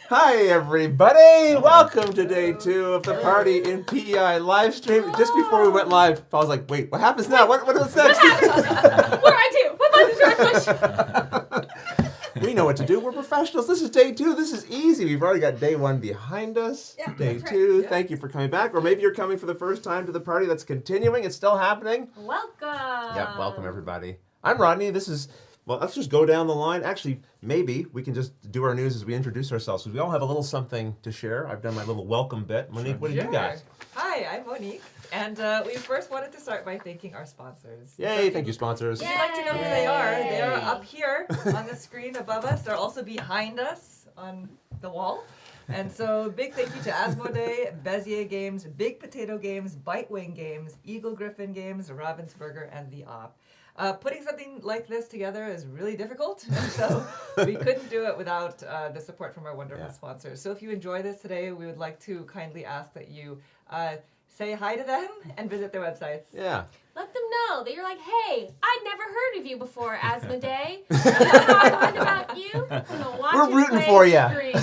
Hi, everybody. Welcome to day 2 of the party in P.E.I. live stream. Just before we went live, I was like, wait, what happens now? What is next? What do I do? What buttons do I push? We know what to do. We're professionals. This is day 2. This is easy. We've already got day 1 behind us. Yeah, day that's 2. right. Yeah. Thank you for coming back. Or maybe you're coming for the first time to the party that's continuing. It's still happening. Welcome. Yep, welcome, everybody. I'm Rodney. This is... Well, let's just go down the line. Actually, maybe we can just do our news as we introduce ourselves. We all have a little something to share. I've done my little welcome bit. Monique, what did you guys? Hi, I'm Monique, and we first wanted to start by thanking our sponsors. Yay, thank you, sponsors. If you'd like to know who they are, they are up here on the screen above us. They're also behind us on the wall. And so, big thank you to Asmodee, Bezier Games, Big Potato Games, Bitewing Games, Eagle-Gryphon Games, Ravensburger, and the Op. Putting something like this together is really difficult, and so we couldn't do it without the support from our wonderful sponsors. So if you enjoy this today, we would like to kindly ask that you say hi to them and visit their websites. Yeah. Let them know that you're like, hey, I'd never heard of you before, Asmodee. I learned about you. I'm gonna watch We're you rooting play for you. stream.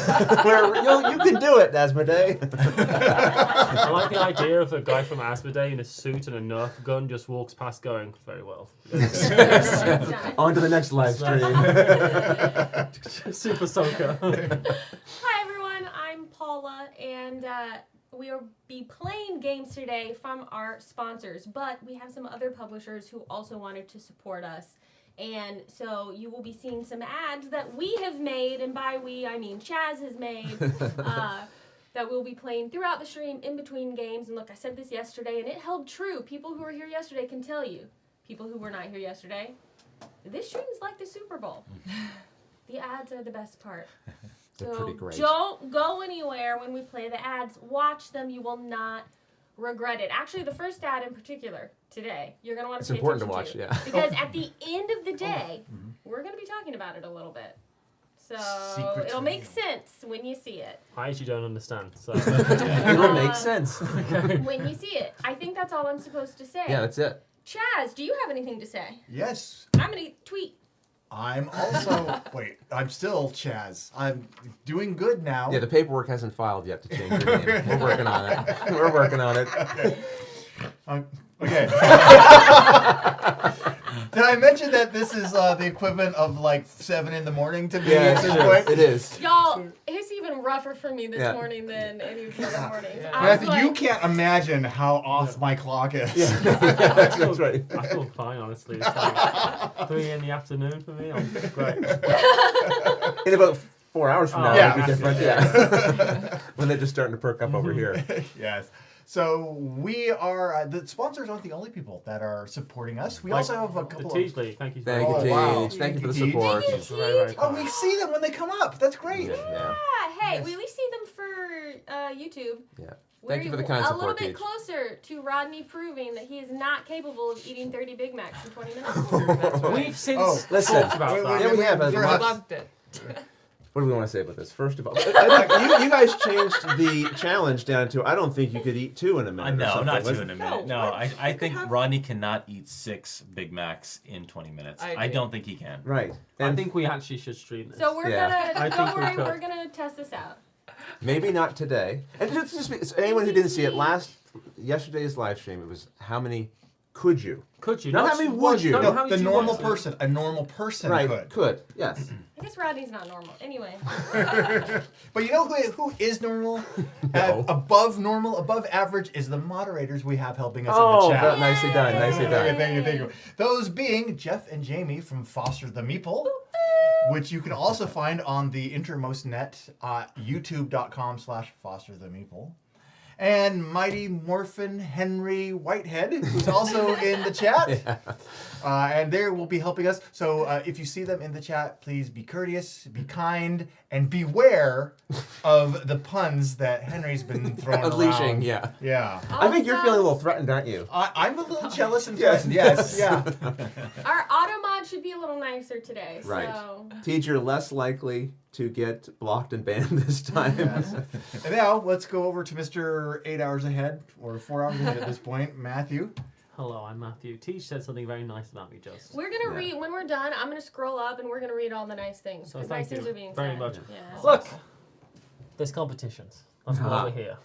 You can do it, Asmodee. I like the idea of a guy from Asmodee in a suit and a Nerf gun just walks past going, very well. On to the next live stream. Super Soaker. Hi, everyone. I'm Paula, and we will be playing games today from our sponsors, but we have some other publishers who also wanted to support us. And so you will be seeing some ads that we have made, and by we, I mean Chaz has made, that we'll be playing throughout the stream in between games. And look, I said this yesterday, and it held true. People who were here yesterday can tell you. People who were not here yesterday, this stream is like the Super Bowl. The ads are the best part. They're pretty great. Don't go anywhere when we play the ads. Watch them. You will not regret it. Actually, the first ad in particular today, you're going to want to pay attention to. It's important to watch, yeah. Because at the end of the day, we're going to be talking about it a little bit. So it'll make sense when you see it. I actually don't understand. So It'll make sense. When you see it. I think that's all I'm supposed to say. Yeah, that's it. Chaz, do you have anything to say? Yes. I'm going to tweet. I'm also, I'm still Chaz. I'm doing good now. Yeah, the paperwork hasn't filed yet to change your name. We're working on it. We're working on it. Okay. Did I mention that this is the equivalent of like 7 in the morning to me at this point? It is. Y'all, it's even rougher for me this morning than any of the other mornings. Matthew, you can't imagine how off my clock is. That's right. I feel fine, honestly. It's like 3 in the afternoon for me. I'm great. In about 4 hours from now, Yeah. it'll be different. Yeah. When they're just starting to perk up over here. Yes. So we are, the sponsors aren't the only people that are supporting us. We also have a couple The Teach League, thank you. Thank you, Oh, Teach. wow. Thank you for the Teach. support. Thank you, Very, very Teach. Oh, we see them when they come up. That's great. Yeah. Hey, we at least see them for YouTube. Yeah. Thank you for the kind a little support, bit Teach. closer to Rodney proving that he is not capable of eating 30 Big Macs in 20 minutes. We've since Listen. talked about that. Yeah, we have. Loved it. What do we want to say about this? First of all, you guys changed the challenge down to I don't think you could eat 2 in a minute. or No, something. not 2 Was- in a minute. No, No, what? I think have- Rodney cannot eat 6 Big Macs in 20 minutes. I I agree. don't think he can. Right. I And think we actually should stream this. So we're Yeah. I gonna, think don't we worry, could. we're gonna test this out. maybe not today. And just anyone who didn't see it, yesterday's live stream, it was how many could you? Could you? Not how many would you? No, No, how The many you normal want to? person, a normal person Right. could. Yes. I guess Rodney's not normal. Anyway. But you know who is normal? No. Above average is the moderators we have helping us in Oh, the chat. nicely done. Nicely done. Thank you. Those being Jeff and Jamie from Foster the Meeple, which you can also find on the Intermost Net, youtube.com/Foster the Meeple. And Mighty Morphin Henry Whitehead, who's also in the chat. And they will be helping us. So if you see them in the chat, please be courteous, be kind, and beware of the puns that Henry's been throwing Unleashing, around. yeah. Yeah. I think you're feeling a little threatened, aren't you? I'm a little jealous and Yes. threatened. Yes, yeah. Our auto mod should be a little nicer today. Right. So. Teacher less likely to get blocked and banned this time. Yes. And now let's go over to Mr. 8 hours ahead, or 4 hours ahead at this point, Matthew. Hello, I'm Matthew. Teach said something very nice about me just. We're gonna Yeah. read when we're done. I'm gonna scroll up and we're gonna read all the nice things. So nice thank things you are being very said. much. Yeah. Look, there's competitions. That's why Ah. we're here.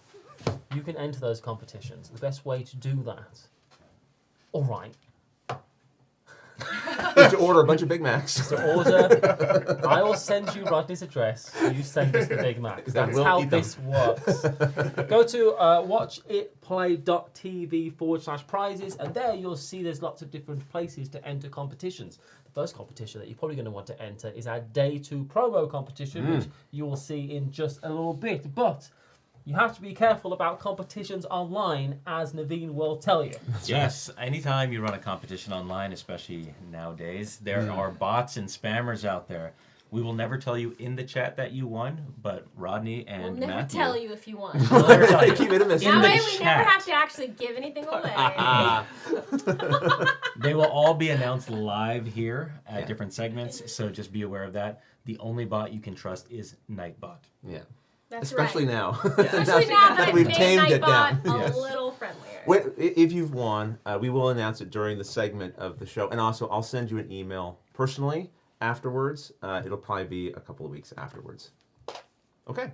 You can enter those competitions. The best way to do that, all right, Is to order a bunch of Big Macs. is to order. I will send you Rodney's address. You send us the Big Macs. Then That's we'll how eat them. this works. Go to watchitplay.tv/prizes, and there you'll see there's lots of different places to enter competitions. The first competition that you're probably going to want to enter is our Day 2 promo competition, which you will see in just a little bit. But you have to be careful about competitions online, as Naveen will tell you. Yes, anytime you run a competition online, especially nowadays, there are bots and spammers out there. We will never tell you in the chat that you won, but Rodney and We'll never Matthew. tell you if you want. We'll never tell you. Keep it a mystery. That the way we never chat. have to actually give anything away. They will all be announced live here at Yeah. different segments, so just be aware of that. The only bot you can trust is Nightbot. Yeah. That's Especially right. now. Especially now that we've I've made tamed it down. Nightbot a Yes. little friendlier. If you've won, we will announce it during the segment of the show, and also I'll send you an email personally afterwards. It'll probably be a couple of weeks afterwards. Okay,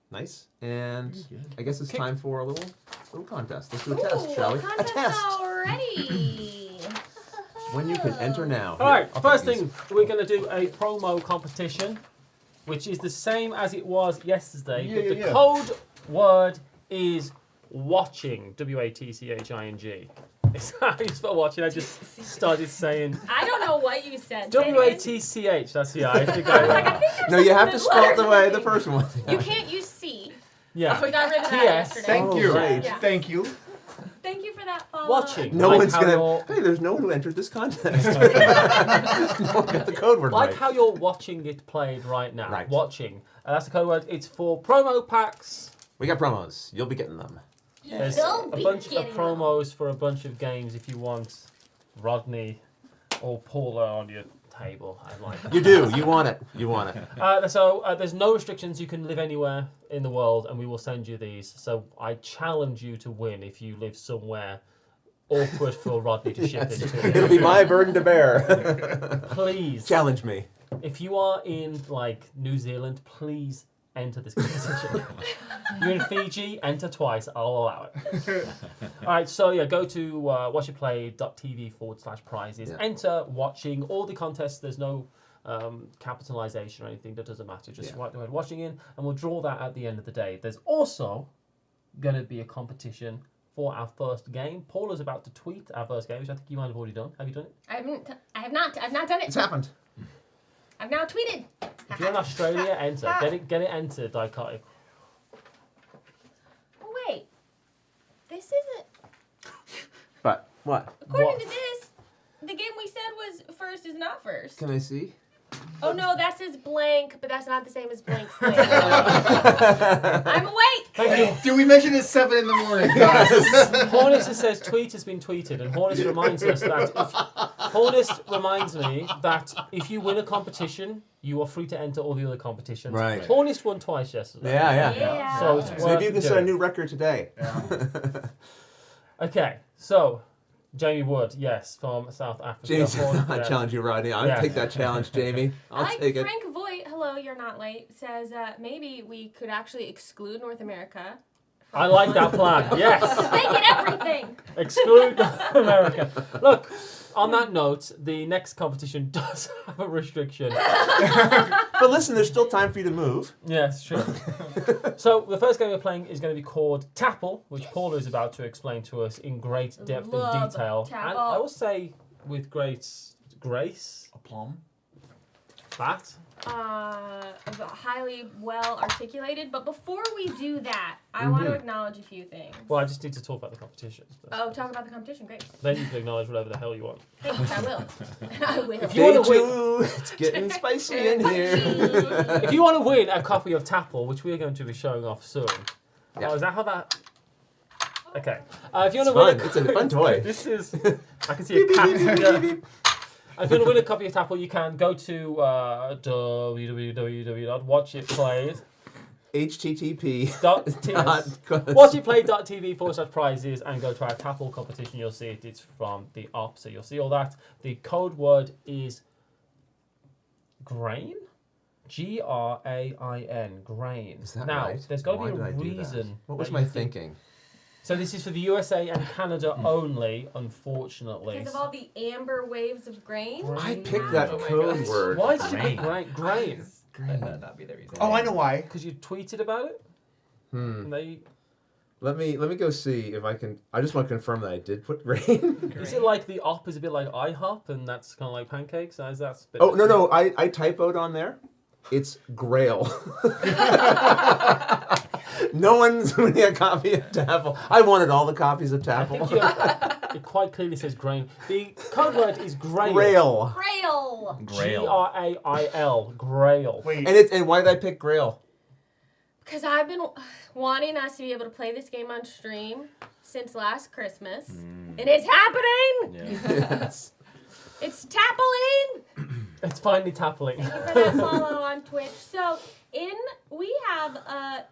nice. And I guess it's time for a little contest. Let's do a test, Ooh, shall we? a contest already. When you can enter now. All right, Here, I'll first take thing, we're going to do a promo competition, which is the same as it was yesterday, but the code word is watching. WATCHING. Is that how you spell watching? I just started saying I don't know what you said. Say it again. WATCH. That's yeah. I think I was like, I. I think there's No, you have to something spell it the that way works. the first one. You can't use C. Yeah. We got rid of that TS. yesterday. Thank Oh, you. right. Yeah. Thank you. Thank you for that follow. Watching. No Like one's how gonna. you're- Hey, there's no one who entered this contest. No one got the code word Like right. how you're watching it played right now. Right. Watching. That's the code word. It's for promo packs. We got promos. You'll be getting them. There's He'll a be bunch of getting promos for a bunch of games if you want Rodney or Paula on your table. I like that. You do. You want it. You want it. So there's no restrictions. You can live anywhere in the world, and we will send you these. So I challenge you to win if you live somewhere awkward for Rodney to ship Yes. into. It'll be my burden to bear. Please, Challenge me. if you are in like New Zealand, please enter this competition. You're in Fiji, enter twice. I'll allow it. All right, so yeah, go to watchitplay.tv/prizes. Yeah. Enter watching all the contests. There's no capitalization or anything. That doesn't matter. Just write the word watching in, and we'll draw that at the end of the day. There's also going to be a competition for our first game. Paula's about to tweet our first game, which I think you might have already done. Have you done it? I have not done it. It's happened. I've now tweeted. If you're in Australia, enter. Get it entered, Dichotic. Oh, wait. This isn't. But what? According What? to this, the game we said was first is not first. Can I see? Oh no, that says blank, but that's not the same as blank slate. I'm awake. Thank you. Did we mention it's 7 in the morning, guys? Hornist says tweet has been tweeted, and Hornist reminds us that Hornist reminds me that if you win a competition, you are free to enter all the other competitions. Right. Hornist won twice yesterday. Yeah. So it's So worth maybe you can set a doing. new record today. Okay, so Jamie Wood, yes, from South Africa. James, Hornist, I yeah. challenge you, Rodney. I'll Yeah. take that challenge, Jamie. I'll Like take it. Frank Voigt, hello, you're not late, says maybe we could actually exclude North America. I like that plan. Yes. They get everything. Exclude North America. Look, on that note, the next competition does have a restriction. But listen, there's still time for you to move. Yes, true. So the first game we're playing is going to be called Tapple, which Paula is about to explain to us in great depth and Love detail. Tapple. And I will say with great grace, Aplomb. that. Highly well articulated, but before we do that, I want to acknowledge a few things. Well, I just need to talk about the competition. Oh, talk about the competition, great. Then you can acknowledge whatever the hell you want. Thanks, I will. I will. If you Day wanna win- 2, it's getting spicy in here. If you want to win a copy of Tapple, which we are going to be showing off soon. Yeah. Oh, is that how that... Okay. If you want It's to win fun. It's a fun toy. This is... I can see a cat. Yeah. If you want to win a copy of Tapple, you can go to www.watchitplayed. http. Watchitplay.tv/prizes and go to our Tapple competition. You'll see it. It's from the op, so you'll see all that. The code word is grain. Grain. Grain. Is that now, right? there's got to Why be did a I do that? reason. What was that my you think- thinking? So this is for the USA and Canada only, unfortunately. Because of all the amber waves of grain. I picked that Oh my code gosh. word. Why did you pick Grain. grain? That might not be the reason. Oh, I know why. Because you tweeted about it? And they, Let me go see if I can. I just want to confirm that I did put grain. is it like the op is a bit like IHOP and that's kind of like pancakes? Is that a bit Oh no, I typoed on there. It's Grail. No one's winning a copy of Tapple. I wanted all the copies of I think Tapple. it quite clearly says grain. The code word is grail. Grail. Grail. Grail. Grail. Grail. Wait. And why did I pick Grail? Because I've been wanting us to be able to play this game on stream since last Christmas. And it's happening! Yeah. Yes. It's tappling! It's finally tappling. Thank you for that follow on Twitch. So, we have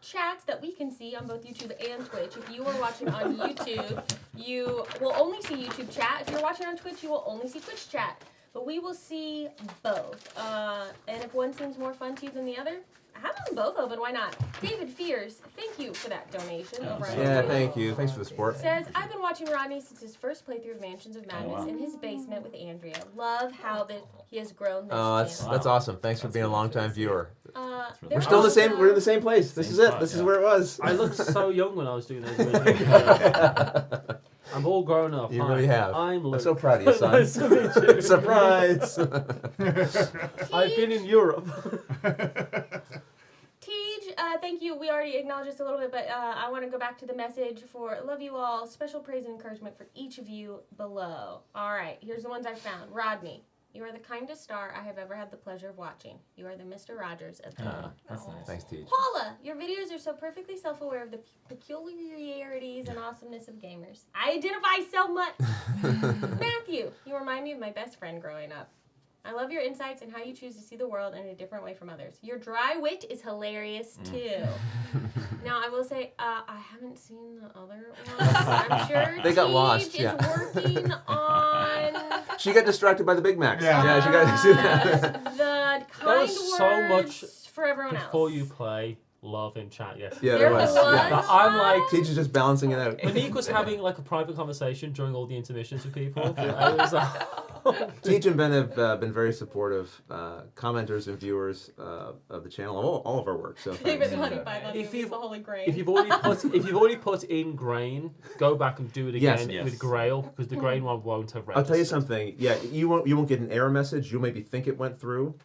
chats that we can see on both YouTube and Twitch. If you are watching on YouTube, you will only see YouTube chat. If you're watching on Twitch, you will only see Twitch chat. But we will see both. And if one seems more fun to you than the other, have them both open. Why not? David Fears, thank you for that donation. Over on Yeah, YouTube. thank you. Thanks for the support. Says, I've been watching Rodney since his first playthrough of Mansions of Madness wow. in his basement with Andrea. Love how he has grown this Oh, channel. that's awesome. Thanks for That's being a really longtime good. viewer. They're We're still in the same. also- We're in the same place. This Same is it. spot, This is yeah. where it was. I looked so young when I was doing those videos. I'm all grown up. You Hi, really have. I'm Luke. I'm so proud of you, son. Nice to meet you. Surprise! I've been in Europe. Tej, thank you. We already acknowledged this a little bit, but I want to go back to the message for love you all. Special praise and encouragement for each of you below. All right, here's the ones I found. Rodney, you are the kindest star I have ever had the pleasure of watching. You are the Mr. Rogers of the Ah, that's nice. Thanks, Teach. Paula, your videos are so perfectly self-aware of the peculiarities and awesomeness of gamers. I identify so much. Matthew, you remind me of my best friend growing up. I love your insights and how you choose to see the world in a different way from others. Your dry wit is hilarious too. Now I will say I haven't seen the other ones. I'm sure They got Tej lost, is yeah. working on She got distracted by the Big Macs. Yeah. She got to the kind was so words much for everyone Before else. you play, love in chat, yes. Yeah, There there was. was? Yeah. But I'm like, Teach is just balancing it out. Monique was having like a private conversation during all the intermissions with people. I was like, Teach and Ben have been very supportive commenters and viewers of the channel, all of our work. So David thanks. Honey by that If movie, you've- the Holy Grail. if you've already put in grain, go back and do it Yes. again Yes. with Grail because the grain one won't have registered. I'll tell you something. Yeah, you won't get an error message. You'll maybe think it went through.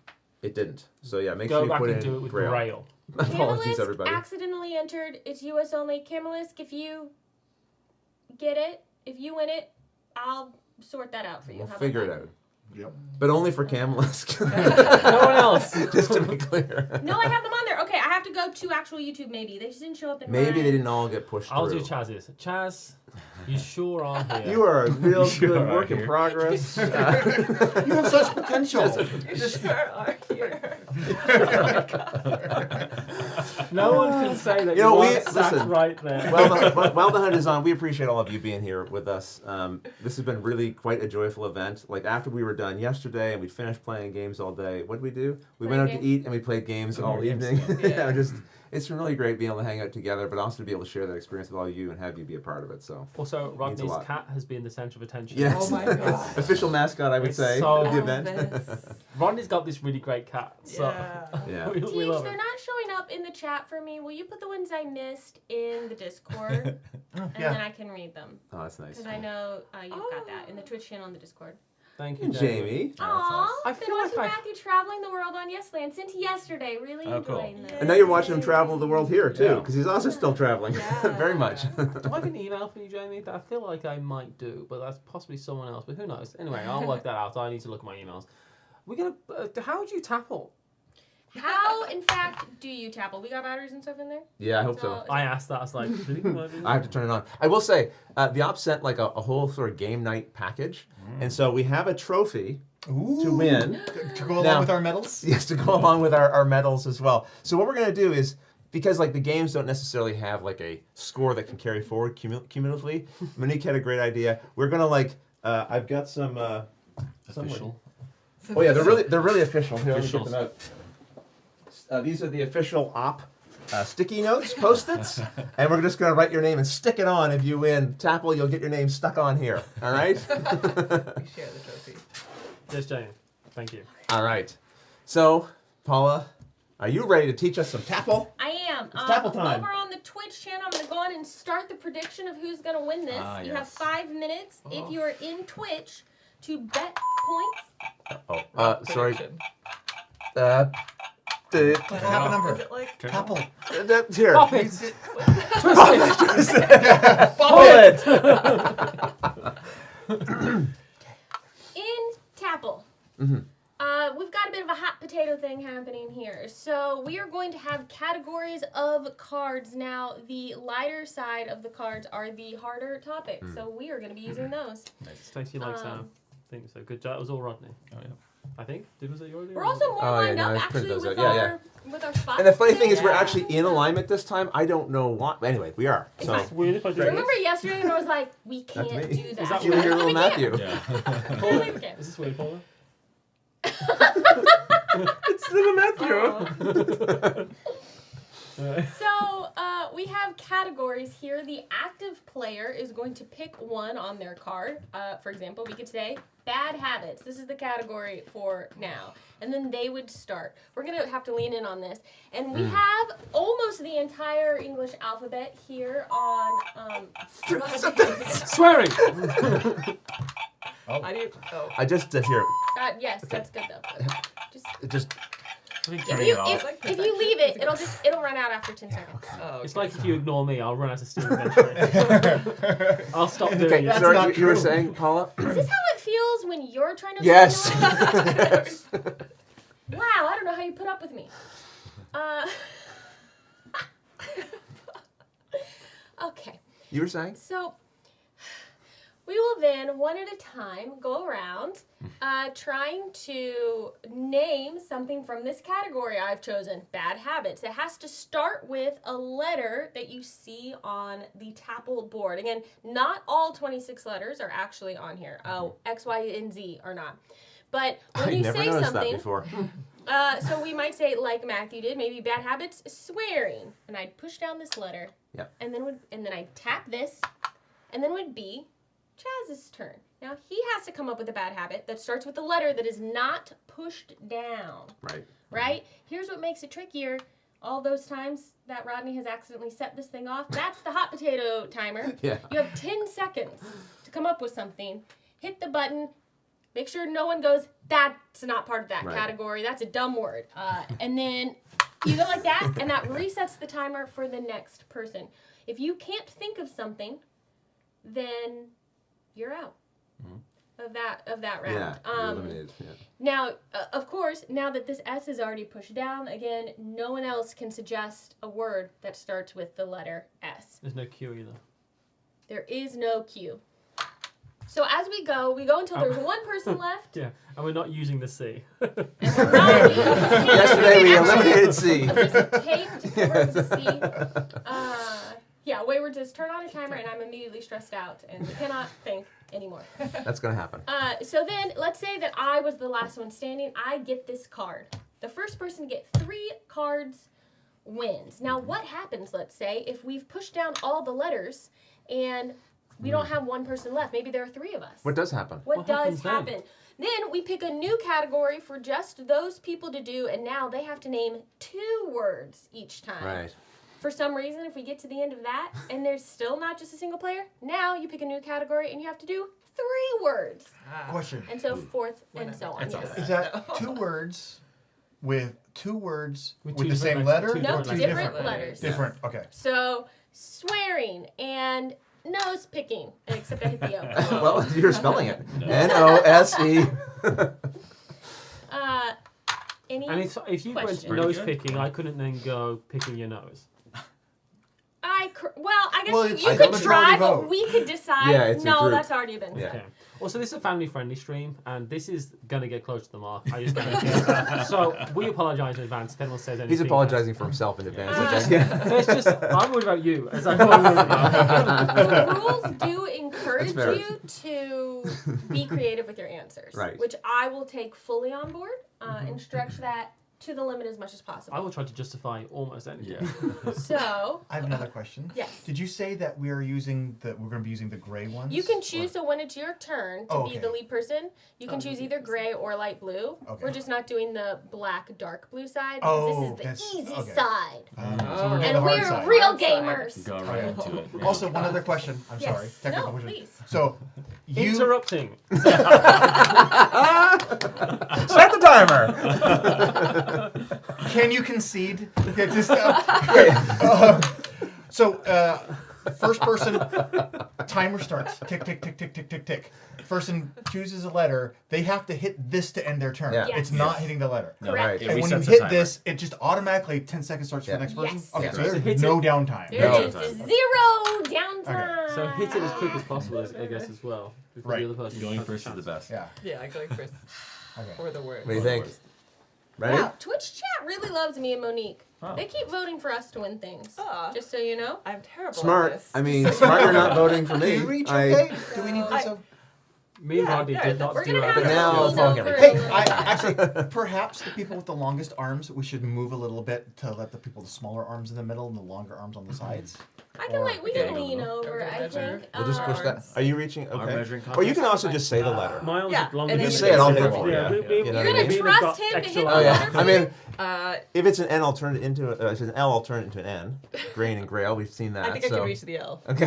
It didn't. So yeah, make Go sure you back put and in do it with Grail. Grail. Apologies, Camelisk everybody. accidentally entered. It's US only. Camelisk, if you get it, if you win it, I'll sort that out for you. We'll How about figure it that? out. Yep. But only for Camelisk. No one else. Just to be clear. No, I have them on there. Okay, I have to go to actual YouTube maybe. They just didn't show up in Maybe mine. they didn't all get pushed I'll through. do Chaz's. Chaz, you sure are here. You are a real You good are work in here. progress. You have such potential. You sure are here. No one can say that You know, we- aren't sat listen. right there. While the hunt is on, we appreciate all of you being here with us. This has been really quite a joyful event. Like after we were done yesterday and we finished playing games all day, what did we do? We went out Played to eat and we played games all games. evening. Yeah. Just it's been really great being able to hang out together, but also to be able to share that experience with all of you and have you be a part of it. So Also, Rodney's lot. cat has been the centre of attention. yes, Oh my God. official mascot, I would It's say, so- of the event. Elvis. Rodney's got this really great cat. So Yeah. Yeah. we Teach, love they're it. not showing up in the chat for me. Will you put the ones I missed in the Discord? And Yeah. then I can read them. Oh, that's nice. Because I know you've got that in the Twitch channel and the Discord. Thank you, Jamie. Oh, Aww, that's I been feel like watching I- Matthew traveling the world on Yesland since yesterday. Really Oh, cool. enjoying this. And now you're watching him travel the world here too, Yeah. because he's also still traveling, Yeah. very much. Do I have an email for you, Jamie? That I feel like I might do, but that's possibly someone else. But who knows? Anyway, I'll work that out. I need to look at my emails. We're gonna. How would you Tapple? How, in fact, do you Tapple? We got batteries and stuff in there? Yeah, I hope so. I asked that. I was like, I have to turn it on. I will say, the Ops sent like a whole sort of game night package, and so we have a trophy Ooh. to win. To go along Now- with our medals? Yes, to go along with our medals as well. So what we're going to do is, because like the games don't necessarily have like a score that can carry forward cumulatively. Monique had a great idea. We're gonna like I've got some Official. Oh yeah, they're really official. Here, let me get them out. These are the official op sticky notes, post-its, and we're just gonna write your name and stick it on. If you win Tapple, you'll get your name stuck on here. All right. We share the trophy. Yes, Jane. Thank you. All right. So, Paula, are you ready to teach us some Tapple? I am. It's Tapple time. Over on the Twitch channel, I'm going to go on and start the prediction of who's going to win this. You have 5 minutes if you are in Twitch to bet points. Sorry. Prediction. What happened number? Is it like Tapple. Here. Pop it. Twist it. In Tapple. Mm-hmm. We've got a bit of a hot potato thing happening here. So we are going to have categories of cards. Now, the lighter side of the cards are the harder topics. So we are going to be using those. Stacey likes things. So good job. That was all Rodney. Oh yeah. I think. Was it your idea? We're also more lined up actually with our spots. And the funny thing is, we're today. actually in alignment this time. I don't know why. Anyway, we are. It's So fine. It's weird if I do Remember yesterday when I was like, we That's can't me. do that. Is that you hear little We can't. Matthew. Yeah. Yeah, we can. Is this weird, Paula? It's little Matthew. So we have categories here. The active player is going to pick one on their card. For example, we could say bad habits. This is the category for now. And then they would start. We're going to have to lean in on this. And we have almost the entire English alphabet here on... Swearing! How do you? Oh. I just here. Yes, that's good though. Just Turning it off. If you leave it, it'll run out after 10 seconds. Oh, It's like if you ignore me, I'll run out of steam eventually. I'll stop doing okay. it. That's Sorry, not you were true. saying, Paula? Is this how it feels when you're trying to... Yes. stimulate? Yes. Wow, I don't know how you put up with me. Okay, You were saying? so we will then, one at a time, go around trying to name something from this category I've chosen, bad habits. It has to start with a letter that you see on the Tapple board. Again, not all 26 letters are actually on here. Oh, X, Y, and Z are not. But when I you never say noticed something... that before. So we might say, like Matthew did, maybe bad habits, swearing. And I'd push down this letter. Yep. And then I'd tap this, and then would be Chaz's turn. Now he has to come up with a bad habit that starts with a letter that is not pushed down. Right. Right? Here's what makes it trickier. All those times that Rodney has accidentally set this thing off, that's the hot potato timer. Yeah. You have 10 seconds to come up with something. Hit the button. Make sure no one goes, that's not part of that Right. category. That's a dumb word. And then you go like that, and that resets the timer for the next person. If you can't think of something, then you're out of that round. Yeah. You're eliminated. Yeah. Now, of course, now that this S is already pushed down, again, no one else can suggest a word that starts with the letter S. There's no Q either. There is no Q. So as we go until there's one person left. Yeah, and we're not using the C. And we're not using the C. Yesterday we eliminated C. There's a tape to cover the C. Yeah, Wayward says, turn on a timer, and I'm immediately stressed out and cannot think anymore. That's gonna happen. So then, let's say that I was the last one standing. I get this card. The first person to get 3 cards wins. Now, what happens, let's say, if we've pushed down all the letters and we don't have one person left? Maybe there are 3 of us. What does happen? What does happens then? happen? Then we pick a new category for just those people to do, and now they have to name 2 words each time. Right. For some reason, if we get to the end of that and there's still not just a single player, now you pick a new category and you have to do 3 words. Question. And so forth and so on. That's all Yes. right. Is that 2 words with 2 words With with two the same different letter? letters. No, or Two different letters. Different. Okay. So swearing and nose picking, except I hit the O. Well, you're spelling it. N-O-S-E. Any? And if you went Question. nose Pretty picking, I couldn't then go picking your nose. I guess Well, you it's could a majority try, but vote. we could decide. Yeah, it's a no, group. that's already been Yeah. said. Okay. Also, this is a family-friendly stream, and this is going to get close to the mark. I just guarantee it. So we apologise in advance if anyone says anything. He's apologizing for himself in advance. There's just, I'm worried about you, as I'm worried about The rules do encourage fair. you to be creative with your answers, Right. which I will take fully on board and stretch that to the limit as much as I possible. will try to justify almost anything. Yeah. So I have another question. yes. Did you say that we're going to be using the gray ones? You can choose, so when it's your turn to Oh, be okay. the lead person, you can choose either gray or light blue. Okay. We're just not doing the black, dark blue side. Oh, Because this is the easy okay. side. So we're doing And the hard we're side. real Hard side. gamers. Go right into it. Yeah. Also, one other question. I'm Yes. sorry. Technical No, question. please. So, you Interrupting. Start the timer. can you concede? Yeah, just, first person, timer starts. Tick, tick, tick, tick, tick, tick, tick. Person chooses a letter. They have to hit this to end their turn. Yeah. Yes. It's not hitting the letter. No, Correct. it And when you resets the hit timer. this, it just automatically 10 seconds starts for Yeah. the next person? Yes. Okay, Yeah. so So there's hit no it. downtime. There No. it is. Zero downtime. So hit it as quick as possible, I guess, as well. Before Right. the other person Going has a first is chance. the best. Yeah. Yeah, going first Okay. for the word. What do you think? Ready? Wow, Twitch chat really loves me and Monique. Oh. They keep voting for us to win things. Aw. Just so you know. I'm terrible at Smart. this. I mean, smart you're not voting for me. Can you reach I- okay? Do we need this? Me and Yeah, Rodney yeah, did not We're do gonna our have But to now lean it's all over gonna- a Hey, little I bit. actually, perhaps the people with the longest arms, we should move a little bit to let the people with the smaller arms in the middle and the longer arms on the sides. I can we Okay, can lean over, Okay, I measure. think. We'll just push that. Are you reaching? Our Okay. measuring Or you contest? can also just say the letter. My arms Yeah, are longer and than then you say it, I'll hit it for you. Yeah, You know You're what I gonna mean? we've trust got him to extra hit the Oh lines. yeah. letter for I you? mean, Uh, if it's an N, I'll turn it into if it's an L, I'll turn it into an N. Grain and Grail, we've seen that. I think I so. can reach the L. Okay.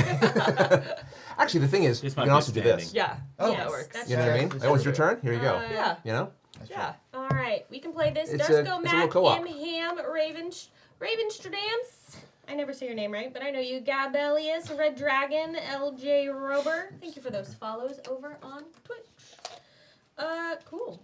Actually, the thing is, This you might can be also do this. standing. Yeah. Oh. That works. That's You know what I mean? That's Oh, it's your true. turn. Here you go. Yeah. You know. Yeah. All right, we can play this. It's Dusko a little Mac co-op. M Ham Ravenstrams. I never say your name right, but I know you. Gabelius, Red Dragon, LJ Rober. Thank you for those follows over on Twitch. Cool.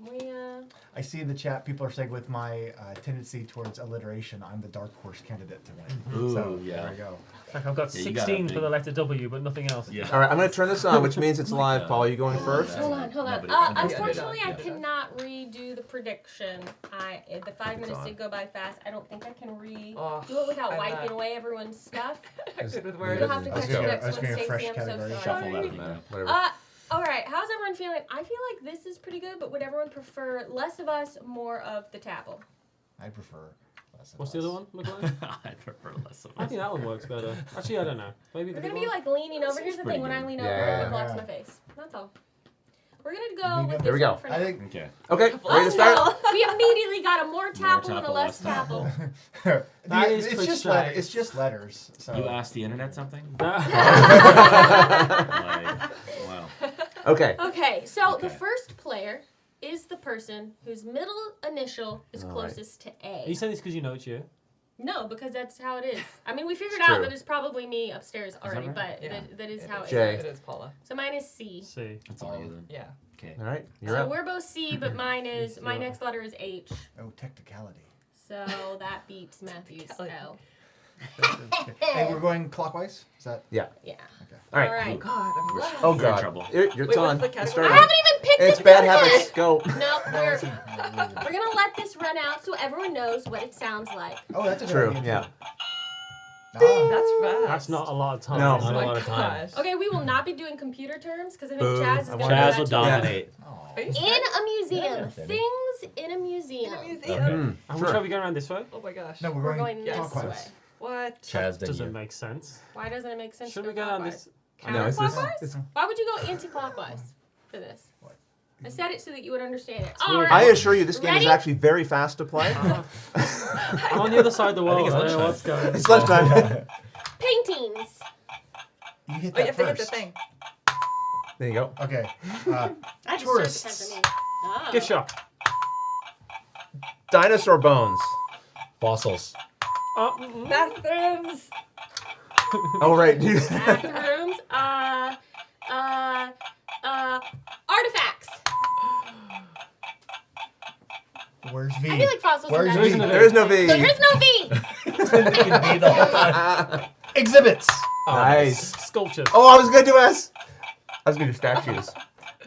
I see in the chat people are saying with my tendency towards alliteration, I'm the dark horse candidate to win. Ooh, So yeah. there we go. Like I've got Yeah, you got 16 a for big- the letter W, but nothing else. Yeah. All right, I'm going to turn this on, which means it's live. Paul, are you going first? Hold on. Nobody can do it. Unfortunately, I Yeah. cannot redo the prediction. The 5 minutes did go by fast. I don't think I can do it without I'm wiping not- away everyone's stuff. Good with You'll words. have to I was catch gonna- the I next was one, gonna Stacey. fresh I'm so category. sorry. Shuffle that from there. Whatever. All right. How's everyone feeling? I feel like this is pretty good, but would everyone prefer less of us, more of the Tapple? I prefer less of What's the us. other one, McLean? I prefer less of I it. think that one works better. Actually, I don't know. Maybe the We're big gonna be one? like leaning over. That Here's the seems thing: when pretty I lean good. over, Yeah. it blocks Yeah. my face. That's all. We're gonna go with Here this we go. one for I now. think Okay. Okay, ready to start? We immediately got a more Tapple and a Tapple, less less Tapple. That is it's Twitch just chat. it's just letters. So You asked the internet something? That- Like, wow. Okay. Okay, so the Okay. first player is the person whose middle initial is All right. closest to Are A. you saying this because you know it's you? No, because that's how it is. I mean, we figured It's out true. that it's probably me upstairs already, right? but Yeah. that is It how is. it Jay. is. It is Paula. So mine is C. See. That's all you then. Yeah. Okay. All right, you're So up. we're both C, but mine is my Yeah. next letter is H. oh, technicality. So that beats Matthew's L. Hey, we're going clockwise. Is that Yeah. All right. All right. God, I'm lost. Oh You're in God. trouble. You're Wait, it's on. what's the It's category? I starting. haven't even picked It's it bad yet. habits. Go. No, we're gonna let this run out so everyone knows what it sounds like. Oh, that's a good True. idea, too. Yeah. Ah. That's fast. That's not a lot of time. No. Oh Not a my lot of time. gosh. Okay, we will not be doing computer terms because I think Boo. Chaz is gonna do Chaz that will too. dominate. Oh. Are you In serious? a museum. Yeah. Things in a museum. In a museum? Mm, And which sure. way are we going around this way? Oh my gosh. No, We're we're going going this clockwise. way. What? Chaz, then Doesn't you. make sense. Why doesn't it make sense? Should to we go down clockwise? this? No, it's this. Counterclockwise? Why would you go anti-clockwise for this? What? I said it so that you would understand it. weird. All I right. assure you, this game is Ready? actually very fast to play. I'm on the other side of the I world. think it's I don't know lunchtime. what's going on. It's lunchtime. Paintings. You hit Oh, you that have to hit first. the thing. There you go. Okay. I just Tourists. showed the 10 for me. Oh. Gift shop. Dinosaur bones. Fossils. Bathrooms. Oh right. Bathrooms. Artifacts. Where's V? I feel like fossils are Where's not V? easy. There is no V. There is no V. the whole time. Exhibits. Nice. Sculpture. Oh, I was gonna do S. I was gonna do statues.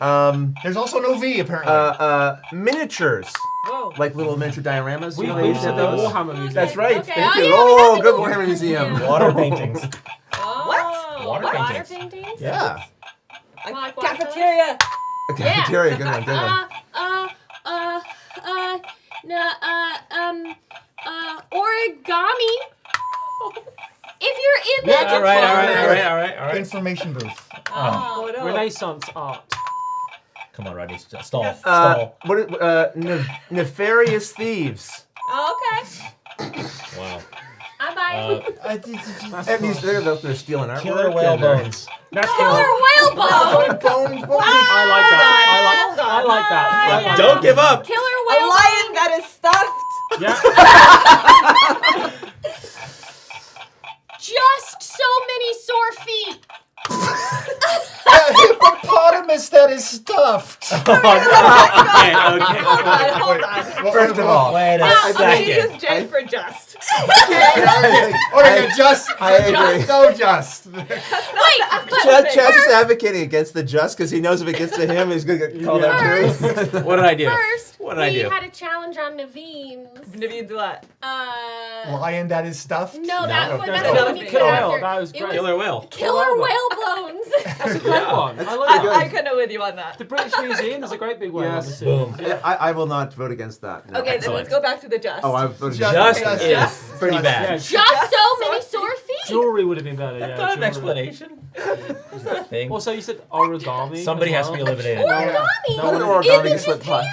There's also no V apparently. Miniatures, Whoa. like little miniature dioramas. We you know, they visited the those. Warhammer Museum. That's right. Okay. Thank Oh, you. yeah, we Oh, have good the Warhammer Museum. Yeah. Water paintings. Oh, What? Water water paintings. paintings? Yeah. A Like water cafeteria. A cafeteria, good one, good one. Origami. If you're in the All right. Information booth. Oh, no. Renaissance art. Come on, Rodney. Stall. Yes. Stall. Nefarious thieves. Oh, okay. Wow. I'm buying. That means they're stealing artwork. Killer whale and they're- bones. That's Killer whale bone. I like that. I like that. Don't give up. Killer A whale lion that is stuffed. Yeah. Just so many sore feet. A hippopotamus that is stuffed. Okay. Hold on. Well, First of all, Wait a I second. Jesus J for just. just. I agree. So just. Wait, Chaz is advocating against the just because he knows if it gets to him, he's going to get called out too. What did I do? first, What did I we do? had a challenge on Naveen's. Naveen, do what? Lion that is stuffed. No, that's No, what no, we no, did Killer after. whale. That was It great. Killer whale. Killer whale bones. That's a great one. I like I that. couldn't with you on that. The British Museum is a great big one. Yes. Boom. I will not vote against that. No. Okay, then Excellent. let's go back to the just. Oh, I voted Just- against Just that. is pretty Yeah, bad. Just so many sore feet. jewelry would have been better. That's Yeah, not an jewelry. explanation. That's not a thing. Also, you said origami. Somebody as has to be well. eliminated. Origami. No, An no, origami in the can slip by. Japan,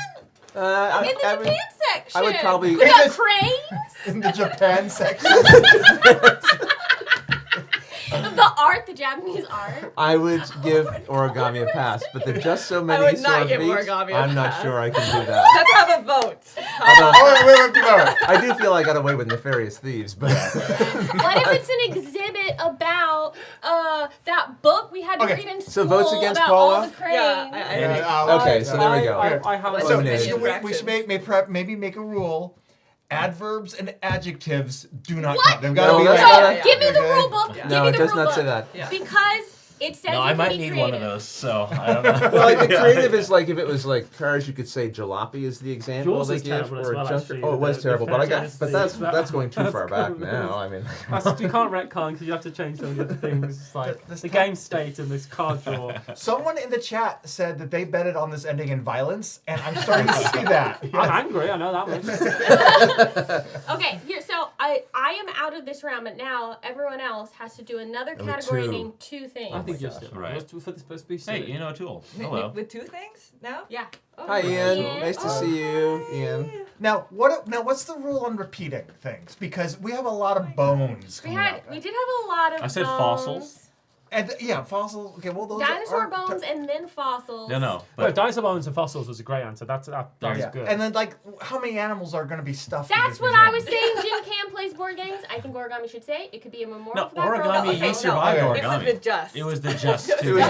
I, in the I would, Japan section. I would probably. We got cranes. In the Japan section. The art, the Japanese art. I would give origami a pass, but the just so many would sore not give feet, origami a I'm not pass. sure I can do that. Let's have a vote. I do feel I got away with nefarious thieves, but What if it's an exhibit about that book we had to Okay, read in school so votes against about Paula? all the cranes? Yeah, okay, so there we go. I have a So Eliminated. we should maybe make a rule. Adverbs and adjectives do not What? count. They've got to No, be that's like. So, not give me the Okay. rule book. Yeah. Give No, me it the does rule not book. say that. Yeah. Because it says No, you I can might be need creative. one of those, so I don't know. Well, like the creative is like if it was like cars, you could say jalopy is the example Yours they is give, terrible as or well, junker. actually, Oh, it was the terrible, but I got, fantasy. but that's going too That's far back good. now. I mean, You can't retcon because you have to change some of the other things, like This the time- game state and this card draw. Someone in the chat said that they betted on this ending in violence, and I'm starting to see that. I'm angry, I know that much. Okay, here. So I am out of this round, but now everyone else has to do another Oh, category two. named two things. I think gosh, just right. let's for this supposed to be Hey, silly. you know a tool. N- Hello. With two things now? Yeah. Oh, hi Ian, Ian. nice to see you, Ian. Now, what's the rule on repeating things? Because we have a lot of bones. We coming had up. we did have a lot of I said bones. fossils. And yeah, fossils. Okay, well those Dinosaur are bones and then fossils. No. No, But dinosaur bones and fossils was a great answer. That was Yeah. good. And then like, how many animals are going to be stuffed? in That's this what I museum? was saying. GenCon plays board games. I think origami should say it could be a memorial no, for that girl. origami. Okay, You survived no. It was origami. the just. It was the just It two. was-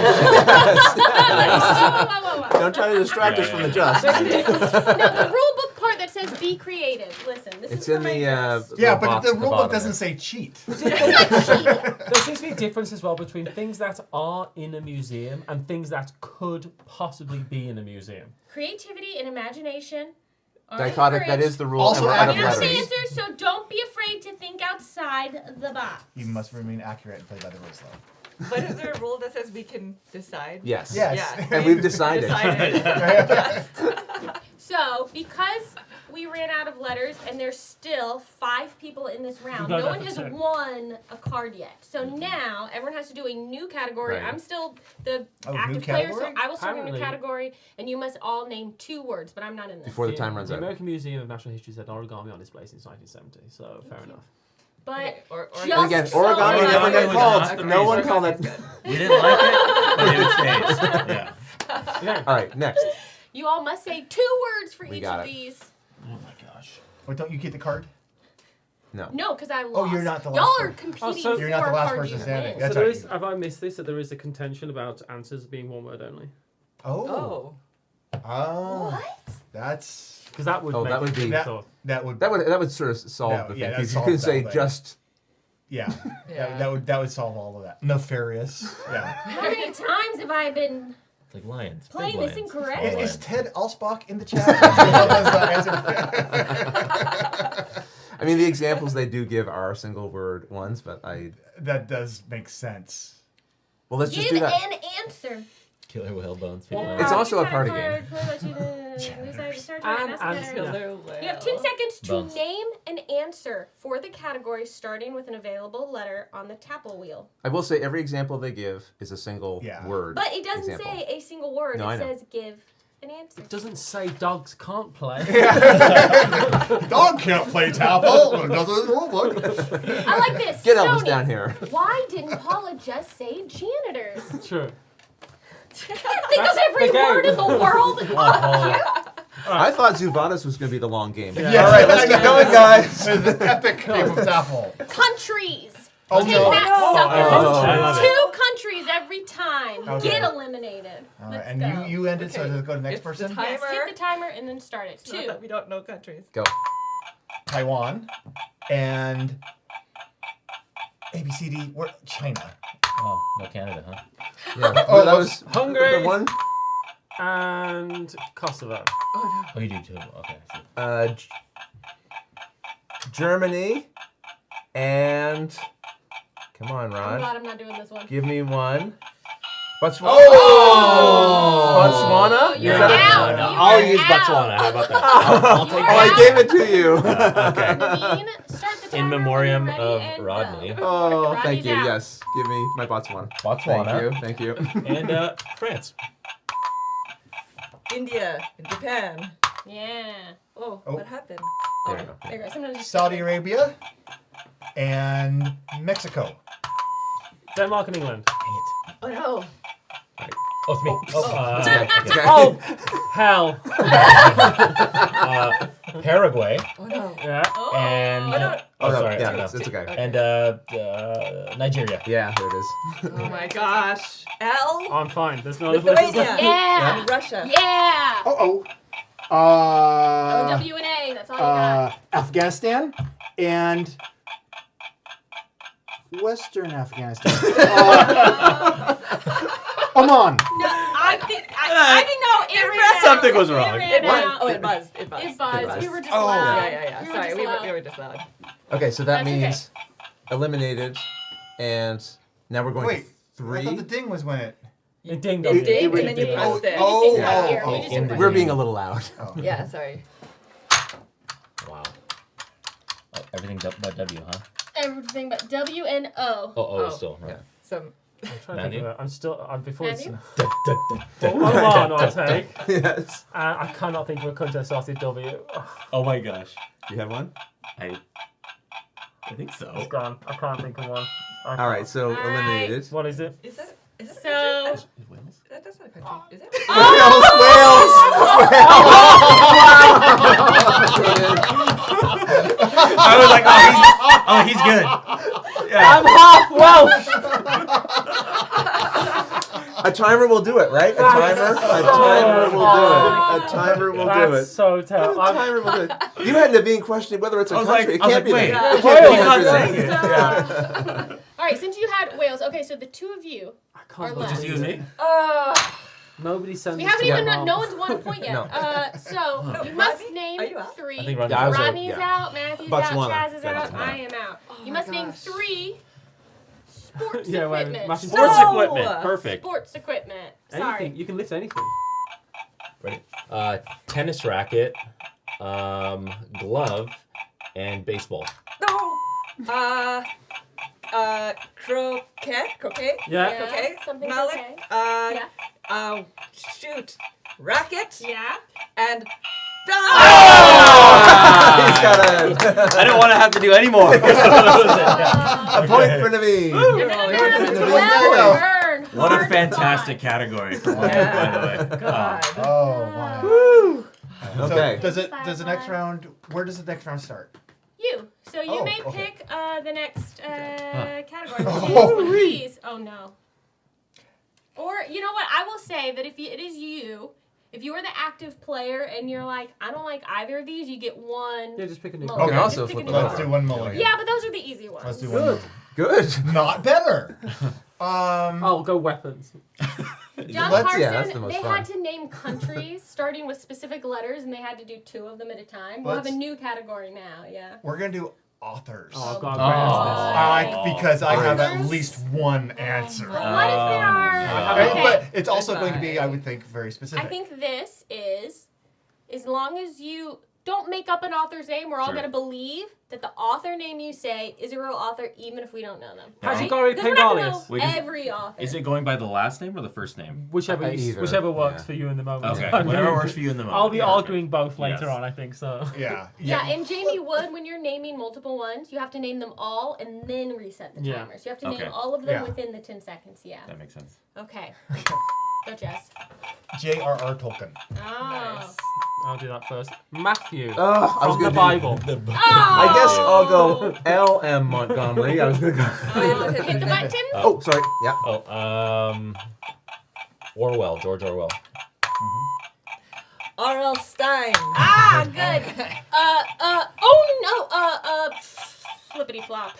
Whoa. Don't try to distract us from the just. No, the rule book part that says be creative. Listen, this It's is in for my the class. Yeah, little but box the at the rule book bottom doesn't there. say cheat. There seems to be a difference as well between things that are in a museum and things that could possibly be in a museum. Creativity and imagination. are Dichotic. That encouraged. is the rule. Also and we're out of You know the letters. answers, so don't be afraid to think outside the box. You must remain accurate and play by the rules, though. But is there a rule that says we can decide? Yes. Yes. Yeah. And we've decided. Decided. So, because we ran out of letters and there's still 5 people in this round, We've got no one that has for 10. won a card yet. So now everyone has to do a new category. Right. I'm still the Oh, new active player, so category? I will start a new Apparently- category, and you must all name 2 words, but I'm not in this. Before the time runs The out. American Museum of Natural History said origami on display since 1970, so fair enough. But Or just And again, so origami many- never got was called. not the No one reason. called it. We didn't like it, but it stays. Yeah. Yeah. All right, next. You all must say 2 words for We each got of it. these. Oh my gosh. Wait, don't you get the card? No. No, because I lost. you're not the Y'all last are person. competing Oh, so- for You're not the a last card person you standing. win. That's So there right. is, have I missed this? That there is a contention about answers being one word only? Oh. Oh. Oh. What? That's Because that would Oh, make that would it be- thought. that would That would sort of solve No, the yeah, thing. that Because you solves couldn't say that thing. just. yeah. Yeah. That would solve all of that. Nefarious. Yeah. How many times have I been Like lions. Plain big is lions. incorrect. Small Is lions. Ted Alsbach in the chat? I mean, the examples they do give are single word ones, but That does make sense. well, let's just Give do that. an answer. Killer whale bones. It's also a party game. And You have 10 seconds to Bones. name an answer for the category starting with an available letter on the Tapple wheel. I will say every example they give is a single word. But it doesn't example. say a single word. No, I It know. says give an answer. It doesn't say dogs can't play. Dog can't play Tapple. It doesn't rulebook. I like this. Get Elvis Stoney. down here. Why didn't Paula just say janitors? True. Think of every the game. word in the world. I thought Zuvadas was going to be the long game. Yeah. All right, let's get going, guys. The epic game of Tapple. Countries. Oh, Take no. that, I love suckers. it. 2 countries every time. Okay. Get eliminated. All right, Let's and go. you ended, so Okay. let's go to the next It's person. the Yes, timer. hit the timer and then start it. It's not 2. that we don't know countries. Go. Taiwan and ABCD. China. Oh, no Canada, huh? Yeah. Oh, that was Hungary. the one. And Kosovo. Oh Oh, you do too. Okay. I see. Germany and come on, I'm Rod. glad I'm not doing this one. Give me one. Botswana. Oh! Botswana? You're Is that a- out. No, You I'll are use out. Botswana. How about that? I'll You take are Oh, I out. gave it to you. Okay. Naveen, start the timer. In memoriam when you're of ready and Rodney. go. Oh, thank Rodney's you. out. Yes. Give me my Botswana. Botswana. Thank you. And France. India and Japan. Yeah. Oh, Oh. what happened? There you go. There you go. Sometimes just Saudi Arabia and Mexico. Denmark and England. Dang it. Oh no. Oh, it's me. Okay. Oh, hell. Paraguay. Oh no. Yeah. Oh. And Oh, no. Oh, no, sorry. yeah, no. it's okay. And Nigeria. Yeah, there it is. Oh my gosh. L. I'm fine. There's no other places. Lithuania. Yeah. And Russia. Yeah. Oh. W and A. That's all you got. Afghanistan and Western Afghanistan. Oman. No, I think no. It ran out. Something was wrong. It ran It buzzed. out. Oh, it buzzed. It buzzed. It buzzed. We were just Oh. loud. Yeah. We were Sorry, just we loud. were just loud. Okay, so that That's okay. means eliminated, and now we're going Wait, to I 3. thought the ding was when it. It dinged It on you. dinged, It and then you did. pressed it. Oh, We just oh, right here. oh, We just in did the- right We're here. being a little loud. Oh. Yeah, sorry. Wow. Oh, everything but W, huh? Everything but W and O. Oh, still. Right. Yeah. Some. I'm trying to think Matthew? of it. I'm before it's. Matthew? Oman, I'll take. Yes. I cannot think of a country that starts with W. Oh my gosh. Do you have one? I think so. It's gone. I can't think of one. All right, so All right. eliminated. What is it? Is that a country? So. Wales? That's not a country. Is it? I was like, oh, he's good. I'm half Welsh. A timer will do it, right? A timer will do it. A timer will do That's it. so A terrible. timer will do it. You had to be questioning whether it's a I was country. like, It can't be wait. that. It Wales. can't be He's not country. saying it. Yeah. All right, since you had Wales, okay, so the two of you I are can't left. Just you and me? Nobody sends We us haven't to even, their no mom. one's won a point yet. No. So No, you must Rodney? name Are you out? 3. I think Rodney's Yeah, I was Rodney's yeah. out, Matthew's Botswana. out, Chaz is out, Botswana. I am out. You my must name gosh. 3 sports Yeah, wait, equipment. Matthew's- Sports No! equipment. Perfect. Sports equipment. Sorry. Anything. You can lift anything. Ready? Tennis racket, glove, and baseball. No. Croquet. Yeah. Croquet. Something Malik. croquet. Shoot. Racket. Yeah. And. He's got I don't want to have to do any more. a point for Naveen. Well earned. What a Hard fantastic fought. category for one, Yeah. by the way. God. Oh, wow. Okay. So does the next round? Where does the next round start? You. So you Oh, may okay. pick the next category. Oh. Please. Oh no. Or you know what? I will say that if it is you, if you are the active player and you're like, I don't like either of these, you get one. Yeah, just pick a new mulligan. You can also Just pick flip a it new over. Let's one. do one mulligan. Yeah, but those are the easy ones. Let's do Good. one. Good. Not better. I'll go weapons. John Let's- Carson, yeah, that's the most they fun. had to name countries starting with specific letters, and they had to do 2 of them at a time. We'll have a Let's- new category now, yeah. We're gonna do authors. Oh God, Oh. Because I have at Authors? least one answer. Well, what if there are... Right, Okay, But it's also going to be, I would think, very specific. I think this is, as long as you don't make up an author's name, we're all Sure. going to believe that the author name you say is a real author, even if we don't know them. Hajigari Because we're not gonna Pengalius. know Wait, is- every author. Is it going by the last name or the first name? Whichever, Either, whichever works yeah. for you in the moment. Okay, I mean, whatever works for you in the moment. I'll be Perfect. arguing both later Yes. on, I think so. Yeah. Yeah, and Jamie Wood, when you're naming multiple ones, you have to name them all and then reset the Yeah. timer. So you have to Okay. name all of them Yeah. within the 10 seconds, yeah. That makes sense. Okay. Go, Jess. J.R.R. Tolkien. Oh. Nice. I'll do that first. Matthew. I was From the gonna Bible. I guess I'll go L.M. Montgomery. I was gonna go. Oh, hit the button. Oh, sorry. Yeah. Oh, Orwell, George Orwell. R.L. Stein. Ah, good. Oh no. Flippity flop.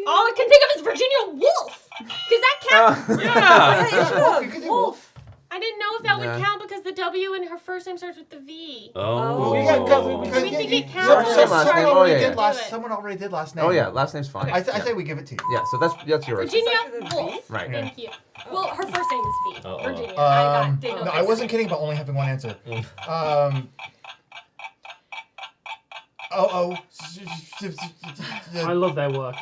All I can think of is Virginia Woolf. Does that count? Yeah. You could do Wolf. I didn't know if that Nah. would count because the W in her first name starts with the V. Oh. Oh. Yeah, Do we think it counts? Same last name. Oh, yeah, yeah. Someone already did last name. Oh yeah, last name's fine. I yeah. say we give it to you. Yeah, so that's yours. Virginia Starts with a V? Wolf. Right. Thank you. Well, her first name is V. Uh-oh. Virginia. I didn't know No, that. I wasn't kidding about only having one answer. I love their work.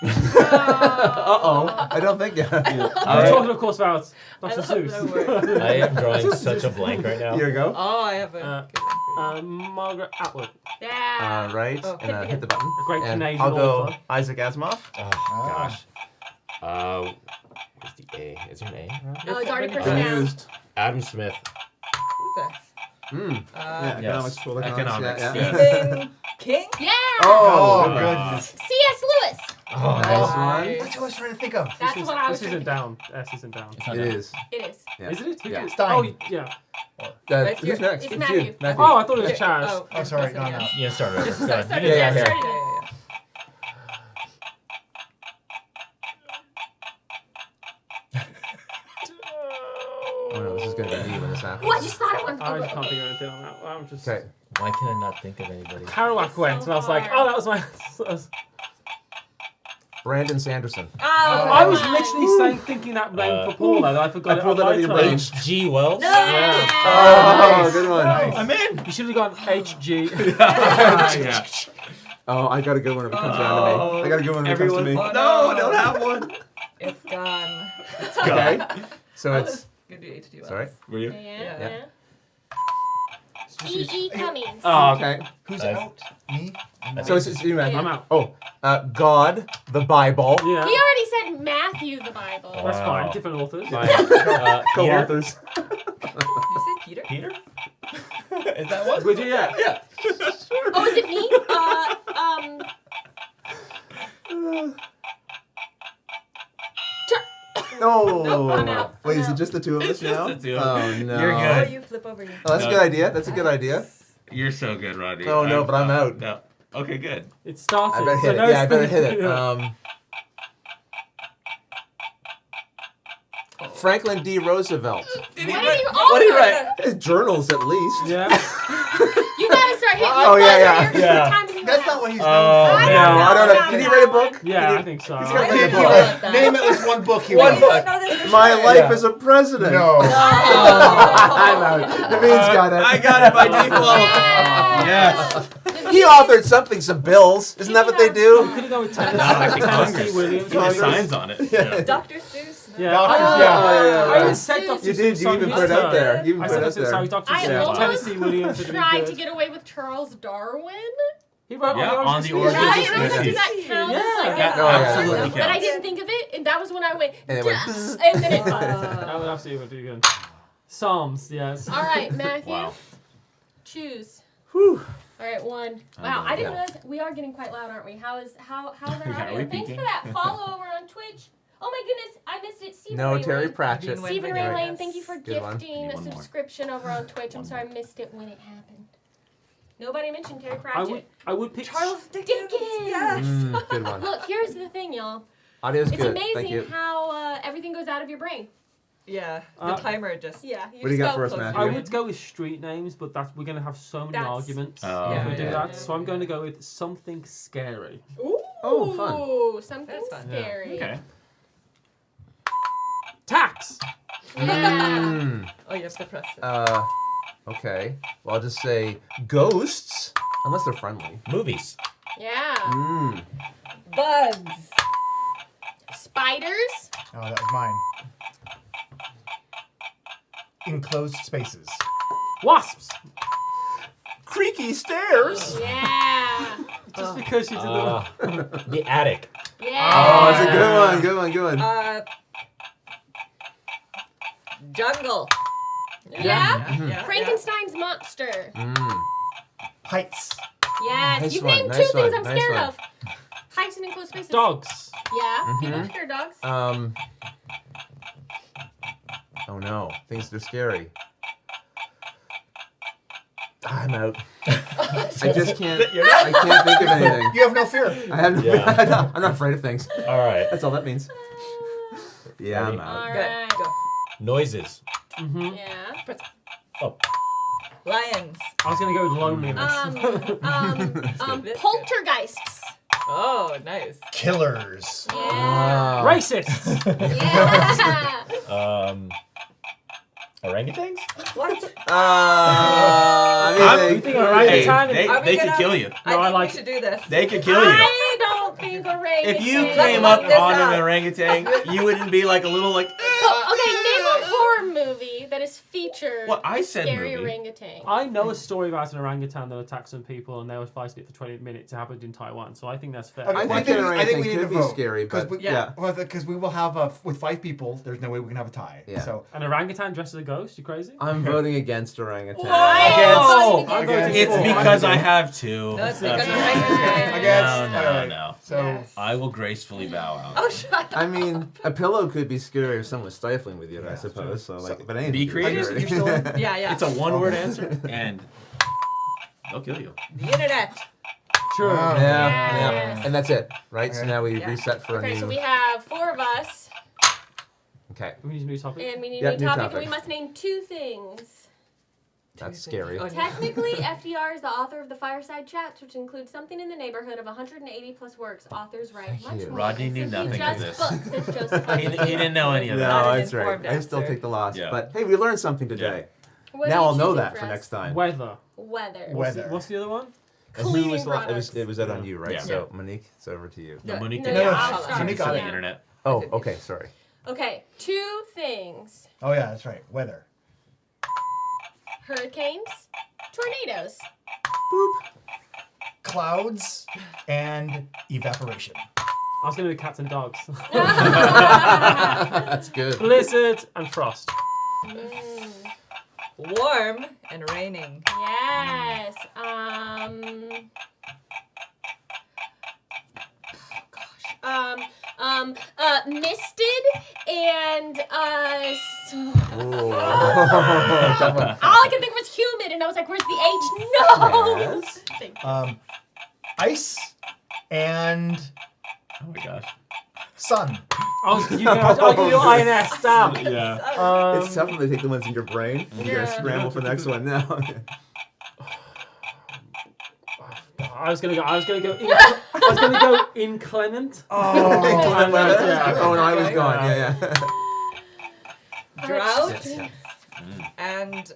Uh-oh. I don't think. We're talking, of course, about Dr. love Seuss. their work. I am drawing such a blank right now. Here you go. Oh, I have a good one for you. Margaret Atwood. Yeah. Right. Oh, And hit the button. A great And Canadian I'll go author. Isaac Asimov. Oh, gosh. Where's the A? Is there an A? around? Oh, it's already Been printed out. Used. Adam Smith. Who Mm. the? Economics. Full Economics, Yeah. yeah. Stephen King? Yeah. Oh, Uh, goodness. C.S. Lewis. Oh, Nice nice. one. That's what I was trying to think of. That's This what I was This isn't thinking. down. S isn't down. It is. It is. Yeah. Isn't it? Yeah. Stein. Oh, yeah. Right Who's here. next? It's you. Matthew. Matthew. Oh, I thought it was Chaz. Oh, sorry. No, no. Yeah, start over. Go ahead. Started Yeah, there, yeah, started Yeah, there. yeah, yeah. Oh no, this is gonna be me when this happens. Oh, I just thought of one. I just can't think of anything on that. I'm just. Okay. Why can I not think of anybody? Kerouac It's went, so and I was like, hard. oh, that was my. Brandon Sanderson. Oh, I was come literally on. saying, thinking that name for Paula, and I forgot I it pulled on it out my of your turn. brain. H.G. Wells? No. Oh, good one. Nice. I'm in. You should have gone H.G. Yeah. Oh, I got a good one if it comes around to me. I got a good one if it comes to me. Oh, No, I don't have one. It's gone. Okay. So I it's was gonna do H.G. Wells. sorry. Were you? Yeah. Yeah. yeah. E.E. Cummings. Oh, Okay. Who's Nice. out? Me? So it's you, Matthew. I'm out. Oh, God, the Bible. Yeah. He already said Matthew the Bible. That's fine. Wow. Different authors. Peter? Co-authors. Did you say Peter? Peter? Is that one? Would you? Yeah. Yeah. Oh, is it me? No. I'm out. Wait, I'm is it out. just the two of us It's just now? the two. Oh no. You're Oh, good. you flip over. You. Oh, that's a No. good idea. That's a good idea. You're so good, Rodney. Oh, no, but I'm out. No. Okay, good. It started. I better so hit it. now Yeah, I it's better the- hit it. yeah. Franklin D. Roosevelt. What did you write? His journals, at least. Yeah. You gotta start hitting Oh, the yeah, button yeah. here. Yeah. Time to That's not what he's known Oh, for. I no. don't know. I don't know. about Did he that write a one. book? Yeah, I think so. He's I got think a he book. wrote- Name at least one book he One wrote. book. Know this for My sure. life Yeah. as a president. No. I'm out. Naveen's got it. I got it by default. Yes. He authored something, some bills. Isn't that what they You do? could have gone with Tennessee, Not actually Tennessee Congress. Williams. He has Congress. signs on it. Yeah. Dr. Seuss. No. Yeah. Doctors, Oh, yeah. I Yeah. even said Dr. You did. Seuss You on even his put it out turn. there. You even I put said it out sorry, there. Dr. I Seuss. almost Tennessee Williams would have been tried good. to get away with Charles Darwin. He wrote Yeah, on the Species. origins Right? of And I was like, does species. that count? Yeah. It's like Yeah, a- absolutely But I counts. didn't think of it, and that was when I went, And it went "Duh," bzzz. and then it buzzed. That would absolutely be good. Psalms, yes. All right, Matthew. Wow. Choose. Whew. All right, one. Wow, I didn't realize we are getting quite loud, aren't we? How's that Yeah, audio? we Thanks peaking. for that follow over on Twitch. Oh my goodness, I missed it. Stephen No, Ray Terry Lane. Pratchett. Win-win. Stephen Ray Right. Lane, thank you for Good one. gifting Need a one more. subscription over on Twitch. I'm One sorry I more. missed it when it happened. Nobody mentioned Terry I Pratchett. would pick Charles Dickens. Dickens. Yes. Good one. Look, here's the thing, y'all. Audio's It's good. Thank amazing you. how everything goes out of your brain. Yeah, the timer just. Yeah. What do you got for us, close Matthew? I would go with street names, but we're going to have so many That's- arguments Oh, if we yeah, do yeah, that. yeah. So I'm going to go with something scary. Ooh. Oh, fun. Something That's fun. scary. Okay. Tax! Yeah. Oh, you have to press it. Okay. Well, I'll just say ghosts, unless they're friendly. Movies. Yeah. Mm. Bugs. Spiders. Oh, that was mine. Enclosed spaces. Wasps! Creaky stairs. Yeah. Just because you did the The attic. Yeah. Oh, it's a good one. Good one. Good one. Jungle. Yeah. Frankenstein's monster. Mm. Heights. Yes. Nice You've one, named nice two things one, I'm nice scared one. of. Heights and enclosed spaces. Dogs. Yeah. People scare dogs. Oh no, things that are scary. I'm out. I just can't. I can't think of anything. You have no fear. I have no. Yeah. I'm not afraid of things. All right. That's all that means. Yeah, I'm out. All Good. right. Go. Noises. Mm-hmm. Yeah. Oh. Lions. I was going to go with loneliness. Poltergeists. Oh, nice. Killers. Yeah. Racists! Yeah. Orangutans? What? I mean, You think orangutan? Hey, Are we they could gonna- kill you. I I think like- we should do this. They could kill you. I don't think orangutan. If you Let's came look up this on up. an orangutan, you wouldn't be like a little like. Okay, name a horror movie that is featured. Well, I said scary movie. orangutan. I know a story about an orangutan that attacked some people and they were fighting it for 20 minutes. It happened in Taiwan, so I think that's fair. Okay, I well, think an I think orangutan we need could to be vote, scary, but we, yeah. well, because we will have with 5 people. There's no way we can have a tie. Yeah. So An orangutan dressed as a ghost? You crazy? I'm voting against orangutan. Against- I'm going to It's four. because I have to. No, it's That's because right. orangutan. Against- No, alright. no. so Yes. I will gracefully bow out. Oh, shut up. I mean, a pillow could be scary if someone was stifling with you, I suppose. So, like, but anything. Be could creative. scary. you're still in? Yeah, yeah. It's a one-word answer, and they'll kill you. The internet. True. Wow. Yeah, Yes. and that's it, right? So Okay. now we Yeah. reset for a Okay, new. so we have 4 of us, Okay, We need a new topic. and we need Yeah, a new new topic, topic. and we must name 2 things. that's scary. Oh, no. Technically, FDR is the author of the Fireside Chats, which includes something in the neighborhood of 180 plus works. Authors write Thank much you. more. Rodney than knew simply nothing of just this. Books, as Joseph He didn't know any of No, that. Not an that's right. informed I still answer. take the loss. Yeah. But hey, we learned something today. What Now are you I'll know choosing that for us? next time. Weather. Weather. Weather. What's the other one? And who Cleaning was the- products. it was that on you, right? Yeah. So Monique, it's over to you. No, Monique No, did no, not. I'll no, start. Monique Just got the it. internet. Oh, okay, sorry. Okay, 2 things. Oh yeah, that's right. Weather. Hurricanes, tornadoes. Clouds and evaporation. I was going to do cats and dogs. That's good. Blizzard and frost. Warm and raining. Yes. Misted and Ooh. Tough one. all I can think of was humid, and I was like, "Where's the H?" No. Yes. Thank you. Ice and Oh my gosh. sun. I'll give you INS. Damn. Yeah. It's tough when they take the ones in your brain. You're Yeah. gonna scramble for the next one now. I was gonna go inclement. Oh, Inclement weather. Yeah. Oh no, I was Okay. gone. Yeah. Drought Yeah. and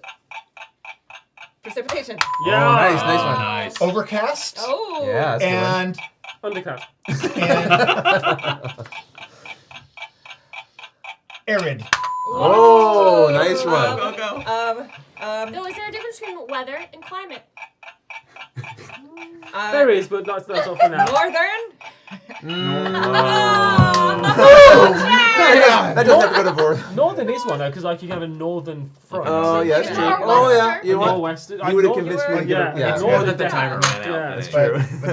precipitation. Yeah. Oh, nice one. Nice. overcast Oh. Yeah. That's the one. and Undercut. and arid. Oh, nice Go, one. go, go. So, is there a difference between weather and climate? There is, but that's all for now. Northern. Yeah. That doesn't have to go to board. Northern is one though, because like you can have a northern front. Oh, yeah, that's true. Yeah. Oh, yeah. You You want? Northwestern. You would have convinced me to give Yeah, it. Yeah. it's More northern that the timer ran out. Yeah, That's But, true. but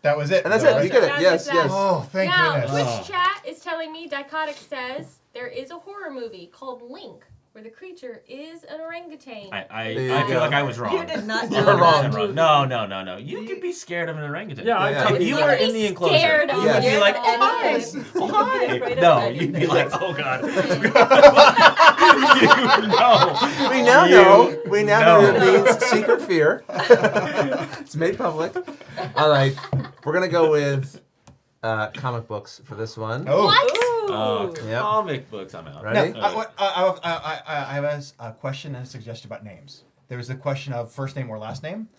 that was it. And that's though, it. right? You get it. That's Yes. it. Yes. Oh, thank Now, goodness. Twitch chat is telling me Dichotic says there is a horror movie called Link, where the creature is an orangutan. I Yeah. feel like I was wrong. You did not You're know wrong. that movie. No. You could be scared of an orangutan. Yeah, Yeah. if you were in the enclosure. Scared of Yeah. You'd be it. like, Oh, oh, hi. anything. Oh, hi. Afraid of No, anything. you'd be like, oh, God. We now know. We now know No. it means secret fear. It's made public. All right, we're gonna go with comic books for this one. Oh. What? Yep. Comic books, I'm out. Ready? Now, I have a question and a suggestion about names. There was the question of first name or last name.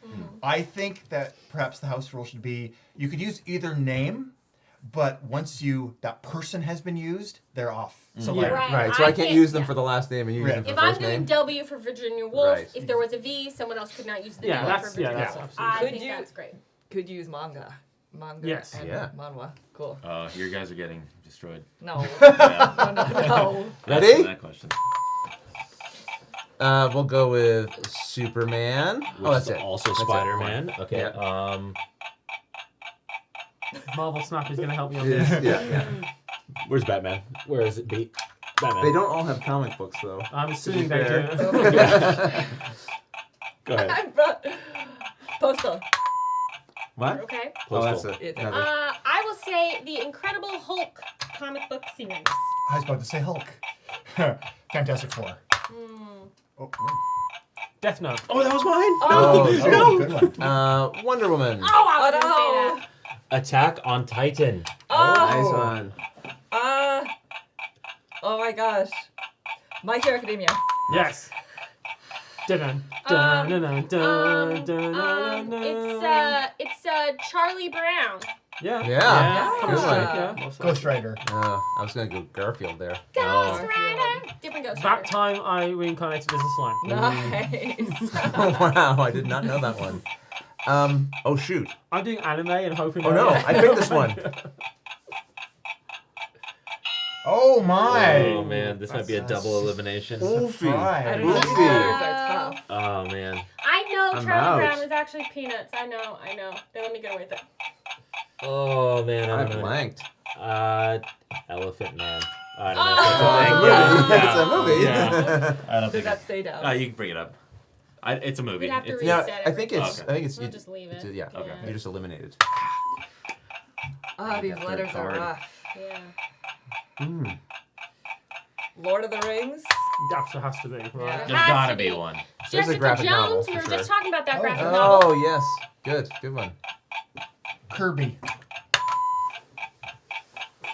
I think that perhaps the house rule should be you could use either name, but once that person has been used, they're off. So Yeah. like, Right, so I can't use them for the last name and you use them Right. for If the I'm first doing name. W for Virginia Woolf, Right. if there was a V, someone else could not use the Yeah, V that's for Virginia that's Woolf. absolutely. I Could think you- that's great. Could use manga. Manga Yes. and Yeah. manhwa. Cool. You guys are getting destroyed. No. Yeah. No. Ready? Answer that question. We'll go with Superman. Which That's is it. also That's it. Spider-Man. Okay. Yeah. Marvel Snap is going to help you on this. Yeah. Where's Batman? Where is it? Batman. They don't all have comic books though. I'm assuming they fair. do. Go ahead. I brought Postal. What? Okay. Oh, that's Postal. it. It's- Another. I will say the Incredible Hulk comic book series. I was about to say Hulk. Fantastic Four. Oh, Death Note. Oh, that was mine. oh, good one. Wonder Woman. Oh, I was Oh, gonna say that. Attack on Titan. Nice Oh. one. Oh my gosh. My Hero Academia. Yes. Dun dun dun dun dun dun dun dun. It's Charlie Brown. Yeah. Yeah. Come Good on, one. yeah. Ghost Rider. I was gonna go Garfield there. Ghost Oh. Rider. Different Ghost That Rider. time I reincarnated as a slime. Nice. Oh, wow, I did not know that one. Oh shoot. I'm doing anime and hoping. Oh no, I picked this one. Oh my. Oh man, this might be a double elimination. Wolfie. I don't know. Wolfie. These colors are tough. Oh man. I know I'm Charlie out. Brown is actually Peanuts. I know. Then let me go with it. Oh man, I I don't know. blanked. Elephant Man. I don't Oh. know. It's a movie. Yeah. I don't Did think that stay down? you can bring it up. It's a movie. We'd have to It's- Yeah, reset I think it's. Okay. I think it's. We'll just leave it. Yeah. Okay. You just eliminated. These That letters third are card. rough. Yeah. Lord of the Rings. That has to be. Right. There's Has gotta to be be. one. There's a Jessica graphic novel, Jones. for We were sure. just talking about that Oh. graphic novel. Oh yes, good one. Kirby.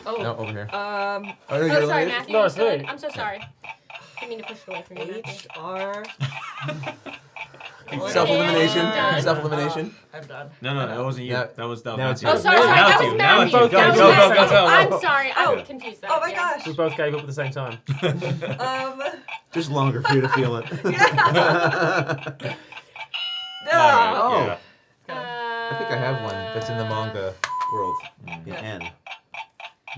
Oh. No, over here. Um. Oh, Oh, you're sorry, eliminated? Matthew. No, you it's still- me. I'm so sorry. Didn't mean to push it away from you, Matthew. HR. Self-elimination. Done. Self-elimination. I'm done. No, that wasn't you. Now- That was now it's Matthew. you. Oh, sorry, Now that it's was you. Now it's Matthew. you. Go, That was go, go, Matthew. go, go. I'm sorry. I confused that. Oh my yeah. gosh. We both gave up at the same time. Just longer for you to feel it. Yeah. Oh. Yeah. I think I have one that's in the manga world. In N.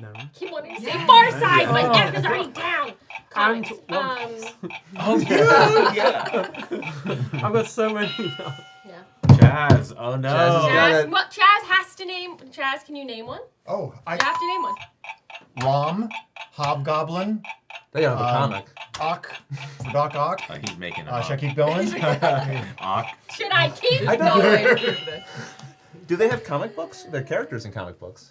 No. Keep wanting to say Far Side, but F is already down. And Comics. Oh, yeah. I've got so many. Yeah. Chaz. Oh, no. Chaz has got Chaz, it. what Chaz has to name? Chaz, can you name one? Oh, You have to name one. Rom, Hobgoblin, They don't have a comic. Ock, for Doc Ock. He's making it Should I up. keep going? Ock. Should I keep I don't- going? Do they have comic books? They're characters in comic books.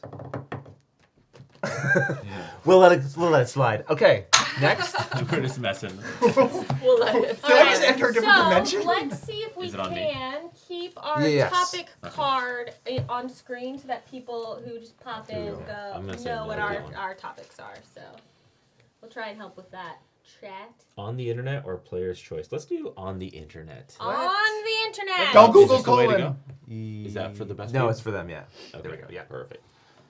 We'll let it slide. Okay, next. We're just messing. We'll let it. Did I just enter a different dimension? Let's see if we Is it on me? can keep our Yes. topic card on screen so that people who just pop in Ooh, I'm go gonna say know no what to our, that one. our topics are. So we'll try and help with that. Chat. On the internet or player's choice? Let's do on the internet. What? On the internet. Don't Is Google this the way to colon. Is that for the best No, people? it's for them. Yeah. Okay, There we go. Yeah. Perfect.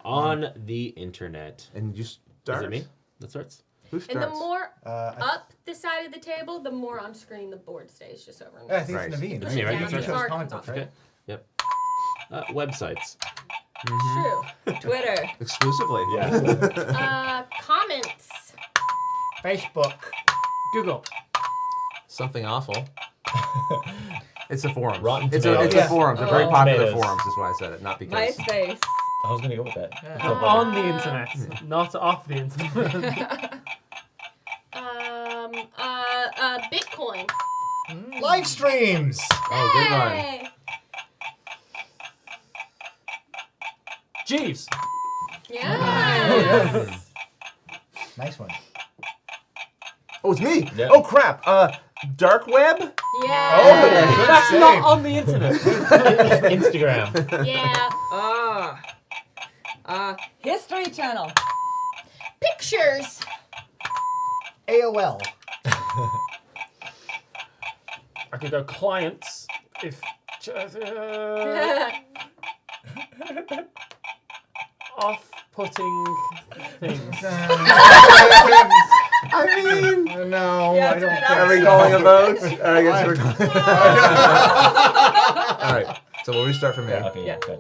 On the internet. And you start. Is it me that starts? Who And the starts? more I up the side of the table, the more on screen the board stays just over. and think Right. it's Naveen. Push Me, it right? down, You the chose card comic comes book, off. right? Yep. Websites. True. Twitter. Exclusively. Comments. Facebook. Google. Something awful. It's a forum. Rotten it's Tomatoes. a forum. They're very Oh. popular Tomatoes. forums. Is why I said it. Not because. MySpace. I was gonna go with that. On the internet, not off the internet. live streams. Oh, good one. Yay! Jeeves. Yes. Nice one. Oh, it's me. Yeah. Oh crap. Dark web. Yeah. Oh, That's save. not on the internet. Instagram. Yeah. History Channel. Pictures. AOL. I could go clients if. Off-putting things. I mean, No, Yeah, I it's don't good think are we so. calling a vote? I guess we're calling. All right. So we'll restart from here. Okay, yeah, good.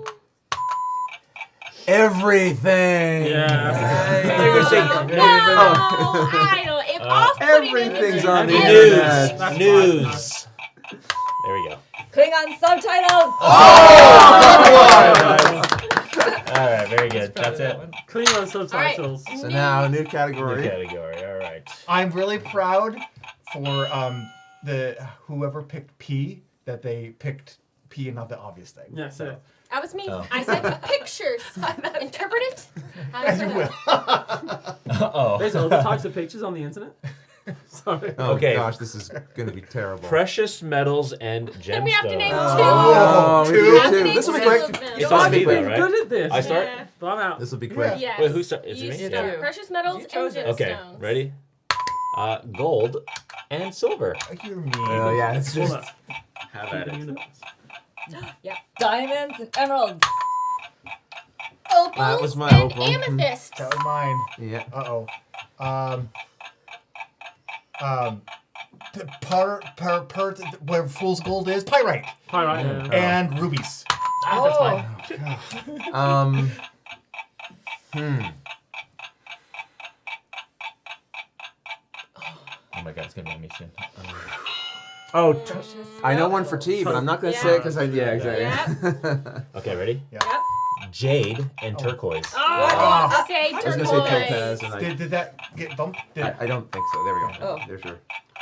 Everything. Yeah. No, I don't. If off-putting Everything's is on the News. internet. That's News. There we go. Klingon subtitles. All right, very good. That's it. Klingon subtitles. So now, new New category. category. All right. I'm really proud for the whoever picked P that they picked P and not the obvious thing. Yeah, so. That was me. Oh. I said pictures. Interpret it. How As does you that? will. Oh. There's other types of pictures on the internet. Sorry. Oh Okay. gosh, this is gonna be terrible. Precious metals and gemstones. Then we have to name two. Oh, we Two. do We have to too. name This will be two quick. of them. It's on me You're though, right? good at this. I start? Yeah. But I'm out. This will be quick. Yes. Wait, who start? Is You it me? start. Yeah. Precious metals You and chose it. Okay, gemstones. ready? Gold and silver. You're mean. Oh yeah, it's Hold just. up. Have at it. Yep. Diamonds and emeralds. Opals That was my and opal. amethysts. That was mine. Yeah. Where fool's gold is pyrite Pyrite. and rubies. That's fine. Oh my god, it's gonna be me soon. Oh, Precious I know one for metals. T, but I'm not gonna Yeah. say it because I. Yeah, exactly. Okay, ready? Yep. Jade and turquoise. Oh, I was gonna say I was gonna say turquoise. topaz, and Did that get bumped? Did I don't think so. There we go. Oh. There's your.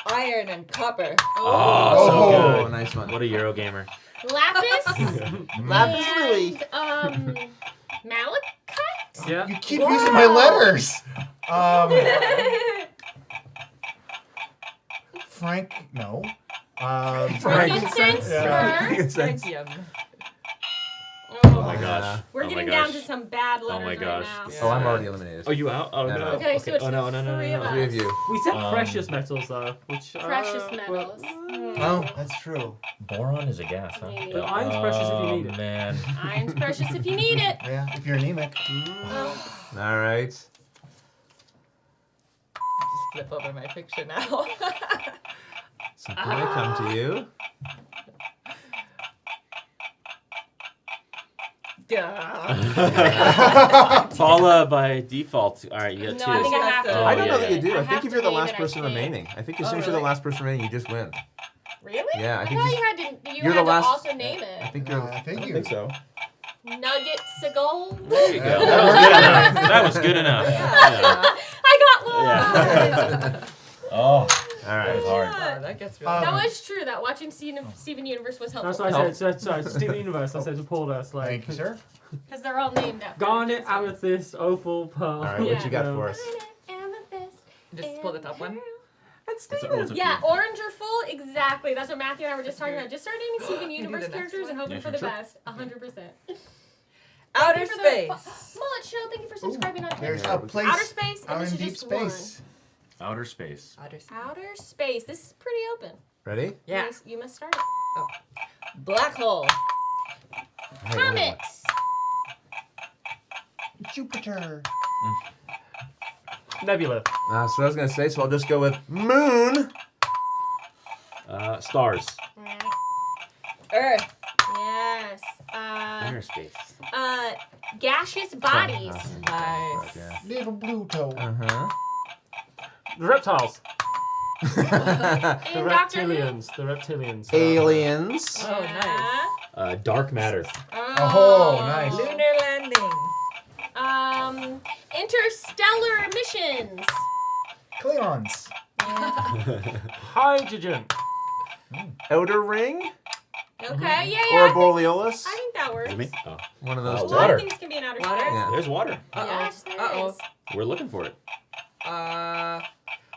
Iron and copper. Oh, so Oh, good. nice one. What a Eurogamer. Lapis. Lapis Louis. And malachite. Yeah. you keep using my letters? Frank, no. Frankincense. Yeah. Myrrh. Oh my gosh. We're Oh my getting down gosh. to some bad letters my right gosh. now. Oh, I'm already eliminated. Oh, you out? Oh No, no. no. Okay, so it's Oh no, no, no, three no, of no. Three of you. We said Um, precious metals though, which Precious well, metals. Oh, that's true. Boron is a gas, huh? Maybe. But iron's precious if you need it. Man. Iron's precious if you need it. Yeah, if you're anemic. All right. Just flip over my picture now. Something may come to you. Paula by default. All right, you got No, two. I think I have to. Oh, I don't know yeah, that you yeah. do. I I think have if to you're the name last it, I person think. remaining, I think as Oh, soon as you're the really? last person remaining, you just win. Really? Yeah, I think thought you you had to. You you're had the last- to also name I it. think you're. I think I you- think so. Nuggets of gold. There you go. That was good enough. I got one. Yeah. Oh, All that right. was hard. Oh, that gets really That was true. That watching Steven Universe was That's helpful what I said. Sorry, Steven Universe. I said to Paul that's like Thank you, sir. because they're all named after. garnet, amethyst, opal, pearl. All right. What you got for us? Amethyst. Just pull the top one. That's It's Steven. a Yeah, orange or full, exactly. That's what Matthew and I were just talking about. Just start naming Steven You do Universe the next characters and one? hoping Yeah, for the sure. best. 100%. Outer Thank you for the- space. Mullet Show, thank you for subscribing on There's Twitter. a place Outer space, and out this in is deep just space. Outer space. Outer space. one. Outer space. This is pretty open. Ready? Yeah. You must start it. Black hole. Hey, Comics. Jupiter. Nebula. That's what I was gonna say. So I'll just go with moon. Stars. Earth. Yes. Outer space. Gaseous bodies. Nice. Yeah. Little blue toe. Uh The reptiles. huh. The In Doctor Who. reptilians. The reptilians. Aliens. Oh, nice. Dark matter. Oh, nice. Lunar landing. Interstellar missions. Klingons. Hydrogen. outer ring Okay, yeah, or a yeah. Borealis. I think that works. Is it me? Oh. One of A those. lot two. Water. of things can be in outer Water? space. Yeah. There's water. Yes, there Uh-oh. is. We're looking for it,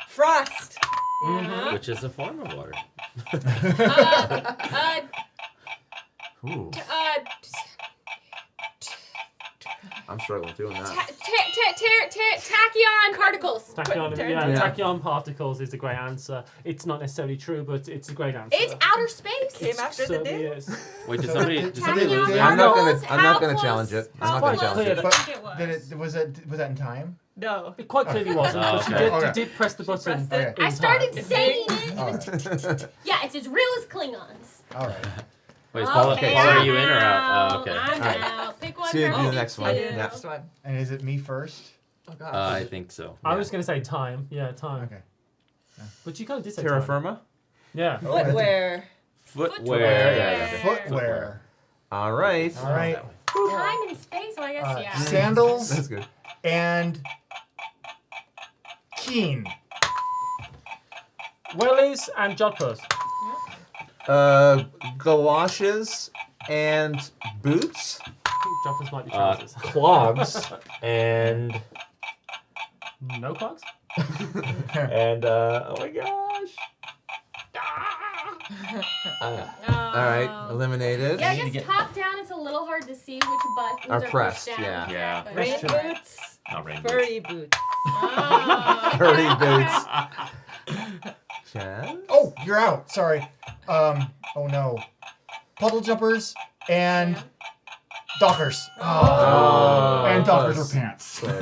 Frost. Yeah. which is a form of water. Ooh, I'm struggling doing that. Tachyon particles. Tachyon, Yeah. tachyon particles is a great answer. It's not necessarily true, but it's a great answer. It's outer space. Came after the Certainly day. is. Wait, did So somebody? did Did somebody Tachyon lose it? I'm not gonna- particles, I'm not how gonna close- challenge it. I'm how not gonna close challenge do it. you But think it was? did it, was that in time? No. It quite clearly wasn't, Oh, but okay. you Okay. did press the button. pressed it. Okay. I started in time. saying it. Alright. Yeah, it's as real as Klingons. Alright. Wait, is Paula, Okay, Paula, I'm are you in or out? Oh, okay. I'm Alright. out. Pick one. See you for do the me. next one. Two. Yeah. Next one. And is it me first? Oh god. I think so. I was going to say time. Yeah, time. Okay. But you kind of did say Terra time. firma. Yeah. Footwear. Footwear. Yeah. Footwear. All right. Alright. Time and space. Well, I guess yeah. Sandals That's good. and keen. Wellies and jodhpurs. Galoshes and boots. I think jodhpurs might be trousers. Clogs and No clogs? oh my gosh. All right, eliminated. Yeah, I need to guess get- top down it's a little hard to see which buttons Are pushed pressed, down. yeah. Yeah. but- Rain boots. Not rain. Furry boots. Oh. Furry Okay. boots. Chad? Oh, you're out. Sorry. Oh no. Puddle jumpers and dockers. Oh. And dockers Close. are pants. Also,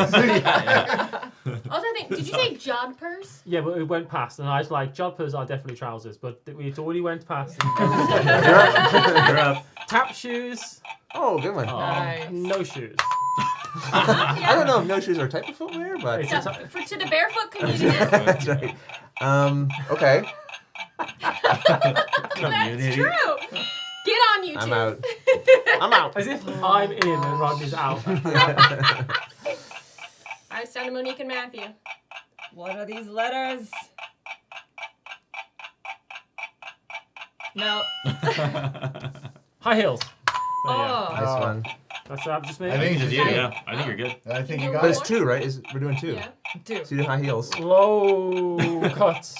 I think, did you say jodhpurs? Yeah, but it went past, and I was like, jodhpurs are definitely trousers, but it already went past. You're up. Tap shoes, Oh, good one. Nice. no shoes. I don't know if no shoes are a type of footwear, but It's So, a to the barefoot community, that's right. Okay, that's Community. true. Get on YouTube. I'm out. I'm out. As if I'm in and Rodney's out. All right, it's down to Monique and Matthew. What are these letters? No. High heels. There you go. Oh. Nice one. That's just me. I think Just it's you. you. Yeah, I think you're good. I think you But got it's it. two, right? We're doing two. Yeah. Two. So you do high heels. Low cut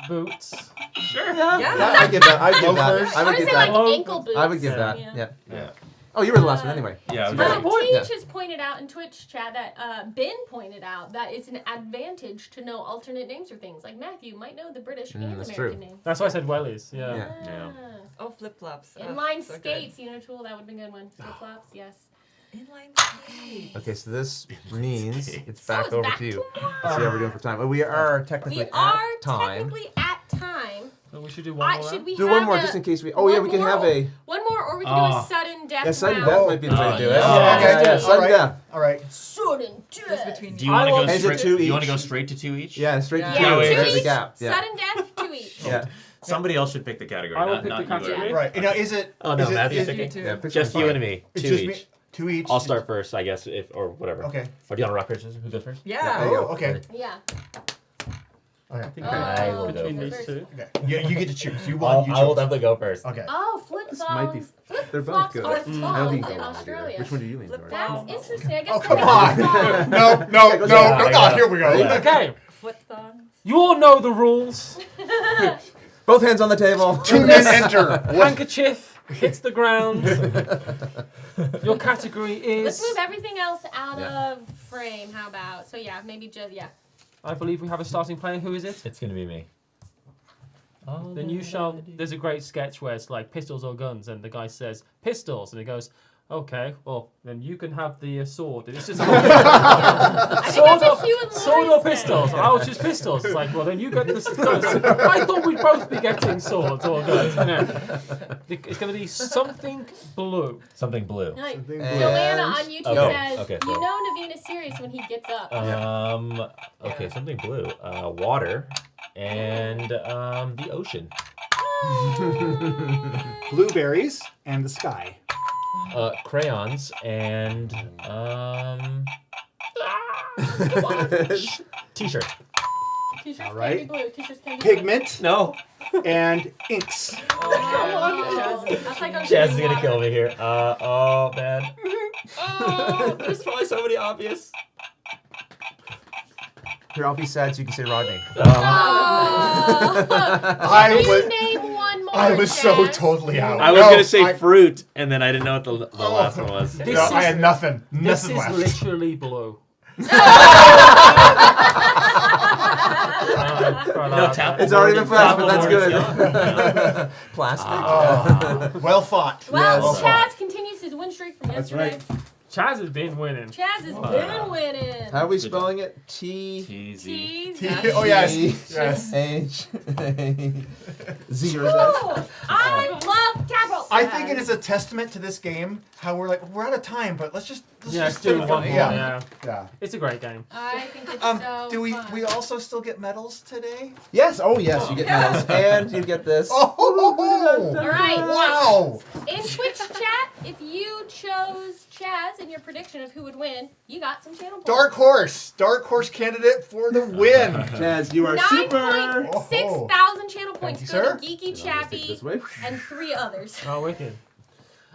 boots. Sure. Yeah. I give that. I give Loafers. that. I I would would give say like that. ankle boots. I would give that. Yeah. Yeah. Yeah. Oh, you were the last one anyway. Yeah. I was Great. right. Teach Yeah. has pointed out in Twitch chat that Ben pointed out that it's an advantage to know alternate names for things. Like Matthew might know the British and that's American true. names. That's why I said wellies. Yeah. Yeah. Yeah. Oh, flip flops. Inline so good. skates, you know, tool that would have been a good one. Flip flops, yes. Inline skates. Okay, so this means it's So back it's over back to you. to Let's see how we're doing for time. Well, we are technically We are at time. technically at time. So we should do one more. Should round? we Do have one more a- just in case we. Oh yeah, one we can more? have a. One more, or we can do a Oh. sudden death Yeah, sudden round. death might be the way to do it. Oh, Yeah, okay, yeah, all sudden right. death. All right. Sudden Just death. between Do you you. want to go want- Is it straight? two Do you want to each? go straight to two each? Yeah, straight to Yeah, two. two There's each. the gap. Yeah. Sudden death, two each. Yeah. Somebody else should pick the category. I will not, pick not the you. category. Right. Now, is it? Oh, no, is it- Matthew's is- You picking? two. Yeah, pick Just one. you and me. It's Two just each. me. Two each. I'll start first, I guess, if or whatever. Okay. Or do you want to rock paper scissors? Who goes first? Yeah. There you go. Oh, okay. Yeah. Okay. think I will go between first. these two. Okay. Yeah, you get to choose. You I won. You will chose. definitely go first. Okay. Oh, flip This might be. phones. They're both Flops good. are I don't think phones you in go one either. Australia. Which one do you lean Flip towards? That's Wow. interesting. I guess Oh, we're come gonna on. have No, no, no, Yeah, no. I Ah, know. here we go. Yeah. Okay, Foot thongs. you all know the rules. Both hands on the table. Two men enter. Handkerchief hits the ground. Your category Let's is. move everything else out Yeah. of frame. How about? So yeah, maybe just yeah. I believe we have a starting player. Who is it? It's going to be me. Then you shall. There's a great sketch where it's like pistols or guns, and the guy says pistols, and he goes, "Okay, well then you can have the sword." And it's just I think sword that's a Hugh and sword or Laurie sketch. pistols. I'll choose pistols. It's like, well then you get the guns. I thought we'd both be getting swords or guns. You know. It's going to be something blue. Something blue. Like, Something Joanna and- on YouTube Okay, says, okay, "You so- know Naveen is serious when he gets up." Okay, something blue. Water and the ocean. Blueberries and the sky. Crayons and t-shirt. T-shirts All can right. be blue. T-shirts can be blue. Pigment No. and inks. Oh, that's like our Jazz is drinking gonna kill water. me here. Oh man. Oh, there's probably somebody obvious. Here, I'll be sad so you can say Rodney. Oh. I Can you was, name one more? I was so Jazz? totally out. I was No, gonna say I- fruit, and then I didn't know what the last one was. This no, I is- had nothing. This Nothing is left. literally blue. No, Tapple. It's already been pressed, but Tapple that's boards, good. Plastic. Oh, well fought. Well, Yes. Chaz continues his win streak from That's yesterday. Chaz has been winning. Chaz has been winning. How are we spelling it? T. T-Z. T. Oh yes, E yes. H Z or Z. Ooh, I love Tapple. I think it is a testament to this game how we're out of time, but let's just Let's do do it. one more. Yeah. Yeah. It's a great game. I think it's so Do we fun. also still get medals today? Yes. Oh yes. You get medals, and you get this. Oh! All right. Wow! In Twitch chat, if you chose Chaz in your prediction of who would win, you got some channel points. Dark horse candidate for the win. Jazz, you are super. 9.6 thousand channel points you, go sir. to Geeky Take Chappy this way. and 3 others. Oh, wicked.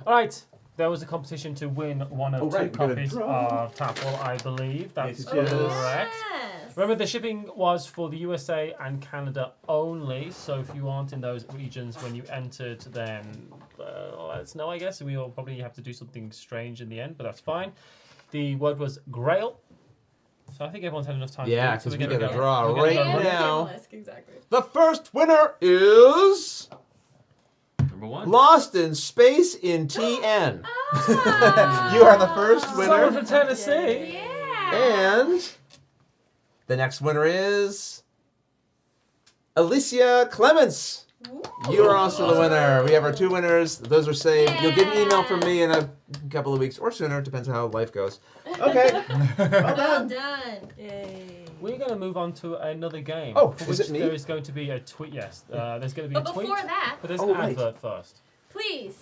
All right. There was a competition to win one of Oh, two right, we got a copies draw. of Tapple, I believe. That's Yes, yes. correct. Yes. Remember, the shipping was for the USA and Canada only, so if you aren't in those regions when you entered, then let us know, I guess. We will probably have to do something strange in the end, but that's fine. The word was Grail, so I think everyone's had enough time Yeah, to do it. So because we're we gonna get a go- draw we're gonna right go run it. now. Exactly. The first winner is Number 1. Lost in Space in TN. Ah. You are the first Someone winner, from Tennessee. Yeah. and the next winner is Alicia Clements. You are also the winner. We have our 2 winners. Those are saved. You'll get an email from me in a couple of weeks or sooner. Depends on how life goes. Okay. Well done. Yay. We're going to move on to another game. Oh, for is which it me? there is going to be a tweet. Yes, there's going to be But a tweet. before that, But there's Oh, an right. advert first. please,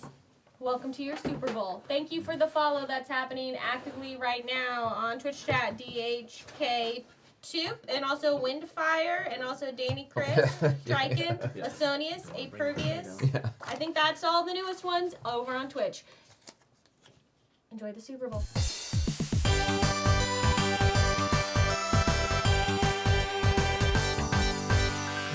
welcome to your Super Bowl. Thank you for the follow that's happening actively right now on Twitch chat, DHK Toop, and also Windfire, and also Danny Chris, Dryken, Asonius, Apervious. Yeah. I think that's all the newest ones over on Twitch. Enjoy the Super Bowl.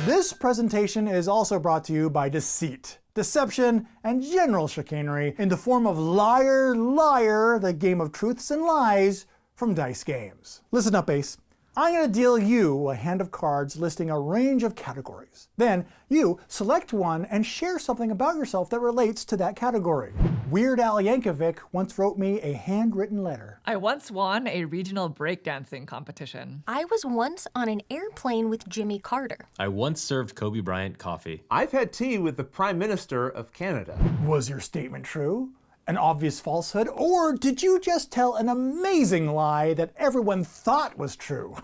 This presentation is also brought to you by deceit, deception, and general chicanery in the form of Liar, Liar, the game of truths and lies from Dice Games. Listen up, Ace. I'm going to deal you a hand of cards listing a range of categories. Then you select one and share something about yourself that relates to that category. Weird Al Yankovic once wrote me a handwritten letter. I once won a regional breakdancing competition. I was once on an airplane with Jimmy Carter. I once served Kobe Bryant coffee. I've had tea with the Prime Minister of Canada. Was your statement true? An obvious falsehood? Or did you just tell an amazing lie that everyone thought was true?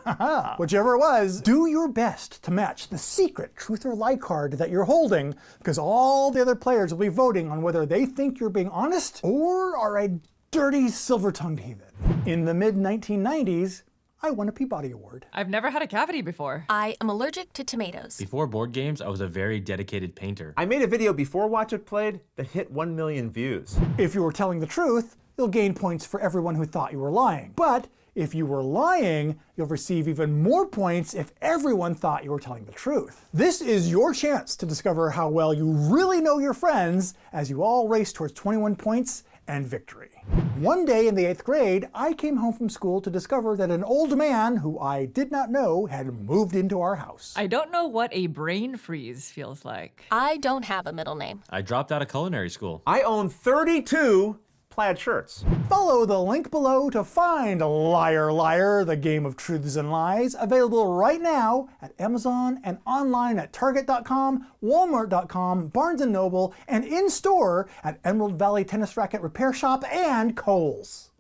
Whichever it was, do your best to match the secret truth or lie card that you're holding, because all the other players will be voting on whether they think you're being honest or are a dirty silver-tongued heathen. In the mid-1990s, I won a Peabody Award. I've never had a cavity before. I am allergic to tomatoes. Before board games, I was a very dedicated painter. I made a video before Watch It Played that hit 1 million views. If you were telling the truth, you'll gain points for everyone who thought you were lying. But if you were lying, you'll receive even more points if everyone thought you were telling the truth. This is your chance to discover how well you really know your friends as you all race towards 21 points and victory. One day in the 8th grade, I came home from school to discover that an old man who I did not know had moved into our house. I don't know what a brain freeze feels like. I don't have a middle name. I dropped out of culinary school. I own 32 plaid shirts. Follow the link below to find Liar Liar, the game of truths and lies, available right now at Amazon and online at Target.com, Walmart.com, Barnes & Noble, and in-store at Emerald Valley Tennis Racket Repair Shop and Kohl's.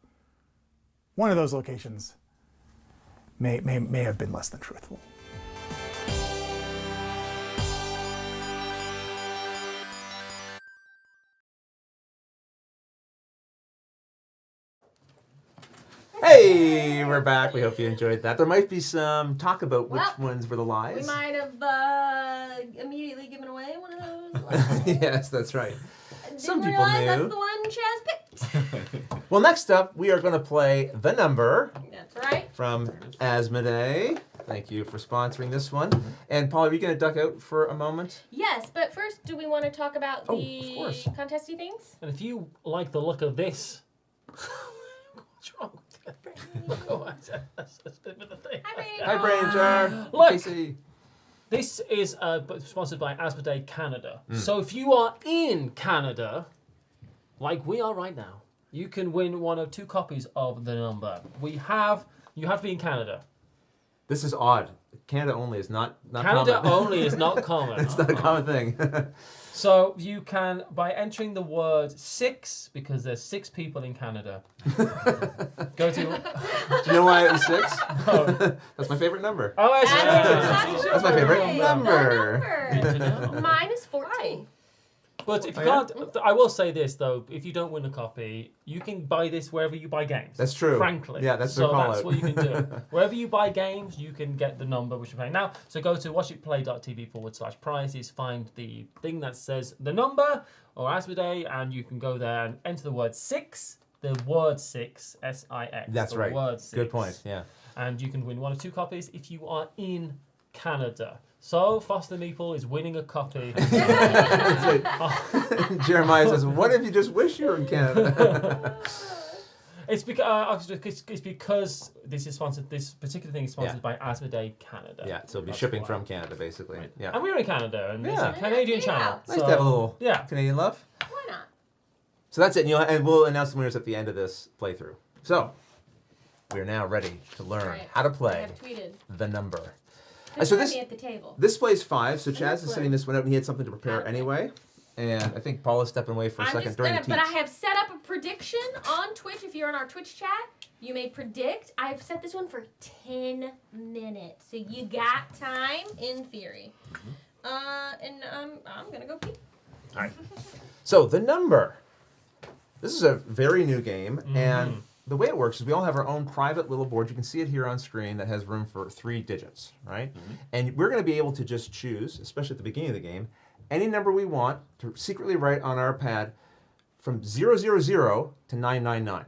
One of those locations may have been less than truthful. Hey, we're back. We hope you enjoyed that. There might be some talk about which Well, ones were the lies. We might have immediately given away one of those. lies. Yes, that's right. Didn't Some people realize knew. That's the one Chaz picked. Well, next up, we are going to play The Number That's right. from Asmodee. Thank you for sponsoring this one. And Paul, are you going to duck out for a moment? Yes, but first, do we want to talk about Oh, the of course. contesty things? And if you like the look of this, what's wrong with it? Hi, Brain Jar. Look. Casey. This is sponsored by Asmodee Canada. So if you are in Canada, like we are right now, you can win one of 2 copies of The Number. You have to be in Canada. This is odd. Canada only is not Canada common. only is not common. It's not a common thing. So you can, by entering the word 6, because there's 6 people in Canada, go to... Do you know why it was 6? Oh, That's my favorite number. actually, That's my favorite Right. number. The Good to know. number. Mine is 14. But if you Oh, yeah? can't, I will say this though: if you don't win a copy, you can buy this wherever you buy games. That's true. Frankly, Yeah, that's so their call that's out. what you can do. Wherever you buy games, you can get the number which you're playing now. So go to watchitplay.tv/prizes, find the thing that says the number or Asmodee, and you can go there and enter the word 6. The word 6, S-I-X. That's the right. Word 6. Good point. Yeah. And you can win 1 of 2 copies if you are in Canada. So Foster Meeple is winning a copy. Jeremiah says, "What if you just wish you were in Canada?" It's because this is sponsored. This particular thing is sponsored by Asmodee Canada. Yeah, so it'll be That's shipping why. from Canada, basically. Yeah. And we're in Canada, and it's Yeah. a Canadian Yeah. channel. Nice to have a little Yeah. Canadian love. Why not? So that's it. And we'll announce the winners at the end of this playthrough. So we are now ready to learn Right. how to I play have tweeted. The Number. Who's so gonna this- be at the table? This plays 5, so And Chaz this is setting one. this one up, and he had something to prepare Okay. anyway. And I think Paul is stepping away for a I'm second just during gonna, the but teach. I have set up a prediction on Twitch. If you're in our Twitch chat, you may predict. I've set this one for 10 minutes, so you got time in theory. And I'm gonna go pee. All right. So The Number. This is a very new game, and the way it works is we all have our own private little board. You can see it here on screen that has room for 3 digits, right? And we're going to be able to just choose, especially at the beginning of the game, any number we want to secretly write on our pad from 000 to 999.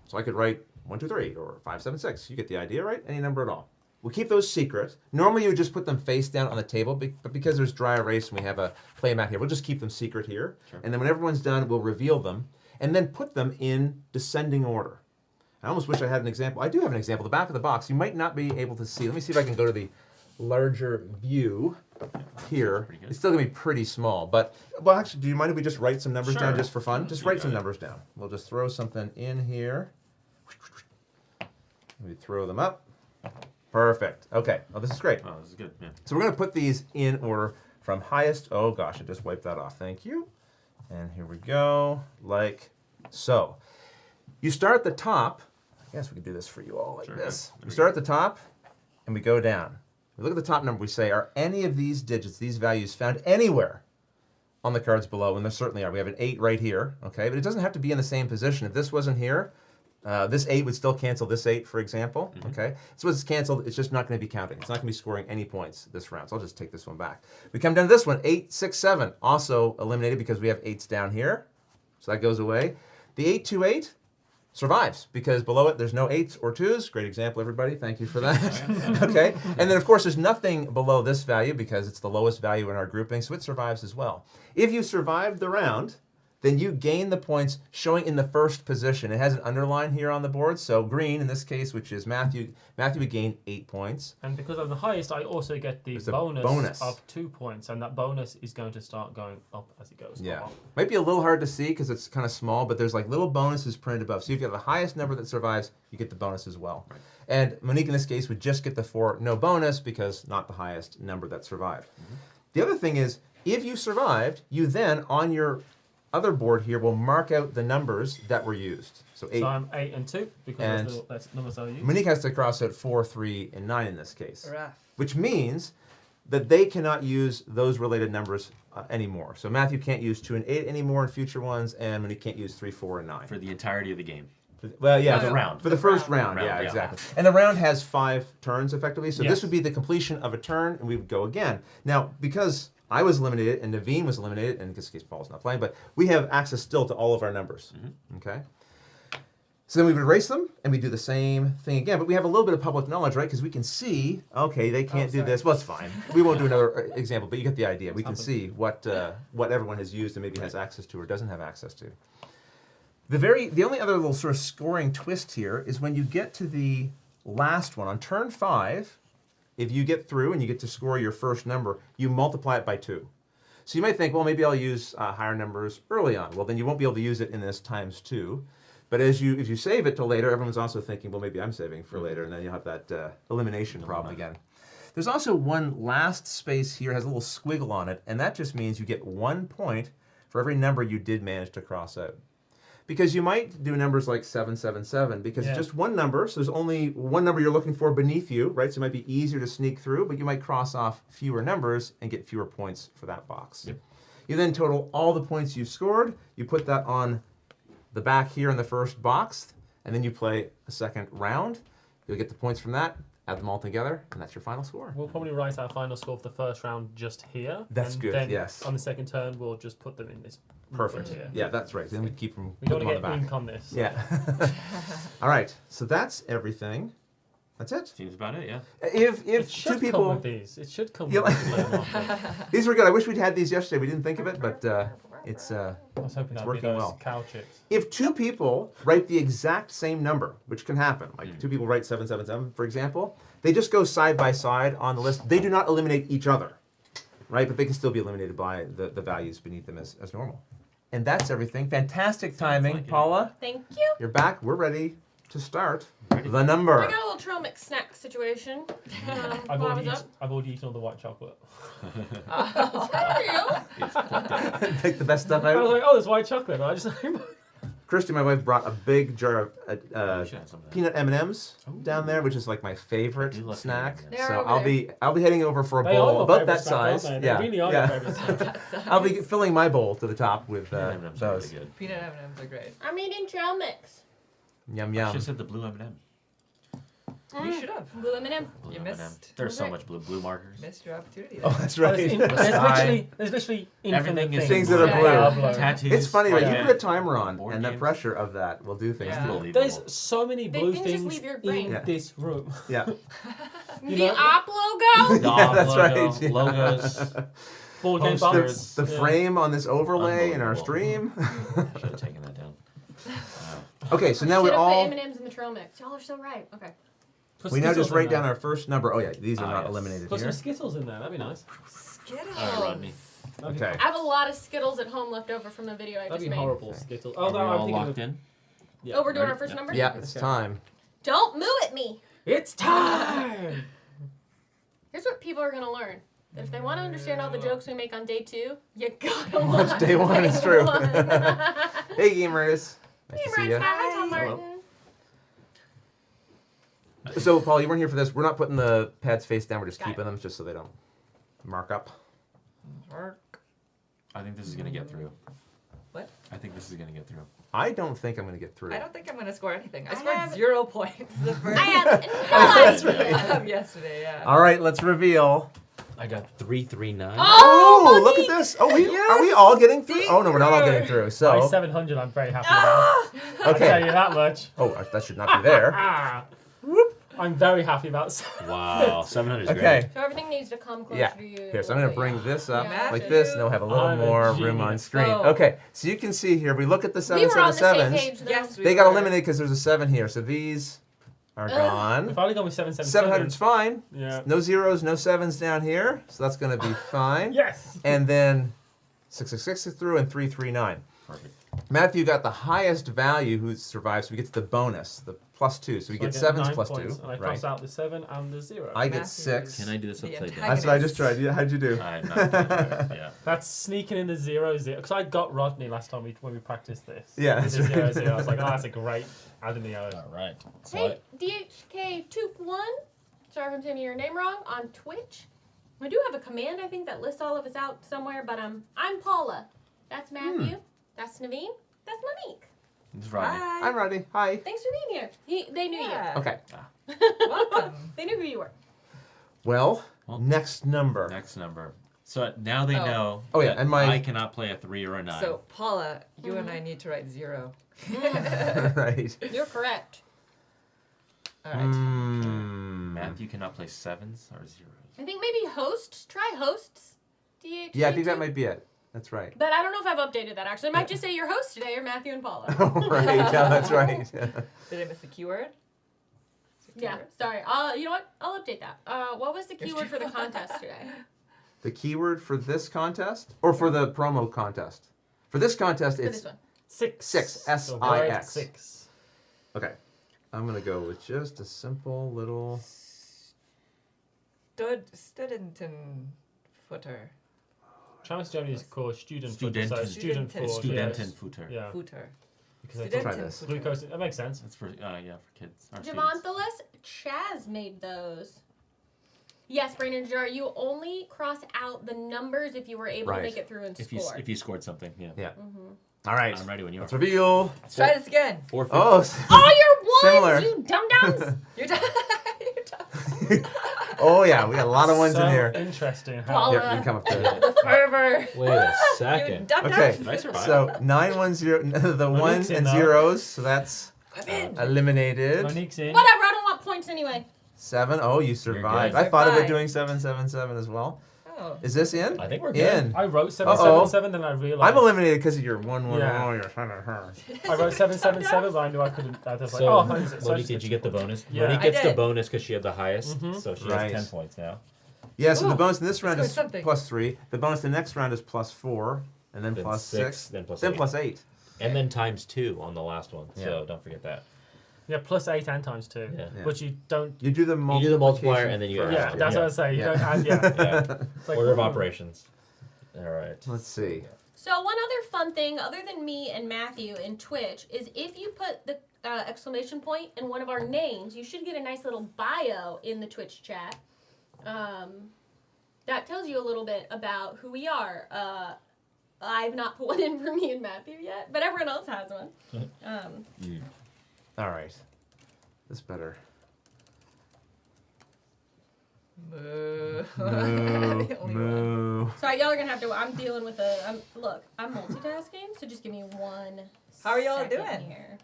So I could write 123 or 576. You get the idea, right? Any number at all. We'll keep those secret. Normally you would just put them face down on the table, but because there's dry erase and we have a play mat here, we'll just keep them secret here. Sure. And then when everyone's done, we'll reveal them and then put them in descending order. I almost wish I had an example. I do have an example. The back of the box, you might not be able to see. Let me see if I can go to the larger view here. Pretty good. It's still going to be pretty small, but, well, actually, do you mind if we just write some numbers down Sure. just for fun? Just You write got some it. numbers down. We'll just throw something in here. We throw them up. Perfect. Okay. Oh, this is great. Oh, this is good. Yeah. So we're going to put these in order from highest. Oh, gosh, I just wiped that off. Thank you. And here we go, like so. You start at the top. I guess we can do this for you all like Sure, this. yeah. We start at the top, and we go down. We look at the top number. We say, are any of these digits, these values, found anywhere on the cards below? And there certainly are. We have an 8 right here, okay? But it doesn't have to be in the same position. If this wasn't here, this 8 would still cancel this 8, for example, okay? So it's canceled. It's just not going to be counting. It's not going to be scoring any points this round. So I'll just take this one back. We come down to this one, 8, 6, 7. Also eliminated because we have 8s down here. So that goes away. The 8, 2, 8 survives because below it there's no 8s or 2s. Great example, everybody. Thank you for that. Okay. And then, of course, there's nothing below this value because it's the lowest value in our grouping, so it survives as well. If you survived the round, then you gain the points showing in the first position. It has an underline here on the board. So green, in this case, which is Matthew would gain 8 points. And because I'm the highest, I also get the There's a bonus, bonus. of 2 points, and that bonus is going to start going up as it goes. Yeah. up. Might be a little hard to see because it's kind of small, but there's like little bonuses printed above. So if you have the highest number that survives, you get the bonus as well. Right. And Monique in this case would just get the 4 no bonus because not the highest number that survived. The other thing is, if you survived, you then on your other board here will mark out the numbers that were used. So 8. So I'm 8 and 2 because And that's the numbers I use. Monique has to cross out 4, 3, and 9 in this case, Rough. which means that they cannot use those related numbers anymore. So Matthew can't use 2 and 8 anymore in future ones, and Monique can't use 3, 4, and 9. For the entirety of the game. Well, yeah, For the round. For the first round, Round, yeah, yeah. exactly. And the round has 5 turns, effectively. So Yes. this would be the completion of a turn, and we would go again. Now, because I was eliminated and Naveen was eliminated, and in this case Paul's not playing, but we have access still to all of our numbers. Okay? So then we would erase them, and we do the same thing again. But we have a little bit of public knowledge, right? Because we can see, okay, they can't do this. Well, it's fine. We won't do another example, but you get the idea. We can see what everyone has used and maybe has access to or doesn't have access to. The only other little sort of scoring twist here is when you get to the last one on turn 5. If you get through and you get to score your first number, you multiply it by 2. So you might think, well, maybe I'll use higher numbers early on. Well, then you won't be able to use it in this times 2. But if you save it till later, everyone's also thinking, well, maybe I'm saving for later, and then you'll have that elimination problem again. There's also one last space here, has a little squiggle on it, and that just means you get 1 point for every number you did manage to cross out. Because you might do numbers like 777, because it's just one number, so there's only one number you're looking for beneath you, right? So it might be easier to sneak through, but you might cross off fewer numbers and get fewer points for that box. Yep. You then total all the points you've scored, you put that on the back here in the first box, and then you play a second round. You'll get the points from that, add them all together, and that's your final score. We'll probably write our final score for the first round just here. That's and good, then yes. On the second turn, we'll just put them in this. Perfect. Here. Yeah, that's right. Then we keep them, We put don't them want on to the get back. ink on this. Yeah. All right. So that's everything. That's it. Seems about it, yeah. If It should two people, come with these. It should come Yeah, with these. these were good. I wish we'd had these yesterday. We didn't think of it, but it's I was hoping that'd be working those well. cow chips. if 2 people write the exact same number, which can happen, like 2 people write 777, for example, they just go side by side on the list. They do not eliminate each other, right? But they can still be eliminated by the values beneath them as normal. And that's everything. Fantastic timing, like it. Paula. Thank you. You're back. We're ready to start the I number. got a little trail mix snack situation. I've while I already, was I've already eaten all the white chocolate. up. Real? Take the best stuff I was out. like, oh, there's white chocolate. I just Christy, my wife, brought a big jar of You should have some of that. peanut M&Ms down there, which is like my I favorite do love snack. peanut They So are over I'll be heading over for a They are bowl your about favourite that snack, aren't size. they? They Yeah, really are yeah. your favourite snack. I'll be filling my bowl to the top with Peanut M&Ms are those. really good. Peanut M&Ms are great. I'm eating trail mix. Yum I yum. should have said the blue M&M. You should have Blue M&M. Blue You M&M. missed- There's so Okay. much blue markers. missed your opportunity. Oh, there. that's There's, right. there's literally infinite Everything is Things that are Yeah, blue. yeah. Tattoos. It's funny, right? yeah. You put a timer on, Board and the games. pressure of that will do things Yeah. to you. Unbelievable. There's so many They blue can just things leave your in brain. Yeah. this room. Yeah. You The know- op logo? Dog that's logo, right, yeah. Logos. Board game Posters. The boxes. Yeah. frame on this overlay in our Unbelievable. stream. Should have taken that down. Okay, so now Should we have all put M&Ms in the trail mix. Y'all are so right. Okay. Put we now Skittles just in write there. down our first number. Oh yeah, these are Ah, not yes. eliminated Put here. some Skittles in there. That'd be nice. Skittles. All right, Rodney. That'd be- Okay. I have a lot of Skittles at home left over from the video I That'd just be made. horrible, Skittles. Are we I'm all thinking locked of- in? Yeah. Oh, we're doing Ready? our first Yeah. number? Yeah, it's time. Don't moo at me. It's time. Here's what people are going to learn. That if they want to understand all the jokes we make on day 2, you gotta watch Watch day 1, it's true. one. Hey gamers. Nice Hey, to see you. Hi, Tom Hello. Martin. So, Paul, you weren't here for this. We're not putting the pads face down. We're just Got keeping them just so they don't mark up. Mark. I think this is going to get through. What? I think this is going to get through. I don't think I'm going to get through. I don't think I'm going to score anything. I I scored have- 0 points the first I have That's none. right. of yesterday, yeah. All right, let's reveal. I got 339. Oh, look at this. Oh, are we all getting through? Yes, Oh, no, we're not all getting through. My So, 700, I'm very happy about. I'll tell okay. you that much. Oh, that should not be there. Ah. I'm very happy about. Wow, 700 is Okay. So everything needs to come closer Yeah. to you. Here, so I'm going to bring this up Yeah. like this, and then we'll have a little I'm a more room on genius. screen. Oh. Okay, so you can see here, we look at the We were on the same 777s. page, though. Yes, we They got were. eliminated because there's a 7 here, so these are Ugh. gone. If I only gone with 777. 700's fine. Yeah. No zeros, no 7s down here, so that's going to be fine. Yes. And then 666 is through and 339. Perfect. Matthew got the highest value who survives, so he gets the bonus, the +2. So we get 7s plus 2. And I Right. cross out the 7 and the 0. I get Matthew 6. Can I do this The upside down? That's what I just tried. Yeah, how'd you do? I'm not gonna do it, yeah. That's sneaking in the 0, 0. Because I got Rodney last time when we practiced this. Yeah, With that's the 0, right. 0. I was like, oh, that's a great add in the O. All right. So Hey, DHK21. Sorry if I'm saying your name wrong. On Twitch. I do have a command, I think, that lists all of us out somewhere, but I'm Paula. That's Matthew. That's Naveen. That's Monique. It's Rodney. Hi. I'm ready. Hi. Thanks for being here. They knew Yeah. Okay. you. Welcome. They knew who you were. Well, Well, next number. Next number. So now they Oh. know Oh, yeah, that and my- I cannot play a 3 or a 9. So, Paula, you and I need to write 0. Right. You're correct. All right. Matthew cannot play 7s or 0s. I think maybe hosts. Try hosts. Yeah, I think that might be it. That's right. But I don't know if I've updated that actually. It might just say your hosts today are Matthew and Paula. Right. Yeah, that's right. Did I miss the keyword? Yeah, sorry. You know what? I'll update that. What was the keyword for the contest today? The keyword for this contest or for the promo contest? For this contest, For it's this one. 6. Six, So S-I-X. word 6. okay. I'm gonna go with just a simple little. Studenten footer. Chinese Germany is called student Studenten. footer. So student Studenten. for Studenten footer. Yeah. Footer. Because they Try Studenten this. footer. glucose. That makes sense. That's for for kids. Our students. Javanthalus Chaz made those. Yes, Brandon Jar, you only cross out the numbers if you were able Right. to make it through and score. If you scored something, yeah. Yeah. All right. I'm ready when you are. Let's reveal. Let's try this again. 450. Oh. Oh, you're Similar. ones, you dum-dums! You're done. You're done. Oh yeah, we got a lot of ones so in here. interesting. How Paula. Yep, you can come up there. The fervor. Wait a You second. done Okay. I survived. So 910, the ones in and now. zeros. So that's I'm in. eliminated. Monique's in. Whatever, I don't want points anyway. 7. Oh, you survived. good. I thought about Survived. doing 777 as well. Oh. Is this in? I think we're good. In. I wrote Uh-oh. 777, then I realized. I'm eliminated because of your 110. Yeah. Oh, you're trying to hurt. I wrote 777, but I knew I couldn't. I was like, So, oh, I just- so I Monique, just did you get the bonus? Yeah. Monique I gets the did. bonus because she had the highest, Mhm. so she Right. has 10 points now. Yeah, so the Ooh, bonus in this round let's is go with something. plus 3. The bonus in the next round is plus 4. And then Then plus 6. then plus Then 8. plus 8. And then times 2 on the last one, Yeah. so don't forget that. Yeah, plus 8 and times 2. Yeah. Yeah. But you don't. You do the You do the multiplier and then you first. Yeah, add. that's Yeah. what I say. You Yeah. don't add. Yeah. Yeah. It's like, Order of ooh. operations. All right. Let's see. So one other fun thing, other than me and Matthew in Twitch, is if you put the exclamation point in one of our names, you should get a nice little bio in the Twitch chat. That tells you a little bit about who we are. I've not put one in for me and Matthew yet, but everyone else has one. All right. This better. Moo. Moo. The only one. Moo. Sorry, y'all are gonna have to. I'm dealing with look, I'm multitasking, so just give me one. How are y'all second doing? Here.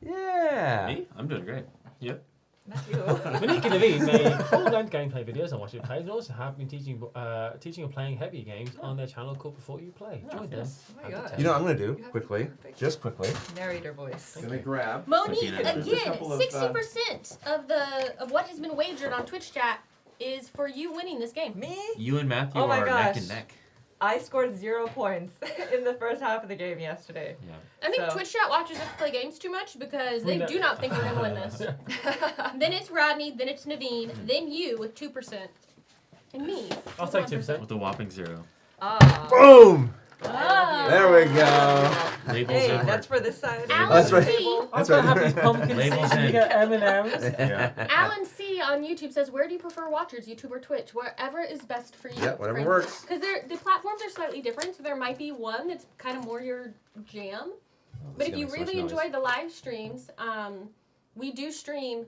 Yeah. Me? I'm doing great. Yep. Not you. Monique and David make full-length gameplay videos on what you play, and also have been teaching and playing heavy games on their channel called Before You Play. Join them. Oh my god. You know what I'm going to do You have quickly? perfect Just quickly. narrator voice. I'm going to grab. Monique, Like, you know, again, couple of, 60% of what has been wagered on Twitch chat is for you winning this game. Me? You and Matthew Oh my are neck gosh. and neck. I scored 0 points in the first half of the game yesterday. Yeah. I think So- Twitch chat watchers have to play games too much because We they know- do not think we're going to win this. Then it's Rodney, then it's Naveen, then you with 2%, and me. I'll with take 1%. With a whopping 0. Ah. Boom! Ah. There we go. Labels Hey, in. that's for this side. Alan That's right. C. I'm That's gonna right. have these pumpkin Labels seeds and you in. get M&Ms. Yeah. Alan C on YouTube says, "Where do you prefer watchers, YouTube or Twitch? Wherever is best for you." Yeah, whatever works. Because the platforms are slightly different, so there might be one that's kind of more your jam. But if gonna you be so really much noise. enjoy the live streams, we do stream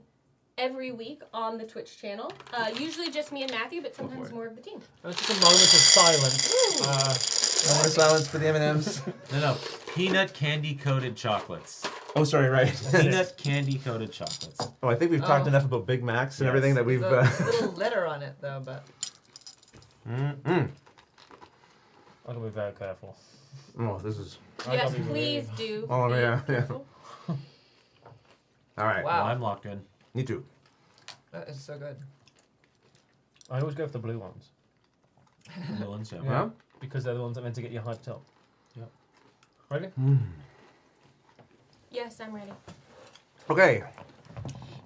every week on the Twitch channel. Usually just me and Matthew, but sometimes it. more of the team. That's just a moment of silence. No more silence for the M&Ms. No. Peanut candy coated chocolates. Oh, sorry, right. Peanut candy coated chocolates. Oh, I think we've talked Oh. enough about Big Macs and Yes. everything that we've... There's a little letter on it though, but I'm gonna be very careful. Oh, this is... I Yes, gotta be please really- do. Oh, be yeah, yeah. careful. All right. Wow. Well, I'm locked in. Me too. that is so good. I always go for the blue ones Villains, yeah. Yeah? because they're the ones that are meant to get you hyped up. Yep. Ready? Yes, I'm ready. Okay.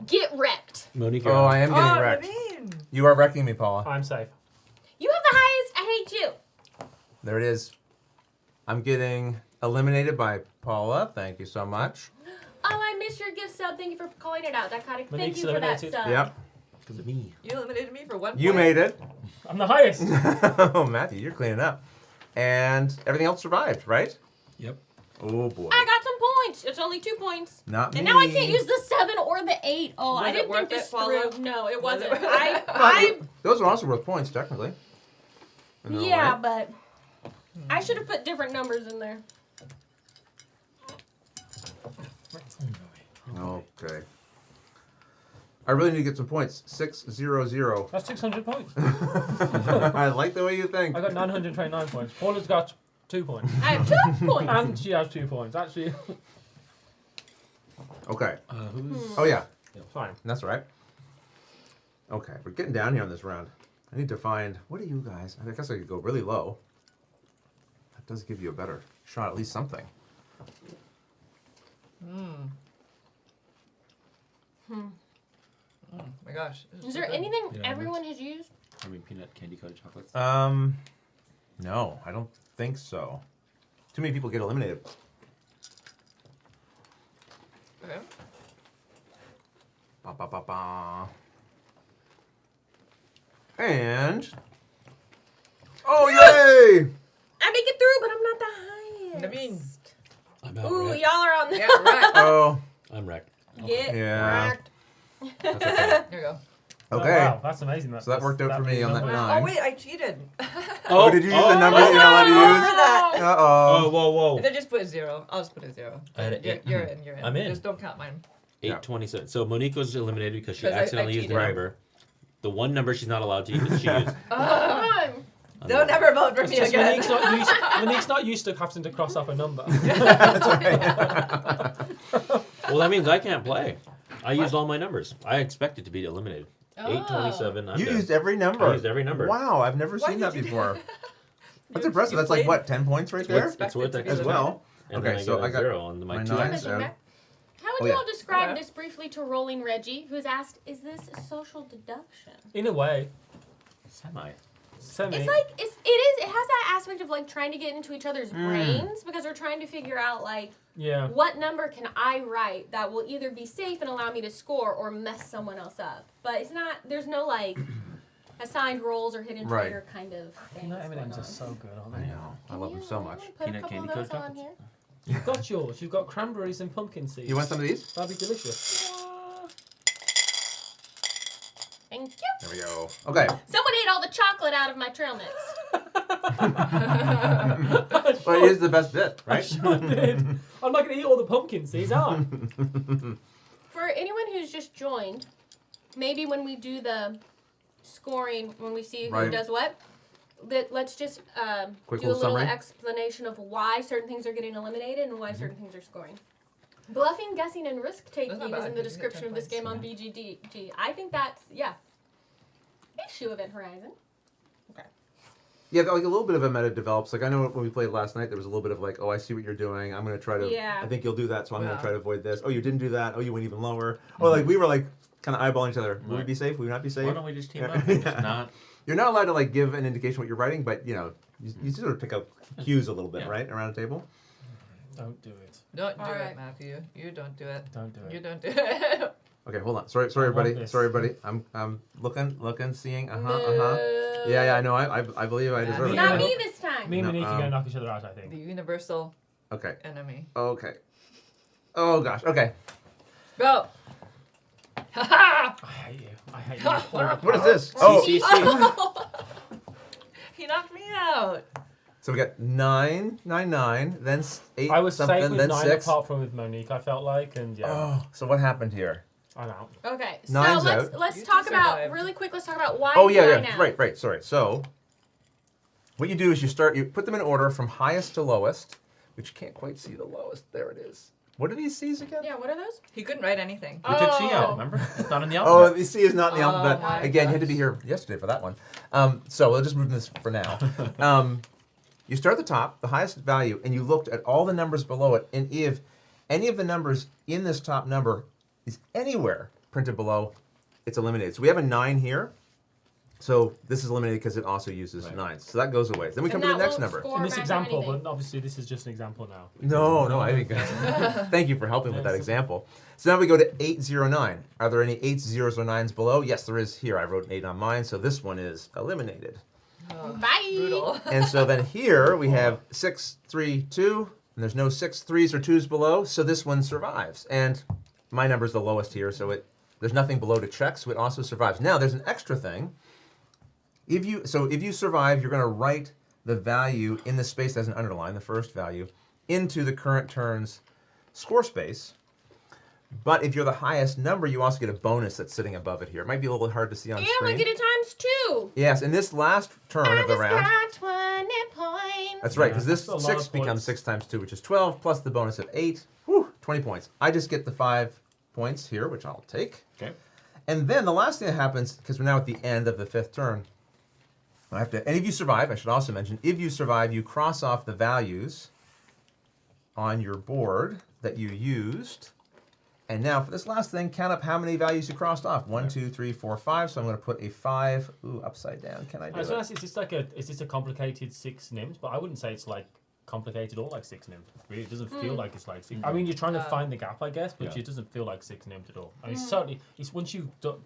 Get wrecked. Monique, Oh, I am getting Oh, wrecked. Naveen. You are wrecking me, Paula. I'm safe. You have the highest. I hate you. There it is. I'm getting eliminated by Paula. Thank you so much. Oh, I missed your gift sub. Thank you for calling it out. That kind of. Thank Monique's you for that eliminated. sub. Yep. Because of me. You eliminated me for 1 You point. made it. I'm the highest. Oh, Matthew, you're cleaning up. And everything else survived, right? Yep. Oh boy. I got some points. It's only 2 points. Not And me. now I can't use the 7 or the 8. Oh, Was I it didn't worth think it, this Paula? through. No, it Was it wasn't. worth I Those are also worth points, technically. In their own yeah, way. but I should have put different numbers in there. Okay. I really need to get some points. 600. That's 600 points. I like the way you think. I got 929 points. Paula's got 2 points. I have 2 points. And she has 2 points. Actually, Okay. Who's Oh yeah, fine. that's right. Okay, we're getting down here on this round. I need to find, what are you guys? I guess I could go really low. That does give you a better shot, at least something. Oh my gosh. this Is so there good. anything Yeah, everyone has used? I mean, peanut candy coated chocolates. No, I don't think so. Too many people get eliminated. Okay. Ba ba ba ba. And oh yay! I make it through, but I'm not the highest. I mean, I'm out Ooh, wrecked. y'all are on the yeah, right. Oh I'm wrecked. Get yeah. wrecked. That's okay. There you go. Okay. Oh, wow, that's amazing. So that worked out for me on that number. nine. Oh wait, I cheated. Oh, did you use the number that you're not allowed to use? Remember that. Uh Oh, oh. whoa, whoa. Then just put a 0. I'll just put a 0. I had an You're, 8. you're in. You're in. I'm in. Just don't count mine. 827. So Monique was eliminated because she 'Cause I accidentally used the cheated. number. The one number she's not allowed to use, she used. Don't ever vote for It's me just again. Monique's not used to having to cross off a number. That's right. Well, that means I can't play. I used all my numbers. I expected to be eliminated. 827. I'm You done. used every number. I used every number. Wow, I've never Why seen that did you do before. That's You- impressive. you That's like played- what, 10 points right there? It's worth it As well. And Okay, then so I I got got a 0 on my my 2. nines out. How would Oh, you yeah. all describe Okay. this briefly to Rolling Reggie, who's asked, is this a social deduction? In a way, Semi. semi. It's like, it has that aspect of like trying to get into each other's brains because we're trying to figure out like, yeah. what number can I write that will either be safe and allow me to score or mess someone else up? But it's not, there's no like assigned roles or hidden Right. traitor kind of thing. Peanut M&Ms are so good, aren't I they? know. I love them so much. Put Peanut a couple candy of those coated on here. You've got yours. You've got cranberries and pumpkin seeds. You want some of these? That'd be delicious. Thank you. There we go. Okay. Someone ate all the chocolate out of my trail mix. But it is the best bit, I right? sure did. I'm not going to eat all the pumpkin seeds, are I? For anyone who's just joined, maybe when we do the scoring, when we see who Right. does what, let's just Quick do a little little summary. explanation of why certain things are getting eliminated and why certain things are scoring. Bluffing, guessing, and risk-taking That's is not bad. in the You get 10 description of this points. game on BGG. I think that's, yeah. Issue Event Horizon. Yeah, like a little bit of a meta develops. Like I know when we played last night, there was a little bit of like, oh, I see what you're doing. I'm going to try to. Yeah. I think you'll do that, so I'm going Yeah. to try to avoid this. Oh, you didn't do that. Oh, you went even lower. Or like we were like kind of eyeballing each other. Would we Right. be safe? Would we not be safe? Why don't we just team Yeah. up and Yeah. just not? You're not allowed to like give an indication what you're writing, but you know, you sort of pick up cues a little bit, Yeah. right, around a table. Don't do it. Don't do Alright. it, Matthew. You don't do it. Don't do You it. don't do it. Okay, hold on. Sorry, I want everybody. this. Sorry, everybody. I'm looking, seeing. Yeah, I know. I believe I Yeah, deserve it. Not me this time. Me and No, Monique are going to knock each other out, I The think. universal Okay. enemy. Okay. Oh gosh. Okay. Go. Ha I hate you. I hate you. What is this? Oh, He knocked me out. so we got 9, 9, 9, then 8 I was something, safe with then 9 6. apart from with Monique, I felt like, and yeah, Oh, so what happened here? I'm out. Okay, so Nine's let's out. let's You talk two about survived. really quick. Let's talk about why. Oh is yeah, nine yeah. out. Right. So what you do is you put them in order from highest to lowest, which you can't quite see the lowest. There it is. What are these C's again? Yeah, what are those? He couldn't write anything. We took C Oh. out, remember? It's not in the Oh, alphabet. the C is not in the Oh alphabet. my Again, you had to be gosh. here yesterday for that one. So we'll just move this for now. You start at the top, the highest value, and you looked at all the numbers below it, and if any of the numbers in this top number is anywhere printed below, it's eliminated. So we have a 9 here. So this is eliminated because it also uses Right. 9s. So that goes away. Then we come to the next number. In this example, but obviously this is just an example now. No, I think. Thank you for helping with that example. So now we go to 809. Are there any 8s, 0s, or 9s below? Yes, there is here. I wrote an 8 on mine, so this one is eliminated. Oh, Bye. brutal. And so then here we have 6, 3, 2, And there's no 6 3s or 2s below, so this one survives. And my number's the lowest here, so there's nothing below to check, so it also survives. Now, there's an extra thing. If you survive, you're going to write the value in the space as an underline, the first value, into the current turn's score space. But if you're the highest number, you also get a bonus that's sitting above it here. It might be a little hard to see on And screen. we get it ×2. Yes, in this last turn of the round. Got 20 points. That's right, because this That's a lot 6 of becomes points. 6 times 2, which is 12, plus the bonus of 8. Whew, 20 points. I just get the 5 points here, which I'll take. Okay. And then the last thing that happens, because we're now at the end of the 5th turn, I have to, and if you survive, I should also mention, if you survive, you cross off the values on your board that you used. And now for this last thing, count up how many values you crossed off. 1, 2, 3, 4, 5. So I'm going to put a 5. Ooh, upside down. Can I do I was it? gonna ask, is this a complicated 6 nims? But I wouldn't say it's like complicated or like 6 nims. Really, it doesn't feel like it's like 6. I mean, you're trying to find the gap, I guess, but Yeah. it doesn't feel like 6 nims at all. And it's certainly, it's once you don't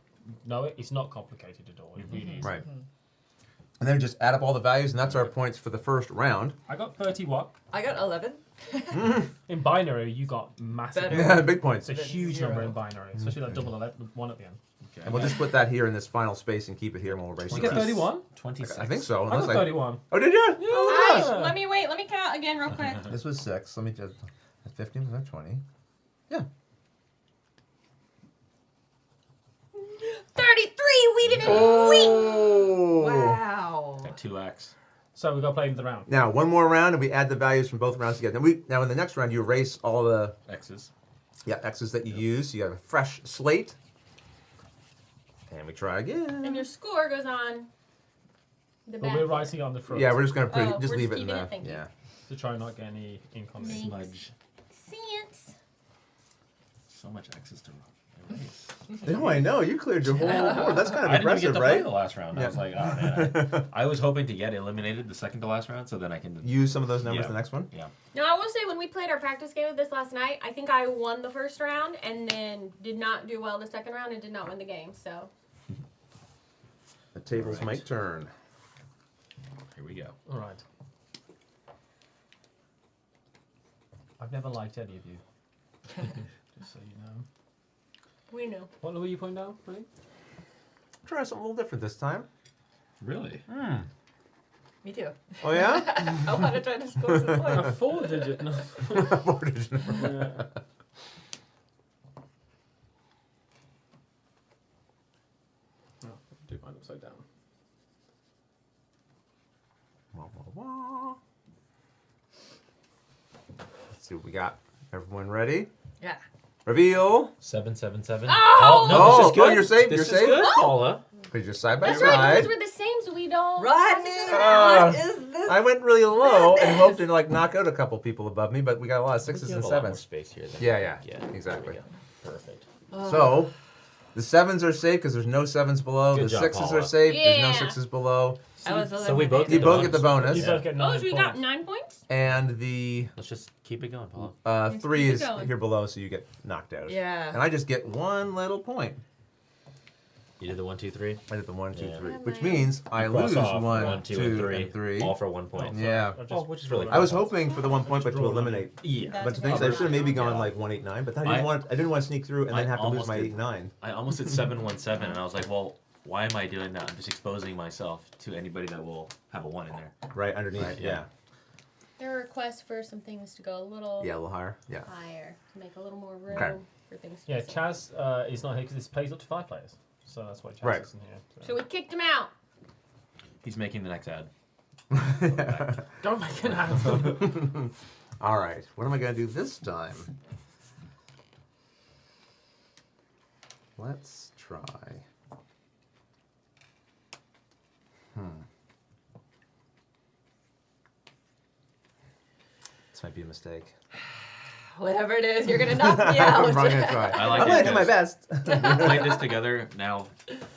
know it, it's not complicated at all. It really is. Right. And then just add up all the values, and that's our points for the first round. I got 31. I got 11. In binary, you got massive. Better. Yeah, big points. It's a huge Zero. number in binary, especially that double 11, 1 at the end. Okay. And we'll just put that here in this final space and keep it here, and we'll erase You the get rest. 31? 26. I think so. I got Unless 31. Oh, did you? Gosh, Yeah. let me count again real quick. This was 6. Let me just. 15 was that 20? Yeah. 33. We didn't Oh! Wow. Got 2x. So we got to play the round. Now one more round, and we add the values from both rounds together. Now in the next round, you erase all the X's. X's that you use. You have a fresh slate, and we try again. And your score goes on the But back. we're writing on the front Yeah, we're just gonna put Oh, just we're leave just it in keeping the it, thank you. to try not get any inconvenience. Me. Smudge. Sense. So much X's to erase. No, I know you cleared your whole board. That's kind of I didn't even impressive, get to play right? the last round. I was like, oh man. I was hoping to get eliminated the second to last round, so then I can. Use some of those numbers Yeah. the next one. Yeah. Now I will say when we played our practice game of this last night, I think I won the first round and then did not do well the second round and did not win the game. So The tables Right. might turn. Here we go. All right. I've never liked any of you. Just so you know. we knew. What were you putting down, really? Try something a little different this time. Really? Me too. Oh yeah? I want to try to score some A points. 4-digit. No. Board number. Yeah. Oh, do mine upside down. Wah, wah, wah. Let's see what we got. Everyone ready? Yeah. Reveal. 777. Oh! no, Oh, this is good. you're safe, This you're is safe. good, Paula. Put your side by That's right, side. because we're the same, so we don't. Rodney, Ah. what is this? I went really low and Madness. hoped to like knock out a couple people above me, but we got a lot of sixes You and have a lot more sevens. space here. Than Yeah, yeah, exactly. there we go. Perfect. So the sevens are safe because there's no sevens below. Good The job, sixes Paula. are safe. There's no Yeah. sixes below. I was So we both You get both get the bonus. You both get 9 Oh, so we points. got 9 points? And the Let's just keep it going, Paula. Let's 3 keep it is going. here below, so you get knocked out. Yeah. And I just get one little point. You did the 1, 2, 3. I did the 1, 2, Yeah. 3, Oh, which man. means I Cross lose off 1, 2, 2, and 3. All for 1 point. Yeah. I'll just Oh, which is really roll it I was out. hoping for the 1 point, but to Draw it. eliminate. Yeah. That's But the thing is, I very should have maybe gone Yeah. like 1, 8, 9, but I I didn't want to sneak through and I then have to lose almost my did. 8, 9. I almost did 717, and I was like, well, why am I doing that? I'm just exposing myself to anybody that will have a 1 in there. Right underneath. Right, yeah. yeah. There are requests for some things to go a little Yeah, a little higher. Yeah. higher to make a little more room Okay. for things to Yeah, be safe. Chaz is not here because this plays up to 5 players. So that's why Chaz Right. isn't here. So So. we kicked him out. He's making the next ad. Don't make an ad. All right. What am I going to do this time? Let's try. This might be a mistake. Whatever it is, you're gonna knock me I'm out. probably going to try. I like I'm it going to do my because- best. We played this together now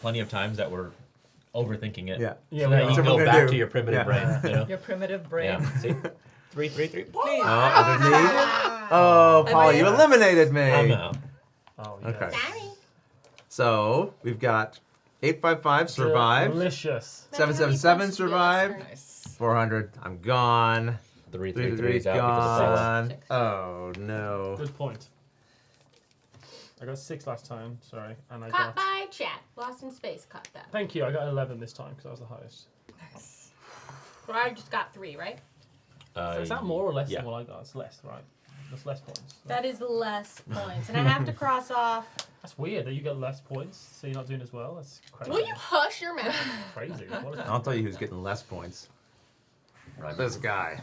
plenty of times that we're overthinking it. Yeah. Yeah, So we now are. you So can we're go gonna back do- to your primitive yeah. brain. You know? Your primitive brain. Yeah. See? 3, 3, 3. Please. Oh, underneath. Oh, Paula, you eliminated me. I'm out. Oh, yeah. Okay. Sorry. So we've got 855 survived. Delicious. 777 That's how many survived. points Nice. 400. I'm gone. 3, 3 3, to 3 is out because of the gone. Six. Oh no. Good point. I got 6 last time, sorry, and I Caught got. by chat. Lost in space. Caught that. Thank you. I got 11 this time because I was the highest. Nice. Well, I just got 3, right? So is that more or less yeah. than what I got? It's less, right? That's less points. That is less points, and I have to cross off. That's weird that you get less points, so you're not doing as well. That's crazy. Will you hush your mouth? Crazy. What is I'll tell you who's getting less points. Right, this guy.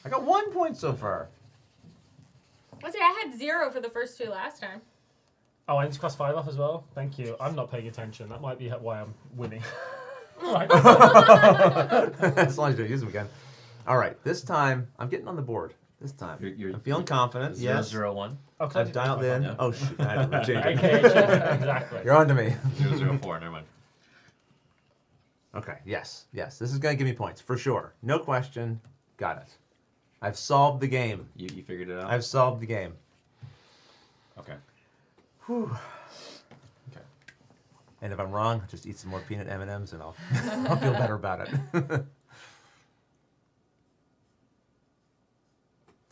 I got 1 point so far. Let's see, I had 0 for the first 2 last time. Oh, I need to cross 5 off as well? Thank you. I'm not paying attention. That might be why I'm winning. Right. As long as you don't use them again. All right, this time I'm getting on the board. This time I'm feeling confident. Yes. 001. Oh, 'cause I I've did dialed my in. yeah. Oh shoot! I had to change it. Okay, exactly. You're on to me. 004, never mind. Okay. Yes. Yes. This is gonna give me points for sure. No question. Got it. I've solved the game. You figured it out? I've solved the game. Okay. Whew. Okay. And if I'm wrong, just eat some more peanut M&Ms and I'll feel better about it.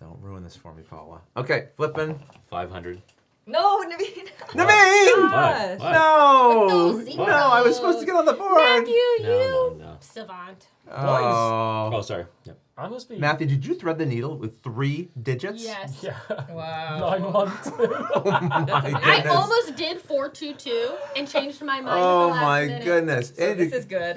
Don't ruin this for me, Paula. Okay, flipping. 500. No, Naveen. Naveen! What? What? No! Those No, I was supposed to get on the board. Matthew, No, no. savant. Oh. Oh, sorry. Yep. I must be. Matthew, did you thread the needle with 3 digits? Yes. Yeah. Wow. 912. Oh my goodness. I almost did 422 and changed my mind. Oh at the last my minute. goodness. So And, this is good.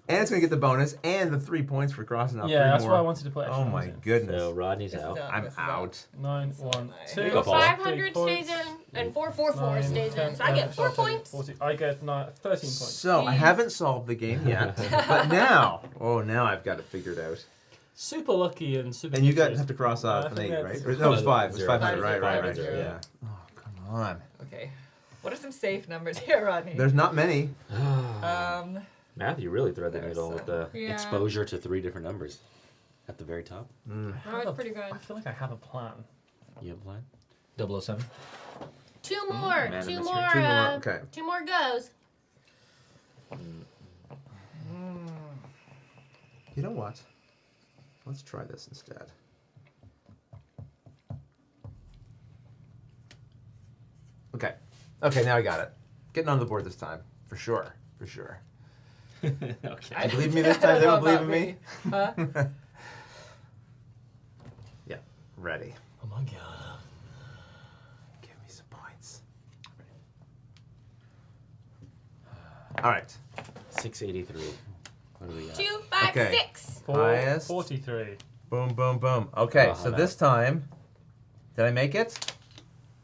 and it's going to get the bonus and the 3 points for crossing out 3 Yeah, that's more. why I wanted to put extra Oh my ones in. goodness. So Rodney's This is out. out. I'm This is out. 9, So 1, am I. 2. Here you go, Paula. 500 points. stays in, and 444 stays in. So I get 4 points. 40. I get 13 points. So, I haven't solved the game yet, but now I've got it figured out. Super lucky and super. And you guys features. have to cross I off an think 8, that's- right? Or, no, it was 5. It was 0. 500, right, 500, right. 0. Yeah. Oh, come on. Okay. What are some safe numbers here, Rodney? There's not many. Matthew really threaded the There's needle with some. the Yeah. exposure to 3 different numbers at the very top. Oh, it's pretty good. I feel like I have a plan. You have a plan? 007. 2 more. Man of 2 mystery. more. 2 more. Okay. 2 more goes. You know what? Let's try this instead. Okay. Okay, now I got it. Getting on the board this time. For sure. For sure. Okay. You believe me this time? They don't believe in me? Huh? Yeah. Ready. Oh my god. Give me some points. All right. 683. What do we got? 2, 5, Okay. 6. Highest. 43. Boom, boom, boom. Okay, Oh, so I'm this time, did I make it?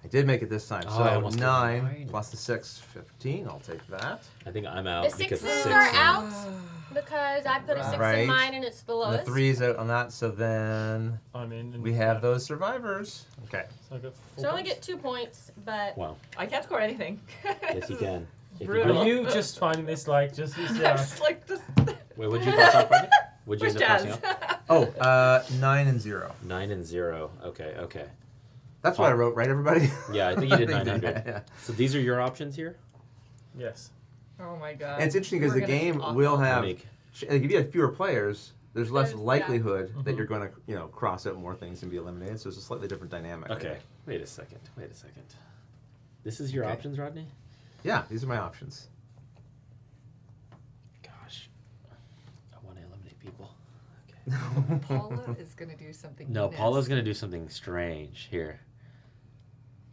I did make it this time. Oh, I So almost got 9 nine. plus the 6, 15. I'll take that. I think I'm The out because 6s of are 6. out because I put a 6 Right. in mine and it's the And the lowest. 3's out on that, so then I mean, we have those survivors. Okay. So I got 4 So I only points. get 2 points, but Wow. I can't score anything. Yes, you can. If you Brutal. do- Are you just finding this like just I'm yeah? just like just Wait, would you cross off, Rodney? Would you push end up crossing jazz. off? Oh, 9 and 0. 9 and 0. Okay, okay. That's what I wrote, right, everybody? Yeah, I think you did I think 900. yeah. So these are your options here? Yes. Oh my god. And it's interesting because We're the gonna be game awful. will have, Make- like, if you have fewer players, there's less There's- yeah. likelihood that Mhm. you're going to, cross out more things and be eliminated. So it's a slightly different dynamic. I Okay, think. wait a second. Wait a second. This is your Okay. options, Rodney? Yeah, these are my options. Gosh. I want to eliminate people. Okay. Paula is gonna do something. No, nasty. Paula's going to do something strange here.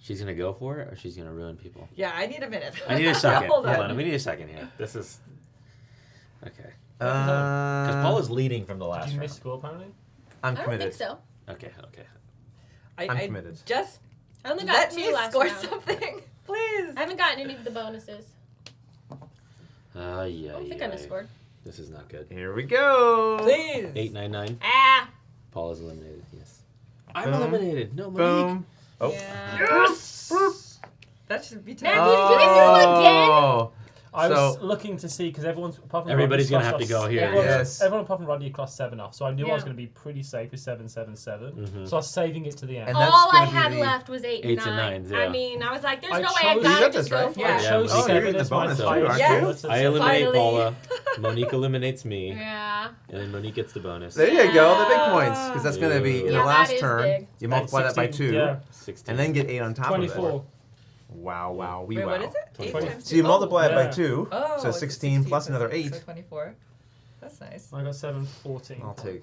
She's going to go for it or she's going to ruin people? Yeah, I need a minute. I need a second. Hold Hold on. on. We need a second here. This is. Okay. Because Because Paula's leading from the Did last you round. miss school apparently? I'm I don't committed. think so. Okay, okay. I'm committed. Just I only got let 2 me last score round. something, please. I haven't gotten any of the bonuses. Yeah, I don't think I scored. This is not good. Here we go. Please. 899. Ah! Paula's eliminated. Yes. I'm Boom. eliminated. No, Monique. Boom. Oh. Yeah. Yes. That should be Matthew, tough. did you do again? Oh. I was So- looking to see because everyone's apart from Everybody's Rodney, gonna have to crossed go off- here, Everyone, yes. everyone apart from Rodney crossed 7 off, so I knew I was Yeah. going to be pretty safe with 777. Mhm. So I was saving it to the end. And that's All I gonna be had the- left was 8 and 8s and 9. 9s, yeah. I mean, I was like, there's I no way I chose- gotta You got just this, go right? for Yeah. it. I chose Oh, you're 7 getting as the my bonus too, highest. aren't you? Let's I just- eliminate Finally. Paula. Monique eliminates me. Yeah. Yeah. And then Monique gets the bonus. There you go, the big points, because that's going to be in Yeah, the that last is turn. big. You multiply that by 16, 2, Yeah. 16. and then get 8 on top 24. of it. Wow, wow, Wait, wow. what is it? 8 20. times So you 2? multiply it by Yeah. 2, Oh, so it's 16 plus another 8. So 24. That's nice. I got 7, 14. I'll take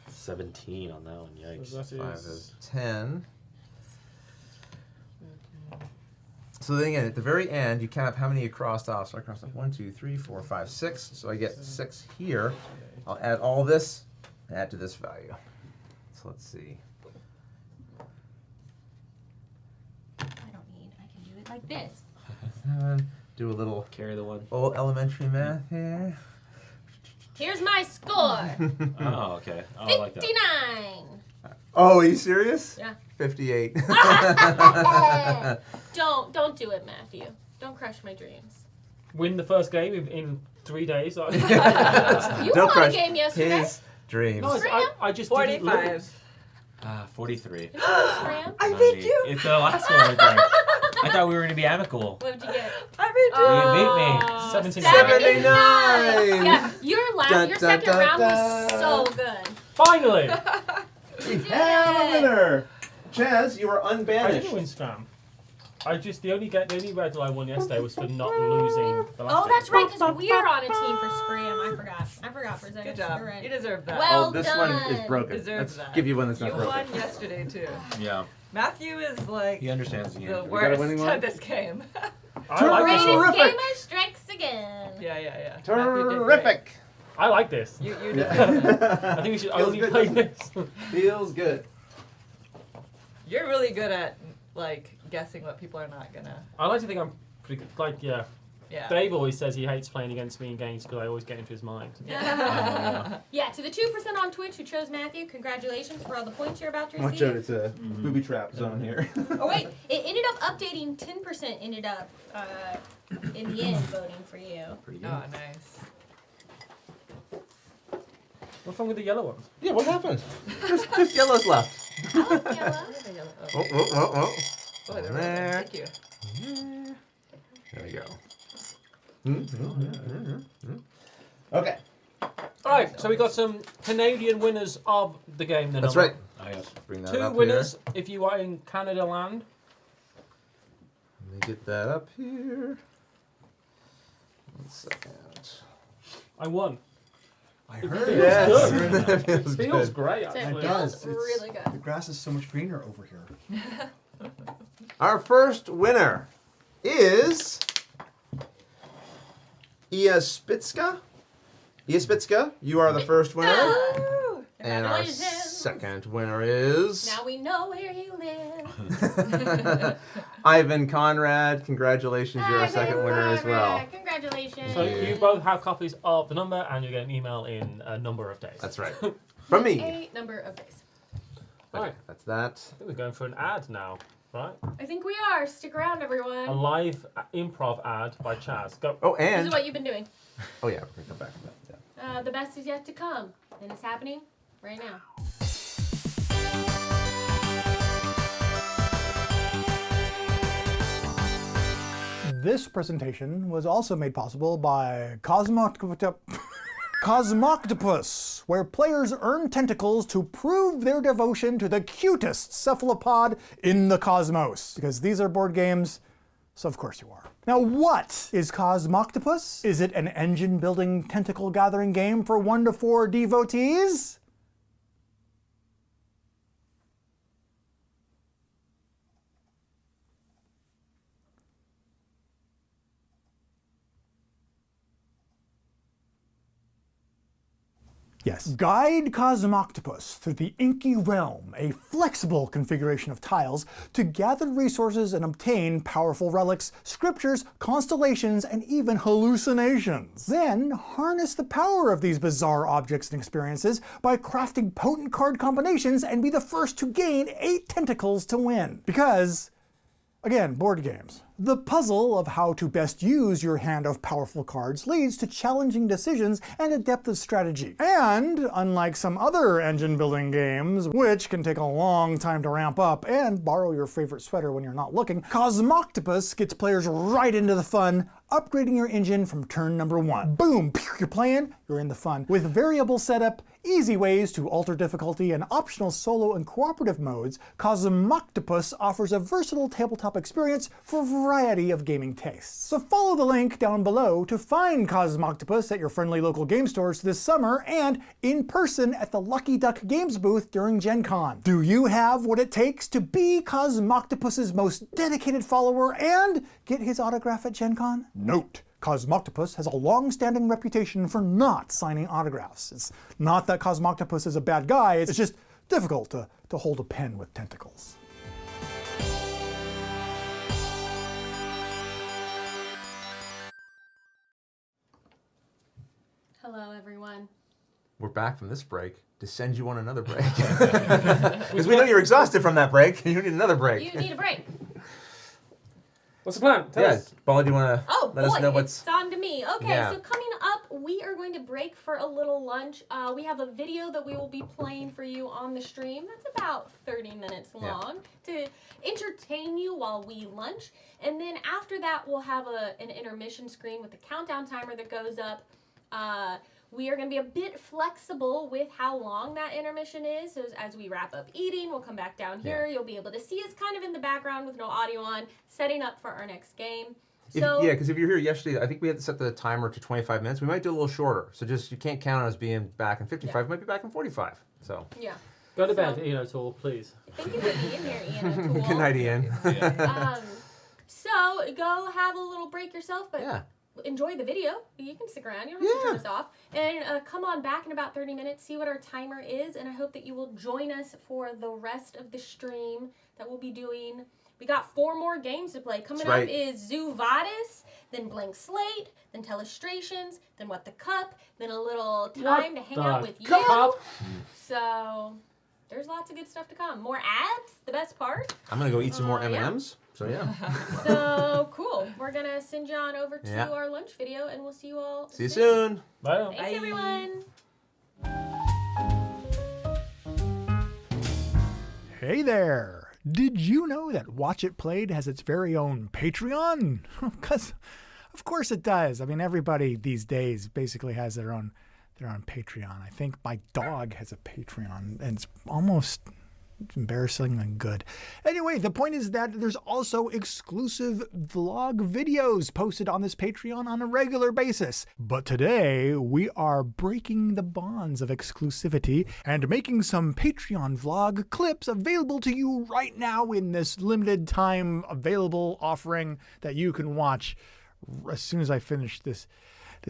17 on that one. Yikes. So that 5 is is 10. So then again, at the very end, you count up how many you crossed off. So I crossed off 1, 2, 3, 4, 5, 6. So I get 6 here. I'll add all this, add to this value. So let's see. I can do it like this. Do a little Carry the one. old elementary math here. Here's my score. Oh, okay. Oh, I like that. 59. Oh, are you serious? Yeah. 58. Don't do it, Matthew. Don't crush my dreams. win the first game in 3 days. You Don't won a crush game yesterday. his dreams. No, I just didn't 45. lose. 43. Scram? I beat you. It's the last one right there. I thought we were going to be amicable. What did you get? I beat you. Oh, 79. 79. Yeah, your second round was so good. Finally! We have a winner. Chaz, you are I unbanished. didn't win Scram. The only medal I won yesterday was for not losing the last Oh, game. that's right, because we are on a team for Scram. I forgot for a second. Good job. You're right. You deserve that. Well Oh, this done. one is broken. Deserves Let's that. give you one that's You not broken. won yesterday too. Yeah. Matthew is like He understands the the game. got a worst winning one? at this game. I like this Greatest one. gamer strikes again. yeah. Terrific. I like this. You did. I think we should Feels only good, play doesn't it? this. Feels good. You're really good at like guessing what people are not gonna. I like to think I'm pretty good. Like, yeah. Yeah. Dave always says he hates playing against me in games because I always get into his mind. Yeah, to the 2% on Twitch who chose Matthew, congratulations for all the points you're about to Watch out, receive. it's a booby trap zone here. Oh wait, it ended up updating. 10% ended up in the end voting for you. Pretty good. Oh, nice. What's wrong with the yellow ones? Yeah, what happened? Just yellow's left. I like yellow. Oh. Oh, they're really There. good. Thank you. There we go. Okay. Alright, so we got some Canadian winners of the game. That's right. Oh, yes. Bring that 2 up winners if you are in Canada land. Here. Let me get that up here. 1 second. I won. I It heard. feels Yes. good. That feels It feels good. great, So it actually. It does. feels really The good. grass is so much greener over here. Our first winner is Iaspitska. Iaspitska, you are the first winner. Woo! And our Congratulations. second winner is Now we know where you live. Ivan Conrad. Congratulations, you're our second winner as well. Congratulations. So Yeah. you both have copies of the number and you get an email in a number of days. That's right. From me. A number of days. Right. That's that. I think we're going for an ad now, right? I think we are. Stick around, A everyone. live improv ad by Chaz. Go. Oh, This and is what you've been doing. oh yeah, we're gonna come back to that. Yeah. The best is yet to come, and it's happening right now. This presentation was also made possible by Cosmoctopus, where players earn tentacles to prove their devotion to the cutest cephalopod in the cosmos. Because these are board games, so of course you are. Now, what is Cosmoctopus? Is it an engine-building, tentacle-gathering game for 1 to 4 devotees? Yes. Guide Cosmoctopus through the inky realm, a flexible configuration of tiles, to gather resources and obtain powerful relics, scriptures, constellations, and even hallucinations. Then harness the power of these bizarre objects and experiences by crafting potent card combinations and be the first to gain 8 tentacles to win. Because, again, board games. The puzzle of how to best use your hand of powerful cards leads to challenging decisions and a depth of strategy. And, unlike some other engine-building games, which can take a long time to ramp up and borrow your favorite sweater when you're not looking, Cosmoctopus gets players right into the fun upgrading your engine from turn number 1. Boom, you're playing, you're in the fun. With variable setup, easy ways to alter difficulty, and optional solo and cooperative modes, Cosmoctopus offers a versatile tabletop experience for a variety of gaming tastes. So follow the link down below to find Cosmoctopus at your friendly local game stores this summer and in person at the Lucky Duck Games booth during GenCon. Do you have what it takes to be Cosmoctopus's most dedicated follower and get his autograph at GenCon? Note: Cosmoctopus has a long-standing reputation for not signing autographs. It's not that Cosmoctopus is a bad guy, it's just difficult to hold a pen with tentacles. Hello, everyone. We're back from this break to send you on another break. Because we know you're exhausted from that break. You need another break. You need a break. What's the plan? Tell us. Paula, do you want to let us know what's... It's on to me. Okay, Yeah. so coming up, we are going to break for a little lunch. We have a video that we will be playing for you on the stream. That's about 30 minutes long to entertain you while we lunch. And then after that, we'll have an intermission screen with a countdown timer that goes up. We are going to be a bit flexible with how long that intermission is. So as we wrap up eating, we'll come back down here. You'll be able to see us kind of in the background with no audio on, setting up for our next game. So because if you were here yesterday, I think we had to set the timer to 25 minutes. We might do a little shorter. So just, you can't count on us being back in 55. We might be back in 45. So. Yeah. Go to bed, Ian O'Toole, please. Thank you for being here, Ian O'Toole. Good night, Ian. So go have a little break yourself, but Yeah. enjoy the video. You can stick around. You don't have to turn this off. And come on back in about 30 minutes, see what our timer is, and I hope that you will join us for the rest of the stream that we'll be doing. We got 4 more games to play. Coming up is Zoo Vadis, then Blank Slate, then Telestrations, then What the Cup, then a little time to hang out with you. So there's lots of good stuff to come. More ads, the best part. I'm going to go eat some more M&Ms. So, yeah. So, cool. We're going to send you on over to our lunch video, and we'll see you all See you soon. Bye. Thanks, everyone. Hey there! Did you know that Watch It Played has its very own Patreon? Because, of course it does. I mean, everybody these days basically has their own Patreon. I think my dog has a Patreon, and it's almost embarrassingly good. Anyway, the point is that there's also exclusive vlog videos posted on this Patreon on a regular basis. But today, we are breaking the bonds of exclusivity and making some Patreon vlog clips available to you right now in this limited time available offering that you can watch as soon as I finish this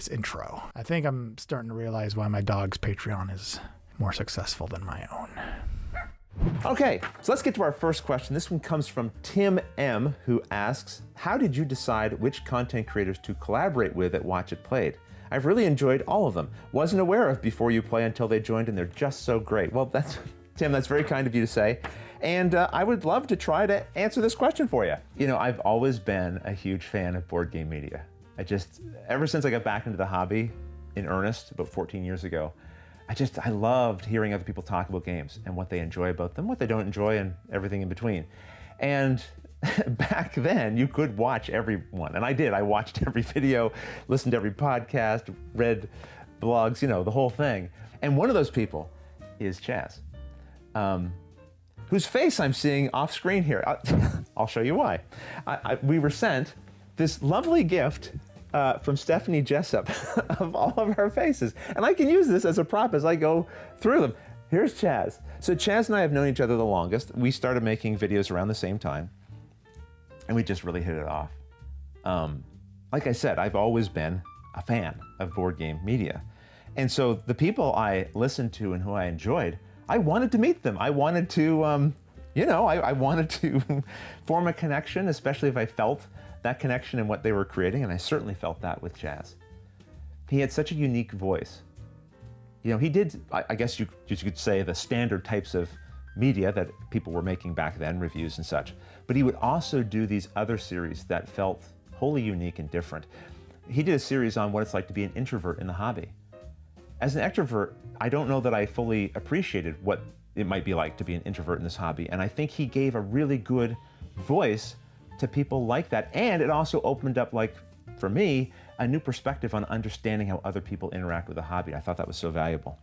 intro. I think I'm starting to realize why my dog's Patreon is more successful than my own. Okay, so let's get to our first question. This one comes from Tim M, who asks, how did you decide which content creators to collaborate with at Watch It Played? I've really enjoyed all of them. Wasn't aware of Before You Play until they joined, and they're just so great. Well, Tim, that's very kind of you to say. And I would love to try to answer this question for you. You know, I've always been a huge fan of board game media. Ever since I got back into the hobby in earnest about 14 years ago, I loved hearing other people talk about games and what they enjoy about them, what they don't enjoy, and everything in between. And back then, you could watch every one. And I did. I watched every video, listened to every podcast, read blogs, you know, the whole thing. And one of those people is Chaz, whose face I'm seeing off screen here. I'll show you why. We were sent this lovely gift from Stephanie Jessup of all of our faces. And I can use this as a prop as I go through them. Here's Chaz. So Chaz and I have known each other the longest. We started making videos around the same time, and we just really hit it off. Like I said, I've always been a fan of board game media. And so the people I listened to and who I enjoyed, I wanted to meet them. I wanted to, I wanted to form a connection, especially if I felt that connection in what they were creating, and I certainly felt that with Chaz. He had such a unique voice. You know, he did, I guess you could say, the standard types of media that people were making back then, reviews and such, but he would also do these other series that felt wholly unique and different. He did a series on what it's like to be an introvert in the hobby. As an extrovert, I don't know that I fully appreciated what it might be like to be an introvert in this hobby, and I think he gave a really good voice to people like that, and it also opened up like for me, a new perspective on understanding how other people interact with the hobby. I thought that was so valuable.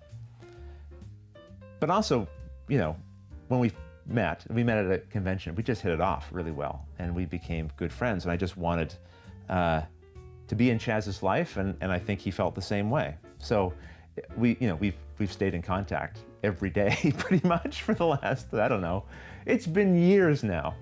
But also, you know, when we met at a convention, we just hit it off really well, and we became good friends, and I just wanted to be in Chaz's life, and I think he felt the same way. So we've stayed in contact every day pretty much for the last, I don't know, it's been years now.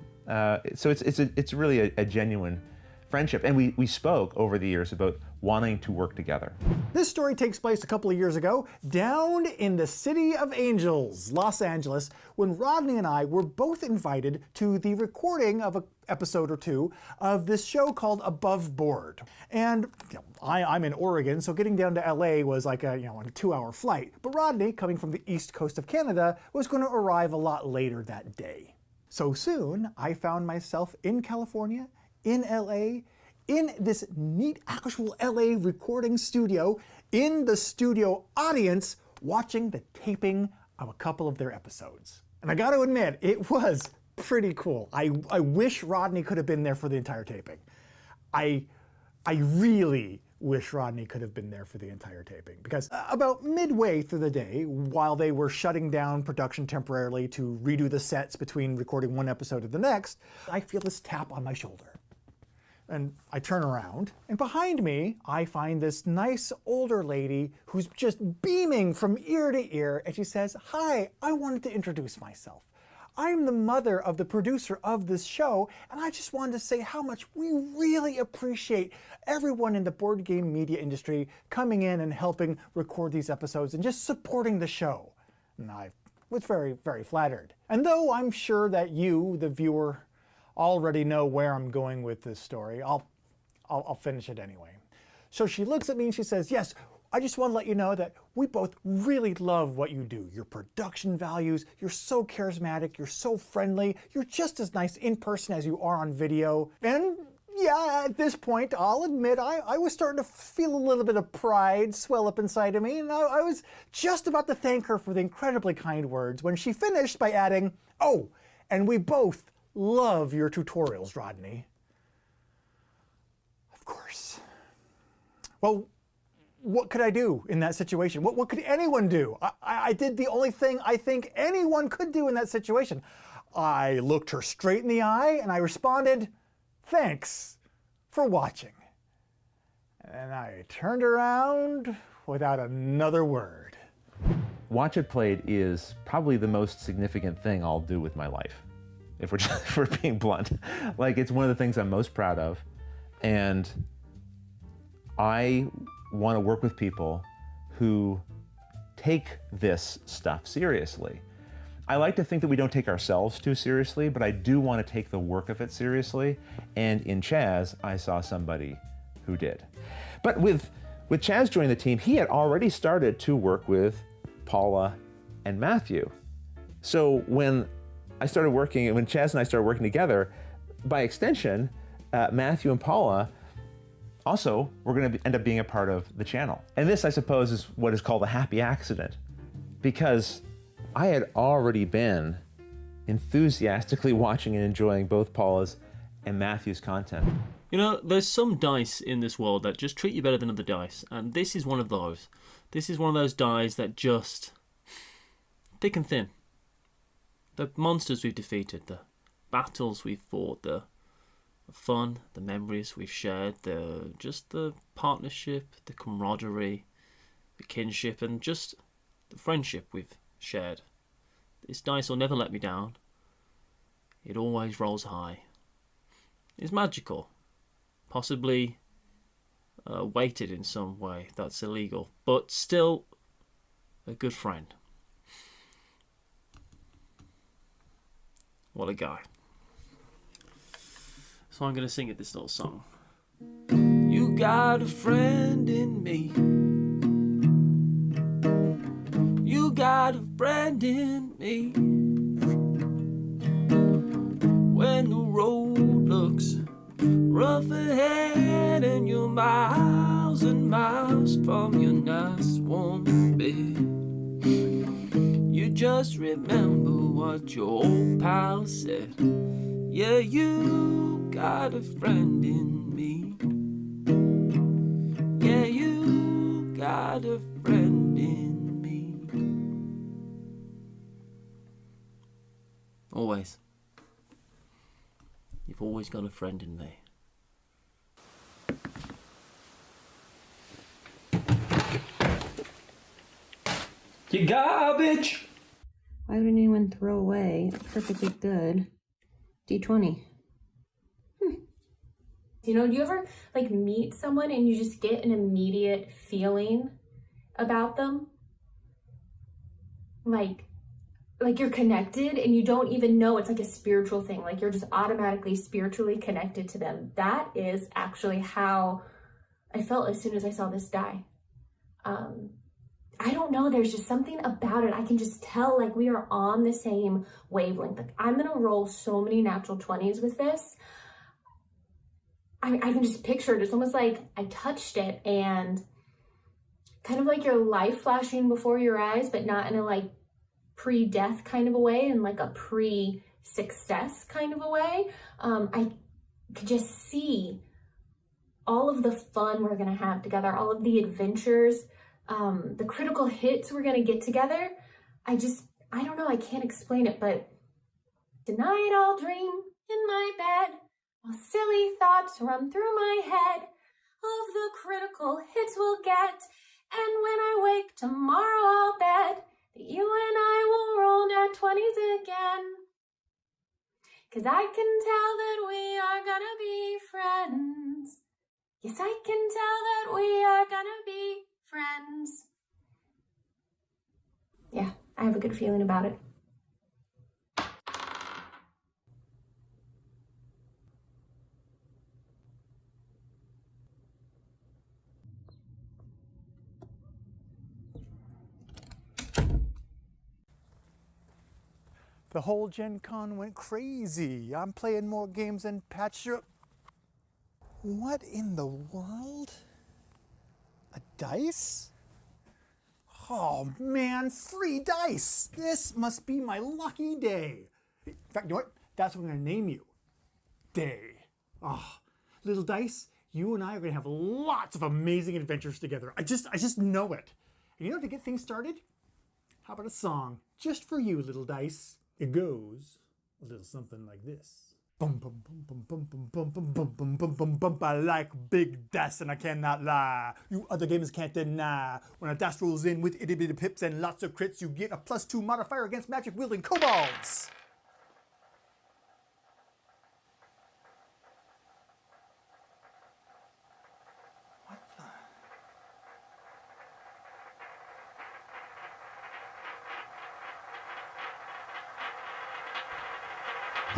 So it's really a genuine friendship, and we spoke over the years about wanting to work together. This story takes place a couple of years ago, down in the City of Angels, Los Angeles, when Rodney and I were both invited to the recording of an episode or two of this show called Above Board. And I'm in Oregon, so getting down to LA was like a 2-hour flight. But Rodney, coming from the east coast of Canada, was going to arrive a lot later that day. So soon, I found myself in California, in LA, in this neat actual LA recording studio, in the studio audience, watching the taping of a couple of their episodes. And I gotta admit, it was pretty cool. I wish Rodney could have been there for the entire taping. I really wish Rodney could have been there for the entire taping, because about midway through the day, while they were shutting down production temporarily to redo the sets between recording one episode to the next, I feel this tap on my shoulder. And I turn around, and behind me, I find this nice older lady who's just beaming from ear to ear, and she says, "Hi, I wanted to introduce myself. I'm the mother of the producer of this show, and I just wanted to say how much we really appreciate everyone in the board game media industry coming in and helping record these episodes and just supporting the show." And I was very, very flattered. And though I'm sure that you, the viewer, already know where I'm going with this story, I'll finish it anyway. So she looks at me and she says, "Yes, I just want to let you know that we both really love what you do. Your production values, you're so charismatic, you're so friendly, you're just as nice in person as you are on video." And yeah, at this point, I'll admit I was starting to feel a little bit of pride swell up inside of me, and I was just about to thank her for the incredibly kind words when she finished by adding, "Oh, and we both love your tutorials, Rodney." Of course. Well, what could I do in that situation? What could anyone do? I did the only thing I think anyone could do in that situation. I looked her straight in the eye and I responded, "Thanks for watching." And I turned around without another word. Watch It Played is probably the most significant thing I'll do with my life, if we're being blunt. Like, it's one of the things I'm most proud of, and I want to work with people who take this stuff seriously. I like to think that we don't take ourselves too seriously, but I do want to take the work of it seriously, and in Chaz, I saw somebody who did. But with Chaz joining the team, he had already started to work with Paula and Matthew. So when Chaz and I started working together, by extension, Matthew and Paula also were going to end up being a part of the channel. And this, I suppose, is what is called a happy accident, because I had already been enthusiastically watching and enjoying both Paula's and Matthew's content. You know, there's some dice in this world that just treat you better than other dice, and this is one of those. This is one of those dice that just thick and thin. The monsters we've defeated, the battles we've fought, the fun, the memories we've shared, the partnership, the camaraderie, the kinship, and just the friendship we've shared. This dice will never let me down. It always rolls high. It's magical. Possibly weighted in some way that's illegal, but still a good friend. What a guy. So I'm going to sing it this little song. You got a friend in me. You got a friend in me. When the road looks rough ahead and you're miles and miles from your nice warm bed, you just remember what your old pal said. Yeah, you got a friend in me. got a friend in me. Always. You've always got a friend in me. You garbage! Why would anyone throw away a perfectly good D20? You know, do you ever like meet someone and you just get an immediate feeling about them? Like you're connected and you don't even know it's like a spiritual thing. Like you're just automatically spiritually connected to them. That is actually how I felt as soon as I saw this die. I don't know, there's just something about it. I can just tell like we are on the same wavelength. Like I'm gonna roll so many natural 20s with this. I can just picture it. It's almost like I touched it and kind of like your life flashing before your eyes, but not in a like pre-death kind of a way, and like a pre-success kind of a way. I could just see all of the fun we're gonna have together, all of the adventures, the critical hits we're gonna get together. I don't know, I can't explain it, but tonight I'll dream in my bed while silly thoughts run through my head of the critical hits we'll get. And when I wake tomorrow, I'll bet that you and I will roll nat 20s again. 'Cause I can tell that we are gonna be friends. Yes, I can tell that we are gonna be friends. Yeah, I have a good feeling about it. The whole Gen Con went crazy. I'm playing more games than Patch. What in the world? A dice? Oh man, free dice! This must be my lucky day. In fact, you know what? That's what I'm gonna name you. Day. Oh, little dice, you and I are gonna have lots of amazing adventures together. I just know it. And you know, to get things started, how about a song just for you, little dice? It goes a little something like this. Bum bum bum bum bum bum bum bum bum bum bum bum. I like big dice and I cannot lie. You other gamers can't deny. When a dice rolls in with itty bitty pips and lots of crits, you get a +2 modifier against magic wielding kobolds.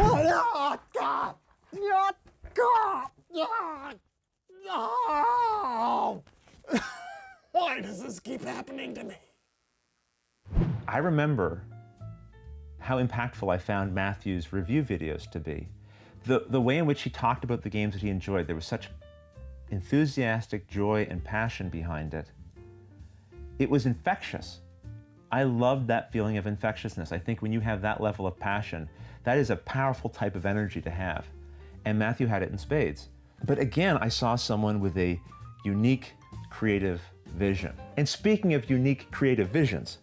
Oh, God! Oh! Why does this keep happening to me? I remember how impactful I found Matthew's review videos to be. The way in which he talked about the games that he enjoyed, there was such enthusiastic joy and passion behind it. It was infectious. I loved that feeling of infectiousness. I think when you have that level of passion, that is a powerful type of energy to have. And Matthew had it in spades. But again, I saw someone with a unique creative vision. And speaking of unique creative visions,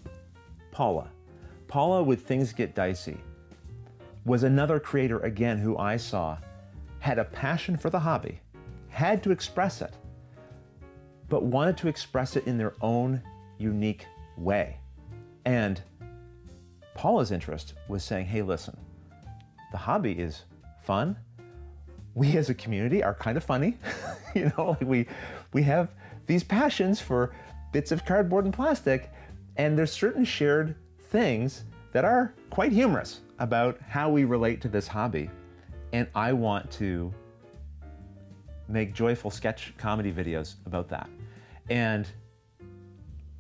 Paula with Things Get Dicey was another creator again who I saw had a passion for the hobby, had to express it, but wanted to express it in their own unique way. And Paula's interest was saying, hey, listen, the hobby is fun. We as a community are kind of funny. You know, like we have these passions for bits of cardboard and plastic, and there's certain shared things that are quite humorous about how we relate to this hobby. And I want to make joyful sketch comedy videos about that. And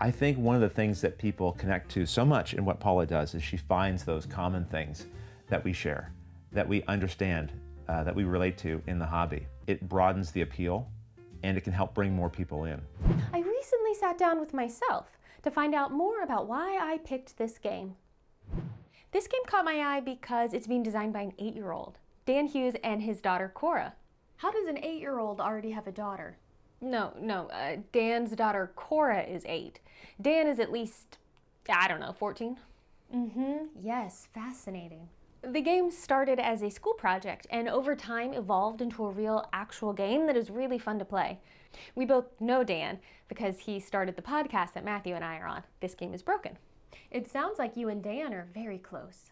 I think one of the things that people connect to so much in what Paula does is she finds those common things that we share, that we understand, that we relate to in the hobby. It broadens the appeal and it can help bring more people in. I recently sat down with myself to find out more about why I picked this game. This game caught my eye because it's being designed by an 8-year-old, Dan Hughes and his daughter Cora. How does an 8-year-old already have a daughter? No. Dan's daughter Cora is 8. Dan is at least, I don't know, 14? Yes, fascinating. The game started as a school project and over time evolved into a real actual game that is really fun to play. We both know Dan because he started the podcast that Matthew and I are on. This Game is Broken. It sounds like you and Dan are very close.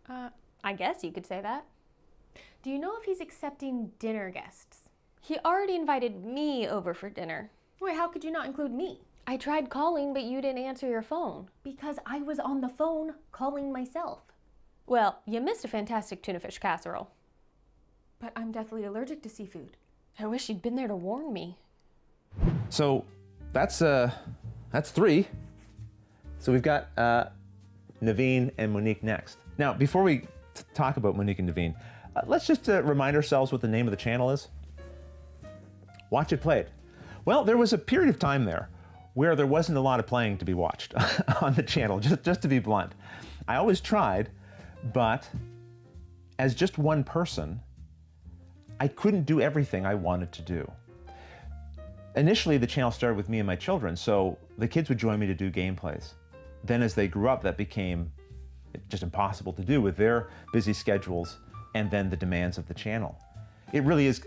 I guess you could say that. Do you know if he's accepting dinner guests? He already invited me over for dinner. Wait, how could you not include me? I tried calling, but you didn't answer your phone. Because I was on the phone calling myself. Well, you missed a fantastic tuna fish casserole. But I'm deathly allergic to seafood. I wish you'd been there to warn me. So that's 3. So we've got Naveen and Monique next. Now, before we talk about Monique and Naveen, let's just remind ourselves what the name of the channel is. Watch It Played. Well, there was a period of time there where there wasn't a lot of playing to be watched on the channel, just to be blunt. I always tried, but as just one person, I couldn't do everything I wanted to do. Initially, the channel started with me and my children, so the kids would join me to do gameplays. Then as they grew up, that became just impossible to do with their busy schedules and then the demands of the channel. It really is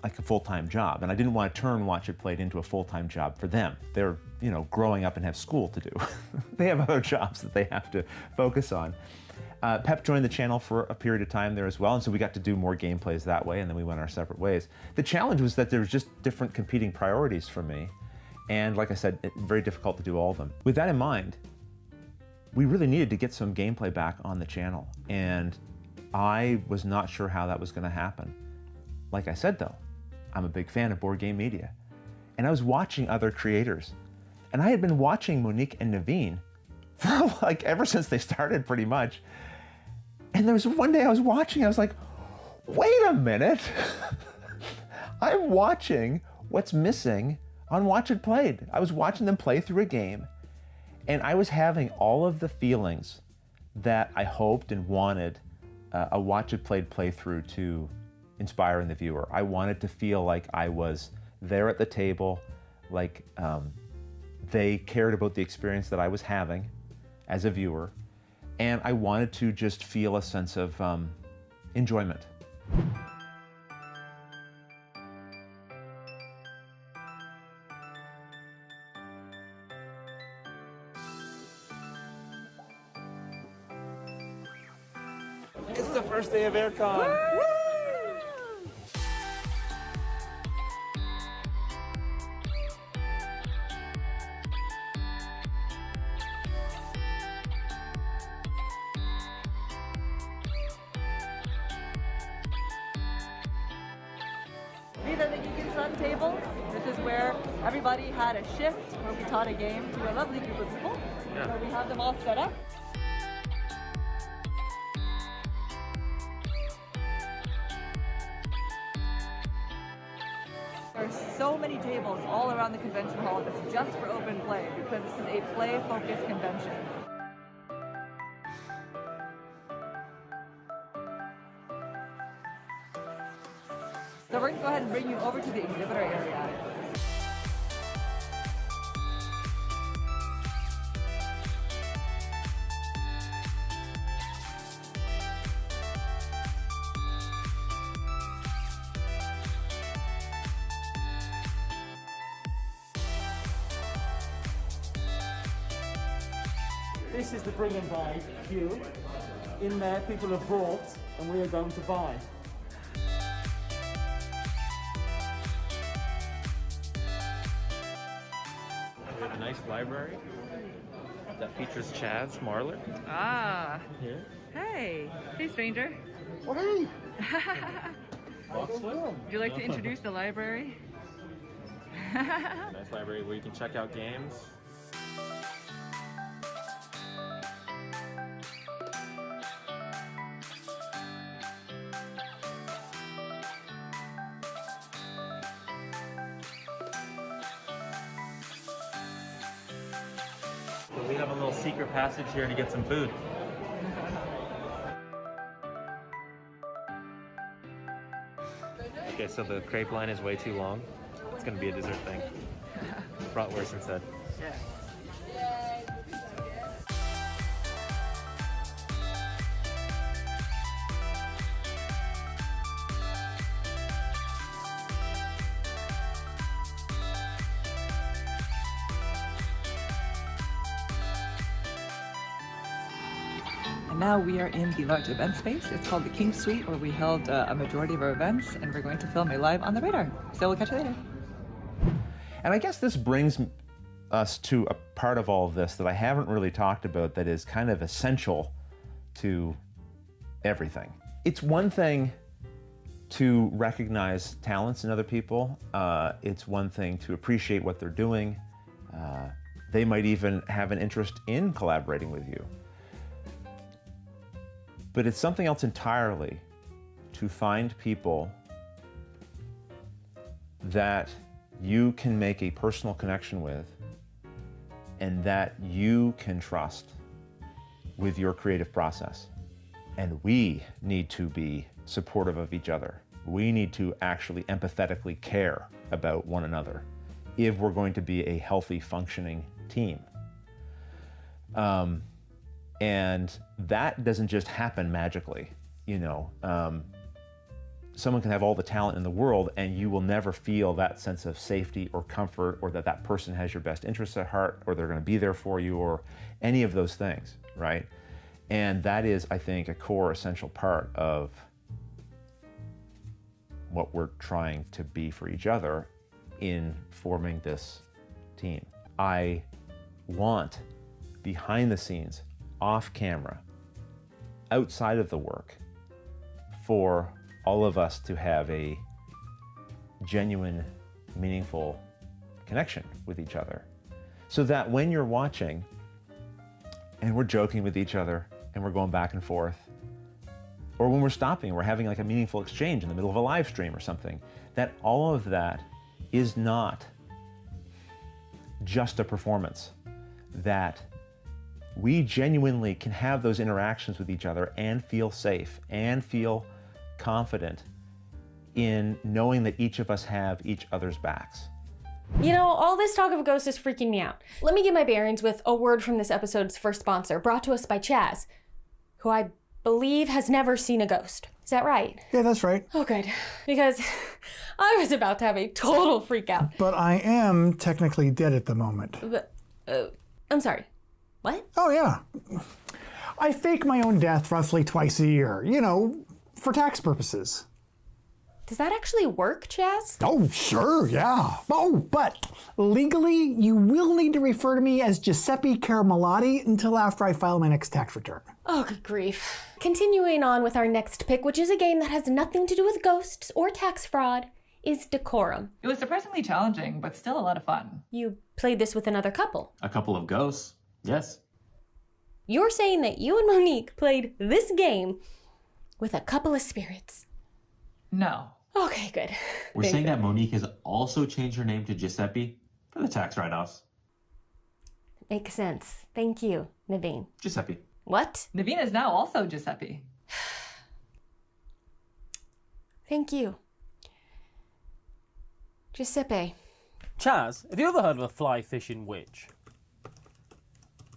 like a full-time job, and I didn't want to turn Watch It Played into a full-time job for them. They're, growing up and have school to do. They have other jobs that they have to focus on. Pep joined the channel for a period of time there as well, and so we got to do more gameplays that way, and then we went our separate ways. The challenge was that there was just different competing priorities for me, and like I said, very difficult to do all of them. With that in mind, we really needed to get some gameplay back on the channel, and I was not sure how that was going to happen. Like I said though, I'm a big fan of board game media, and I was watching other creators, and I had been watching Monique and Naveen for like ever since they started pretty much. And there was one day I was watching, I was like, wait a minute. I'm watching what's missing on Watch It Played. I was watching them play through a game, and I was having all of the feelings that I hoped and wanted a Watch It Played playthrough to inspire in the viewer. I wanted to feel like I was there at the table, like they cared about the experience that I was having as a viewer, and I wanted to just feel a sense of enjoyment. It's the first day of AirCon. These are the GenCon tables. This is where everybody had a shift where we taught a game to a lovely group of people. Yeah. So we have them all set up. There are so many tables all around the convention hall that's just for open play because this is a play-focused convention. So we're going to go ahead and bring you over to the exhibitor area. This is the bring and buy queue. In there, people have bought, and we are going to buy. We have a nice library that features Chaz Marler. Ah. Here. Hey. Hey, stranger. Oh, hey. Would you like to introduce the library? Nice library where you can check out games. So we have a little secret passage here to get some food. Okay, so the crepe line is way too long. It's gonna be a dessert thing. Bratwurst instead. And now we are in the large event space. It's called the King Suite, where we held a majority of our events, and we're going to film a live on the radar. So we'll catch you later. And I guess this brings us to a part of all of this that I haven't really talked about that is kind of essential to everything. It's one thing to recognize talents in other people. It's one thing to appreciate what they're doing. They might even have an interest in collaborating with you. But it's something else entirely to find people that you can make a personal connection with and that you can trust with your creative process. And we need to be supportive of each other. We need to actually empathetically care about one another if we're going to be a healthy, functioning team. And that doesn't just happen magically, you know. Someone can have all the talent in the world and you will never feel that sense of safety or comfort or that that person has your best interests at heart or they're going to be there for you or any of those things, right? And that is, I think, a core essential part of what we're trying to be for each other in forming this team. I want behind the scenes, off camera, outside of the work, for all of us to have a genuine, meaningful connection with each other. So that when you're watching and we're joking with each other and we're going back and forth, or when we're stopping, we're having like a meaningful exchange in the middle of a live stream or something, that all of that is not just a performance, that we genuinely can have those interactions with each other and feel safe and feel confident in knowing that each of us have each other's backs. You know, all this talk of ghosts is freaking me out. Let me get my bearings with a word from this episode's first sponsor, brought to us by Chaz, who I believe has never seen a ghost. Is that right? Yeah, that's right. Oh, good. Because I was about to have a total freak out. But I am technically dead at the moment. But, I'm sorry. What? Oh, yeah. I fake my own death roughly twice a year, you know, for tax purposes. Does that actually work, Chaz? Oh, sure, yeah. Oh, but legally, you will need to refer to me as Giuseppe Caramellotti until after I file my next tax return. Oh, good grief. Continuing on with our next pick, which is a game that has nothing to do with ghosts or tax fraud, is Decorum. It was surprisingly challenging, but still a lot of fun. You played this with another couple. A couple of ghosts, yes. You're saying that you and Monique played this game with a couple of spirits. No. Okay, good. We're saying that Monique has also changed her name to Giuseppe for the tax write-offs. Makes sense. Thank you, Naveen. Giuseppe. What? Naveen is now also Giuseppe. Thank you. Giuseppe. Chaz, have you ever heard of a fly-fishing witch?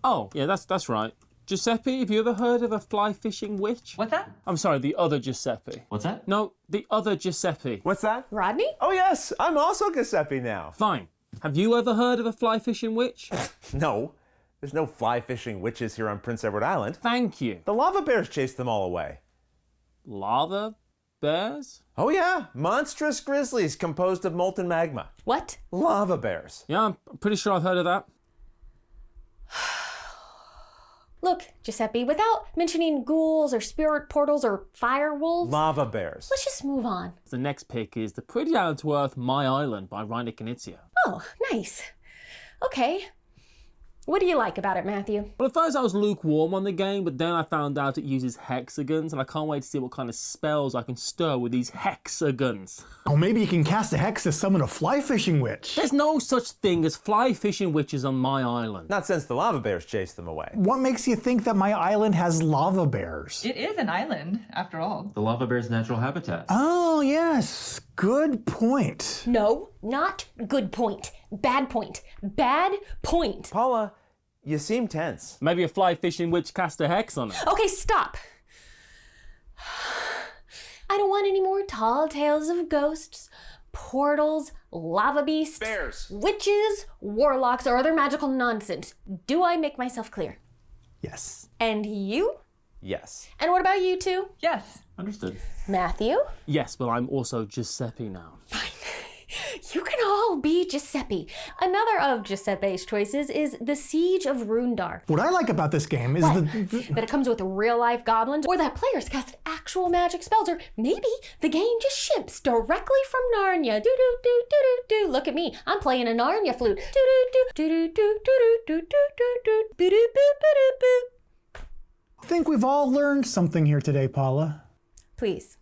Oh, yeah, that's right. Giuseppe, have you ever heard of a fly-fishing witch? What's that? I'm sorry, the other Giuseppe. What's that? No, the other Giuseppe. What's that? Rodney? Oh yes, I'm also Giuseppe now. Fine. Have you ever heard of a fly-fishing witch? No, there's no fly fishing witches here on Prince Edward Island. Thank you. The lava bears chased them all away. Lava bears? Oh yeah, monstrous grizzlies composed of molten magma. What? Lava bears. Yeah, I'm pretty sure I've heard of that. Look, Giuseppe, without mentioning ghouls or spirit portals or fire wolves, Lava bears. let's just move on. The next pick is the pretty down-to-earth My Island by Rainer Knizia. Oh, nice. Okay. What do you like about it, Matthew? Well, at first I was lukewarm on the game, but then I found out it uses hexagons, and I can't wait to see what kind of spells I can stir with these hexagons. Oh, maybe you can cast a hex to summon a fly fishing witch. There's no such thing as fly fishing witches on my island. Not since the lava bears chased them away. What makes you think that my island has lava bears? It is an island, after all. The lava bear's natural habitat. Oh, yes. Good point. No, not good point. Bad point. Bad point. Paula, you seem tense. Maybe a fly fishing witch cast a hex on it. Okay, stop. I don't want any more tall tales of ghosts, portals, lava beasts, Bears. witches, warlocks, or other magical nonsense. Do I make myself clear? Yes. And you? Yes. And what about you two? Yes. Understood. Matthew? Yes, but I'm also Giuseppe now. You can all be Giuseppe. Another of Giuseppe's choices is The Siege of Rundar. What I like about this game is That it comes with real-life goblins, or that players cast actual magic spells, or maybe the game just ships directly from Narnia. Do-do-do-do-do-do. Look at me, I'm playing a Narnia flute. Do-do-do-do-do-do-do-do-do-do-do-do-do-do. I think we've all learned something here today, Paula. Please,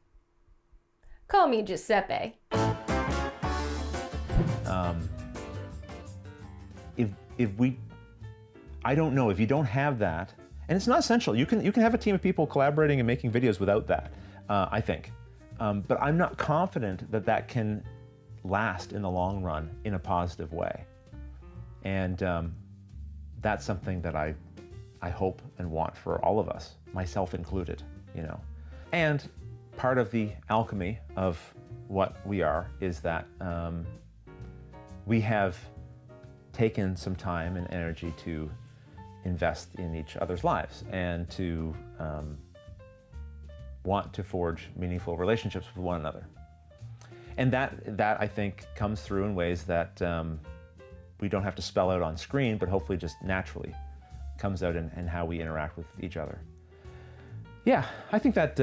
call me Giuseppe. I don't know, if you don't have that, and it's not essential. You can have a team of people collaborating and making videos without that, I think. But I'm not confident that that can last in the long run in a positive way. And that's something that I hope and want for all of us, myself included, you know. And part of the alchemy of what we are is that we have taken some time and energy to invest in each other's lives and to want to forge meaningful relationships with one another. And that I think comes through in ways that we don't have to spell out on screen, but hopefully just naturally comes out in how we interact with each other. Yeah, I think that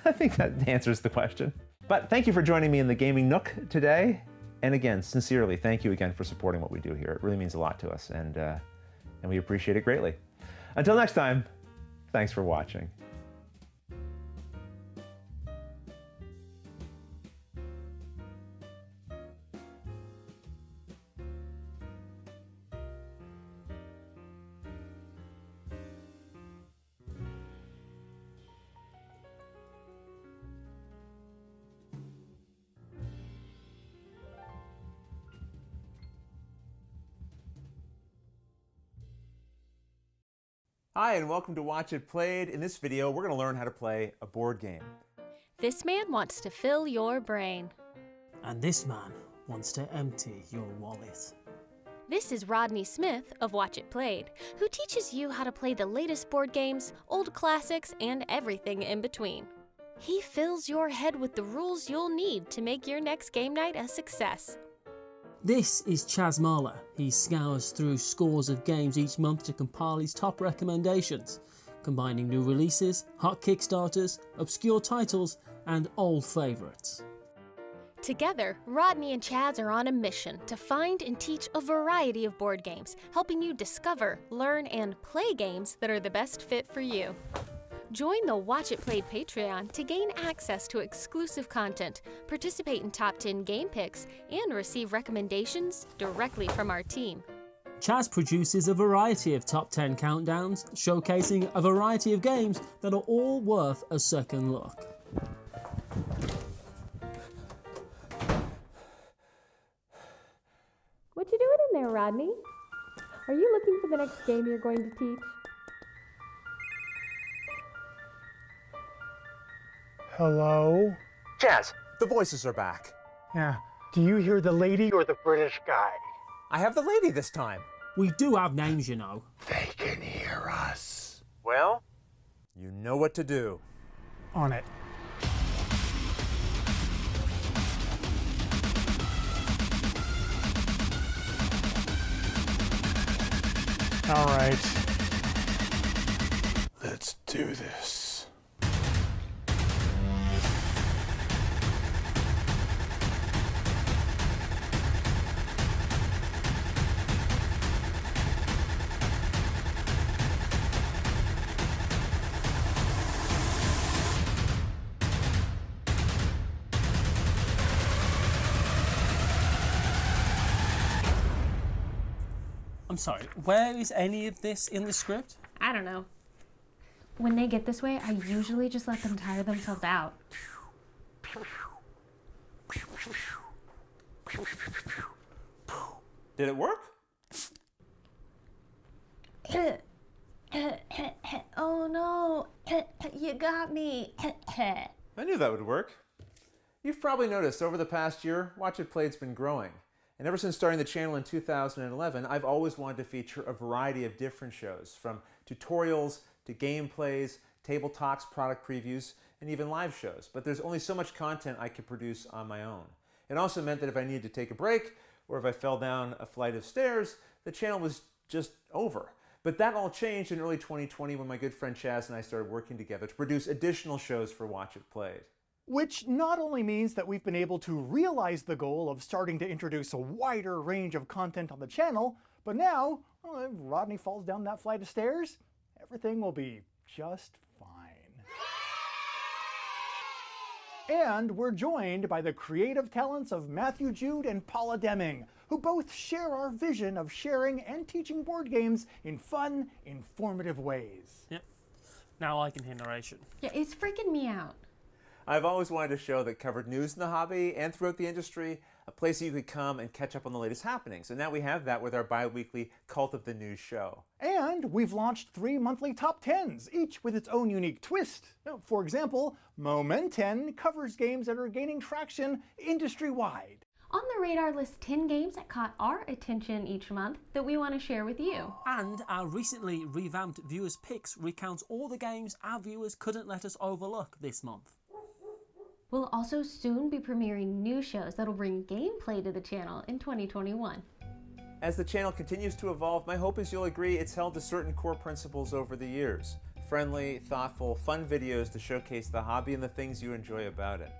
I think that answers the question. But thank you for joining me in the Gaming Nook today. And again, sincerely, thank you again for supporting what we do here. It really means a lot to us, and we appreciate it greatly. Until next time, thanks for watching. Hi, and welcome to Watch It Played. In this video, we're going to learn how to play a board game. This man wants to fill your brain. And this man wants to empty your wallet. This is Rodney Smith of Watch It Played, who teaches you how to play the latest board games, old classics, and everything in between. He fills your head with the rules you'll need to make your next game night a success. This is Chaz Marler. He scours through scores of games each month to compile his top recommendations, combining new releases, hot Kickstarters, obscure titles, and old favourites. Together, Rodney and Chaz are on a mission to find and teach a variety of board games, helping you discover, learn, and play games that are the best fit for you. Join the Watch It Played Patreon to gain access to exclusive content, participate in top 10 game picks, and receive recommendations directly from our team. Chaz produces a variety of top 10 countdowns, showcasing a variety of games that are all worth a second look. What you doing in there, Rodney? Are you looking for the next game you're going to teach? Hello? Jazz, the voices are back. Yeah. Do you hear the lady or the British guy? I have the lady this time. We do have names, you know. They can hear us. Well, you know what to do. On it. All right. Let's do this. I'm sorry, where is any of this in the script? I don't know. When they get this way, I usually just let them tire themselves out. Did it work? Oh no, you got me. I knew that would work. You've probably noticed over the past year, Watch It Played's been growing. And ever since starting the channel in 2011, I've always wanted to feature a variety of different shows, from tutorials to gameplays, table talks, product previews, and even live shows. But there's only so much content I could produce on my own. It also meant that if I needed to take a break, or if I fell down a flight of stairs, the channel was just over. But that all changed in early 2020 when my good friend Chaz and I started working together to produce additional shows for Watch It Played. Which not only means that we've been able to realize the goal of starting to introduce a wider range of content on the channel, but now, well, if Rodney falls down that flight of stairs, everything will be just fine. And we're joined by the creative talents of Matthew Jude and Paula Deming, who both share our vision of sharing and teaching board games in fun, informative ways. Yep. Now I can hear narration. Yeah, it's freaking me out. I've always wanted a show that covered news in the hobby and throughout the industry, a place that you could come and catch up on the latest happenings. And now we have that with our bi-weekly Cult of the News show. And we've launched 3 monthly top 10s, each with its own unique twist. Now, for example, Moment 10 covers games that are gaining traction industry-wide. On the radar lists 10 games that caught our attention each month that we want to share with you. And our recently revamped Viewers Picks recounts all the games our viewers couldn't let us overlook this month. We'll also soon be premiering new shows that'll bring gameplay to the channel in 2021. As the channel continues to evolve, my hope is you'll agree it's held to certain core principles over the years. Friendly, thoughtful, fun videos to showcase the hobby and the things you enjoy about it.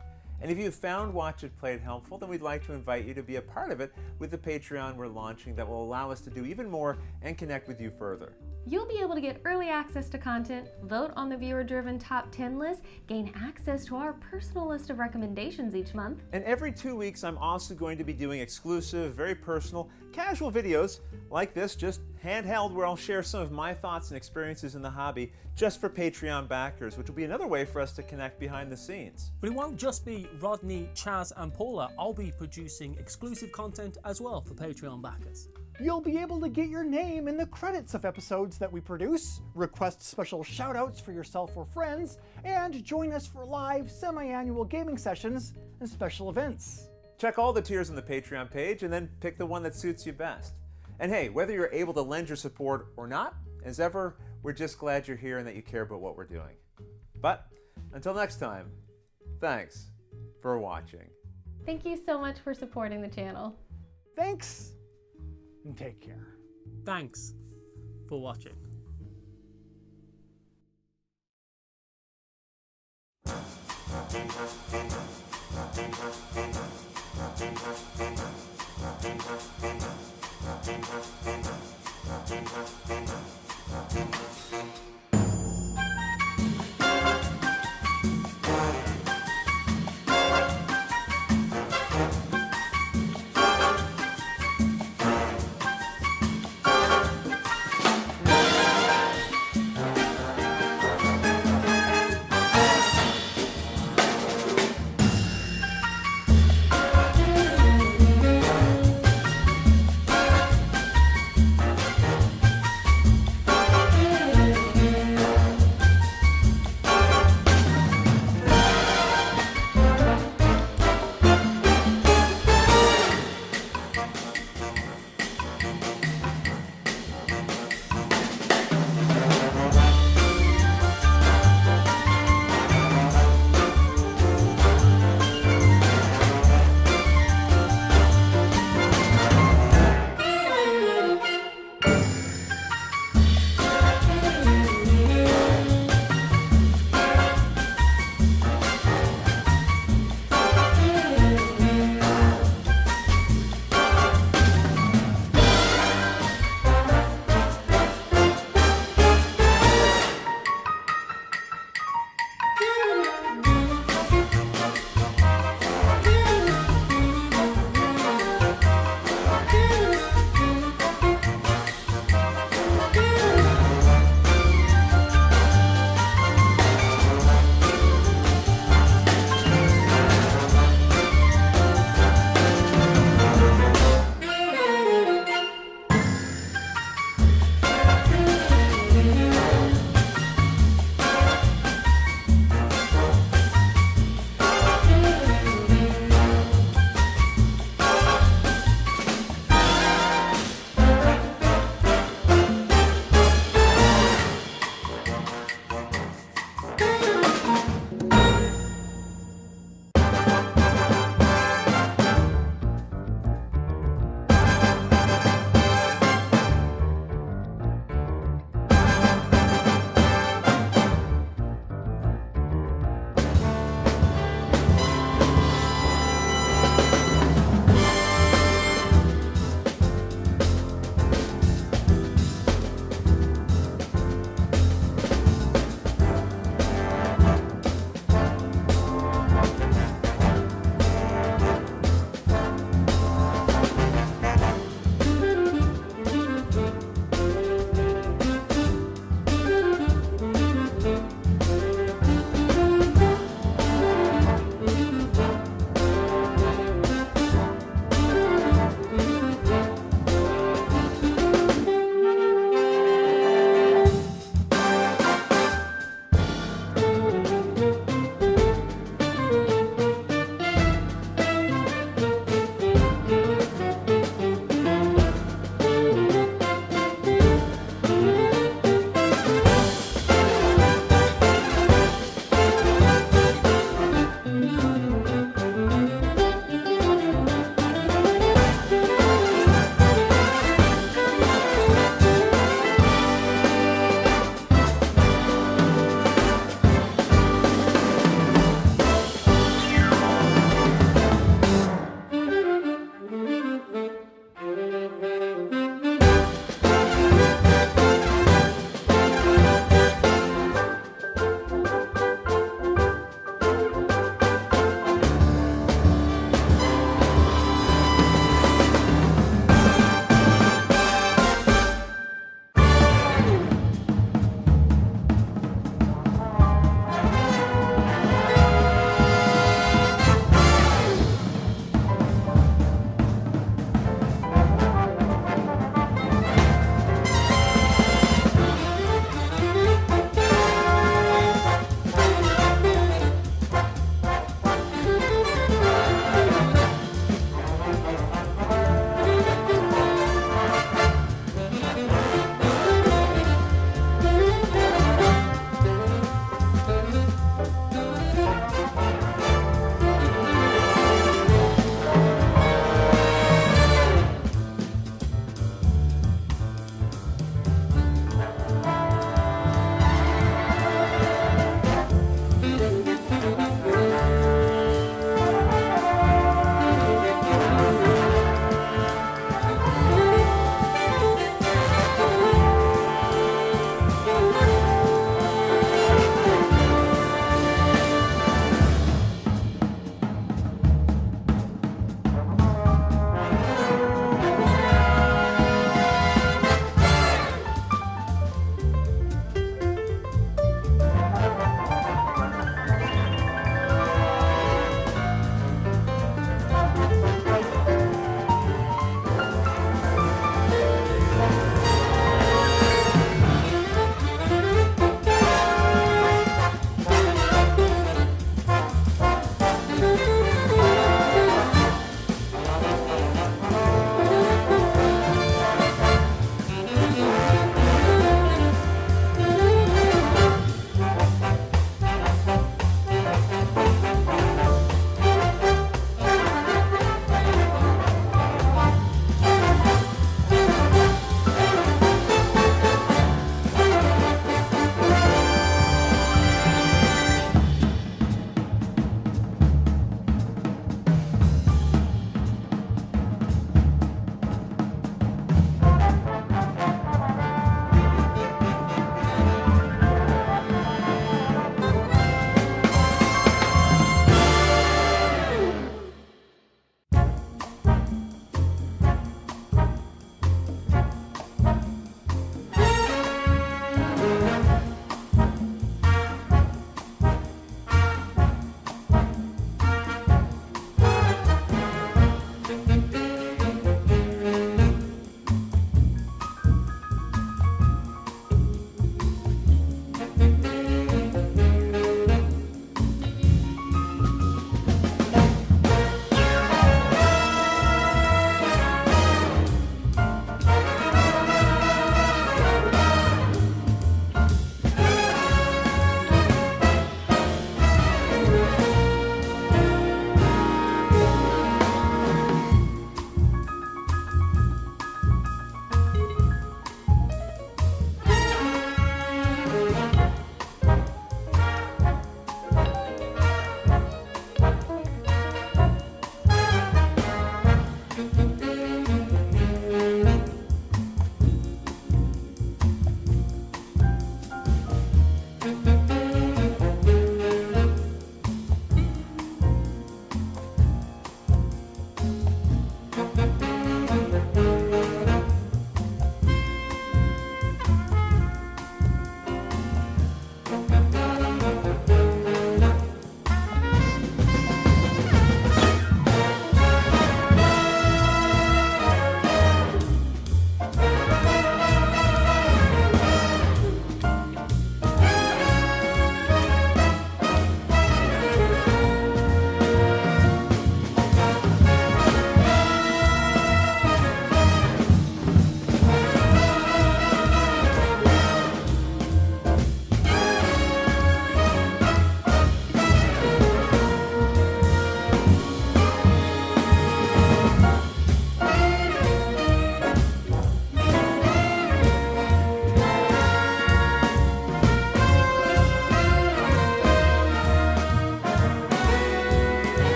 And if you've found Watch It Played helpful, then we'd like to invite you to be a part of it with the Patreon we're launching that will allow us to do even more and connect with you further. You'll be able to get early access to content, vote on the viewer-driven top 10 list, gain access to our personal list of recommendations each month. And every 2 weeks, I'm also going to be doing exclusive, very personal, casual videos like this, just handheld, where I'll share some of my thoughts and experiences in the hobby just for Patreon backers, which will be another way for us to connect behind the scenes. But it won't just be Rodney, Chaz and Paula. I'll be producing exclusive content as well for Patreon backers. You'll be able to get your name in the credits of episodes that we produce, request special shoutouts for yourself or friends, and join us for live semi-annual gaming sessions and special events. Check all the tiers on the Patreon page and then pick the one that suits you best. And hey, whether you're able to lend your support or not, as ever, we're just glad you're here and that you care about what we're doing. But until next time, thanks for watching. Thank you so much for supporting the channel. Thanks, and take care. Thanks for watching.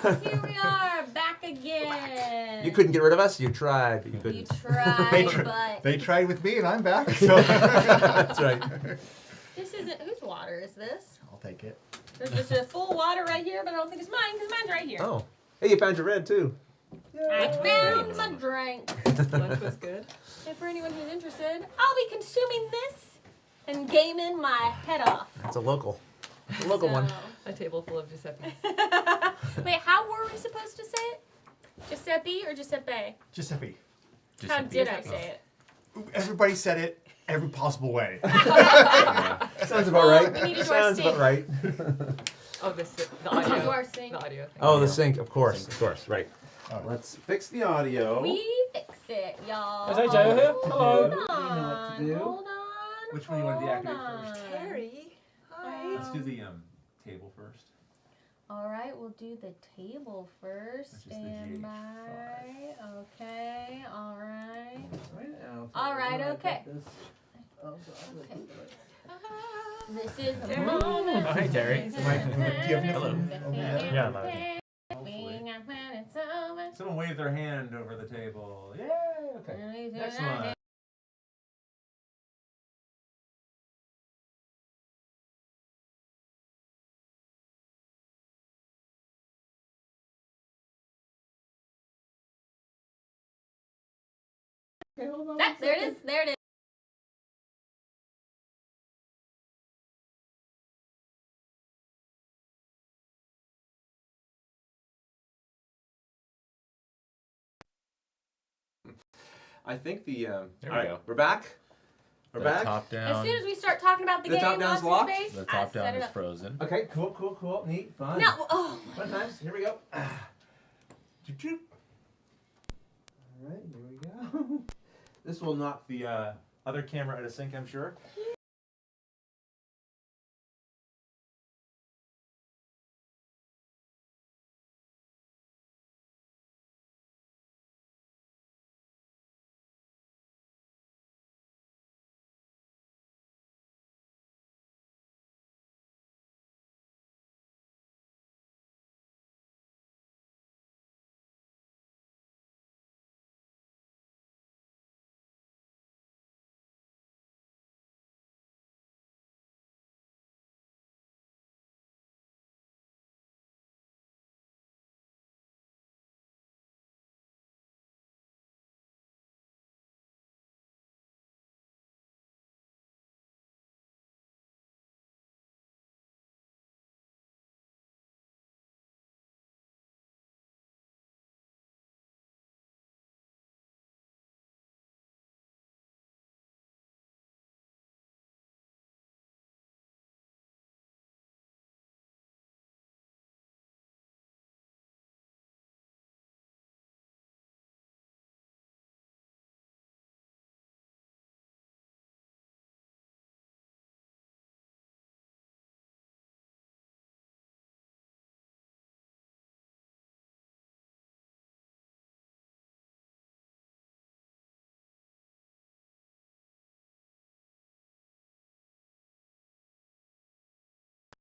Here we are, back again. You couldn't get rid of us. You tried, but you You couldn't. tried, but They tried with me, and I'm back. So That's right. this isn't. Whose water is this? I'll take it. There's just a full water right here, but I don't think it's mine because mine's right here. Oh, hey, you found your red too. I found my drink. Lunch was good. And for anyone who's interested, I'll be consuming this and gaming my head off. That's a local. A local one. A table full of Giuseppe's. Wait, how were we supposed to say it? Giuseppe or Giuseppe? Giuseppe. How did I say it? Everybody said it every possible way. Sounds about right. we need to do our Sounds about sync. right. Oh, the audio. Do our sync. The audio thing. Oh, the sync, of course, right. Oh. Let's fix the audio. We fix it, y'all. Is that Joe here? Hello. Hold on. to do. Hold on. Which one you want to hold deactivate on. first? Terry. Hi. Let's do the table first. All right, we'll do the table first. Which is the Stand GH5. by. Okay. All right. Right, All right, okay. Okay. This is the moment. Oh, hi, Terry. Do you have anything Hello. over there? Yeah, no. Someone wave their hand over the table. Yay! Okay. Next one. There it is. There it is. I think the. There we all right, go. we're back. We're The back. top As down. soon as we start talking about the The game, top down's Lost in locked? Space, The I top set down it is up. frozen. Okay, cool. Neat, fun. No, oh. Fun times. Here we go. Choop, choop. All right, here we go. This will knock the other camera out of sync, I'm sure.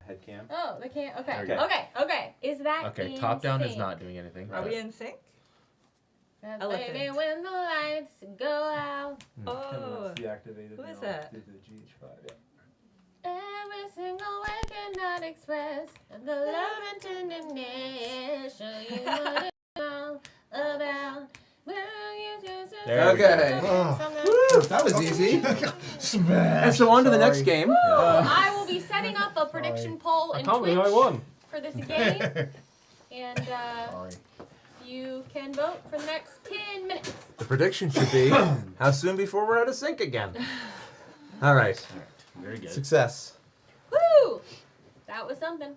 Head cam. Oh, they can't. Okay. There we go. Okay. Is that Okay, in top down sync? is not doing anything. Are we in sync? Elephant. Baby, when the lights go out, Oh. Deactivated. Who is that? The GH5. every single waking night express the love and tenderness. Show you what it's all about. There we Okay. Oh. That was easy. Smash. And so on to the next Sorry. game. I will be setting up a prediction poll I in can't believe I Twitch won. for this game, and Sorry. you can vote for the next 10 minutes. The prediction should be how soon before we're out of sync again. All right. Very good. Success. Woo! That was something.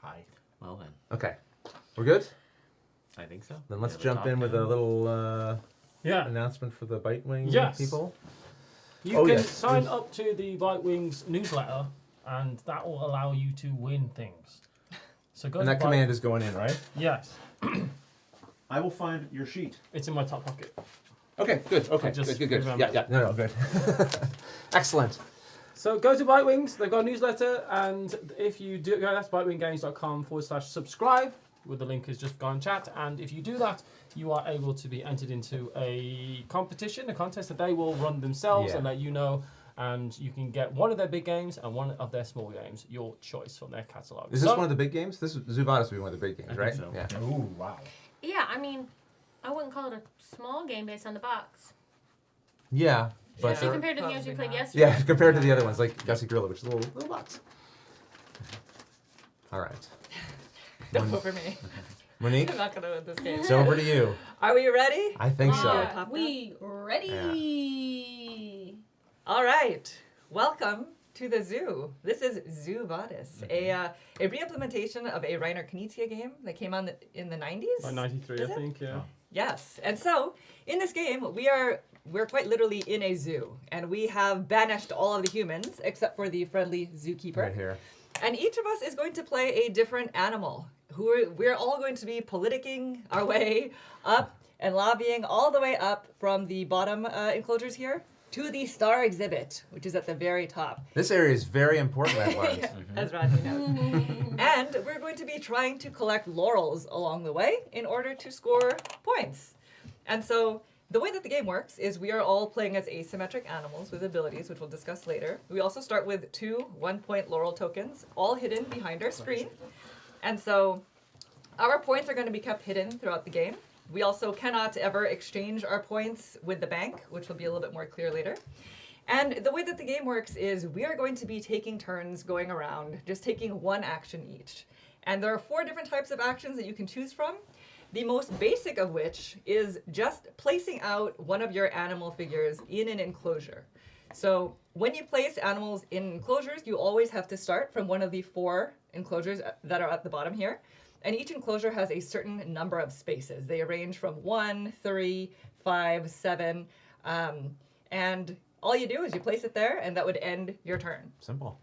Hi. Well then, Okay. We're good? I think so. Then let's Yeah, the jump top in with a down. little Yeah. announcement for the Bitewing Yes. people. You Oh, can yes. sign up to the Bitewing's newsletter, and that will allow you to win things. So go And to that command is going in, right? Yes, I will find your sheet. it's in my top pocket. Okay, good. Okay, I just good. remembered. Yeah, no, good. Excellent. So go to Bitewings. They've got a newsletter, and if you do, that's bitewinggames.com/subscribe. With the link has just gone chat, and if you do that, you are able to be entered into a competition, a contest that they will run themselves and let you know. And you can get one of their big games and one of their small games, your choice from their catalogue. Is this one of the big games? This Zuvadas would be one of the big games, right? so. Yeah. Ooh, wow. Yeah, I mean, I wouldn't call it a small game based on the box. Yeah, but Especially they're- compared to the games we Probably played not. yesterday. yeah, compared to the other ones like Gussie Gorilla, which is a little box. All right, Don't vote for me. Monique, I'm not gonna win this game. it's over to you. Are we ready? I think so. Are we ready? All right. Welcome to the zoo. This is Zoo Vadis, a re-implementation of a Reiner Knizia game that came on in the 90s. By 93, Is I it? think, yeah. Yes. And so, in this game, we're quite literally in a zoo, and we have banished all of the humans except for the friendly zookeeper. Right here. And each of us is going to play a different animal. We're all going to be politicking our way up and lobbying all the way up from the bottom enclosures here to the star exhibit, which is at the very top. This area is very important, I've learned. As Rodney knows. And we're going to be trying to collect laurels along the way in order to score points. And so the way that the game works is we are all playing as asymmetric animals with abilities, which we'll discuss later. We also start with 2 1-point laurel tokens, all hidden behind our screen. And so our points are going to be kept hidden throughout the game. We also cannot ever exchange our points with the bank, which will be a little bit more clear later. And the way that the game works is we are going to be taking turns going around, just taking one action each. And there are 4 different types of actions that you can choose from. The most basic of which is just placing out one of your animal figures in an enclosure. So when you place animals in enclosures, you always have to start from one of the 4 enclosures that are at the bottom here. And each enclosure has a certain number of spaces. They range from 1, 3, 5, 7. And all you do is you place it there, and that would end your turn. Simple.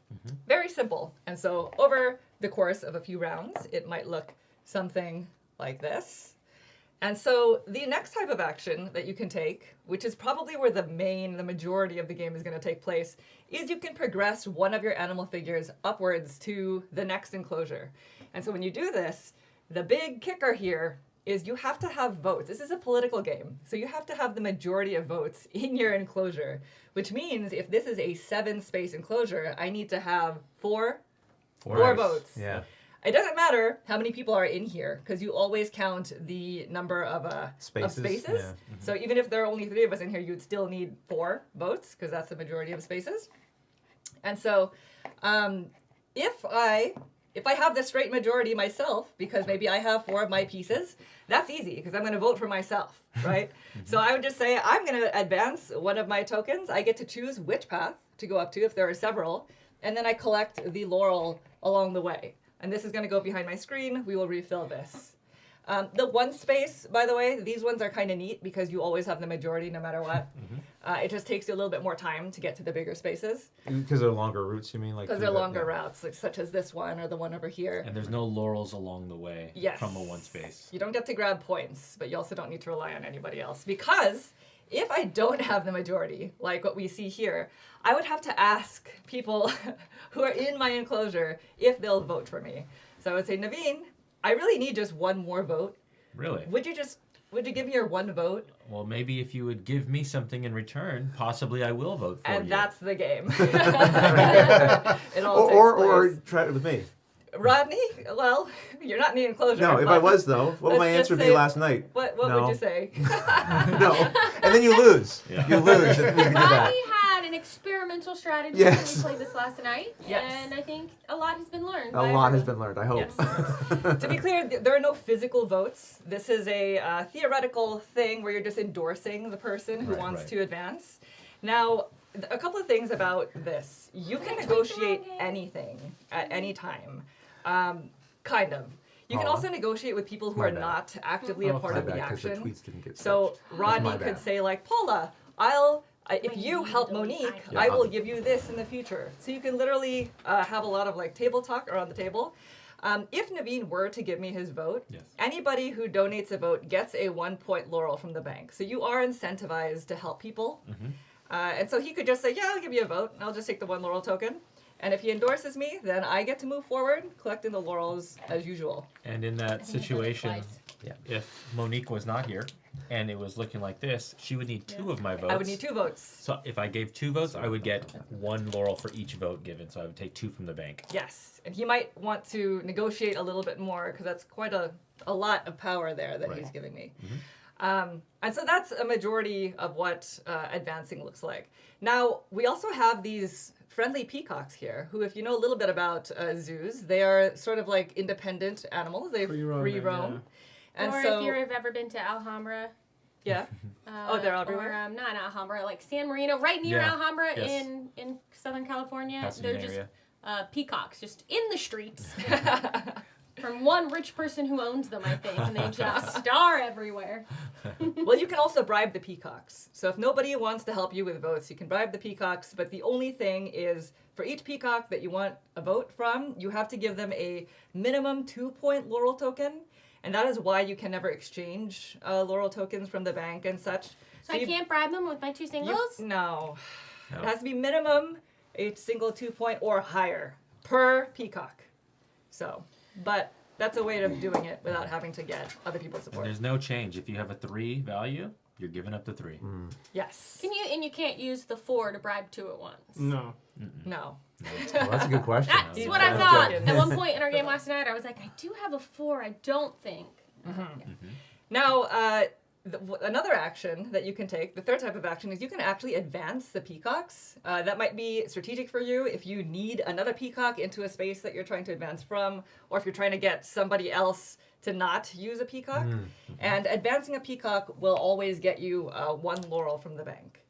Very simple. And so over the course of a few rounds, it might look something like this. And so the next type of action that you can take, which is probably where the majority of the game is going to take place, is you can progress one of your animal figures upwards to the next enclosure. And so when you do this, the big kicker here is you have to have votes. This is a political game, so you have to have the majority of votes in your enclosure, which means if this is a 7-space enclosure, I need to have 4 votes. Yeah. It doesn't matter how many people are in here, because you always count the number of spaces. Yeah. So even if there are only 3 of us in here, you'd still need 4 votes, because that's the majority of spaces. And so if I have the straight majority myself, because maybe I have 4 of my pieces, that's easy, because I'm going to vote for myself, right? So I would just say, I'm going to advance one of my tokens. I get to choose which path to go up to, if there are several, and then I collect the laurel along the way. And this is going to go behind my screen. We will refill this. The 1 space, by the way, these ones are kind of neat because you always have the majority no matter what. It just takes you a little bit more time to get to the bigger spaces. Because they're longer routes, you mean? Because they're longer routes, like, such as this one or the one over here. And there's no laurels along the way from a 1 space. You don't get to grab points, but you also don't need to rely on anybody else. Because if I don't have the majority, like what we see here, I would have to ask people who are in my enclosure if they'll vote for me. So I would say, Naveen, I really need just 1 more vote. Really? Would you give me your 1 vote? Well, maybe if you would give me something in return, possibly I will vote for you. And that's the game. It all takes or place. try it with me. Rodney, well, you're not in the enclosure. No, if but I was though, what would my let's answer just be say- last night? What No. would you say? No, and then you lose. Yeah. You lose if we do that. Rodney had an experimental strategy Yes. when we played this last night, Yes. and I think a lot has been learned. A by lot has everyone. been learned. I hope. To be clear, there are no physical votes. This is a theoretical thing where you're just endorsing the person who wants to advance. Now, a couple of things about this. You can negotiate anything at any time. Kind of. You can Aw. also negotiate with people who My are bad. not actively a part My of the bad, 'cause the action. tweets didn't get So my Rodney bad. could say like, Paula, if you help Monique, Yeah, I will I'll- give you this in the future. So you can literally have a lot of like table talk around the table. If Naveen were to give me his vote, anybody who donates a vote gets a 1-point laurel from the bank. So you are incentivized to help people. And so he could just say, yeah, I'll give you a vote. I'll just take the 1 laurel token. And if he endorses me, then I get to move forward, collecting the laurels as usual. And in that situation, if Monique was not here and it was looking like this, she would need 2 of my votes. I would need 2 votes. So if I gave 2 votes, I would get 1 laurel for each vote given. So I would take 2 from the bank. Yes, and he might want to negotiate a little bit more because that's quite a lot of power there that he's giving me. And so that's a majority of what advancing looks like. Now, we also have these friendly peacocks here, who, if you know a little bit about zoos, they are sort of like independent animals. They free roam. And or so, if you've ever been to Alhambra. Yeah. They're everywhere? Or, not Alhambra, like San Marino, right near Alhambra in Southern California. Pasadena They're just area. peacocks, just in the streets. From one rich person who owns them, I think, and they just star everywhere. Well, you can also bribe the peacocks. So if nobody wants to help you with votes, you can bribe the peacocks, but the only thing is, for each peacock that you want a vote from, you have to give them a minimum 2-point laurel token, and that is why you can never exchange laurel tokens from the bank and such. So I can't bribe them with my 2 singles? No. It has to be minimum a single 2-point or higher per peacock. So... But that's a way of doing it without having to get other people's support. And there's no change. If you have a 3 value, you're giving up the 3. Yes. You can't use the 4 to bribe 2 at once? No. No. Well, that's a good question. That's what I thought. At one point in our game last night, I was like, I do have a 4, I don't think. Now, another action that you can take, the third type of action, is you can actually advance the peacocks. That might be strategic for you if you need another peacock into a space that you're trying to advance from, or if you're trying to get somebody else to not use a peacock. And advancing a peacock will always get you 1 laurel from the bank.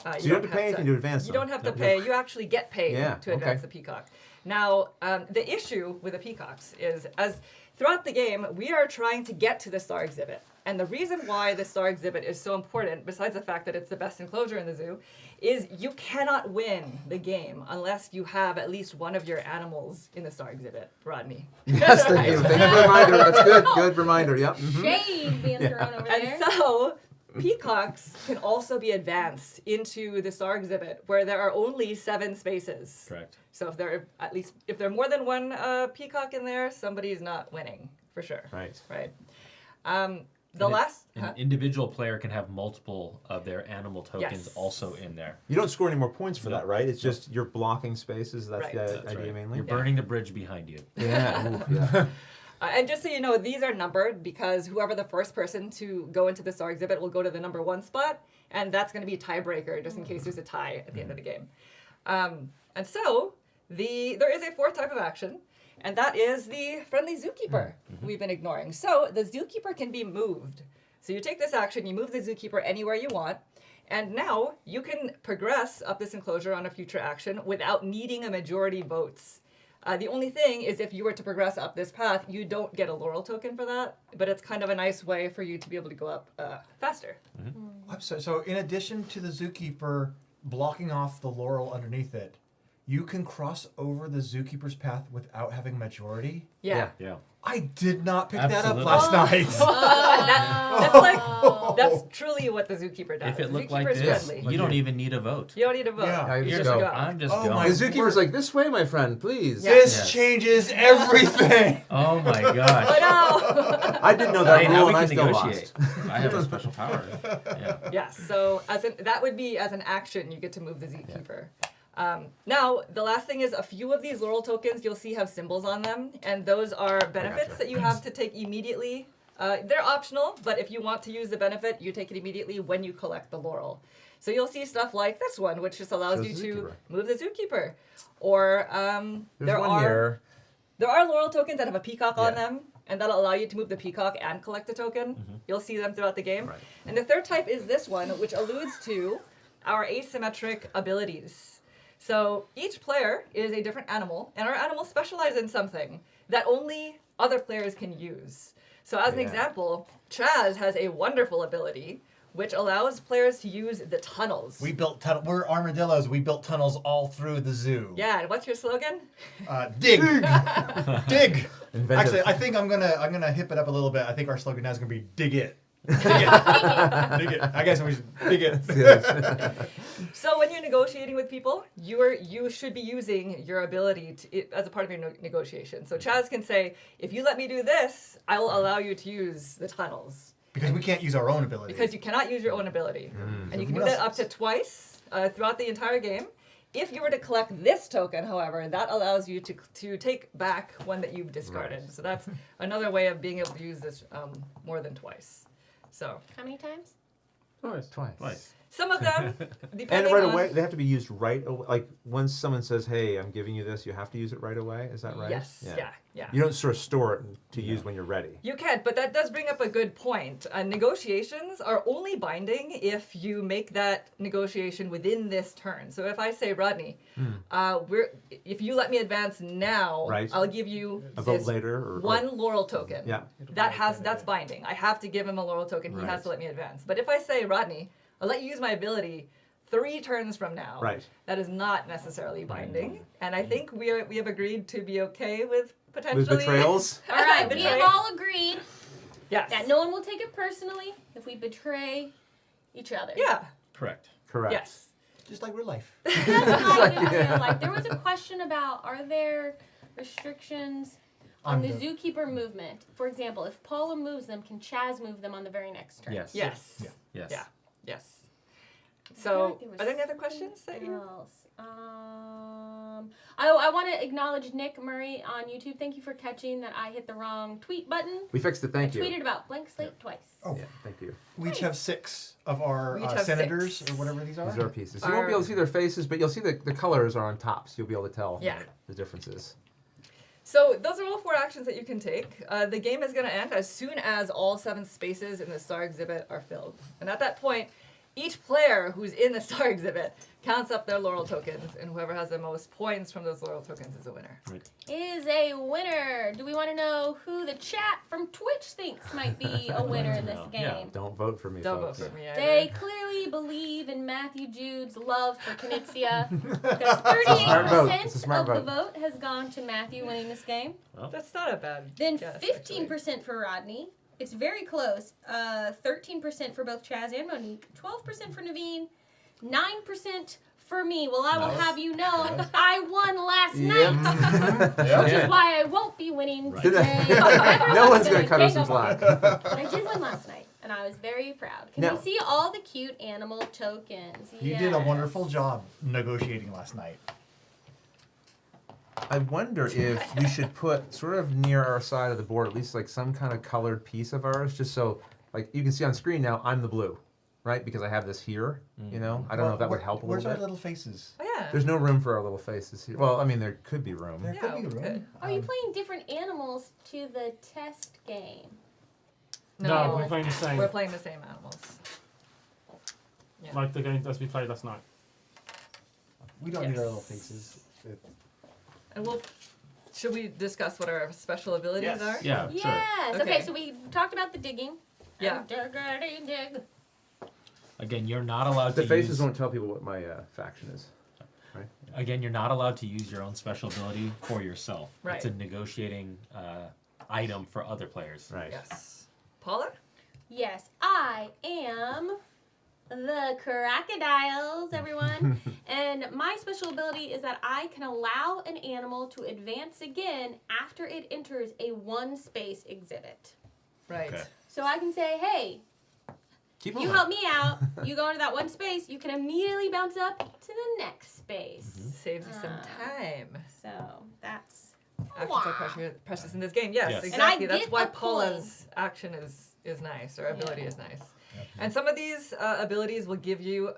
So you don't have to pay anything to advance You them. don't have to pay. You actually get paid to advance okay. the peacock. Now, the issue with the peacocks is, as throughout the game, we are trying to get to the star exhibit. And the reason why the star exhibit is so important, besides the fact that it's the best enclosure in the zoo, is you cannot win the game unless you have at least one of your animals in the star exhibit, Rodney. Yes, thank you. Thank you for the reminder. That's good. Good reminder. Yep. Shade being thrown over there. And so, peacocks can also be advanced into the star exhibit, where there are only 7 spaces. Correct. So if there are more than 1 peacock in there, somebody's not winning for sure. Right. Right. An individual player can have multiple of their animal tokens also in there. You don't score any more points for that, right? It's just you're blocking spaces. That's Right. the That's idea mainly. You're burning the bridge behind you. Yeah. Ooh, yeah. And just so you know, these are numbered because whoever the first person to go into the star exhibit will go to the number 1 spot, and that's going to be a tiebreaker just in case there's a tie at the end of the game. And so there is a 4th type of action, and that is the friendly zookeeper we've been ignoring. So the zookeeper can be moved. So you take this action, you move the zookeeper anywhere you want, and now you can progress up this enclosure on a future action without needing a majority votes. The only thing is if you were to progress up this path, you don't get a laurel token for that, but it's kind of a nice way for you to be able to go up faster. So in addition to the zookeeper blocking off the laurel underneath it, you can cross over the zookeeper's path without having majority? Yeah. I did not pick that up Absolutely. last night. That's truly what the zookeeper does. If it The looked like zookeeper's this, friendly. you don't even need a vote. You don't need a vote. Yeah. You You just go. go. I'm just Oh going. my The zookeeper's like, this way, my friend, please. This changes everything. Oh my gosh. Oh, I didn't know that Hey, now rule, we and I can still negotiate. lost. I have a special power. Yeah. no. Yes. So that would be as an action, you get to move the zookeeper. Now, the last thing is a few of these laurel tokens you'll see have symbols on them, and those are benefits that you have to take immediately. They're optional, but if you want to use the benefit, you take it immediately when you collect the laurel. So you'll see stuff like this one, which just allows So you to zookeeper. move the zookeeper. Or There's one here. there are laurel tokens that have a peacock on Yeah. them, and that'll allow you to move the peacock and collect a token. You'll see them throughout the game. Right. And the third type is this one, which alludes to our asymmetric abilities. So each player is a different animal, and our animals specialize in something that only other players can use. So as an example, Chaz has a wonderful ability which allows players to use the tunnels. We built tunnels. We're armadillos. We built tunnels all through the zoo. Yeah, and what's your slogan? Dig. Dig. Inventive. Actually, I think I'm gonna hip it up a little bit. I think our slogan now is gonna be dig it. Dig it. I guess we should dig it. So when you're negotiating with people, you should be using your ability as a part of your negotiation. So Chaz can say, if you let me do this, I will allow you to use the tunnels. Because we can't use our own ability. Because you cannot use your own ability. And you can do that up to twice throughout the entire game. If you were to collect this token, however, that allows you to take back one that you've discarded. Right. So that's another way of being able to use this more than twice. So how many times? Twice. Some of them, depending and right on... away, they have to be used right away. Like, once someone says, hey, I'm giving you this, you have to use it right away? Is that right? Yes, yeah. You don't sort of store it to use when you're ready. You can't, but that does bring up a good point. Negotiations are only binding if you make that negotiation within this turn. So if I say, Rodney, if you let me advance now, right. I'll give you a vote later, one laurel token. Yeah. That's binding. I have to give him a laurel token. He has to let me advance. But if I say, Rodney, I'll let you use my ability 3 turns from now. Right. That is not necessarily binding. And I think we have agreed to be okay with potentially... With betrayals? All right, we have all agreed that no one will take it personally if we betray each other. Yeah. Correct. Yes. Just like real life. Just like in real life. There was a question about, are there restrictions on the zookeeper movement? For example, if Paula moves them, can Chaz move them on the very next turn? Yes. Yeah. Yes. So, are there any other questions that you... I want to acknowledge Nick Murray on YouTube. Thank you for catching that I hit the wrong tweet button. We fixed it, thank you. I tweeted about blank slate twice. Oh, yeah, thank you. We each have 6 of our senators, or whatever these are. These are pieces. You won't be able to see their faces, but you'll see the colors are on top, so you'll be able to tell the differences. So those are all 4 actions that you can take. The game is going to end as soon as all 7 spaces in the star exhibit are filled. And at that point, each player who's in the star exhibit counts up their laurel tokens, and whoever has the most points from those laurel tokens is a winner. Right. Is a winner. Do we want to know who the chat from Twitch thinks might be a winner in this game? Yeah, don't vote for me, Don't folks. vote for me either. They clearly believe in Matthew Jude's love for Knixia, because 38% of the vote has gone to Matthew winning this game. Well, that's not a bad Then guess, 15% for Rodney. It's very close. 13% for both Chaz and Monique. 12% for Naveen. 9% for me. Well, I will have you know I won last night, which is why I won't be winning today. No one's going to cut us some slack. But I did win last night, and I was very proud. Can Now- we see all the cute animal tokens? You did a wonderful job negotiating last night. I wonder if we should put sort of near our side of the board at least like some kind of colored piece of ours, just so like you can see on screen now I'm the blue, right? Because I have this here. You know, I don't know if that would help a Where's little our bit. little faces? Oh, yeah. There's no room for our little faces here. Well, I mean there could be room. There could be room. Are you playing different animals to the test game? No, we're playing the same. We're playing the same animals. Yeah. Like the game as we played last night. We don't need our little faces. And should we discuss what our special abilities are? Yeah, Yes. sure. Okay, so we talked about the digging. Yeah. Dig. Again, you're not allowed The to faces use... won't tell people what my faction is. Right? Again, you're not allowed to use your own special ability for yourself. Right. It's a negotiating item for other players. Right. Yes. Paula? Yes, I am the crocodiles, everyone. And my special ability is that I can allow an animal to advance again after it enters a 1-space exhibit. Right. Okay. So I can say, hey, Keep you moving. help me out, you go into that 1 space, you can immediately bounce up to the next space. Saves you some time. So that's Actions are precious in this game. Yes, Yes. And I exactly. That's get why a Paula's action is nice, or ability is nice. And some of these abilities will give you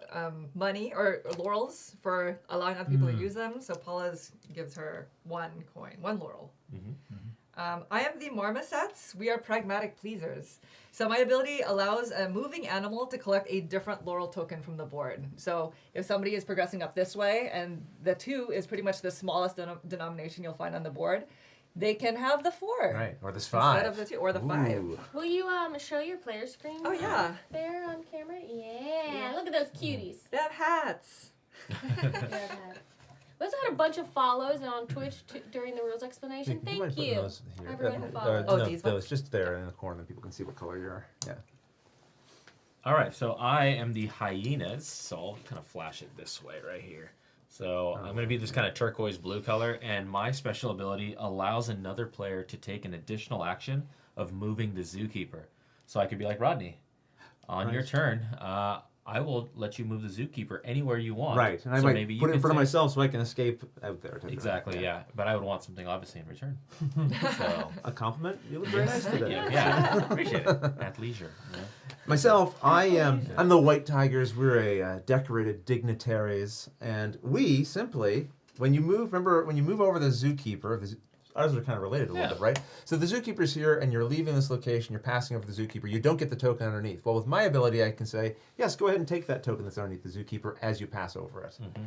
money or laurels for allowing other people to use them. So Paula's gives her 1 coin, 1 laurel. I am the marmosets. We are pragmatic pleasers. So my ability allows a moving animal to collect a different laurel token from the board. So if somebody is progressing up this way, and the 2 is pretty much the smallest denomination you'll find on the board, they can have the 4. Right, or this 5. Instead of the 2, or the 5. Ooh. Will you show your player screen? Oh, yeah. There on camera? Yeah. Look at those cuties. They have hats. We also had a bunch of follows on Twitch during the rules explanation. You might Thank put you. those here. Everyone who followed. Oh, no, these those ones? just there in the corner, people can see what color you are. Yeah. All right, so I am the hyenas, so I'll kind of flash it this way right here. So I'm going to be this kind of turquoise blue color, and my special ability allows another player to take an additional action of moving the zookeeper. So I could be like, Rodney, on your turn, I will let you move the zookeeper anywhere you want. Right, and I so might maybe you put it in can front of say- myself so I can escape out there. Exactly, yeah. But I would want something obviously in return. So A compliment? You look very nice today. yeah, appreciate it. At leisure. You know? Myself, I'm the White Tigers. We're a decorated dignitaries, and we simply, when you move over the zookeeper, ours are kind of related a little bit, right? So the zookeeper's here, and you're leaving this location, you're passing over the zookeeper, you don't get the token underneath. Well, with my ability, I can say, yes, go ahead and take that token that's underneath the zookeeper as you pass over it. Mm-hmm.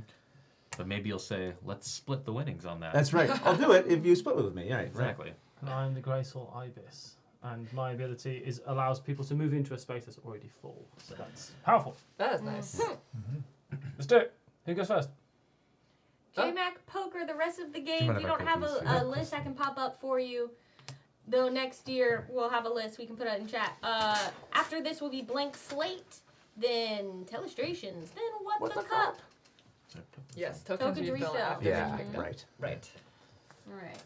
But maybe you'll say, let's split the winnings on that. That's right. I'll do it if you split with me. Yeah, Exactly. And I'm the graceful ibis, and my ability allows people to move into a space that's already full. So that's powerful. That is nice. Let's do it. Who goes first? J-Mac Poker, the rest of the might game, have you our don't have cookies. a list I can pop up for you. Though next year we'll have a list we can put out in chat. After this will be Blank Slate, then Telestrations, then What the Cup. Yes, tokens Token refill refill. after Yeah, we picked up. right. Right. Alright.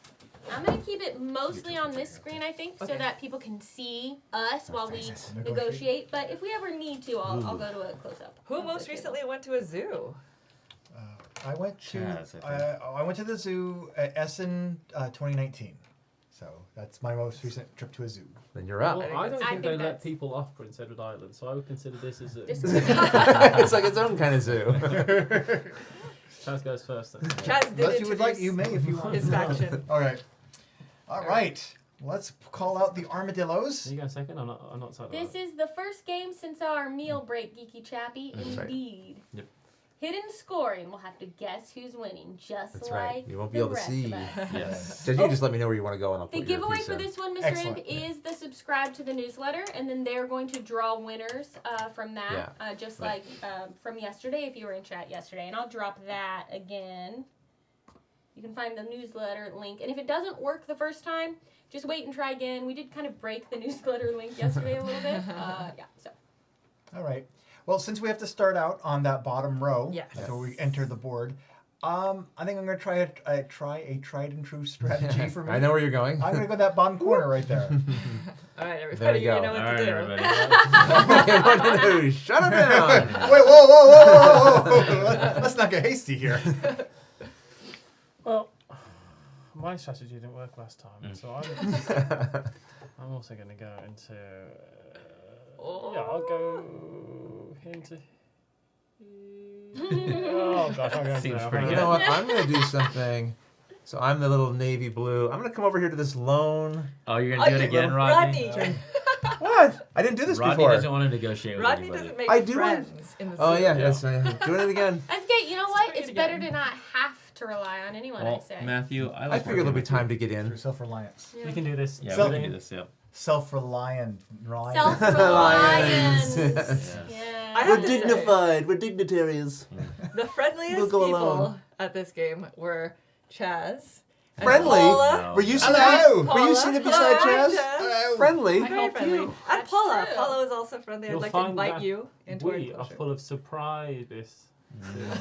I'm going to keep it mostly on this screen, I think, so that people can see us while we negotiate. But if we ever need to, I'll go to a close-up. Who most recently went to a zoo? I went to Chaz, I went to the zoo at Essen 2019. So that's my most recent trip to a zoo. Then you're up. Well, I don't I think they think let that's- people off Prince Edward Island, so I would consider this as a. This is It's like its own kind of zoo. Chaz goes first then. Chaz did Unless you would like, introduce you may if you want. his faction. All right. All right. Let's call out the armadillos. Are you going second? I'm not side. This is the first game since our meal break, Geeky Chappy. That's right. Indeed. Yep. Hidden scoring. We'll have to guess who's winning, just That's like right. You won't be the able to rest see. of us. Yes. So you just let me know where you want to go, and I'll The put your giveaway piece for in. this one, Mr. Excellent. Imp, is the subscribe to the newsletter, and then they're going to draw winners from that, just like from yesterday, if you were in chat yesterday. And I'll drop that again. You can find the newsletter link. And if it doesn't work the first time, just wait and try again. We did kind of break the newsletter link yesterday a little bit. So. All right. Well, since we have to start out on that bottom row, Yes. so we enter the board, I think I'm going to try a tried and true strategy for me. I know where you're going. I'm going to go that bottom corner right there. All right, everybody, you go. you know what All to right, do. everybody. What to do? Shut up down. Wait, whoa. Let's not get hasty here. Well, my strategy didn't work last time, so I'm also going to go into. Yeah, I'll go into. Oh gosh, I'm going Seems to. pretty You know what? I'm going to do something. So I'm the little navy blue. I'm going to come over here to this lone. Oh, you're going to do it again, Rodney? What? I didn't do this Rodney before. doesn't want to negotiate with Rodney anybody. doesn't make I do friends in the zoo. Oh yeah, that's doing it again. That's good. You know what? Let's It's try it better again. to not have to rely on anyone, I Well, say. Matthew, I I like figure there'll be working time to get in. Through self-reliance. We can do this. with you. Yeah, So- we can do this, yep. Self-reliant. Right? Self-reliance. Yes. Yeah. I have to say, We're dignitaries. the friendliest We'll go people alone. at this game were Chaz. and Friendly? Paula. No. Were you Hello. Were you seated beside Hello, Chaz? Chaz. Friendly. Very friendly. And That's Paula. true. Paula is also friendly. I'd You'll like to find invite that you into our We are enclosure. full of surprises.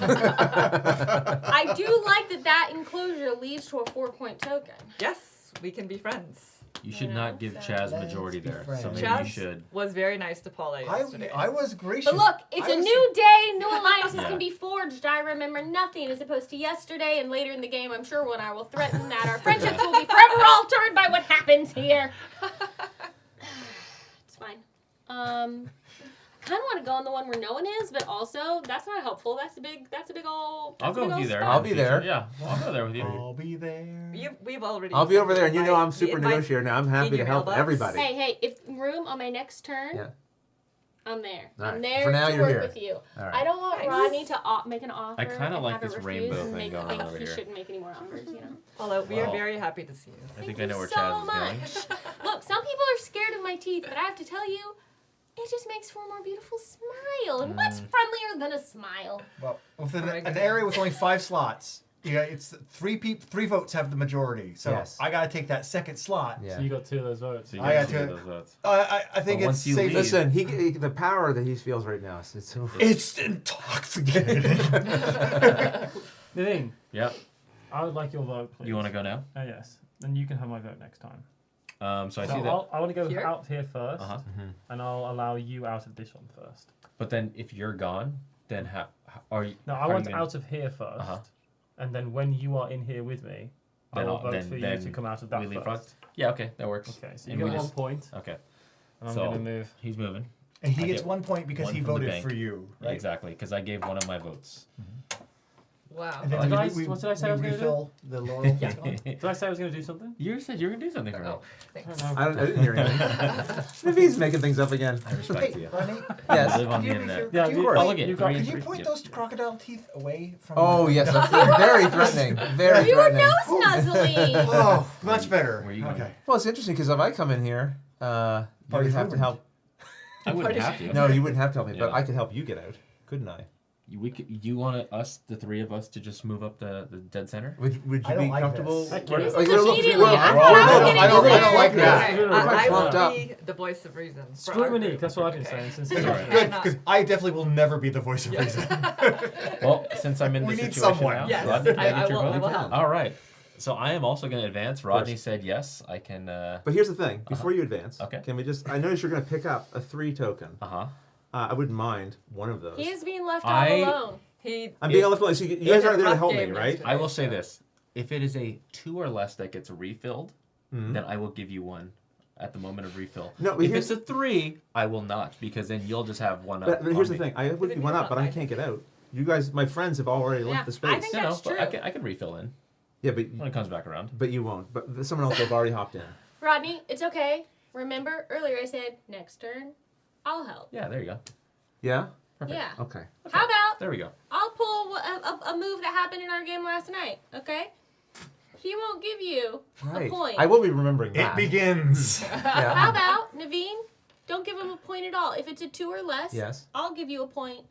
I do like that enclosure leads to a 4-point token. Yes, we can be friends. You should You not know, give so- Chaz Let's majority be there, so friends. maybe Chaz you should. was very nice to Paula yesterday. I was gracious. But look, it's I a was- new day, new alliances Yeah. can be forged. I remember nothing as opposed to yesterday, and later in the game, I'm sure when I will threaten that our friendships will be forever altered by what happens here. It's fine. I kind of want to go on the one where no one is, but also that's not helpful. That's a big old. I'll go with you there. I'll in be the future. there. Yeah, well, I'll go there with you. I'll be there. We've already. I'll be over there, and you know I'm the super invite- negotiator now. I'm happy in to your help mailbox. everybody. Hey, if room on my next turn, Yeah. I'm there. All I'm right. there For now, to you're work here. with you. All right. I don't want Nice. Rodney to make an offer. I kinda and like have it this refused rainbow and thing make, going on think over he here. shouldn't make any more offers, you know. Paula, we are Wow. very happy to see you. I think Thank I know you where so Chaz is much. going. Look, some people are scared of my teeth, but I have to tell you, it just makes for a more beautiful smile. And what's friendlier than a smile? Well, with Oh my an goodness. area with only 5 slots, Yeah, it's three votes have the majority. So Yes. I got to take that second slot. Yeah. So you got 2 of those votes. So you I got got two of to- those votes. I think But it's once you safe. leave- Listen, the power that he feels right now is so. It's intoxicating. Naveen, Yep. I would like your vote, please. You want to go now? Yes. Then you can have my vote next time. So I So see that. I want to go Here? out here first, Uh-huh. and I'll allow you out of this one first. But then if you're gone, then how are you? No, how I are want you gonna- out of here 1st Uh-huh. and then when you are in here with me, I Then will I'll- vote then- for you then to come out of that we leave first. Yeah, okay, that works. Okay, so you And get we 1 just- point, Okay, and I'm So- going to move. he's moving. And he I gets get 1 point because one he from the voted bank. for you, right? Exactly, because I gave one of my votes. Wow. And then Did we, I- we, what did I say I was we gonna do? refill the laurel. Did I say I was going to do something? You said you were gonna do something for me. Oh, thanks. I didn't hear anything. He's making things up again. I respect Hey, you. Ronnie, Yes. Live on could the you internet. refill- Yeah, could you of course. point- I'll get You got- three. Could you three- point yep. those crocodile teeth away from? Oh yes, that's very threatening. Very You were threatening. nose nuzzling. Oh, much better. Where you going? Okay. Well, it's interesting because if I come in here, you would Party's have to ruined. help. I wouldn't have to. No, you wouldn't have to help me, but Yeah. I could help you get out, couldn't I? You want us, the three of us, to just move up the dead center? Would you I don't be like comfortable? this. Heck We're- yes. like, This is we're- immediately- we're- I we're- thought I was we're- getting I don't there. like Yeah. that. Yeah. I clumped will up. be the voice of reason. for Screw our Monique, group. that's what I've been Okay. saying since Good. the Alright. start. Good, because I definitely will never be the voice of reason. Well, since I'm in We this need situation someone. now, Yes, Rodney, can I get your will- vote? I will help. All right. So I am also going to advance. Rodney said yes. I can. But here's the thing: before you advance, Okay. can we just? I notice you're going to pick up a 3 token. Uh-huh. I wouldn't mind one of those. He is being left I- all alone. I'm being left alone. So you guys it's a aren't there to rough help me, game right? yesterday. I will say this: if it is a 2 or less that gets refilled, Mhm. then I will give you one at the moment of refill. No, but if here's- it's a 3, I will not, because then you'll just have one up. But here's on the me. thing: I would Then be one you're up, but not I mine. can't get out. You guys, my friends, have already Yeah, left the I space. think No, that's but true. I can refill in Yeah, but when it comes back around. you won't. But someone else will have already hopped in. Rodney, it's okay. Remember earlier I said next turn, I'll help. Yeah, there you go. Yeah. Perfect. Yeah. Okay. How about There we go. I'll pull a move that happened in our game last night, okay? He won't give you Right. a point. I will be remembering It that. begins. Yeah. How about, Naveen, don't give him a point at all. If it's a 2 or less, Yes. I'll give you a point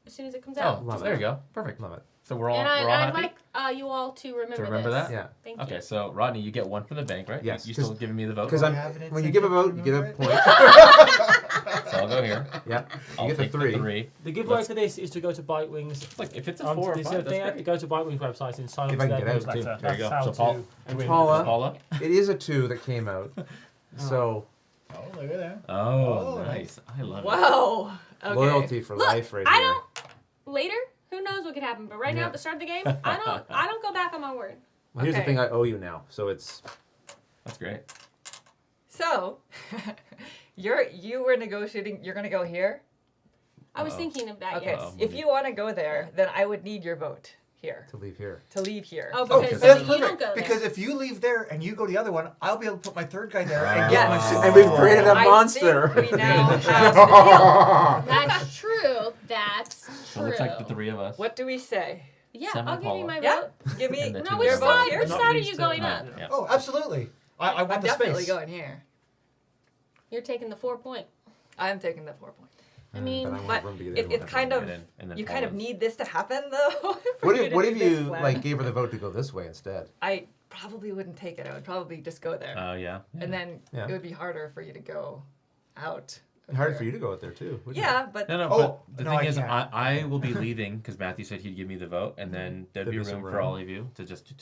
as soon as it comes Oh, out. Love there it. you go. Perfect. Love it. So we're all And we're all I'd happy. like you all to remember, To remember this. that? Yeah. Thank Okay, you. so Rodney, you get one from the bank, right? Yes, You still 'cause- giving me the vote? Because Do I have an when you give a incentive vote, to you get a remember point. So I'll go here. Yeah. I'll You get take the the 3. 3. The giveaway Let's- for this is to go to Bitewing's. Look, if it's a On 4 or this 5, thing, that's great. go to Bitewing's website and sign If up I to can their get out, too. newsletter. There you That's go. how So Paul- to win. Paula, Paula? it is a 2 that came out. So Oh, look at that. Oh, Oh, nice. I love it. Wow. Okay. loyalty for Look, life, right I here. don't. Later, who knows what could happen? But right now, Yeah. at the start of the game, I don't go back on my word. Well, here's the Okay. thing: I owe you now. So it's That's great. So, you were negotiating. You're gonna go here. I was Uh-oh. thinking of that. Okay. Yes. If you want to go there, then I would need your vote here to leave here. to leave here. Oh, Oh, because that's you don't perfect. go there. Because if you leave there and you go to the other one, I'll be able to put my third guy there and Right. get Yes. my And we've created a I monster. think we now Created a have the deal. That's true. That's So true. it looks like the 3 of us. What do we say? Yeah, Semi I'll give you Paula. my Yeah. vote. Give me And the No, two which of your us. vote side? here. Which Not side are these you two. going No, up? yeah. Oh, absolutely. I want I'm the definitely space. going here. You're taking the 4 point. I'm taking the 4 point. I mean, but I want But room to get it, in it's with kind it. of And then you kind of Paula's. need this to happen though. for What you if to what do if this you plan. like gave her the vote to go this way instead? I probably wouldn't take it. I would probably just go there, Oh, yeah. and then Yeah. it would be harder for you to go out. of Hard here. for you to go out there too. wouldn't Yeah, but No, no, Oh, but the no, thing I is, can't. I will be leaving because Matthew said he'd give me the vote, and then there'd be There'd be room some for room. all of you to just,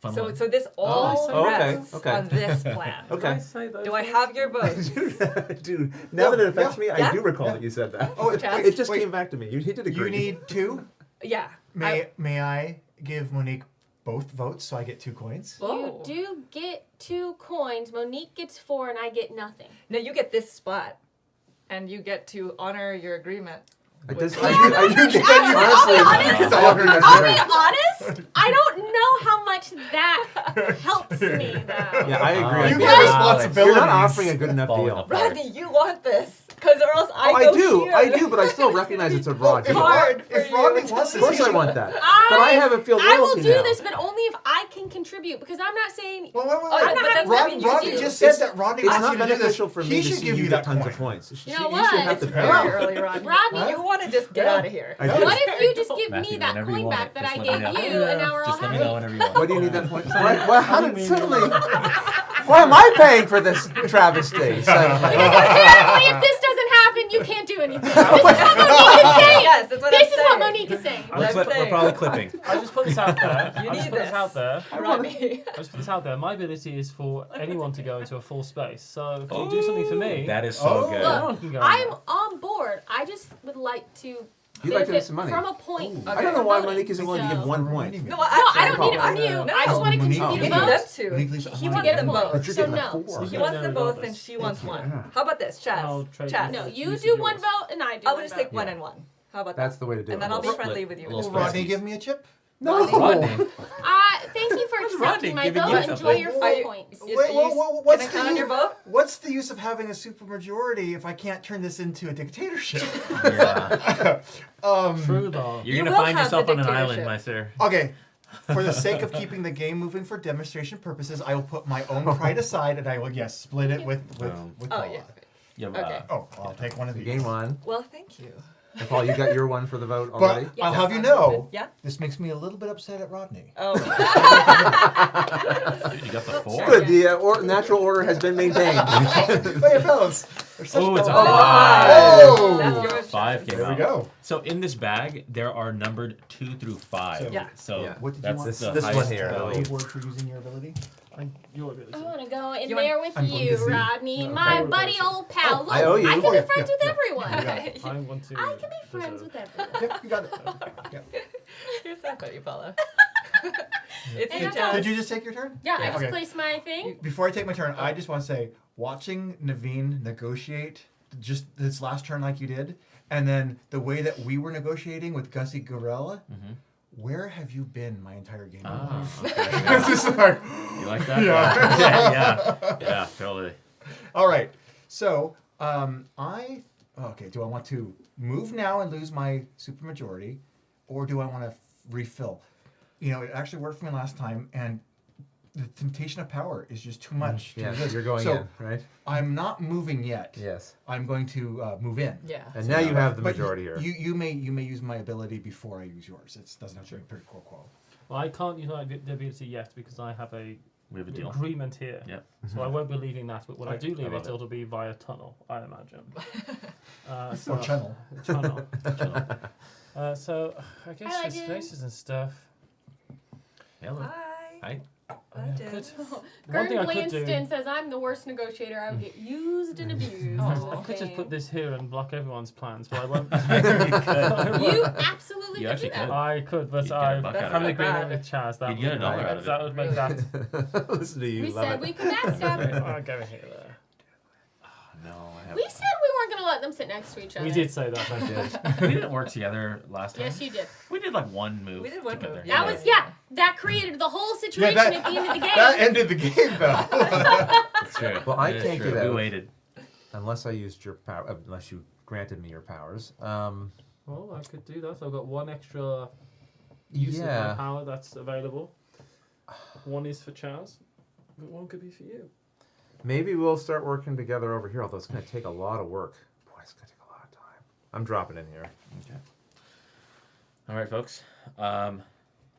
funnel so in. so this all Oh, okay, rests okay. on this plan. Okay. Did I say those Do I things? have your vote? Dude, now that it affects me, I Yeah. do recall that you said that. Oh, Chaz? it just wait. came back to me. You did agree. You need 2. Yeah. May I give Monique both votes so I get 2 coins? Oh. you do get 2 coins. Monique gets 4, and I get nothing. No, you get this spot, and you get to honor your agreement. I with- just, I do get honestly. I'll be honest. I don't know how much that helps me though. Yeah, I agree. You I get agree. responsibilities. You're not offering a good enough Falling deal. apart. Rodney, you want this. Because or else I Oh, go I here. do, but I still recognize it's a raw If, deal. hard for if you Rodney to wants Of this, course he I should- want that. But I haven't feel I will loyalty do now. this, but only if I can contribute. Because I'm not saying. Well, wait, Oh, I'm not but that's having to Rodney do. just said that Rodney It's wants not you to do this. beneficial for me He to should see give you you get that tons coin. of points. You know You should what? have to It's pay. very early, Rodney. Rodney, You want to just get out of here. I do. What if you just give Matthew, me that whenever you coin want back it, that just I let me gave know. you, and now we're all Just let me happy? know whenever you want. What do you need that point? Why, how did suddenly? Why am I paying for this travesty? Suddenly? Apparently, if this doesn't happen, you can't do anything. This is what Monique is saying. Yes, that's what This I'm is what saying. Monique is saying. We're probably clipping. I just put this out there. You I just need put this this. out there. Rodney. I just put this out there. My ability is for anyone to go into a full space. So if you do something for me, That is so Oh. good. anyone can go. in I'm there. on board. I just would like to You'd like to benefit have some money. from a point. I don't know why voting, Monique isn't willing to give so- 1 point. No, No, I don't need it from No. you. I just want to Monique, contribute You a need vote. them too. Monique, please, He I wants get them a point. both. But you're So getting no. a 4. He wants them both, and regardless. she wants one. Yeah. How about this, I'll Chaz? trade Chaz. you. No, you Use do yours. one vote and I do I'll one just vote. take one and one. How about that? That's the way to do And it. then I'll be We'll friendly split. with you. We'll Will split. Rodney give me a chip? No. Rodney. Thank you for Rodney accepting my giving vote. you Enjoy something? your Are 4 you- points. Is- Wait, you- what's Can I count on your vote? What's the use of having a supermajority if I can't turn this into a dictatorship? Yeah. True though. You're You gonna will find have yourself the on an island, dictatorship. my sir. Okay, for the sake of keeping the game moving for demonstration purposes, I will put my own pride aside and I will, yes, split it with Oh, Paula. yeah. Yeah, Okay. Oh, I'll take one of these. Game 1. Well, thank you. And Paul, you got your one for the vote already? But I'll Yes. have you know, Yeah. this makes me a little bit upset at Rodney. Oh. Dude, you got the 4. Good. The natural order has been maintained. Wait, fellas. They're such Oh, it's a fellas. 5. Oh! That's yours. 5 came There we out. go. So in this bag, there are numbered 2 through 5. Yeah. So Yeah. What did you that's want? the This one highest here, I value. believe. Keyboard for using your ability? Your ability. I want to go in You there want- with I'm going to you, see. Rodney. No, My okay. buddy old pal. Look, I owe you. I can Oh, be yeah, friends yeah, with yeah. everyone. I want to. I can be friends with everyone. Yeah, you got it. Yeah. You're so funny, Paula. It's And your that's all. chance. Did you just take your turn? Yeah, I just Okay. placed my thing. Before I take my turn, I just want to say, watching Naveen negotiate just this last turn like you did, and then the way that we were negotiating with Gussie Gorilla, where have you been my entire game? Ah, It's okay. just like, You like that? Yeah. Yeah, totally. all right. So, okay, do I want to move now and lose my supermajority, or do I want to refill? You know, it actually worked for me last time, and the temptation of power is just too much. to Yeah, resist. you're going so in, right? I'm not moving yet. Yes. I'm going to move in. Yeah. And now you have the But majority here. You may use my ability before I use yours. It doesn't have to be per quo quo. Well, I can't use my ability yet because I have a We have a deal. agreement here. Yep. So I won't be leaving that, but when I do leave love it, it. it'll be via tunnel, I imagine. Or channel. Channel. So I guess Hi, there's Legend. faces and stuff. Hello. Hi. Hi. I Legend. could, one Gern thing I could do. Blanston says I'm the worst negotiator. I would get used and abused. I in could this just put game. this here and block everyone's plans, but I won't. You absolutely You could actually do that. could. I could, but You'd get a I buck out of have an it. agreement with Chaz. That You'd get a would- dollar out of it. That would make that. Listen to you. We love said it. we could backstab. I'll go here. There. No, I have. We said we weren't going to let them sit next to each other. We did say that. I did. We didn't work together last time. Yes, you did. We did like one move. We did one together. move, That was, yeah, that created the whole situation that- at the end of the game. That ended the game though. That's true. Well, I That is can't true. get out. We waited. Unless I used your power, unless you granted me your powers. Well, I could do that. I've got one extra use of my Yeah. power that's available. One is for Chaz, but one could be for you. Maybe we'll start working together over here, although it's going to take a lot of work. Boy, it's going to take a lot of time. I'm dropping in here. Okay. All right, folks.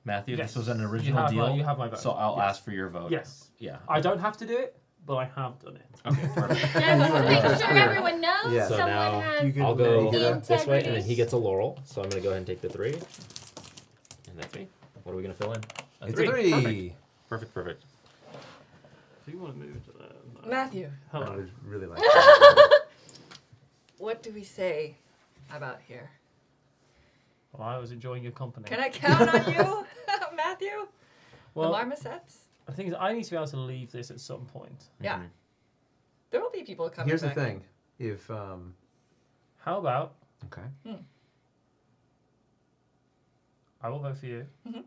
Matthew, Yes. this was an You original have deal. my- you have my vote. So I'll Yes. ask for your vote. Yes. Yeah. I don't have to do it, but I have done it. Okay, perfect. Just to make sure everyone knows Yeah. So someone now has I'll go the this way, and then integrity. he gets a laurel. So I'm going to go ahead and take the 3. And that's me. What are we going to fill in? It's a 3. Perfect, perfect. Do you want to move to there? No. Matthew, I Hello. would really like that. what do we say about here? Well, I was enjoying your company. Can I count on you, Matthew? Well, the marmosets? the thing is, I need to be able to leave this at some point. Yeah. There will be people coming Here's the back. thing. If, How about okay. I will vote for you Mhm.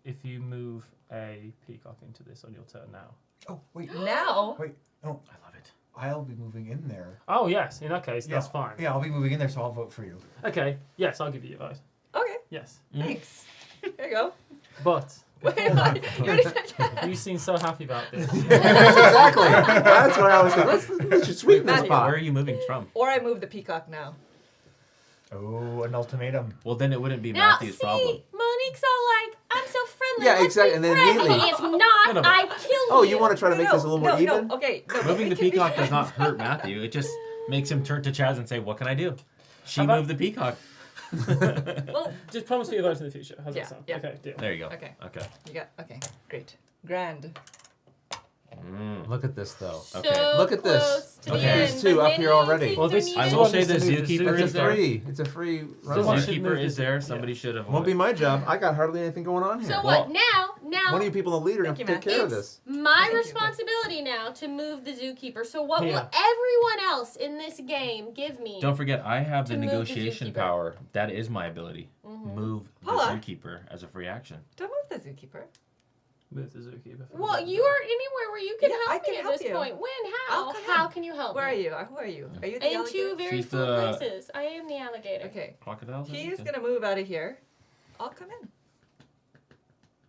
if you move a peacock into this on your turn now. Oh wait, Now? wait. Oh, I love it. I'll be moving in there. Oh yes, in that case, that's fine. Yeah, I'll be moving in there, so I'll vote for you. Okay, yes, I'll give you your vote. Okay, Yes, thanks. There you go. but Wait, you already said yes. you seem so happy about this. Exactly. That's why I was like, let's just sweeten this Matthew, pot. Where are you moving from? Or I move the peacock now. Oh, an ultimatum. Well, then it wouldn't be Now, Matthew's see, problem. Monique's all like, I'm so friendly. Yeah, let's exactly, be and then friends. immediately- It's not, No, no, I kill you. Oh, you want to try to make this a little more even? No, okay. No, Moving we the can be peacock does friends. not hurt Matthew. It just makes him turn to Chaz and say, "What can I do?" She How about- moved the peacock. Well, Just promise me your vote in the future. How's Yeah, that sound? yeah. Okay, deal. There you go. Okay. Okay. you got okay. Great. Grand. Look at this, though. So Okay. Look at this. close to the Okay. end, There's two but up then here you already. think Well, they're this- I needed. will Someone say needs the to move the zookeeper It's is a there. free. It's a free run. Someone The should zookeeper move is the- there. Somebody yeah. should have. Won't be my job. I got hardly anything going on here. So Well- what? Now One of you people in the leader have to Thank take you, care of it's this. my Thank you. responsibility now to move the zookeeper. So what will Yeah. everyone else in this game give me? Don't forget, I have the To move the negotiation zookeeper. power. That is my ability. Mm-hmm. Move the Paula. zookeeper as a free action. Don't move the zookeeper. Move the zookeeper. Well, you are anywhere where you can Yeah, I help can me at help this you. point. When? I'll How? come How in. can you help Where are me? you? Who are you? Are you the In alligator? two very She's full the- places. I am the alligator. Okay. Crocodiles. I He's think? gonna move out of here. I'll come in.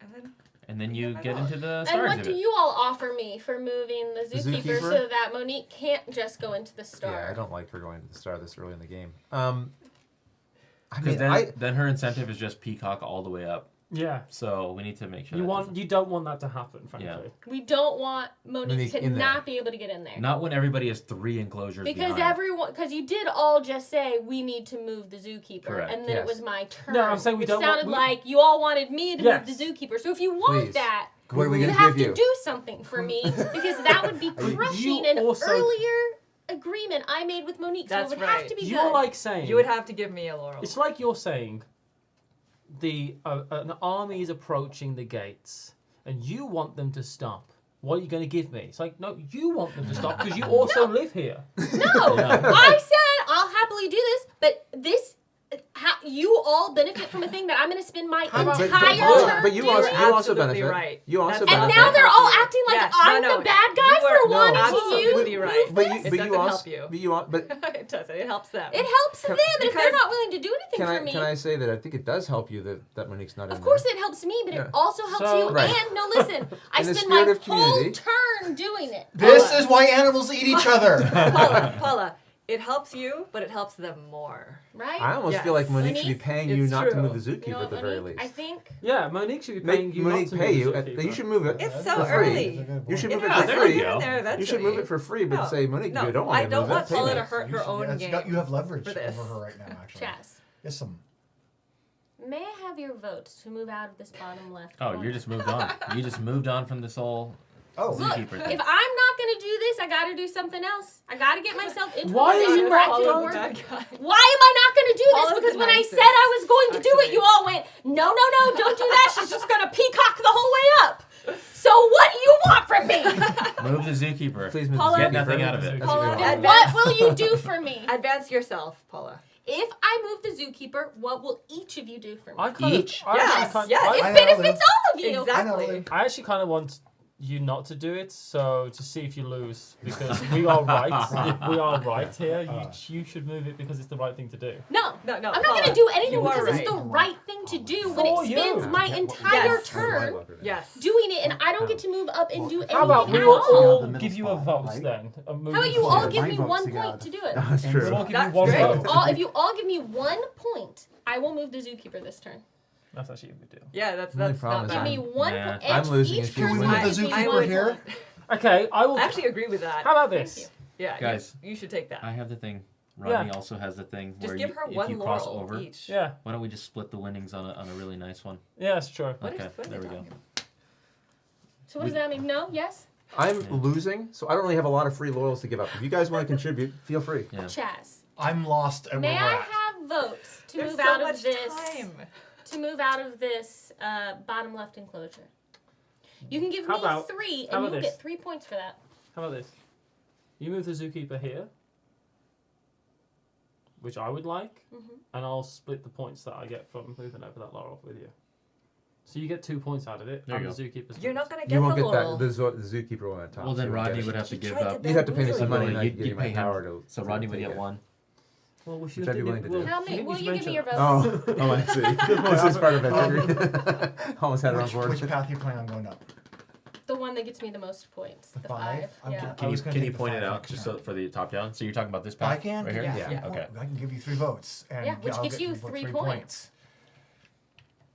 And then And then you my get vote. into the And star what do exhibit. you all offer me for moving the zookeeper, zookeeper? so that Monique can't just go into the star? Yeah, I don't like her going to the star this early in the game. I Because mean, then, then her incentive is just peacock all the way up. Yeah. So we need to make sure. You that want doesn't- you don't want that to happen, frankly. Yeah. We don't want Monique Monique to in there. not be able to get in there. Not when everybody has 3 enclosures Because behind. because you did all just say we need to move the zookeeper, Correct. and then Yes. it was my turn. No, I'm saying we which don't want- sounded we- like you all wanted me to Yes. move the zookeeper. So if you want Please. that, What are we you gonna have give to you? do something for me because that would be crushing an also- earlier agreement I made with Monique. So That's it would have right. to be You're good. like saying you would have to give me a laurel. it's like you're saying an army is approaching the gates and you want them to stop. What are you going to give me? It's like, no, you want them to stop because you also live here. No, I said I'll happily do this, but this. You all benefit from a thing that I'm going to spend my But- entire but- turn but you doing. also absolutely benefit. right. You also That's And benefit. now they're all acting like Yes, I'm no, the bad guy you are for wanting to absolutely use. right. But It you, but you doesn't also, help you. but you, but It doesn't. It helps them. It helps them, and if they're because- not willing to do anything can for I me. can I say that I think it does help you that Monique's not in Of course, there. it helps me, but Yeah. it also helps So- you. Right. And no, listen, I In the spend my spirit of whole community- turn doing it. This is why animals eat each other. Paula, it helps you, but it helps them more. Right? I almost feel like Yes. Monique should be Monique, paying you it's not to true. move the zookeeper You know at the what, very Monique? least. I think Yeah, Monique should be paying Make you Monique not to pay move you. the You zookeeper. should move it It's for so free. early. You should Yeah, move it they're for gonna free. get in there You should eventually. move it for free, but No. say Monique, No, you don't I want to don't move want it. Pay Paula me. to hurt her own game. You have leverage for this. over her right now, actually. Chaz. Yes, some. May I have your vote to move out of this bottom left? Oh, corner? you're just moved on. You just moved on from this whole Oh, Look, zookeeper if thing. I'm not gonna do this, I gotta do something else. I gotta get myself into Why a are position you where I not can going work. Bad guy. Why am I not gonna do this? Paula's Because the when I nicest, said I was going to do it, actually. you all went, no, don't do that. She's just gonna peacock the whole way up. So what do you want from me? Move the zookeeper. Please move Paula- the Get zookeeper. nothing out of it. That's Paula, what we want. and- What will you do for me? Advance yourself, Paula. If I move the zookeeper, what will each of you do for me? I kind of, Each? I Yes, actually kind, yes. I- It I know, benefits all of you. Exactly. I actually kind of want you not to do it, so to see if you lose, because we are right. We are right here. You should move it because it's the right thing to do. No, No, I'm not Paula, going to do anything you are because it's the right. right thing to do when For it you. spends my entire Yes. turn Yes. doing it, and I don't get to move up and do anything How about we at will all. all The middle give you a spot, vote right? then? How about you all give My me vote's 1 to point God. to do it? That's We'll true. all give you That's one great. vote. If you all give me 1 point, I will move the zookeeper this turn. That's actually a good deal. Yeah, that's The only not problem is Give bad. me 1 Nah. point. I'm losing Each if you person win. will Move the give me zookeeper 1 here? point. Okay, I will. I actually agree with that. How about Thank this? you. Yeah, Guys. you should take that. I have the thing. Yeah. Rodney also has the thing Just where give her if one you cross laurel over, each. Yeah, why don't we just split the winnings on a really nice one? yeah, that's true. What Okay, are there they we go. talking about? So what does that mean? No? Yes? I'm losing, so I don't really have a lot of free loyals to give up. If you guys want to contribute, feel free. Yeah. Chaz. I'm lost at where May we're I at. have votes to There's move so out much of this time. to move out of this bottom left enclosure? You can give How me about- 3 how and about you'll this? get 3 points for that. How about this? You move the zookeeper here, which I would like, Mhm. and I'll split the points that I get from moving over that laurel with you. So you get 2 points out of it. There and you the zookeeper's You're not points. gonna get You won't the get laurel. that. The zookeeper one at top. Well, then so Rodney get would it. have to You give tried up. to You'd have to pay me some Really? money, and I'd You'd give you my pay him. power to. So to Rodney would take get it. 1. Well, we should Which have I'd be did willing it. to do. How She many? didn't Will use you give me your venture. votes? Oh, I see. This is part of it. Almost had it on board. Which path are you planning on going up? The one that gets me the most points. The The five? I'm Yeah. I was gonna Can you take the point it 5 out next just turn. so for the top down? So you're talking about this path I can. right here? Yeah. Yeah. Okay. I can give you 3 votes. And Yeah, which I'll gets get you 3 points.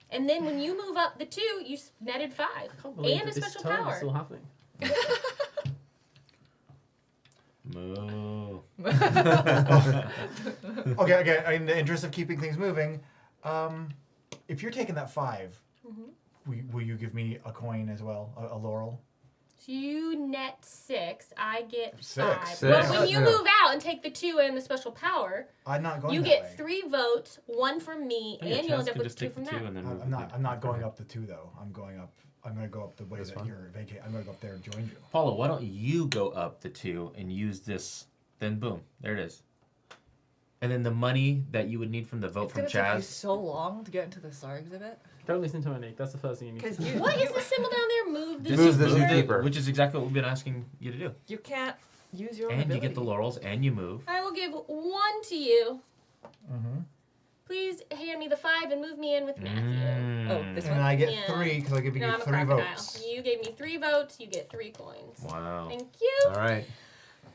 And then when you move up the 2, you netted 5. I can't believe And a that this special turn is power. still happening. Moo. Okay. In the interest of keeping things moving, if you're taking that 5, will you give me a coin as well, a laurel? So you net 6. I get 6. 5. Six. Well, when you No. move out and take the 2 and the special power, I'm not going you that get way. 3 votes, 1 from me, Yeah, and you'll Chaz end up could with just 2 take from the 2 that. and then move I'm not going up the 2 though. I'm going to go up the way This that one? you're vacating. I'm going to go up there and join you. Paula, why don't you go up the 2 and use this? Then boom, there it is. And then the money that you would need from the vote It's from gonna take you Chaz. so long to get into the star exhibit. Don't listen to Anik. That's the first thing you need to Because do. you, What is the symbol down there? Move the This Move is the move zookeeper. which is exactly what we've been asking you to do. you can't use your own And you ability. get the laurels, and you move. I will give 1 to you. Mm-hmm. Please hand me the 5 and move me in with Matthew. Oh, this And one? I get Yeah. 3 because I give you No, I'm a 3 crocodile. votes. You gave me 3 votes, you get 3 coins. Wow. Thank you. All right.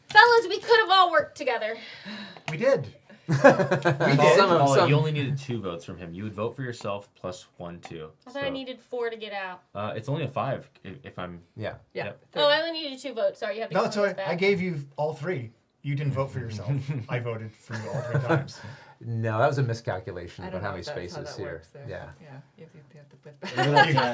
Fellas, we could have all worked together. We did. Paula, you only needed 2 votes from him. You would vote for yourself plus 1, 2. I thought I needed 4 to get out. It's only a 5 if I'm. Yeah. Yeah. Yep. Oh, I only needed 2 votes. Sorry, you have to No, count it's all those right. back. I gave you all 3. You didn't vote for yourself. I voted for you all 3 times. No, that was a miscalculation I about don't how know many if that's how spaces that here. works there. Yeah. Yeah. You have to put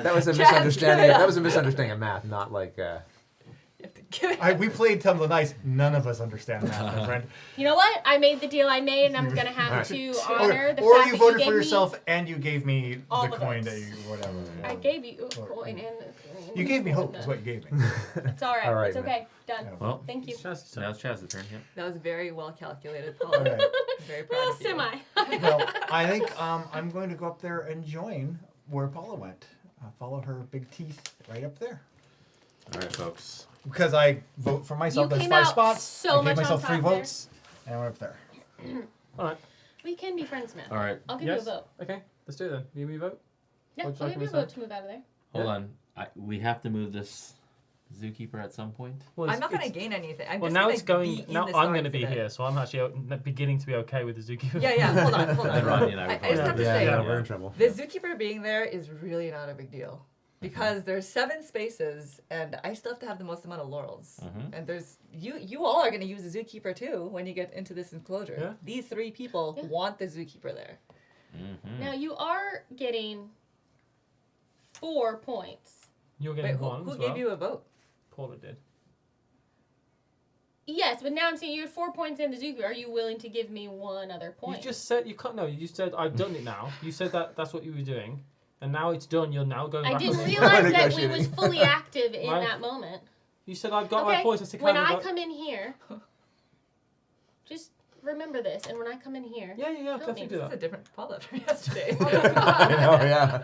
That was a Chaz, misunderstanding. get it That was a misunderstanding of math, not like. You have to get it. We played Tumble of Nice. None of us understand that, my friend. You know what? I made the deal I made, and I'm going to have Alright. to Or, honor the or fact you that voted you for gave yourself and you gave me all the the coin votes. that you whatever. me... I gave you a coin and a coin. You gave me hope. Is what you gave me. It's all right. All right, It's okay. Done. Yeah. Well, Thank you. so now it's Chaz's turn. Yeah. That was very well calculated, Paul. All right. Very proud Well, of you. semi. Well, I think I'm going to go up there and join where Paula went. Follow her big teeth right up there. All right, folks. Because I vote for myself. You There's came 5 out spots. so I much gave myself on 3 top there. votes, and I went up there. All right. We can be friends, man. All right. I'll give Yes. you a vote. Okay. Let's do it then. You me vote. Yeah, Would you I'll like give you a me to vote to move out of there. Hold Yeah. on. We have to move this zookeeper at some point. Well, I'm not going to it's- gain anything. I'm Well, just now gonna it's going. be in Now the I'm star going to be exhibit. here, so I'm actually beginning to be okay with the zookeeper. Yeah. Hold on. Then Rodney and I would I just have to Yeah, say, yeah, we're in trouble. the zookeeper being there is really not a big deal. Because there's 7 spaces, and I still have to have the most amount of laurels. And there's you all are going to use the zookeeper too when you get into this enclosure. Yeah. These 3 people want the zookeeper there. Now, you are getting 4 points. You're Wait, getting who, one who as gave well. you a vote? Paula did. Yes, but now I'm saying you had 4 points in the zookeeper. Are you willing to give me 1 other point? You just said you can't. No, you just said I've done it now. You said that's what you were doing, and now it's done. You're now going I back. didn't on the- realize that we was fully active in Right. that moment. You said I've got my Okay, points. I said, when can I vote? come in here, just remember this, and when I come in here, Yeah, help definitely me. do This is that. a different Paula from yesterday. Oh yeah.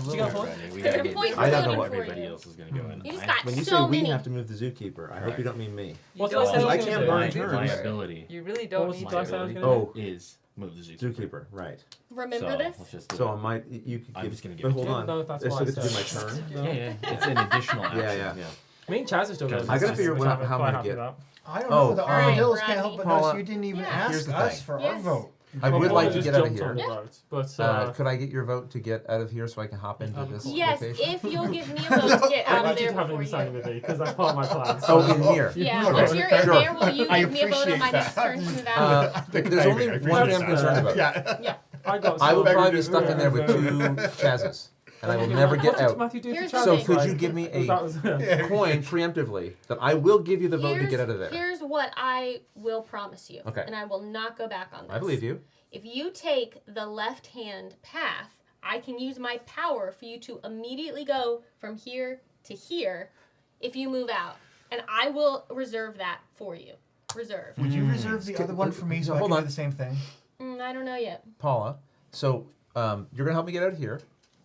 You got one? We There gotta are points I don't know voted what for everybody you. else is going to go in. You just I- got When you so say we many. have to move the zookeeper, I hope you don't mean me. What's don't the have last to thing I you can't do? burn my turns. ability You really What don't was need the last to. time I was ability gonna Oh, is move the zookeeper. zookeeper, right? Remember So, this? let's just do So it. I might you could I'm give, just gonna give but it hold to you. on. No, that's I what still I get to do my said. turn. Yeah, it's an additional action. yeah. Me and Chaz are still going. I gotta figure which out I'm how I'm quite gonna happy get- about. I don't Oh, know. The all right, armadillos can't Rodney. help but Paula, notice you didn't even Yeah. Here's ask the us thing. for our Yes. vote. I would Well, like I to just get out of jumped on here. the road, but Could I get your vote to get out of here so I can hop into this Yes, location? if you'll give me a vote to get out I of need you there to have an before understanding you. with me because that's part of my plan. Oh, in here. Yeah, Okay. once you're in Sure. there, will you I give me a vote on my appreciate next that. turn to move out? There's only one thing I'm concerned about. Yeah. I got. I will so- probably be stuck in there with 2 Chazes, and I will never get What did out. Matthew do Here's to the So thing. could you give me a That was- coin preemptively that I will give you the vote to get out of there? Here's what I will promise you, Okay. and I will not go back on this. I believe you. If you take the left-hand path, I can use my power for you to immediately go from here to here if you move out. And I will reserve that for you. Reserve. Would you reserve the other one for me so I Hold can on. do the same thing? I don't know yet. Paula, so you're gonna help me get out of here.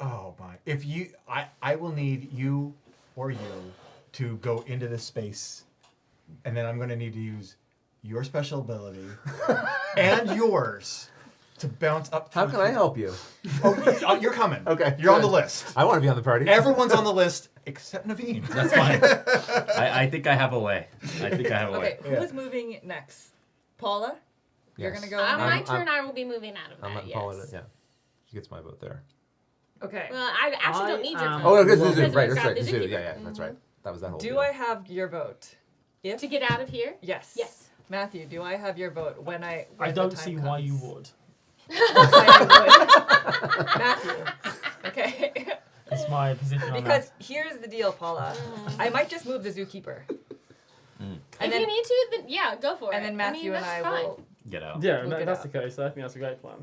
Oh my! If you, I will need you or you to go into this space, and then I'm going to need to use your special ability and yours to bounce up. How can I help you? Oh, you're coming. Okay, You're on the good. list. I want to be on the party. Everyone's on the list except Naveen. That's fine. I think I have a way. Okay, who's moving next? Paula? You're Yes. going to go? My next? turn, I will be moving out of I'm that, letting yes. Paula. Yeah, she gets my vote there. Okay. Well, I actually don't need your vote. Oh, no, because the Because zoo. we've Right, that's got right. the The zoo. zookeeper. Yeah, that's right. That was that whole Do deal. I have your vote? If To get out of here? Yes. Yes. Matthew, do I have your vote when I the don't time see comes? why you would. Matthew. Okay. It's my position on Because that. here's the deal, Paula. I might just move the zookeeper. If you need to, then yeah, go for it. And then Matthew I mean, and that's I fine. will Get out. Yeah, Look no, it that's up. the case. I think that's a great plan.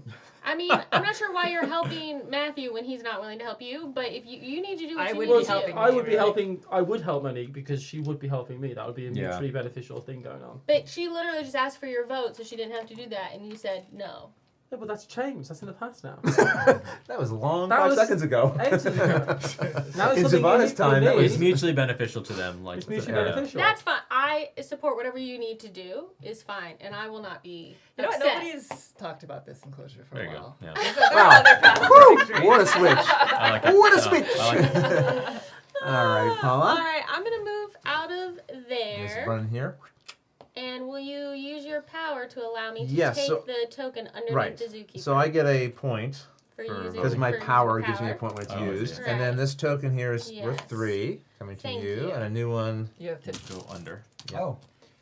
I mean, I'm not sure why you're helping Matthew when he's not willing to help you, but if you need to do what I you would need be to do. helping I would be really. helping. I would help Monique because she would be helping me. That would be a Yeah. mutually beneficial thing going on. But she literally just asked for your vote, so she didn't have to do that, and you said no. Yeah, but that's changed. That's in the past now. That was long That 5 was seconds ago. 8 years ago. Now In it's something Savannah's unique time, for that me. It's mutually beneficial to them. Like It's mutually yeah. beneficial. That's fine. I support whatever you need to do is fine, and I will not be You know what? upset. Nobody's talked about this in closure for There a you go. while. Yeah. There's other Wow. paths to Woo! victory. What a switch. I like it. What a I switch. like it. All right, Paula. All right, I'm gonna move out of Just there. run here. And will you use your power to allow me to Yes, take so- the token underneath Right. the zookeeper? So I get a point for for using because my for using power gives me a point when it's Oh, used. okay. And then this token here is worth Yes. 3 coming to Thank you, you. and a new one. You have to. Go under. Oh,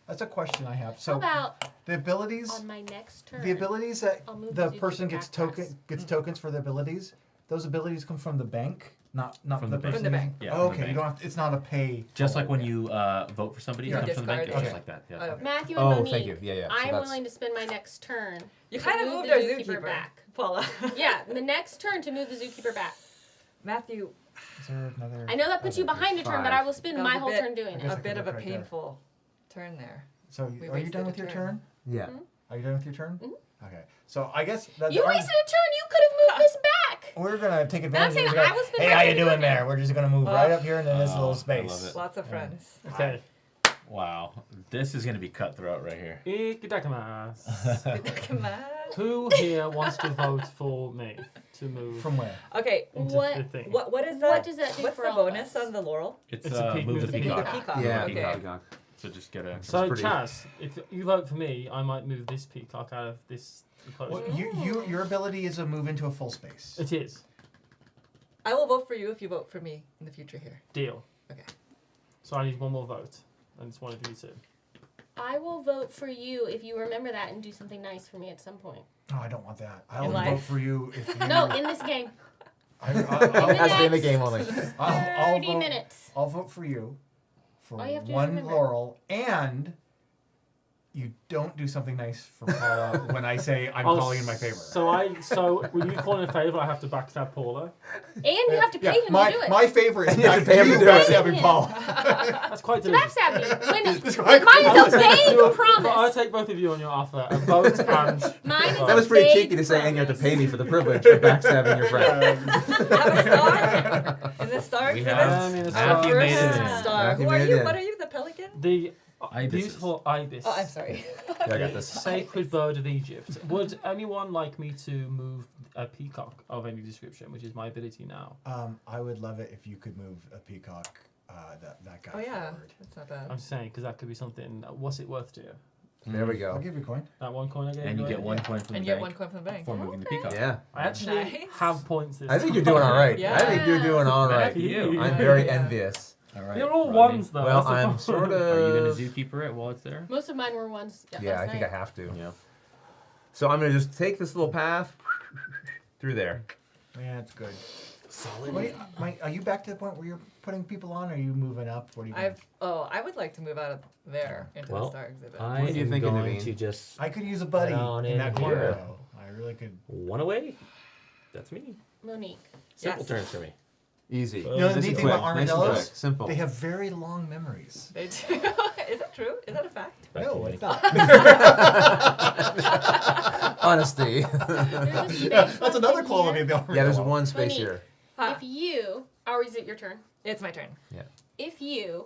that's a question I have. How So about the abilities, on my next turn? the abilities that I'll move the the person zookeeper gets back tokens for the abilities. Those abilities come from the bank, not From the the person. From the bank. Yeah, Oh, from the okay, you bank. don't have. It's not a pay. Just like when yeah. you vote for somebody, You it comes from the bank. It's discard just it. like that. Yeah. Oh, okay. Matthew and Oh, Monique, thank you. Yeah, yeah. So I'm that's- willing to spend my next turn. You to kind of move moved the our zookeeper zookeeper back. Paula. Yeah, the next turn to move the zookeeper back. Matthew, Is there another? I know that puts you Okay, behind a turn, but five. I will spend That my was a whole bit- turn doing I it. guess a I bit could of a look right there. painful turn there. So We are you wasted done a with your turn. turn? Yeah. Are you done with your turn? Mhm. Okay. So I guess that You wasted a turn. You could have moved this back. we're gonna take advantage. saying of this. I will spend Hey, my how you turn doing doing there? it. We're just gonna move Oh. right up here into this Oh, little I space. love it. Lots of friends. Okay. Wow. This is gonna be cutthroat right here. Ikidakamas. Come on. Who here wants to vote for me to move From where? Okay. into What- the thing? What is that? What does that do What's for the all of bonus us? on the laurel? It's, It's a peak- move the it's a peacock. The peacock. Yeah, Okay. peacock. So just get a. So pretty- Chaz, if you vote for me, I might move this peacock out of this enclosure. Well, your ability is to move into a full space. It is. I will vote for you if you vote for me in the future here. Deal. Okay. So I need one more vote, and it's one of you two. I will vote for you if you remember that and do something nice for me at some point. Oh, I don't want that. In I'll vote life? for you if you. No, in this game. I'll, In Has to be in the next game only. 30 vote, minutes. I'll vote for you for All you have to do is one remember. laurel, and you don't do something nice for Paula when I say I'm Oh, calling in my favor. So when you call in a favour, I have to backstab Paula. And you have to pay him my, to do it. my favor is And you have back to pay him you to do it. backstabbing Yeah. Paula. That's quite to delicious. backstab me. When That's mine right. is a vague But I promise. take both of you on your offer. A vote and Mine is That a was pretty vague cheeky to say, and you have to promise. pay me for the privilege of backstabbing your friend. Have a star in the star We exhibit. have in a Matthew star. made it First in. star. Matthew Who are made it you? in. What are you? The pelican? The Ibises. beautiful ibis. Oh, I'm sorry. Yeah, I got this. Sacred bird of Egypt. Would anyone like me to move a peacock of any description, which is my ability now? I would love it if you could move a peacock, that guy Oh yeah, forward. that's not bad. I'm saying because that could be something. What's it worth to you? There we I'll go. give you a coin. That one coin I gave And you away? get 1 coin from And the you get bank 1 coin from the bank. for moving the peacock. Yeah. I actually Nice. have points this I think you're time. doing all right. Yeah. I think you're doing all right. Matthew, you. I'm very Yeah. envious. All right. You're all Rodney. ones though. Well, that's the I'm problem. sort of. Are you gonna zookeeper it while it's there? Most of mine were ones. Yeah, last I think night. I have to. Yeah. So I'm gonna just take this little path through there. Yeah, it's good. Solid. Wait, Mike, are you back to the point where you're putting people on, or are you moving up? What are you doing? I would like to move out of there into the Well, star exhibit. I What do you am think, going Naveen? to just I could use a buddy Down in in that corner, here. though. I really could. one away. That's me. Monique. Simple Yes. turns for me. Easy. You know the Nice neat and thing quick. about Nice and armadillos? quick. Simple. They have very long memories. They do. Is that true? Is that a fact? Back No, to me. it's not. Honesty. There's a space That's left another in quality here. of the armadillo. Yeah, there's one space Monique. here. Huh. If you, or is it your turn? It's my turn. If you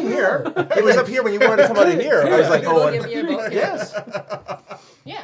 I'm here. It was up here when you wanted to come out of here. I was like, We'll oh, give you a book. yes. Yeah.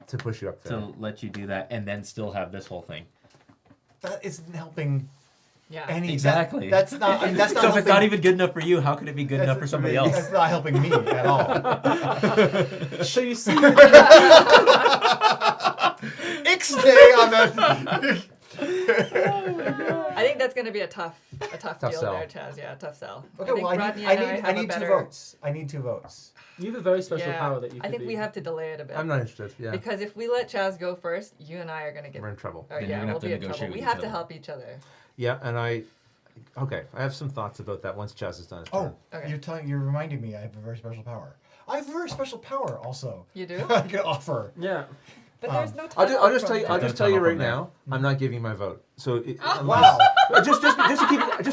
To push you up there. to let you do that, and then still have this whole thing. That isn't helping Yeah. Exactly. That's not. That's not. So if it's not even good enough for you, how can it be good enough for somebody else? That's not helping me at all. So you see, Ixnay on the. I think that's going to be a tough deal sell. there, Chaz. Yeah, tough sell. Okay, think well, Rodney I and need have a 2 votes. I need 2 votes. you have a very special Yeah, power that you. I think could we be- have to delay it a bit. I'm not interested. Yeah. Because if we let Chaz go first, you and I are going to get. We're in trouble. Oh, Then yeah, you're gonna we'll have to be in negotiate trouble. with We each have to other. help each other. Yeah, and I have some thoughts about that once Chaz is done his turn. Oh, Okay. you're reminding me. I have a very special power. I have a very special power also. You do? I can offer. Yeah. But there's no I'll tunnel just from tell you. there. I'll There's just no tell you tunnel right from there. now. I'm not giving my vote. So Wow. just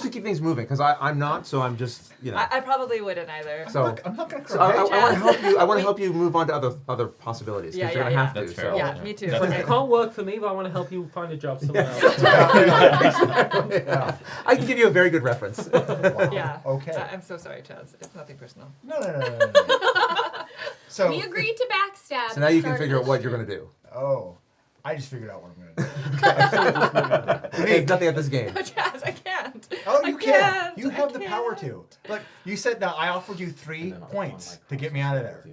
to keep things moving, because I'm not. So I'm just I probably wouldn't either. So I'm not gonna So cry. I want to help you. I want to help you move on to other possibilities because Yeah, you're yeah, gonna have yeah. to. That's fair. So. Yeah, me too. That's Okay. It can't work for me, but I want to help you find a job somewhere else. Yeah. I can give you a very good reference. Wow. Yeah. Okay. I'm so sorry, Chaz. It's nothing personal. No. So. We agreed to backstab. So now you can Started figure out the what you're show. gonna do. Oh, I just figured out what I'm gonna do. There's nothing at this game. No, Chaz, I can't. Oh, I you can. can't. You have I the power can't. to. Look, you said that I offered you 3 points to get me out of there.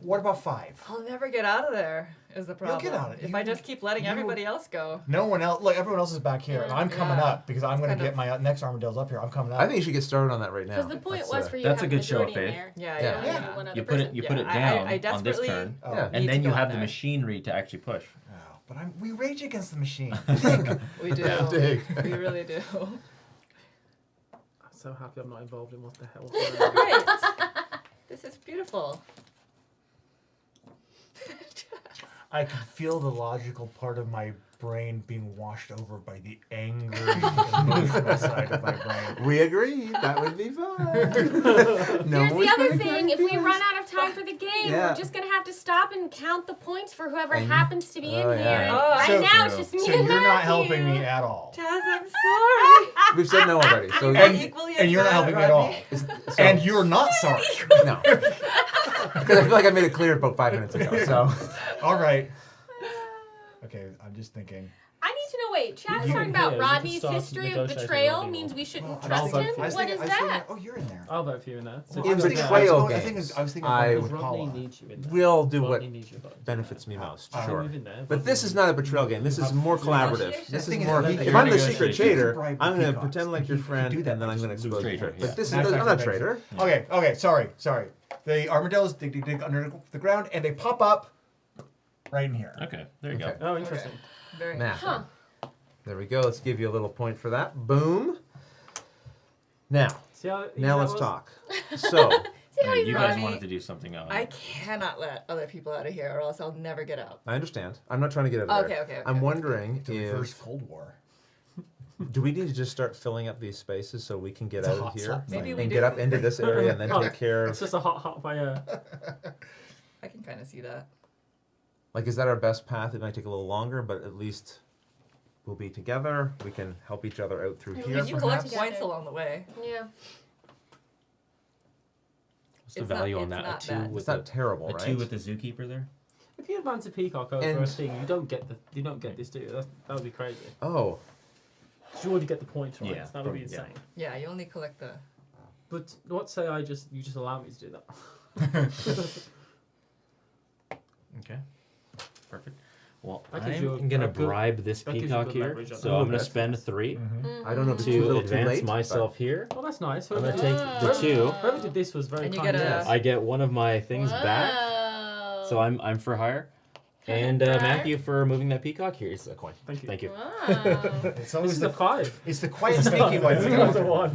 What about 5? I'll never get out of there. Is the problem? get out of it. If You- I just keep letting you- everybody else go. No one else. Look, everyone else is back here, and I'm coming Yeah. up because I'm going to Kind get of- my next armadillos up here. I'm coming up. I think you should get started on that right now. Because the point That's, was for you that's to a have good show of majority in faith. there. Yeah, You yeah. don't Yeah. have to do one other You put it person. you put it Yeah, down I on this desperately- turn, Oh. Yeah. Need and to then you go have the there. machinery to actually push. Oh, but we rage against the machine. We do. Dig. We really do. I'm so happy I'm not involved in what the hell. Great. This is beautiful. I can feel the logical part of my brain being washed over by the angry, emotional side of my brain. We agree. That would be fun. Here's the other thing: if we run out of time for the game, Yeah. we're just gonna have to stop and count the points for whoever And- happens to be in Oh, here. yeah. And Oh, right so now, it's true. just me So and you're not Matthew. helping me at all. Chaz, I'm sorry. We've said no already. So I'm And, equally and as you're not mad, helping me at all. Rodney. so- And you're not sorry. no. Because I feel like I made it clear about 5 minutes ago. So All right. Okay, I'm just thinking. I need to know. Wait, Chad was You- talking yeah, about you can Rodney's start history of negotiating betrayal what you means want. we shouldn't Well, trust I him. was What is I was that? thinking, oh, you're in there. I'll vote for you in there. So Well, In I was thinking- betrayal I was games, thinking I with Rodney Paula. needs you in there. we'll do what Rodney needs your vote. benefits me most. Uh, Sure. Move in there. But this is not a betrayal game. This is more collaborative. This is thing is, more. you're If I'm the negotiating. secret You traitor, bribe I'm going to peacocks. pretend like your You could friend, do that and then by I'm going to just expose the traitor, trick. yeah. But this is That's I'm not a actually traitor. Okay, sorry. The armadillos dig under the ground and they pop up right in here. Okay, there you Okay. go. Oh, interesting. Very Now, Huh. there we go. Let's give you a little point for that. Boom. Now, See how easy now that let's was? talk. So, See how he's You guys Rodney, wanted to do something else. I cannot let other people out of here or else I'll never get out. I understand. I'm not trying to get out of there. Okay. I'm wondering The reverse if Cold War. do we need to just start filling up these spaces so we can get It's a out hot of here slot Maybe and we get do. up into this area and then take care It's of. just a hot fire. I can kind of see that. Like, is that our best path? It might take a little longer, but at least we'll be together. We can help each other out through At here. least You collect perhaps. points along the way. Yeah. What's the It's not- value on it's that? not A two bad. with It's not terrible, a right? two with the zookeeper there. If you advance a peacock over And- a thing, you don't get this, do you? That would be crazy. Oh, 'Cause you already get the points, right? Yeah, So that would be probably, yeah. insane. Yeah, you only collect the. But what say you just allow me to do that? Okay, perfect. Well, That gives you I'm gonna a good- bribe this that gives you peacock good here, leverage on so that. I'm Oh, gonna that's spend 3 I don't know if it's too to little too advance late. myself here. Well, that's nice. I'm gonna Whoever, take the 2. whoever did this was very And you kind. get a- yes. I get one of my things back, Whoa. so I'm for hire. And Right. Matthew for moving that peacock. Here's a coin. Thank you. Thank you. Wow. It's This always is the a 5. it's the quiet sneaky ones. This is a 1.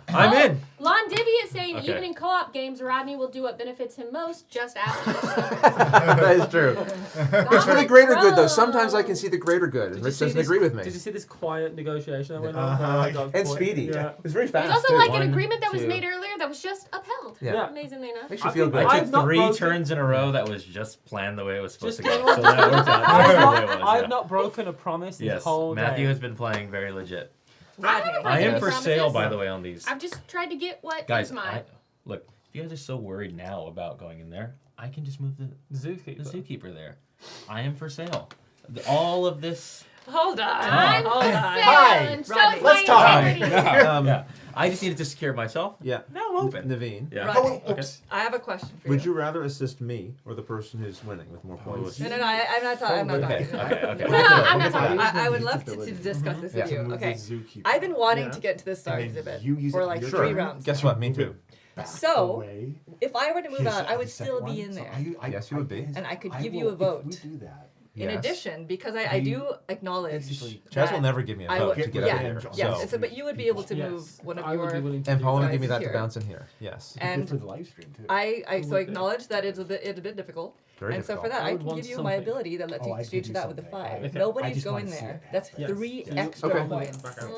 I'm in. Lon Divvy is saying Okay. even in co-op games, Rodney will do what benefits him most. Just ask him. that is true. It's for the greater good, though. Sometimes I can see the greater good, and Rich doesn't agree with me. Did you see this quiet negotiation that went on? Uh-huh. I got And quite- speedy. Yeah. It's very There's fast. also too. like an 1, agreement that was 2. made earlier that was just upheld. Yeah. Amazingly enough. Makes you I feel think good. I I've took not 3 broken- turns in a row that was just planned the way it was supposed Just to go. go- So that worked out. That's the way it was, I've yeah. not broken a promise this Yes, whole Matthew game. has been playing very legit. Rodney. I am Any for sale, promises? by the way, on these. I've just tried to get what Guys, is mine. look, if you guys are so worried now about going in there, I can just move the Zookeeper. zookeeper there. I am for sale. All of this Hold on. I'm Hold on. Hi. and so Rodney. is Let's my talk. integrity. Yeah. I just needed to secure myself. Yeah. Now I'm open. Naveen, Yeah. Rodney. Oh, oops. I have a question for would you. you rather assist me or the person who's winning with more points? No, I'm not talking. I'm not Okay. talking. Okay. No, I'm not talking. I would love to discuss this with Yeah. you. Okay. I've been wanting to get to the Star And then exhibit you use for it like your 3 turn. rounds. Guess what? Me too. So, Away. if I were to move Here's out, I would the still second be one. in So there. Yes, you would be. And I could I give will- you a vote. If we do that, In Yes. addition, because I do acknowledge Basically, Chaz that will never give me a I vote would- to get yeah, out of here. yes, So. so, but you would be able to Yes, move one of I would be your. willing to And do Paula would that. give me that here. to bounce in here. Yes. And for the live stream too. I so would be. acknowledge that it's a bit difficult. Very and so difficult. for that, I I would can want give you my something. ability that lets Oh, you I exchange give that you with the something. 5. Okay. I Nobody's just going wanna see there. it. That's Yes. 3 So you- extra Okay. points. Back out.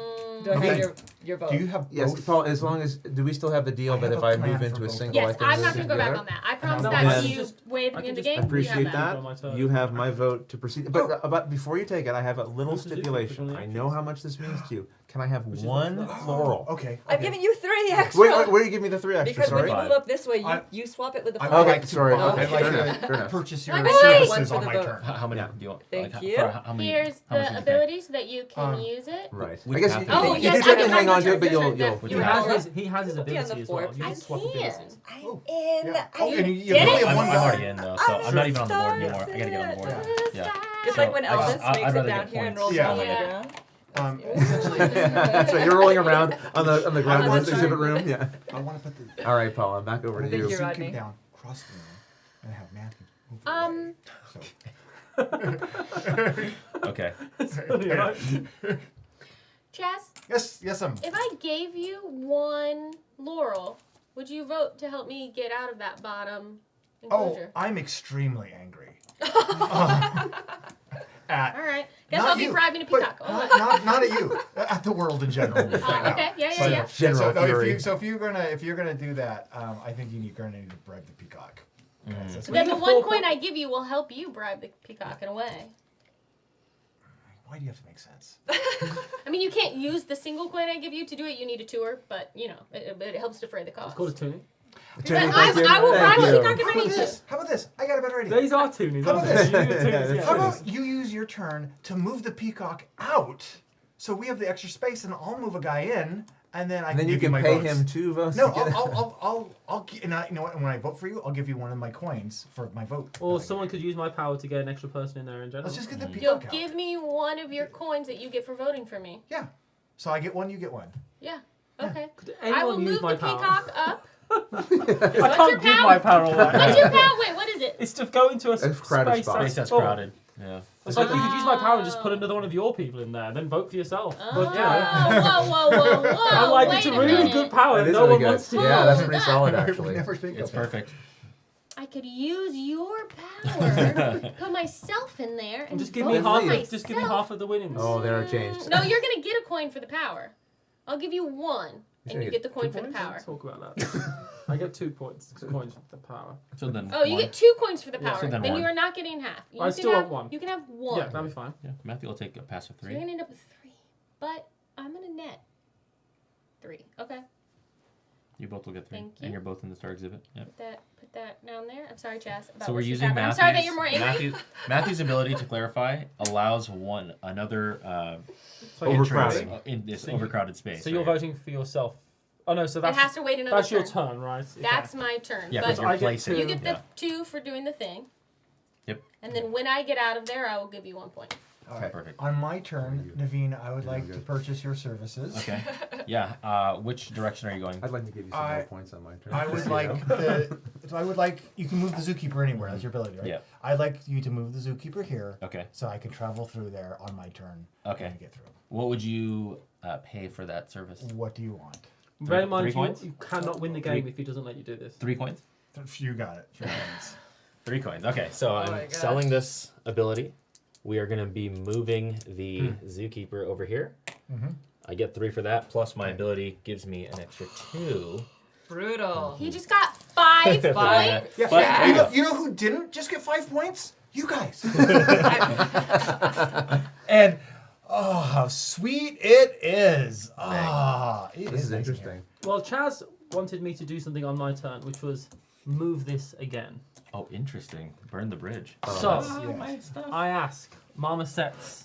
Do I Okay. have your vote? Do you have Yes, both? Paul. As long as do we still have the deal I that have if a I plan move for into a both. single, I Yes, can I'm move not going to go together? back on that. I promise No, that then- to you way at the I beginning of the can game. I just appreciate you have on my that. turn. You have my vote to proceed. But before you take it, I have a little Who's the dude? stipulation. Which one I of the know how much this means to you. Can I have Which is one what's laurel? Okay. I've given you 3 extra. Where do you give me the 3 extra? because when Sorry. you move up this way, I- you swap it with the I 5. would Okay, like to, sorry. I would Okay, like fair to enough, fair enough. purchase your Wait. services One on for my the turn. How many Yeah. do you want? Thank like, you. For how many? Here's how much the did you pay? ability so that you can Um, use it. Right. Which I guess half you, of it? Oh, you yes, can I try can to hang have on to your it, but turn. you'll. You're He right. has his Be on the ability as well. fourth. You I'm can swap in. abilities. I'm Oh, in. yeah. I Oh, and you did only it? have one I'm more. already in though, so I'm not even on the board anymore. I gotta get on the board. Yeah. It's So, like when I just- Elvis I'd makes it rather down get here and points. rolls Yeah. down on the Yeah. ground. Essentially, So you're rolling around on the ground in I'm this sorry. exhibit room. Yeah. I want to put the All right, Paul. I'm back over to Thank you. you, suit Rodney. down, cross the room, and have Matthew move away. Okay. Chaz, Yes, if I gave you 1 laurel, would you vote to help me get out of that bottom Oh, enclosure? I'm extremely angry. All right. Guess Not I'll be you, bribing a but peacock. Oh, not at you, at the world in general. right now. okay. Yeah, So, yeah. General so, no, fury. if you're gonna do that, I think you're gonna need to bribe the peacock. That's Then the need a 1 full coin I give you will help you bribe the peacock in a way. Why do you have to make sense? I mean, you can't use the single coin I give you to do it. You need a tour, but you know, it helps defray the cost. It's called a tuning. Jenny, But thank you. I will Thank bribe the you. peacock if I How need about to. this? How about this? I got a better idea. These are tunies, How aren't about they? this? You do the tunies, yeah. How about you use your turn to move the peacock out, so we have the extra space, and I'll move a guy in, and then I And then can you give can my pay votes. him 2 votes. No, to get I'll and you know what? When I vote for you, I'll give you one of my coins for my vote. Or that I someone give could use my power to get an extra person in there in you. general. Let's just get the You'll peacock out. give me 1 of your coins that you get for voting for me. Yeah. So I get one, you get one. Yeah. Okay. Could I will anyone use move my the power? peacock up. I What's your can't give power? my power away. What's your power? Wait, what is it? It's to go into a crowded space spot. Space that's full. crowded. Yeah. It's like you could use my power and just put another one of your people in there, then vote for yourself. Oh, But yeah, whoa. I like Wait it's a a really minute. good power. That is No really one good. wants to. Yeah, that's pretty Hold solid I would actually. never think It's of that. perfect. I could use your power, put myself in there, and Just give vote me for half. myself. Just give me half of the winnings. Oh, there it changed. No, you're gonna get a coin for the power. I'll give you 1, and gonna you get get the coin 2 for the points? power. Let's talk about that. I get 2 points. 2 coins for the power. So then. Oh, you one. get 2 coins for the Yeah, power. so then then one. you are not getting half. You I can still have, want 1. You can have 1. Yeah, that'll be fine. Yeah, Matthew will take a passive So 3. you're gonna end up with 3, but I'm gonna net 3. Okay. You both will get 3, Thank you. and you're both in the star exhibit. Yep. Put that down there. I'm sorry, Chaz. About So we're what's using happening. Matthew's. I'm sorry that you're more angry. Matthew's ability to clarify allows another So Overcrowding. entrance in this So overcrowded space. So you're right? voting for yourself. Oh no, so It that's has to wait another that's turn. your turn, right? That's my turn. Yeah, but because you're I get placing. you get the yeah. 2 for doing the thing. Yep. And then when I get out of there, I will give you 1 point. All right. Perfect. On my turn, Naveen, I would like to purchase your services. Okay. Yeah. Which direction are you going? I'd like to give you some more points on my turn. I would like you can move the zookeeper anywhere. That's your ability, right? Yeah. I'd like you to move the zookeeper here, Okay. so I can travel through there on my turn. Okay. And get through. What would you pay for that service? What do you want? Bear in mind, 3 coins? you cannot win the game if he doesn't let you do this. 3 coins. You got it. 3 coins. 3 coins. Okay. So Oh my I'm gosh. selling this ability. We are going to be moving the zookeeper over here. Mhm. I get 3 for that, plus my ability gives me an extra 2. Brutal. He just got 5 for that. points. Yeah. But there you go. You know who didn't just get 5 points? You guys. And oh, how sweet it is! Ah, it This is nice in interesting. Well, Chaz wanted me to do something on my turn, which was move this again. Oh, interesting. Burn the bridge. So here. Yes. I ask Marmosets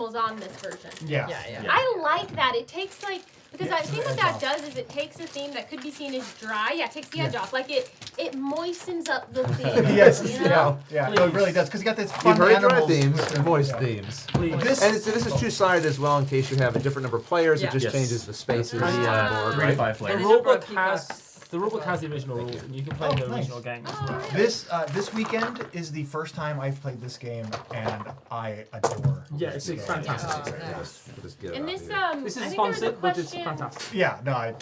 animals on this version. Yeah. Yeah, yeah. I like that. It takes like Because Yeah, I think what edge that off. does is it takes a theme that could be seen as dry. Yeah, it takes the edge off. Like it moistens up the theme. Yes, You know? yeah, no, it really does. Because you got this fun You've heard dry animals. themes with and the- moist yeah. themes. Please. This, And this is two-sided as well in case you have a different number of players. Yeah. It just Yes. changes the spaces Ah. on the board, 3 to right? 5 The players. rulebook number of has peacocks. the original rules, and you can play Oh, the nice. original game as well. this weekend is the first time I've played this game, and I adore. Yeah, this it's game. fantastic. Oh, nice. We'll just get it And out this here. This I is think there was a sponsored, but it's question, fantastic. Yeah, no,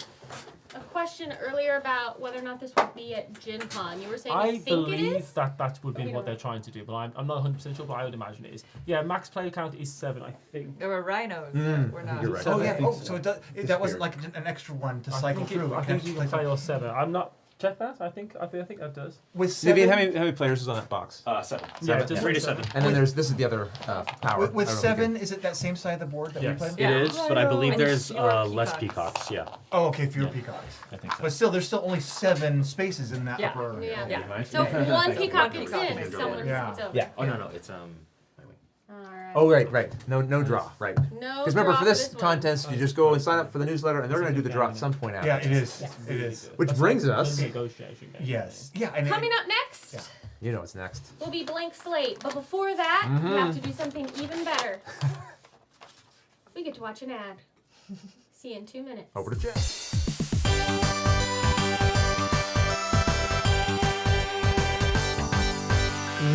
a question earlier about whether or not this would be at GenCon. You were saying you I think it believe is? that would We be don't what they're know. trying to do, but I'm not 100% sure, but I would imagine it is. Yeah, max player count is 7, I think. There were rhinos. We're not. You're right. oh I yeah. think Oh, so. so that wasn't like an extra one to cycle through. I think you can play like all 7. I'm not. Check that. I think that does. with 7. Vivian, how many players is on that box? 7. Yeah, Seven. 3 to 7. And then this is the other power. With I don't know if we 7, is it that same side of the board that Yes. we played? Yeah. It is, but I believe And there's fewer less peacocks. peacocks. Yeah, Oh, okay, fewer Yeah. peacocks. I think so. But still, there's still only 7 spaces in that Yeah. upper area. Yeah. Yeah. can- So if one peacock is Peacock in, is someone Yeah. is over. Yeah. Oh, no, it's Alright. Oh, right. No draw, right. No. Because remember, draw for this one. contest, you just go and sign up for the newsletter, and they're going to do the draw at some point after. Yeah, it is. Yes. It is. Which That's brings like us- a negotiation game. Yes. Yeah. And Coming up next Yeah. You know what's next. will be blank slate. But before that, we have to do something even better. We get to watch an ad. See you in 2 minutes. Over to Jeff.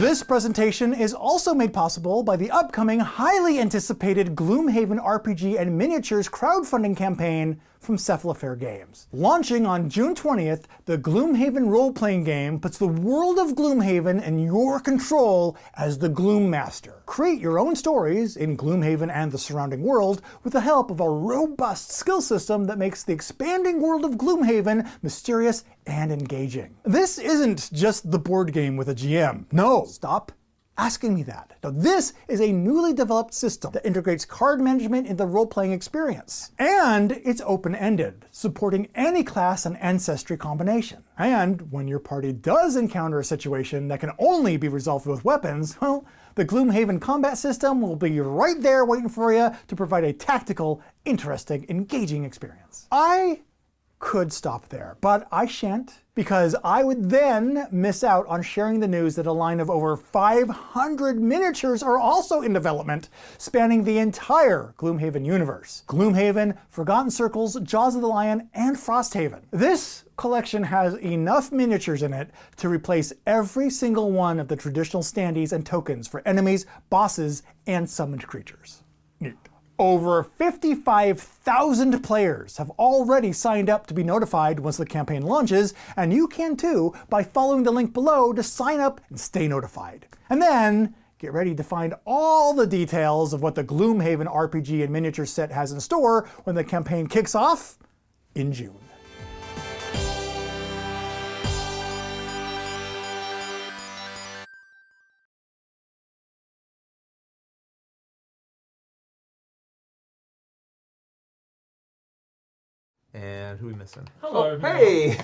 This presentation is also made possible by the upcoming highly anticipated Gloomhaven RPG and Miniatures crowdfunding campaign from Cephalofair Games. Launching on June 20th, the Gloomhaven role-playing game puts the world of Gloomhaven in your control as the Gloom Master. Create your own stories in Gloomhaven and the surrounding world with the help of a robust skill system that makes the expanding world of Gloomhaven mysterious and engaging. This isn't just the board game with a GM. No, stop asking me that. Now, this is a newly developed system that integrates card management in the role-playing experience. And it's open-ended, supporting any class and ancestry combination. And when your party does encounter a situation that can only be resolved with weapons, well, the Gloomhaven combat system will be right there waiting for you to provide a tactical, interesting, engaging experience. I could stop there, but I shan't, because I would then miss out on sharing the news that a line of over 500 miniatures are also in development, spanning the entire Gloomhaven universe. Gloomhaven, Forgotten Circles, Jaws of the Lion, and Frosthaven. This collection has enough miniatures in it to replace every single one of the traditional standees and tokens for enemies, bosses, and summoned creatures. Neat. Over 55,000 players have already signed up to be notified once the campaign launches, and you can too by following the link below to sign up and stay notified. And then get ready to find all the details of what the Gloomhaven RPG and Miniature set has in store when the campaign kicks off in June. And who are we missing? Hello, Oh, everyone. hey!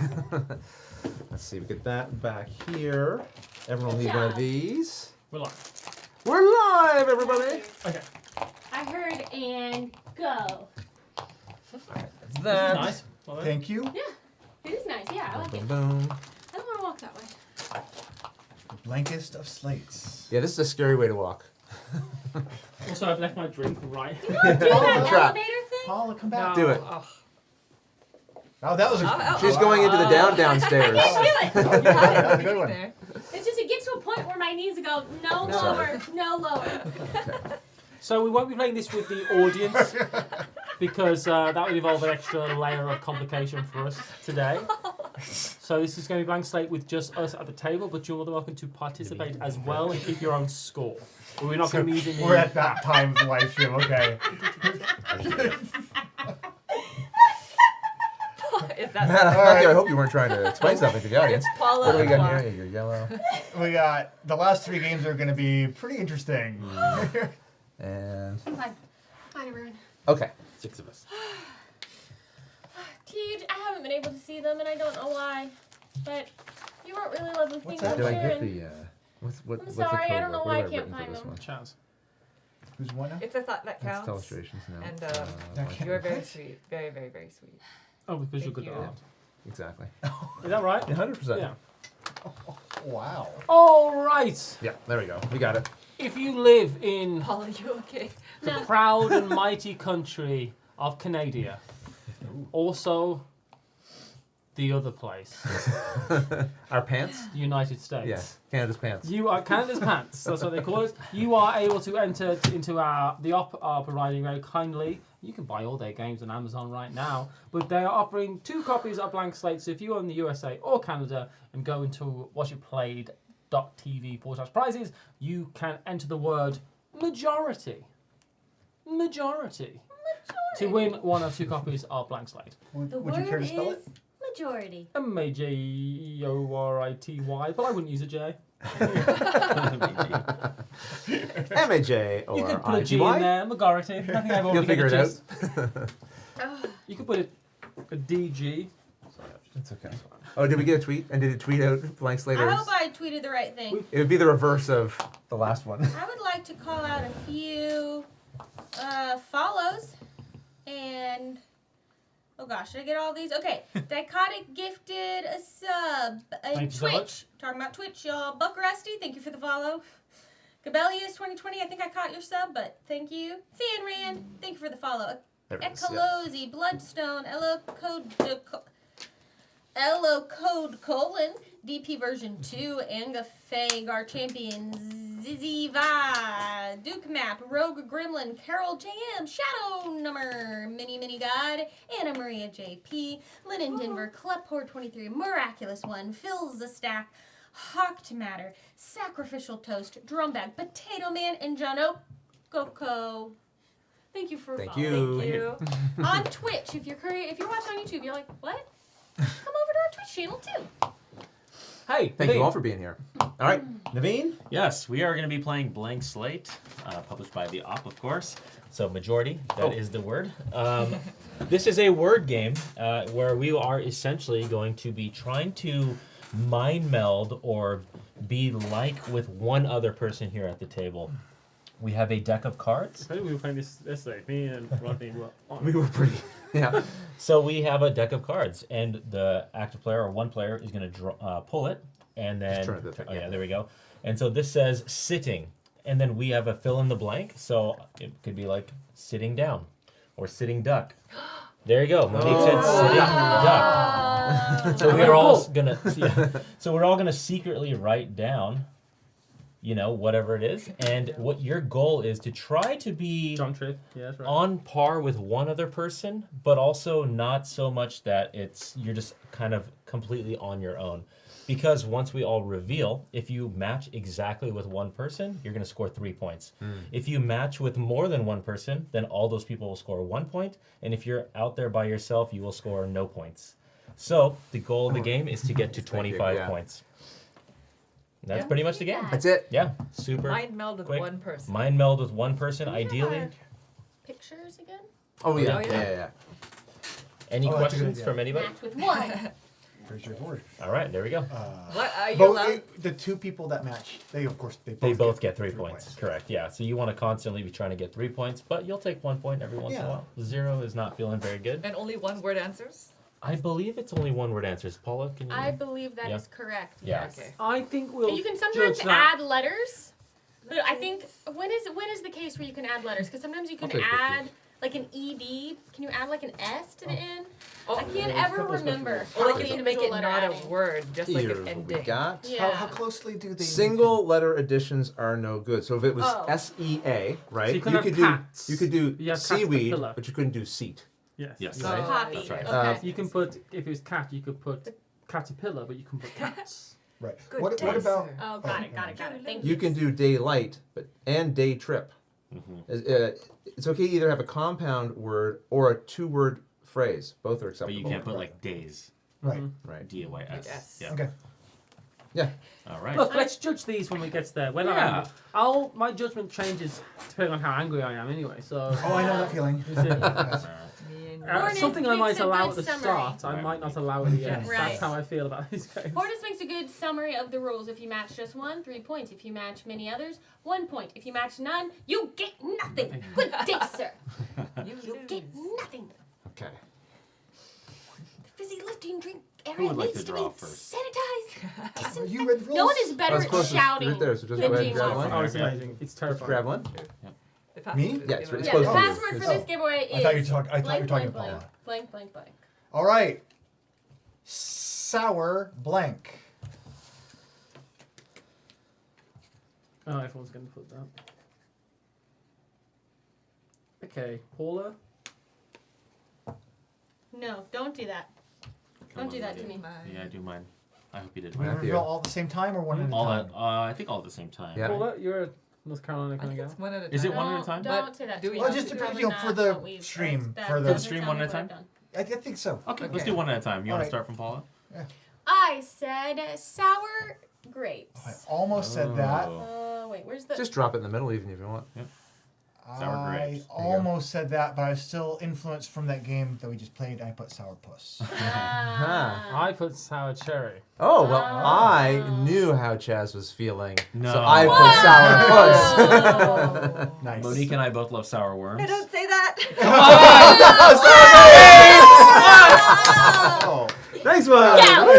Let's see, we get that back here. Everyone will need one of job. these. We're live. We're live, everybody! Okay. I heard and go. That. Nice. Well, then. Thank you. Yeah, it is nice. Yeah, I like Boom, it. boom. I don't want to walk that way. Blankest of slates. Yeah, this is a scary way to walk. Also, I've left my drink right. Do that Trap. elevator thing? Paula, come back. Do it. Oh, Oh, that was a She's going into the downstairs. I can't do it. good one. Good one. there. It's just, it gets to a point where my knees go, no No. lower, no lower. So we won't be playing this with the audience because that would involve an extra layer of complication for us today. So this is going to be blank slate with just us at the table, but you're more than welcome to participate as well and keep your own score. But we're not going to be using We're at that time of the live stream, okay. Is that Matthew, I hope you weren't trying to explain something to the audience. Paula What do we got Clark. here? Your yellow. We got the last 3 games are going to be pretty interesting. And. I'm fine. Fine, everyone. Okay. 6 of us. Tej, I haven't been able to see them, and I don't know why. But you wrote really lovely things that? on Did I here, get and the. What's I'm the sorry, code I don't know word? why I What have can't written for find this them. one? Chaz. Who's one now? It's a thought that That's counts. illustrations now. And That you're very What? sweet. Very, very, very sweet. Oh, because you're Thank good at you. art. Exactly. Is that right? 100%. Yeah. Wow. All right. Yeah, there we go. We got it. If you live in Paul, are you okay? the proud and mighty country of Canada, also the other place, Our pants? the United States. Yes, Canada's pants. You are Canada's pants. That's what they call it. You are able to enter into our providing very kindly. You can buy all their games on Amazon right now, but they are offering 2 copies of Blank Slate. So if you are in the USA or Canada and go into whatyouplayed.tv/prizes, you can enter the word majority to win 1 or 2 copies of Blank Slate. The Would you care word to spell is it? majority. MAJORITY, but I wouldn't use a J. M-A-J-O-R-I-T-Y. You could put a G in there, majority. I think I've already You'll figure it got out. the gist. You could put a DG. That's okay. Oh, did we get a tweet? And did it tweet out Blank Slate? I hope I tweeted the right thing. It would be the reverse of the last one. I would like to call out a few follows and oh gosh, did I get all these? Okay, Dichotic gifted a sub Thank and you so Twitch. much. Talking about Twitch, y'all. Buck Rusty, thank you for the follow. Gabelius 2020, I think I caught your sub, but thank you. Than Rand, thank you for the follow. There it is, yeah. Ecolozy, Bloodstone, Elo Code Colon, DP version 2, Anga Fang, our champion, Zizzy Va, Duke Map, Rogue Gremlin, Carol JM, Shadow Number, Mini God, Anna Maria JP, Lynn Denver, Klepor 23, Miraculous One, Phil Zastak, Hawked Matter, Sacrificial Toast, Drumbag, Potato Man, and John Coco. Thank you for Thank following. you. Thank you. On Twitch, if you're watching on YouTube, you're like, what? Come over to our Twitch channel too. Hey, Thank you Naveen. all for being here. All right, Naveen? Yes, we are going to be playing Blank Slate, published by the OP, of course. So majority, that is the word. This is a word game where we are essentially going to be trying to mind meld or be like with one other person here at the table. We have a deck of cards. I think we were playing this yesterday. Me and Rodney were on. We were pretty, yeah. So we have a deck of cards, and the active player or one player is going to pull it, and then Just turn it that way, yeah, yeah. there we go. And so this says sitting, and then we have a fill in the blank. So it could be like sitting down or sitting duck. There you go. Monique said sitting duck. So we're all gonna so we're all gonna secretly write down, you know, whatever it is, and what your goal is to try to be John Tripp. Yeah, that's right. on par with one other person, but also not so much that you're just kind of completely on your own. Because once we all reveal, if you match exactly with one person, you're going to score 3 points. If you match with more than one person, then all those people will score 1 point. And if you're out there by yourself, you will score no points. So the goal of the game is to get to 25 yeah. points. That's pretty much the game. That's it. Yeah, super Mind meld with quick. one person. Mind meld with one person, Can we have ideally. our pictures again? Oh, yeah. Oh, yeah. Yeah. Any Oh, that's a good questions idea. from anybody? Match with one. Very straightforward. All right, there we go. What are you Both, allowed? the 2 people that match, they of course They both get 3 points. Correct. Yeah. So you want to constantly be trying to get 3 points, but you'll take 1 point every once in a Yeah. while. 0 is not feeling very good. And only one word answers? I believe it's only one word answers. Paula, can you? I believe that is Yeah. correct. Yeah. Yes. Okay. I think we'll. And you can sometimes judge that. add letters. But I think when is the case where you can add letters? Because sometimes you can I'll take add like an ED. Can you add like an S to the end? Oh, I can't there's a ever couple special remember. rules. Or how like the you can make it individual letter not a adding. word, just like Here an we ending. got. Yeah. How closely do they? Single letter additions are no good. So if it was Oh. SEA, right? So you can have could cats. do You have cats seaweed, caterpillar. but you couldn't do seat. Yes. Yes. Right. Copy. That's right. Okay. You can put, if it was cat, you could put caterpillar, but you can put cats. Right. Good What day, about? sir. Oh, got it. Thank you. You can do daylight, and day trip. It's okay to either have a compound word or a 2-word phrase. Both are But acceptable. you can't put like days. Right. Right. DAYS. Yes. Yeah. Okay. Yeah. All right. Look, let's judge these when we get there. When Yeah. my judgment changes depending on how angry I am anyway. So Oh, I know that feeling. Is it- Me Hornets something I makes might a allow good at the summary. start, I might not allow at the end. Right. That's how I feel about these games. Hornets makes a good summary of the rules. If you match just one, 3 points. If you match many others, 1 point. If you match none, you get nothing. Good day, sir. You get nothing. Okay. The fizzy lifting drink Who area would like needs to to be draw first? sanitized. You read the rules? No one is better That's at closest. shouting Right there, so just than go ahead and Gene grab Watson. one. Oh, it's amazing. It's Let's terrifying. grab one. The password Me? for this Yeah, it's giveaway. Yeah, close the to you. password for this giveaway is I thought you were talking blank, Paula. blank, blank, blank, blank. All right. Sour blank. Oh, everyone's going to put that. Okay, Paula. No, don't do that. Don't do that to me. Yeah, do mine. I hope you did Do we mine. Matthew. reveal all at the same time or one at a All time? at, I think all at the same time. Yeah. Paula, you're a North Carolina I kind think of it's gal. one at a time. Is it one at a time? Don't say that do to we me. have just to That's do you know, probably for not the what we've- stream, that for the- doesn't For the stream, sound one like at a what I've time? done. I think so. Okay, let's Okay. do one at a time. You want Alright. to start from Paula? I said sour grapes. I almost said that. Wait, where's the... Just drop it in the middle, even if you want. Sour I grapes. almost said that, but I was still influenced from that game that we just played. I put sour puss. I put sour cherry. Oh, well, Oh. I knew how Chaz was feeling. No. So I put sour puss. Oh. Nice. Monique and I both love sour worms. I don't say that. Oh. Nice one! Scouts.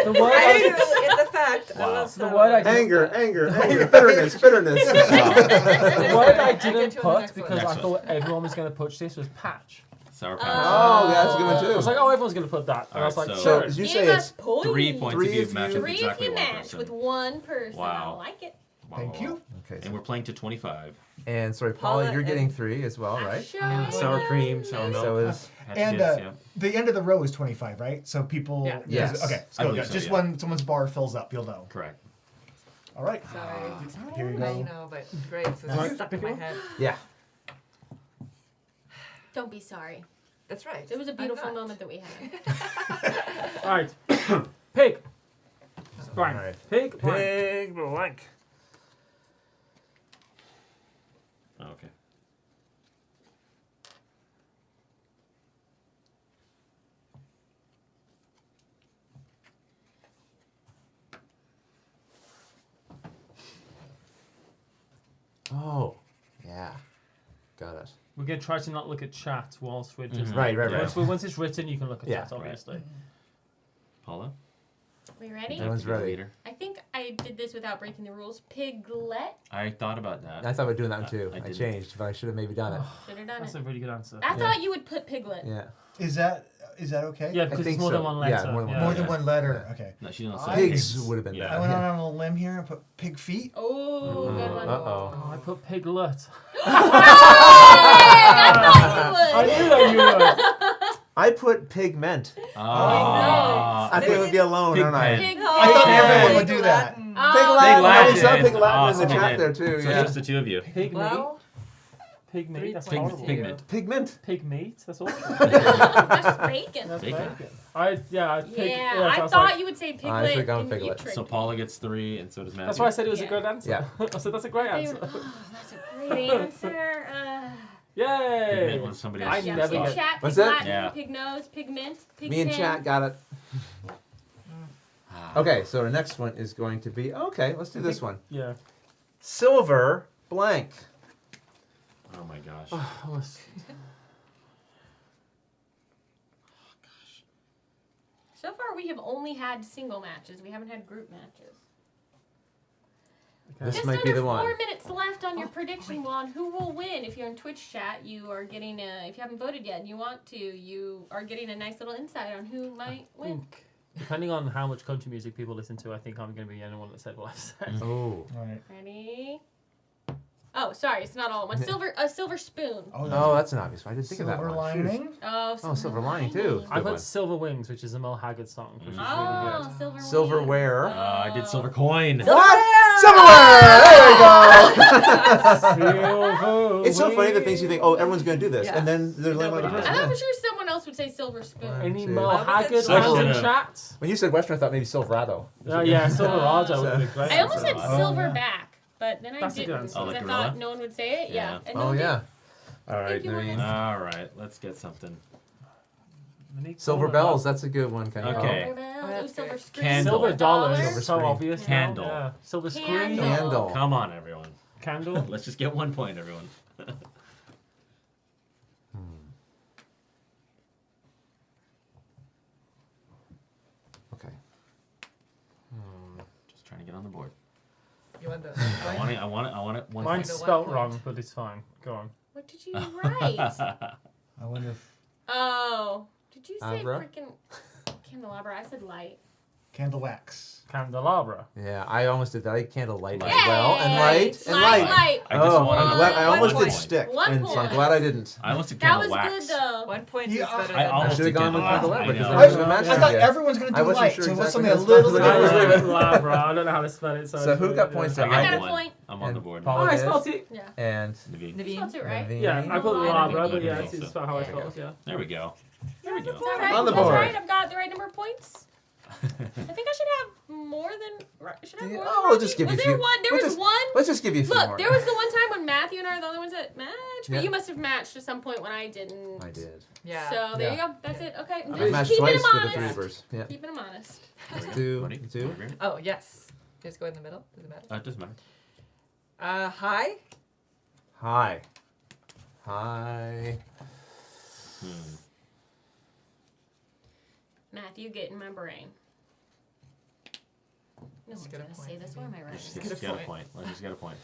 The word I I, do. It's a fact. I Wow. love the sour word I worms. Anger, bitterness. the word I Get didn't to the put next one. because I Next one. thought everyone was going to push this was patch. Sour patch. Oh, yeah, that's a good one, I was too. like, oh, everyone's going to put that. And I was Alright, like, so- sure. Did you Give say us it's... points. 3 points Three if you if match you- with 3 exactly if you one match person. with one person. Wow. I like it. Wow, Thank wow, you. wow. Okay, And so, we're playing to 25. and sorry, Paula, Paula you're getting and- 3 as well, right? Sour cream, sour And milk. so is... And Yes, yeah. the end of the row is 25, right? So people. Yeah. Yes. Okay. I So believe good. so, Just yeah. when someone's bar fills up, you'll know. Correct. All right. Sorry. Here you I go. know, but grapes is Right. stuck in my head. Yeah. Don't be sorry. That's right. It was a I'm beautiful not. moment that we had. All right. Pig. Blank. Alright. Pig. Blank. Big blank. Oh, okay. Oh, yeah. Got it. We're going to try to not look at chat whilst we're just... Right, right, right. Once it's written, you can look at Yeah. chat, obviously. Paula? We ready? Everyone's ready. Leader. I think I did this without breaking the rules. Piglet. I thought about that. I thought about doing that one, too. I I didn't. changed, but I should have maybe done it. Should have done That's it. a really good answer. I thought you would put piglet. Yeah. Is that okay? Yeah, because think it's more so. than one Yeah, letter. more than one More letter. than one letter. Okay. No, she didn't say Pigs would have been Yeah. I better. went out on a limb here and put pig feet. Oh, good one. Uh-oh. Oh, I put piglet. I I knew that you would. I put pigment. Ah. I think it would be alone, aren't I? Pigment. Piglet. I thought everyone Pig would do that. Latin. Oh, Pig Big Latin. Latin. I saw Pig Latin in the Awesome. chat there, too. So Yeah. just the two of you. Pig meat. Well, Pig meat. That's Pig- horrible. Pigment. Pigment. Pig meat. That's all. That's just bacon. That's Bacon. bacon. I pig, Yeah, yes, I was thought like- you would say piglet. I should've gone and piglet. you tricked So me. Paula gets 3, and so does Matthew. That's why I said it was a Yeah. good answer. Yeah. I said that's a great They answer. were- oh, that's a great answer. Yay! Pigment was somebody I else's Yeah, never pig get- chat, What's pig that? Latin, Yeah. pig nose, pigment, pig Me and pin. chat got it. Ah. Okay, so the next one is going to be... Okay, let's do this one. Yeah. Silver blank. Oh my gosh. I was- So far, we have only had single matches. We haven't had group matches. Okay. This Just might under be the one. 4 minutes left on your prediction wand. Who will win? If you're in Twitch chat, you are getting a. If you haven't voted yet and you want to, you are getting a nice little insight on who might I win. think, depending on how much country music people listen to, I think I'm going to be the only one that said what I said. Oh. All right. Ready? Oh, sorry, it's not all in one. A silver spoon. Oh, Oh, that's an obvious one. I didn't think of that silver one. Shoot. lining. Oh, Oh, silver lining, too. I Good put one. Silver Wings, which is a Mel Haggard song, which is really Oh, good. silver. Silverware. wings. I did silver coin. What? Silverware! There we go! Silver It's so funny the things Wings. you think, oh, everyone's going to do this. Yeah. And then there's only one other I'm person. not Yeah. sure someone else would say silver spoon. Any Two. Mel Well, Haggard Silver- fans in Silver- chat? When you said Western, I thought maybe Silverado. Oh yeah, Silverado would be great. I almost said Oh, silver yeah. back, but then I That's a didn't good answer. because Oh, like I gorilla? thought no one would say it. Yeah. Yeah. And no Oh, one did. yeah. All right, Thank you, Naveen. All right, let's get something. Silver bells. That's a good one. Can you Okay. Silver bells. that's Ooh, silver good. screen. Candle. Silver dollars. Silver So screen. obvious. now. Candle. Yeah. Silver screen. Candle. Candle. Come on, everyone. Candle. Let's just get 1 point, everyone. Okay. Just trying to get on the board. You want the I want it. I want it. I want it. One Mine's the 1 spelt point. wrong, but it's fine. Go on. What did you write? I wonder if Oh, did you say Abra? freaking candelabra? I said light. candle wax. Candelabra. Yeah, I almost did that. I candle light as Yay! well, and light, and light. Light. I just Oh, wanted I'm glad. I one almost did point. stick, 1 and so I'm point. glad I didn't. I almost did That candle was wax. good though. 1 point Yeah, is better I than almost I should have did gone with candle candle wax. light because I I know. was gonna match I thought you. everyone's going to I do wasn't light, sure so what's exactly something a what little it bit was. different. Labra. I don't know how to spell it. So who got points I at I got got a one. point. I'm on the board. Paul- Oh, I Yes. spelled it. Yeah. And Naveen. You spelled it right. Naveen. Yeah, I put Oh, Labra, Naveen. but yeah, Naveen. it's how I Yeah. spelled. Yeah. There we go. There we go. It's all right. On the That's board. right. I've got the right number of points. I think I should have more than. Should I have more than Oh, we'll just give was you a there few. one? There We'll was just- one. Let's just give you a few Look, more. there was the one time when Matthew and I are the only ones that matched, but Yeah. you must have matched at some point when I didn't. I did. Yeah. So there Yeah. you go. That's it. Okay. I Just matched keeping twice him with the honest. Reavers. Yeah. Keeping him honest. Let's do Buddy, two. over here. Oh, yes. Just go in the middle. Does it matter? It doesn't matter. Hi. Hi. Hi. Matthew, get in my brain. No one's get a gonna point, say this. What am I Let's writing? just get a point. Let's just get a point.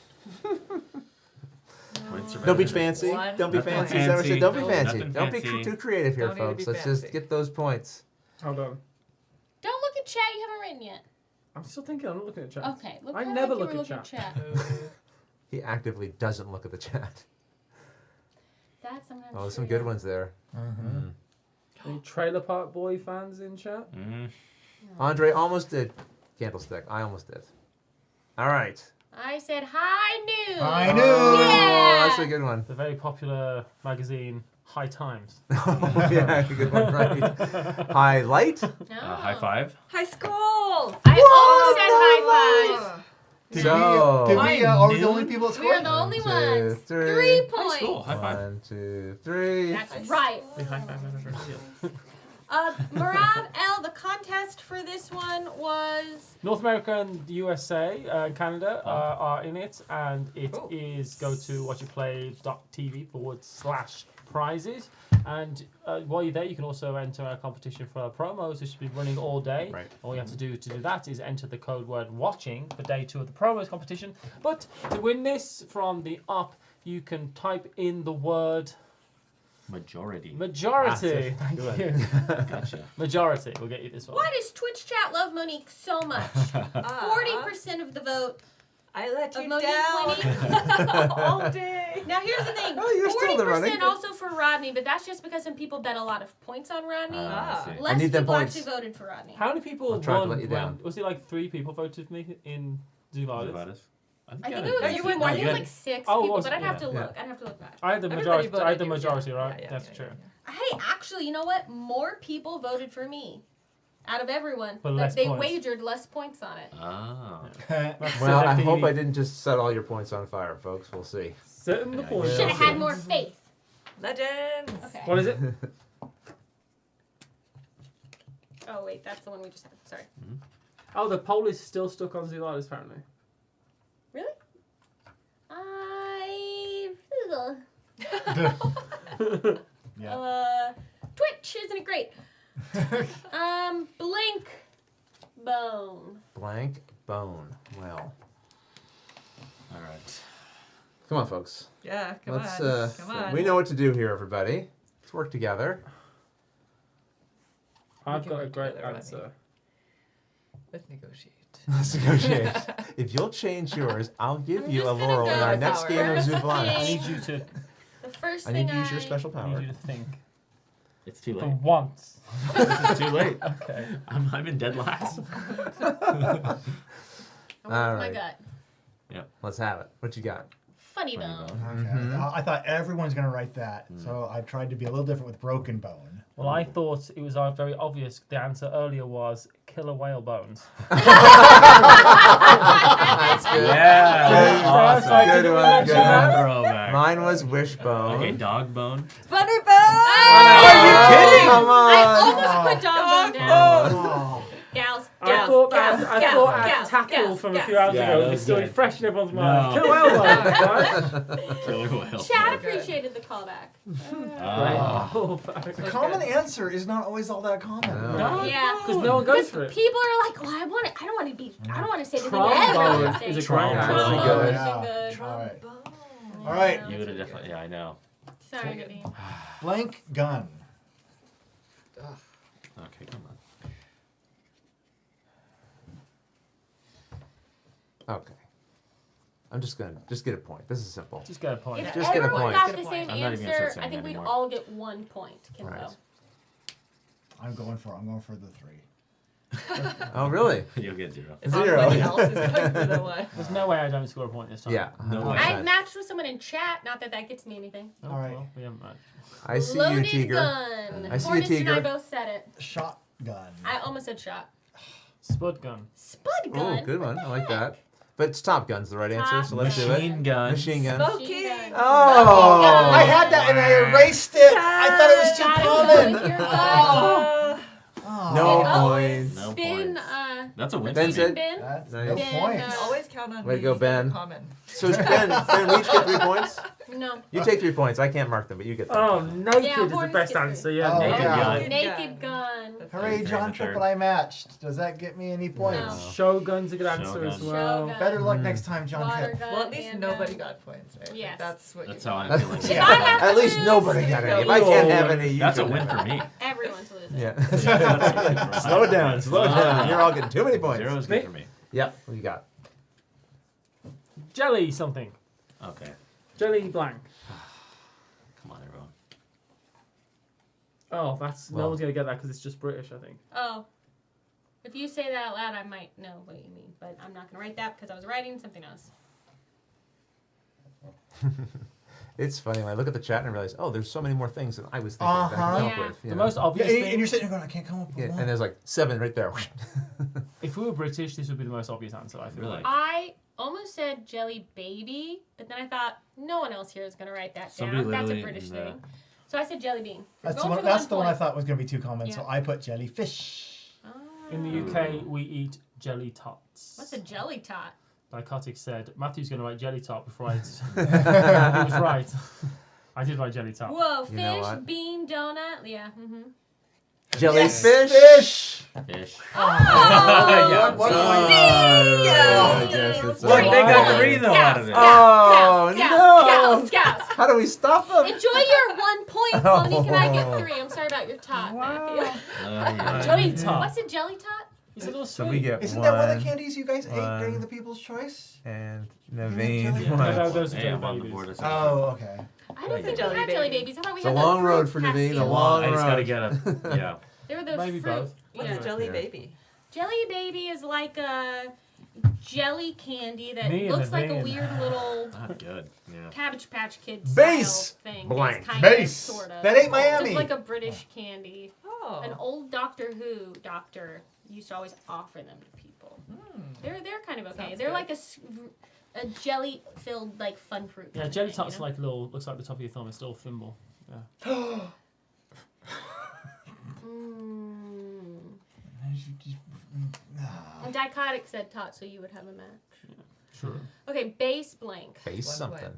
Points are Don't be better. fancy. One Don't be Nothing fancy. Is that what I said? Don't be fancy. fancy. Nothing Don't be fancy. too creative here, Don't need to folks. be Let's just fancy. get those points. Hold on. Don't look at chat. You haven't written yet. I'm still thinking. I'm not looking at chat. Okay. Look I kinda never like you look were at looking chat. He actively doesn't look at the chat. That's sometimes. Oh, there's some true. good ones there. Any Trailer Park Boy fans in chat? Andre almost did Candlestick. I almost did. All right. I said high noon. High noon. Oh, Yeah. that's a good one. The very popular magazine High Times. Oh, yeah, good one, right. Highlight. No. High five. High school. I almost said high five. Did So- we, are we the Noon? only people that We are scored? the only 1, 2, ones. 3. 3 High points. school. High five. 1, 2, 3. That's right. Marav L, the contest for this one was. North America and USA and Canada are in it, and it Oh. is go to watchyourplay.tv/prizes. And while you're there, you can also enter our competition for promos, which will be running all day. Right. All you have to do that is enter the code word watching for day 2 of the promos competition. But to win this from the up, you can type in the word Majority. majority. Thank you. Gotcha. Majority will get you this one. Why does Twitch chat love Monique so much? 40% of the vote. I let Of you Monique down all day. Now here's the thing. Oh, you're still in the running. 40% also for Rodney, but that's just because some people bet a lot of points on Rodney. I see. Less need them people points. actually voted for Rodney. How many people I'm trying to won let you when- down. Was it like 3 people voted for me in Zulitis? Zulitis. I think I it had was a- a you few went- more. I no, think you it was had- like 6 Oh, people, was but it? I'd have to Yeah. look. I'd have to look back. I had the Everybody majority. I had the voted you, majority, yeah. right? Yeah, That's yeah, true. yeah. Hey, actually, you know what? More people voted for me out of everyone. For less they points. wagered less points on it. Ah. That's Well, I the hope I TV. didn't just set all your points on fire, folks. We'll see. Setting the Yeah, point. Should have had more faith. Legends. Okay. What is it? Oh, wait, that's the one we just had. Sorry. Oh, the poll is still stuck on Zulitis, apparently. Really? Yeah. Twitch, isn't it great? Blink Bone. Blank bone. Well, All right. come on, folks. Yeah, come Let's. on. Come on. We know what to do here, everybody. Let's work together. I've can got a work great together, answer. Let's negotiate. Let's negotiate. If you'll change yours, I'll give I'm you a just gonna laurel in go our with next power. game of First I Zuvlana. need you to. The first I thing need to use your special I need power. you to think. It's too For late. once. It's too late. Okay. I'm in dead last. I went with All my right. gut. Let's have it. What you got? Funny Funny bone. Okay. I thought everyone's going to write that, so I tried to be a little different with broken bone. Well, I thought it was very obvious. The answer earlier was killer whale bones. That's good. Yeah. Awesome. Good one. Good one. Throwback. Mine was wishbone. Okay, dog bone. Funny bone! Are you kidding? Come on. I almost put dog bone down. Oh. Gals, I gals, thought gals, that gals, Tackle gals, from a gals. few hours Yeah, ago that is was still good. fresh in everyone's mind. No. Killer whale bones, right? Killer whale. Chad appreciated the callback. Oh, The common answer is not always all that common. No. Yeah. Because no one goes for it. People are like, well, I don't want to say the thing Trombone everyone's is a saying. great Trombone. answer. Good. Yeah. Good. All right. Yeah. All right. You would have definitely. Yeah, I know. Sorry, Naveen. Blank gun. Okay, come on. Okay. I'm just gonna get a point. This is simple. Just get a point. If Just get a everyone point. got Just the get a same point. I'm not even gonna answer, start I think saying we'd anymore. all get 1 point. Kimbo. Right. I'm going for the 3. Oh, really? You'll get 0. If Zero. everybody else is going for the one. There's no way I don't score a point this time. Yeah. No 100%. way. I matched with someone in chat. Not that that gets me anything. Oh, All right. Well, we haven't matched. I see Loaded you, Tiger. gun. I see you, Hornets and I Tiger. both said it. Shotgun. I almost said shot. Spud gun. Spud gun. Oh, good one. I like that. But it's Top Gun's the right answer, so let's do it. Machine gun. Machine gun. Smoking. Oh! I had that and I erased it. I thought it was too Gotta go common. with your gun. Oh. No Oh, points. No Spin, points. That's a win. Ben for me. said- Ben. That's Nice. no Ben, points. You can always count on Way me. to go, Ben. Common. So Ben, we each get 3 points? No. You take 3 points. I can't mark them, but you get them. Oh, naked Yeah, is the hornets best get three. answer. Yeah, Oh, naked yeah. gun. Naked gun. That's Hooray, Third John and Triple, third. I matched. Does that get me any points? No. Shogun's a good answer as Shogun. well. Shogun. Better luck next time, John Water Triple. gun. Well, at least and, nobody got points, right? Like, Yes. That's what That's you how want. I'm feeling. If I have At to least lose, nobody got any. If I can't have any, you That's a can win have for me. everyone's losing. Yeah. That's Slow it down. Slow it down. You're all getting too many points. 0 is good for me. Yep. What you got? Jelly something. Okay. Jelly blank. Come on, everyone. Oh, that's no Well. one's gonna get that because it's just British, I think. Oh. If you say that out loud, I might know what you mean, but I'm not going to write that because I was writing something else. It's funny when I look at the chat and I realize, oh, there's so many more things than I was thinking that I Uh-huh. came Yeah. up with. You The know? most Yeah, obvious and thing. you're sitting there going, I can't come up with Yeah, one. and there's like 7 right there. If we were British, this would be the most obvious answer. I feel Really? like. I almost said jelly baby, but then I thought no one else here is going to write that Somebody down. That's a literally British in the- thing. So I said jelly bean. We're That's the going one, for that's the one I point. thought was going to be too common, so Yeah. I put jellyfish. Ah. In the UK, we eat jelly tots. What's a jelly tot? Dichotic said Matthew's going to write jelly tot before I. He was right. I did write jelly tot. Whoa, You know fish, what? bean, donut. Yeah. Mm-hmm. Jellyfish. Fish! Fish. Oh, What Yes. Yes, it's Look, they got Yes. 3 though Yes. out of it. Oh, Yes. no. Yes. Yes. How do we stop them? Enjoy your 1 point, Tony. Can I get 3? I'm sorry about your tot, Matthew. Yeah. Jelly tot. What's a jelly tot? He's a little So sweet. we get Isn't 1 that one of the candies you guys ate one. during the People's Choice? and jelly Naveen. bean. one. No, those are Hey, jelly I'm on the babies. board. Oh, okay. I don't think Jelly we had jelly baby. babies. I thought we It's a had long the road fruit for Naveen, a pastilles. long I just gotta road. get a. Yeah. They were the Maybe fruit. both. What's Yeah. a jelly Yeah. baby? Jelly baby is like a jelly candy that Me and looks like a Naveen. weird little Not good. Yeah. Cabbage Patch Kid Base style thing. blank. Kind Base. Of, sort of. That ain't Miami. Just like a British candy. Oh. An old Doctor Who doctor used to always offer them to people. They're kind of okay. Sounds They're good. like a jelly filled like fun fruit. Yeah, kind of jelly thing, tots you know? like little. Looks like the top of your thumb. It's a little thimble. Yeah. And Dichotic said tot, so you would have a match. Sure. Okay, base blank. Base 1 something. point.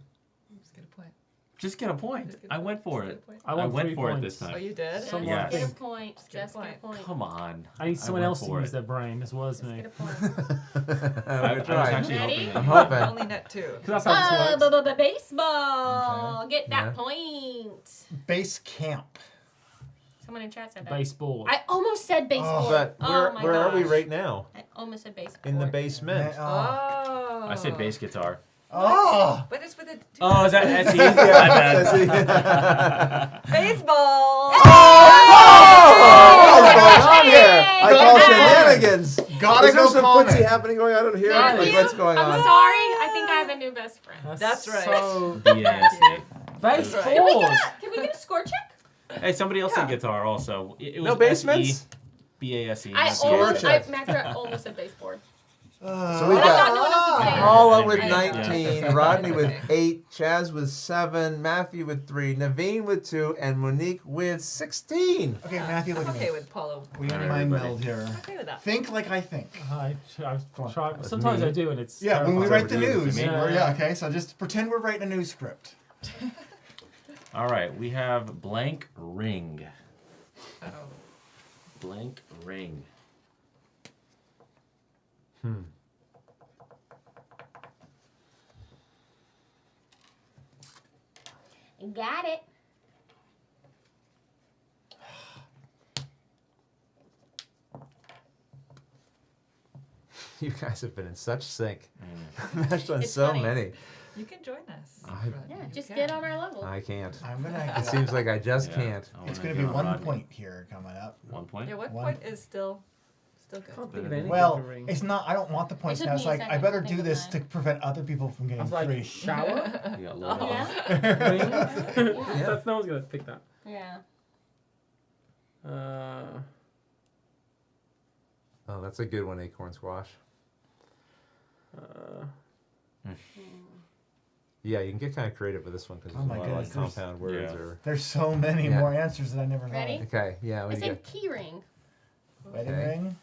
Just get a point. Just get a point. Just get a I point. went for Just it. get a point. I I want went 3 for it points. this Oh, time. you did? Just Someone Yes. get a think. point. Just get a Just get a point. point. Come on. I need someone went else to for use it. their brain as well as Just me. get a point. I was actually Ready? hoping that I'm you- hoping. Only net 2. Because that's how this works. Baseball. Get that Yeah. point. Base camp. Someone in chat said that. Baseball. I almost said baseball. But oh my where are we gosh. right now? I almost said baseball. In the basement. Oh. I said bass guitar. Oh! But it's with a Oh, is that SE? My bad. baseball. What's going on here? I call shenanigans. Gotta Is there go some comment. footsie happening going on here? Matthew, Like, what's going I'm on? sorry. I think I have a new best friend. That's right. So BASE. base Right. board. Can we get a score check? Hey, somebody else said guitar also. It was No basements? BASE. I Score almost, check. Matthew, I almost said baseboard. So we've But I'm not got doing this the same. Paula with Yeah. 19, Rodney with 8, Chaz with 7, Matthew with 3, Naveen with 2, and Monique with 16. Okay, Matthew, look I'm at okay me. with Paulo. We Alright, mind everybody. meld here. I'm okay with that. Think like I think. I Come on. try. Sometimes me. I do, and it's Yeah, when we terrifying. write the over to you, news. Jimmy. Yeah, okay, so just pretend we're writing a news script. All right, we have blank ring. Oh. Blank ring. Got it. You guys have been in such sync. I've done It's so funny. many. You can join us. Yeah, You just can. get on our level. I can't. I'm gonna. It seems like I just Yeah, can't. I wanna It's gonna get be on 1 Rodney. point here coming up. 1 point? Yeah, 1 One. point is still good. Can't think of anything Well, to ring. it's not. I don't want the points took now. me It's a like I second better to do think of this to mine. prevent other people from I getting was like, 3. shower? You got Oh, low. yeah? Ring? Yeah. That's, no one's going to pick that. Yeah. Oh, that's a good one, Acorn Squash. Yeah, you can get kind of creative with this one because Oh there's my a lot of like goodness, compound words yeah. or. There's so many Yeah. more answers that I never Ready? thought Okay, yeah, I we said get. key ring. of. Wedding Okay. ring.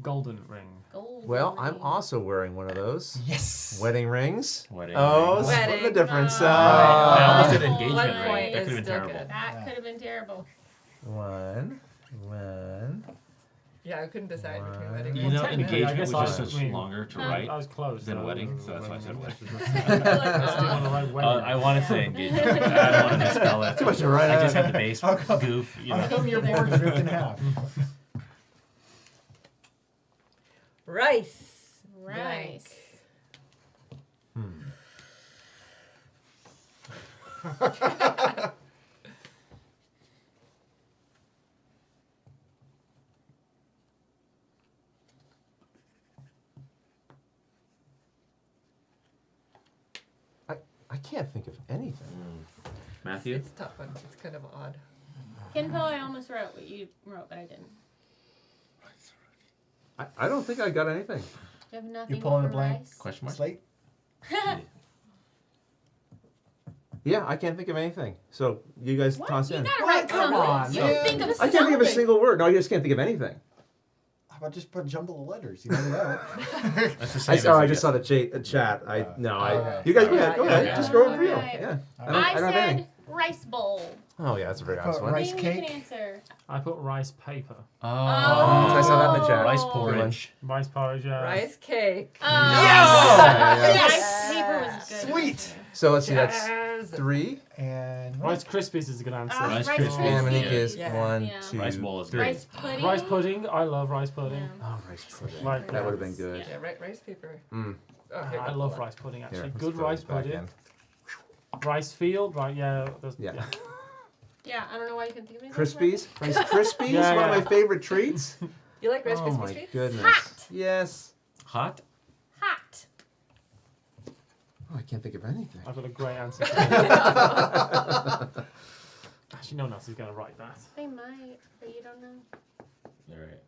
Golden ring. Gold Well, ring. I'm also wearing one of those. Yes. Wedding rings. Wedding Oh, ring. split the Wedding. difference. Oh. I almost did Oh. engagement 1 ring. point That is could have been still terrible. good. That Yeah. could have been terrible. One. Yeah, I couldn't decide between One. wedding You and know, technically, I engagement guess was I just was much between- longer to Huh? write I was close. than so- wedding, so that's why I said wedding. I still want to write wedding. I want to say engagement. I don't want to misspell it. Too much to write I just out. had the base How come- goof. You How know. come your board's ripped in half? Rice. Rice. I can't think of anything. Matthew? It's a tough one. It's kind of odd. Kinpo, I almost wrote what you wrote, but I didn't. I don't think I got anything. You have nothing You pulling a for blank? rice? Question mark? Slate. Yeah, I can't think of anything. So you guys What? toss You in. gotta What? write Come something. on, You man. think of I can't think of a something. single word. No, I just can't think of anything. How about just put a jumble of letters? You never know. That's the I same saw. as I just saw the chat. Okay. You guys go ahead. Go Yeah, ahead. yeah. Just go over for you. Alright. Yeah. I I don't have said anything. rice bowl. Oh yeah, that's a very obvious one. Rice Maybe cake? You can answer. I put rice paper. Oh. I saw that in the chat. Rice Oh. porridge. Rice porridge, yeah. Rice cake. Oh. Yes! Rice paper was good. Sweet. So let's see. That's Yes. 3. And Rice Krispies is a good answer. Rice Rice Krispies. And Monique Krispies. is Yeah. 1, Yeah. 2, Rice bowl is 3. Rice pudding. Rice pudding. I love rice pudding. Yeah. Oh, rice pudding. Like, That would have been good. Yeah, rice paper. Mm. Oh, here, I go. love rice pudding actually. Here, let's Good throw rice this back pudding. in. Rice field, right? Yeah. Yeah. Yeah, I don't know why you couldn't think of anything. Crispies. Rice Krispies. Yeah, One of yeah. my favorite treats. You like Rice Oh Krispies my treats? goodness. Hot. Yes. Hot? Hot. Oh, I can't think of anything. I've got a great answer. Actually, no one else is going to write that. They might, but you don't know. All right.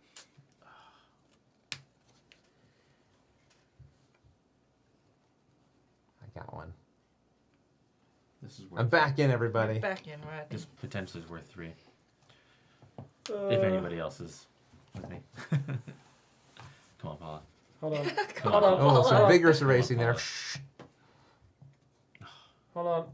I got one. This is worth I'm back in, everybody. Back in, right? This potentially is worth 3. If anybody else is with me. Come on, Paula. Hold on. Come Hold on. on. Oh, Hold some on. vigorous erasing there. Hold on.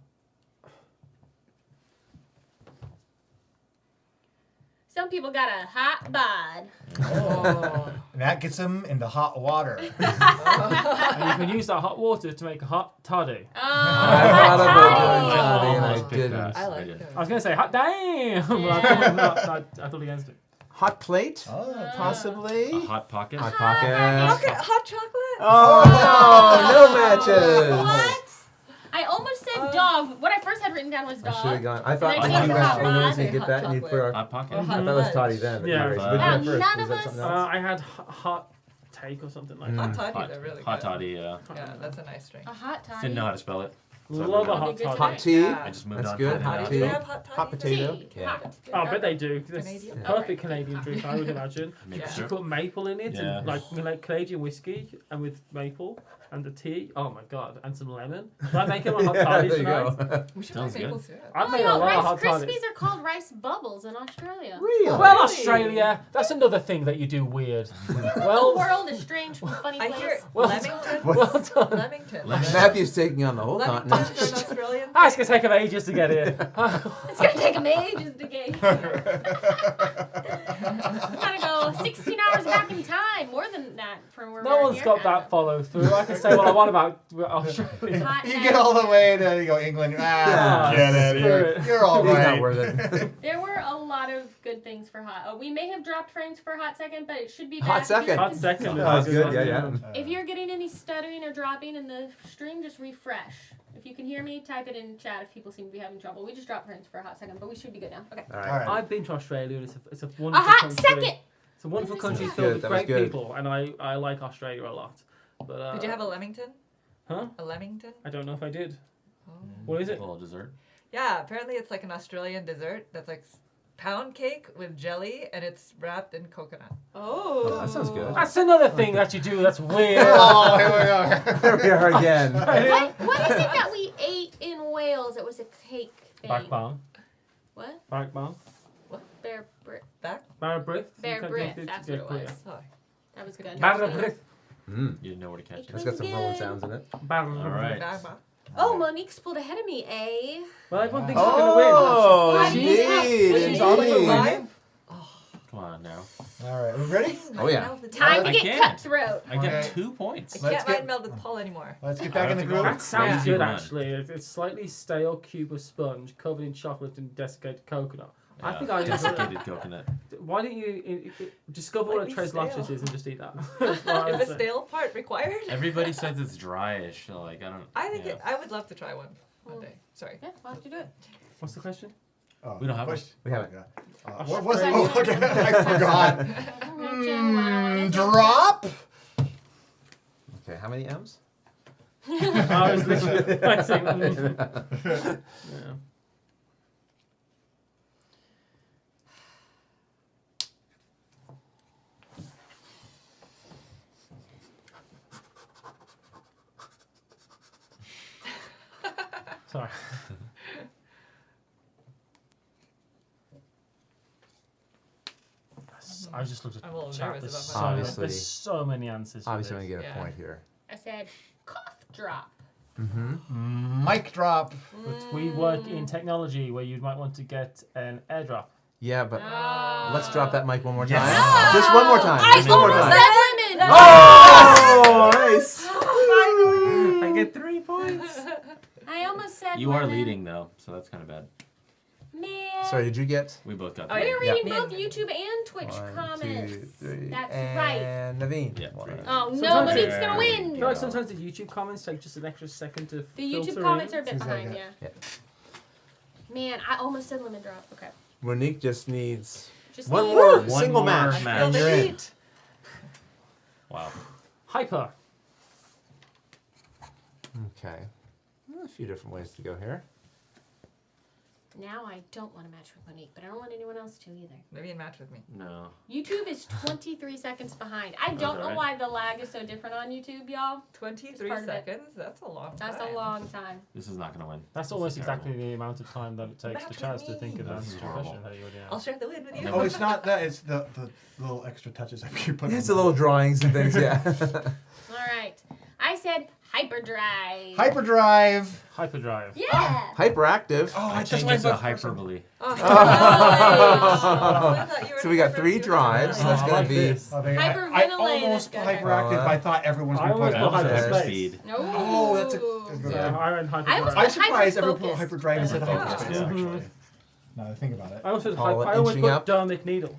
Some people got a hot bod. Oh. And that gets them into hot water. And you can use that hot water to make a hot toddy. Oh, I hot thought about toddy. doing toddy and I Almost picked didn't. that. I like did. those. I was going to say hot damn, but I thought against it. Hot plate, Oh, possibly. A hot pocket? Hot pocket. Hot chocolate? Oh, no matches. What? I almost said dog. What I first had written down was I should have dog. gone. I thought And you I guys changed it to were hot going to get hot that and you put our. Hot pocket? Or I hot thought it was fudge. toddy then. but Yeah. anyways, Wow, which one none first? of Was that us- something else? I had take or something like Hot that. toddies are really Hot good. toddy, yeah. Yeah, that's a nice drink. A hot toddy. Didn't know how to spell it. So I Love moved a on. hot Good toddy. Hot tea. Yeah. I just moved That's on. good. To Hot hot tea. Do you have hot Hot toddies? potato. Tea. Yeah. Hot. Oh, I bet they do. That's Canadian? perfect Okay. Canadian drink, I would imagine. Maple Because Yeah. you put maple in it, Yeah. and like Canadian whiskey, and with maple and the tea. Oh my god, and some lemon. Should I make them a hot Yeah, toddy there you tonight? go. We should Sounds make maple good. syrup. I've Oh, made a no, lot of Rice hot toddies. Krispies are called Rice Bubbles in Australia. Really? Well, Australia, that's another thing that you do weird. The Well, world is strange from funny I place. hear Well Leamington. well done. Leamington. Matthew's taking on the whole Leamington's continent. an Australian. Ah, it's going to take them ages to get here. It's gonna take them ages to get here. Gotta go 16 hours back in time. More than that from where No we're one's here got now. that follow through. I can say what I want about Australia. Hot You night. get all the way to you go England. Yeah, Get it. screw You're, it. you're all He's right. not worth it. There were a lot of good things for hot. We may have dropped frames for a hot second, but it should be Hot back. second. Hot second. That was is good. one, Yeah, yeah. If you're getting any stuttering or dropping in the stream, just refresh. If you can hear me, type it in chat if people seem to be having trouble. We just dropped frames for a hot second, but we should be good now. Okay. All All right. right. I've been to Australia and it's a A wonderful hot country. second! It's a wonderful That was country good. filled with That was great good. people, and I like Australia a lot. But Did you have a Leamington? Huh? A Leamington? I don't know if I did. Oh. What is A it? little dessert. Yeah, apparently it's like an Australian dessert that's like pound cake with jelly and it's wrapped in coconut. Oh. That sounds good. That's another thing that you do that's weird. Oh, here we go. There we are again. What is it that we ate in Wales? It was a cake thing. Back bomb. What? Back bomb. Bear Brit. Back? Barbrith. Bear Brit. That's what it was. Oh. That was good. Barbrith. Mm. You didn't know where to catch it. It's got some rolling sounds in it. All right. Back, back. Oh, Monique's pulled ahead of me, eh? Well, everyone thinks she's going to win. Oh, Why indeed. is She's on the indeed. line. Come on now. All right, we ready? Oh, yeah. Time to I get can't. cutthroat. I get Okay. 2 points. I Let's can't mind get- meld with Paul anymore. Let's get I back in have the to groove. go. That sounds Crazy good, run. actually. It's slightly stale cube of sponge covered in chocolate and desiccated coconut. I Yeah, think I just. desiccated coconut. Why don't you discover what a Slightly tres stale. leches is and just eat that? That's what I Is would the say. stale part required? Everybody says it's dryish. So like I don't. I think yeah. I would love to try one day. Sorry. Yeah, why don't you do it? What's the question? Oh, We don't have question. We have it. What was it? Oh, okay. I forgot. Drop? Okay, how many M's? I was literally like saying, yeah. Sorry. I just looked at I'm a little chat. nervous There's about so, Obviously. there's so many answers. for Obviously, I'm this. going to get a Yeah. point here. I said cough drop. Mm-hmm. Mic drop. But we work in technology where you might want to get an airdrop. Yeah, but Oh. let's drop that mic one more time. Yes. Just one more time. I Just one more almost time. said lemon. Oh, nice. I get 3 points. I almost said You are lemon. leading though, so that's kind of bad. Man. Sorry, did you get? We both got. Oh, three. yeah. We're Yeah. reading Me both and- YouTube and Twitch 1, comments. 2, 3. That's and right. Naveen. Yeah, Well three. done. Oh, no, Sometimes Monique's it- gonna You win. know, like sometimes the YouTube comments take just an extra second to The YouTube filter comments in. are a bit Seems like behind, it. yeah. Man, I almost said lemon drop. Okay. Monique just needs Just one need- more One single more match, match. and Feel you're the in. heat. Wow. Hyper. Okay. A few different ways to go here. Now I don't want to match with Monique, but I don't want anyone else to either. Maybe you match with me. No. YouTube is 23 seconds behind. I don't know alright. why the lag is so different on YouTube, y'all. 23 part of it. seconds? That's a long time. That's a long time. This is not gonna win. That's This almost is terrible. exactly the amount of time that it takes for Match Chaz with to think of me. the This answer is to your question. horrible. How you already I'll asked. share the win with you. Oh, it's not that. It's the little extra touches that you put It's on. a little drawings and things, yeah. All right. I said hyperdrive. Hyperdrive. Hyperdrive. Yeah. Hyperactive. Oh, I that's changed why I it to thought first one. hyperbole. Oh, I thought you were So we got different. 3 drives. So that's Oh, I going like to be. this. Okay, I Hyperventilate, almost that's put good. hyperactive, but I thought everyone's I going to put almost put hyperdrive. Hyperspeed. No. Oh, that's a good Yeah, one. I went I hyperdrive. almost I'm put surprised everyone put hyper-focus. hyperdrive instead of Oh. hyperspace, Yeah. actually. Now that I think about it. I also Paula I always inching put up. dermic needle.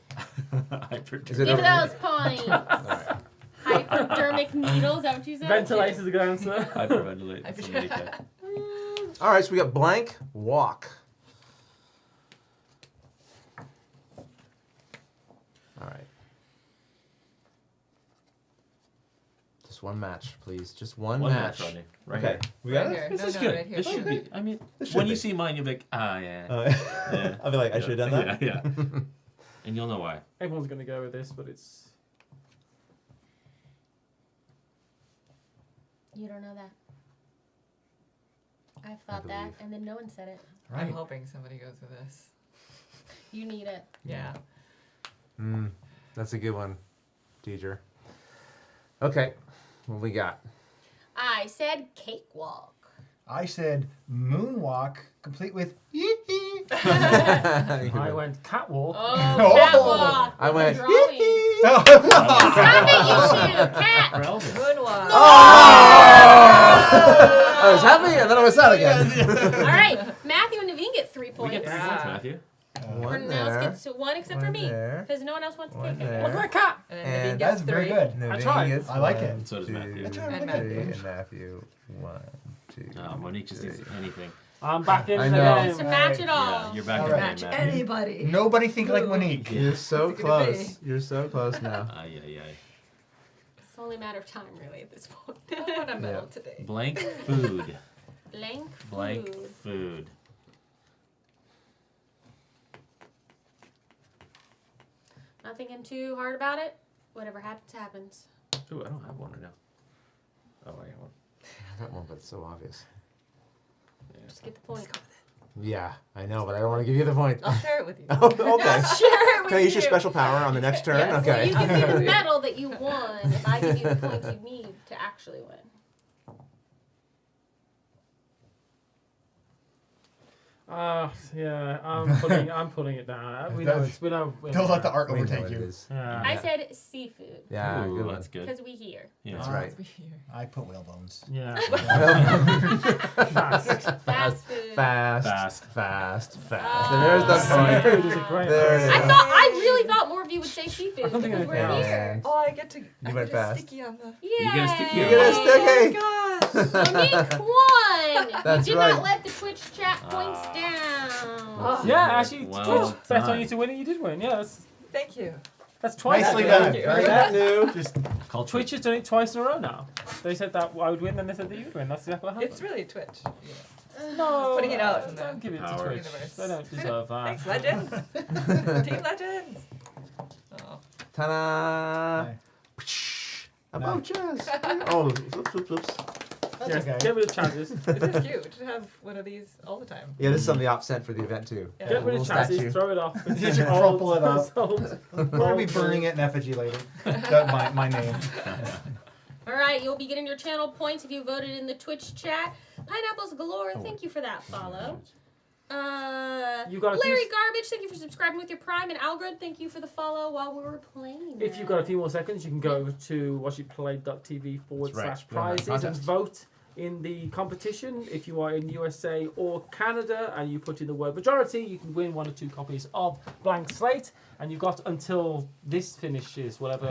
Is it Give over? those points. Hypodermic needles, is that what you said? Ventilator is a good answer. Hyperventilate. That's what they get. All right, so we got blank walk. All right. one match, please. Just one One match. match, Rodney. Right Okay, here. we got Right it. here. This No, is no, good. right here. This should Okay. be. I mean, This should when be. you see mine, you'll be like, ah, yeah. Yeah. I'll be like, I should have done that. Yeah, yeah. And you'll know why. Everyone's going to go with this, but it's. You don't know that. I thought that, believe. and then no one said it. I'm Right. hoping somebody goes with this. You need it. Yeah. That's a good one, teacher. Okay, what we got? I said cakewalk. I said moonwalk, complete with I went catwalk. Oh, Oh. catwalk. I with went, the drawing. Oh. Stop it, you two, cat. For Elvis. Moonwalk. I was happy, and then I was sad again. All right, Matthew and Naveen get 3 We points. get 3 points, Matthew. Everyone else gets one except for One me, there. because no one else wants to One take there. it. Look at that cat! And then And Naveen gets That's very 3. good. Naveen tried. gets I like one, it. And so does Matthew. two, And three, Matthew. and Matthew. 1, 2. Monique just needs anything. I'm back in I the know. game. To match it all. Yeah, you're back All in right. the Match game, Matthew. anybody. Nobody think like Monique. You're so What's it gonna close. You're so close now. Ay, ay, ay. It's only a matter of time, really, at this point. I want a medal Yeah. today. Blank food. Blank Blank food. food. Not thinking too hard about it. Whatever happens, happens. Ooh, I don't have one right now. Oh, I got one. That one, but it's so obvious. Just get the point. Yeah, I know, but I don't want to give you the point. I'll share it with you. Oh, okay. Share it with Can I use your you. special power on the next turn? Yes. Okay. You give me the medal that you won if I give you the points you need to actually win. Yeah, I'm putting it down. We know it's we know. Don't let the art We know overtake what it you. is. Yeah. I said seafood Yeah, Ooh, good one. that's good. because we hear. Yeah. That's right. I put whale bones. Yeah. Fast food. Fast. Oh. And there's the point. Seafood is a great There it one. is. I really thought more of you would say seafood I don't think because we're anything else. here. Oh, I get to. I went get a fast. sticky on the. Yay! get a sticky You get a sticky. Oh my gosh. Monique won. That's you did right. not let the Twitch chat points down. Yeah, actually, Well Twitch bet on done. you to win it. You did win. Yeah, Thank you. that's twice. Nicely now. done. Thank you. Very That good. new. Just Culture. Twitch has done it twice in a row now. They said that I would win, then they said that you'd win. That's exactly what happened. It's really Twitch. no, putting it out in the don't give it to power Twitch. universe. They don't deserve that. Thanks, legends. Team legends. Oh. Ta-da! About chess. Oh, oops. that's Yes, okay. get rid of chances. This is cute to have one of these all the time. Yeah, this is something Op sent for the event too. Yeah. Get rid Little of chances, statue. throw it off. It's Just old, crumple it up. it's old. We're gonna be burning it in effigy later. That my name. All right, you'll be getting your channel points if you voted in the Twitch chat. Pineapples galore, thank you for that follow. You got a few- Larry Garbage, thank you for subscribing with your Prime, and Algrid, thank you for the follow while we were playing. If you've got a few more seconds, you can go to watchitplayed.tv That's right. /prizes We're on and contest. vote in the competition. If you are in USA or Canada and you put in the word majority, you can win 1 or 2 copies of Blank Slate. And you've got until this finishes, whatever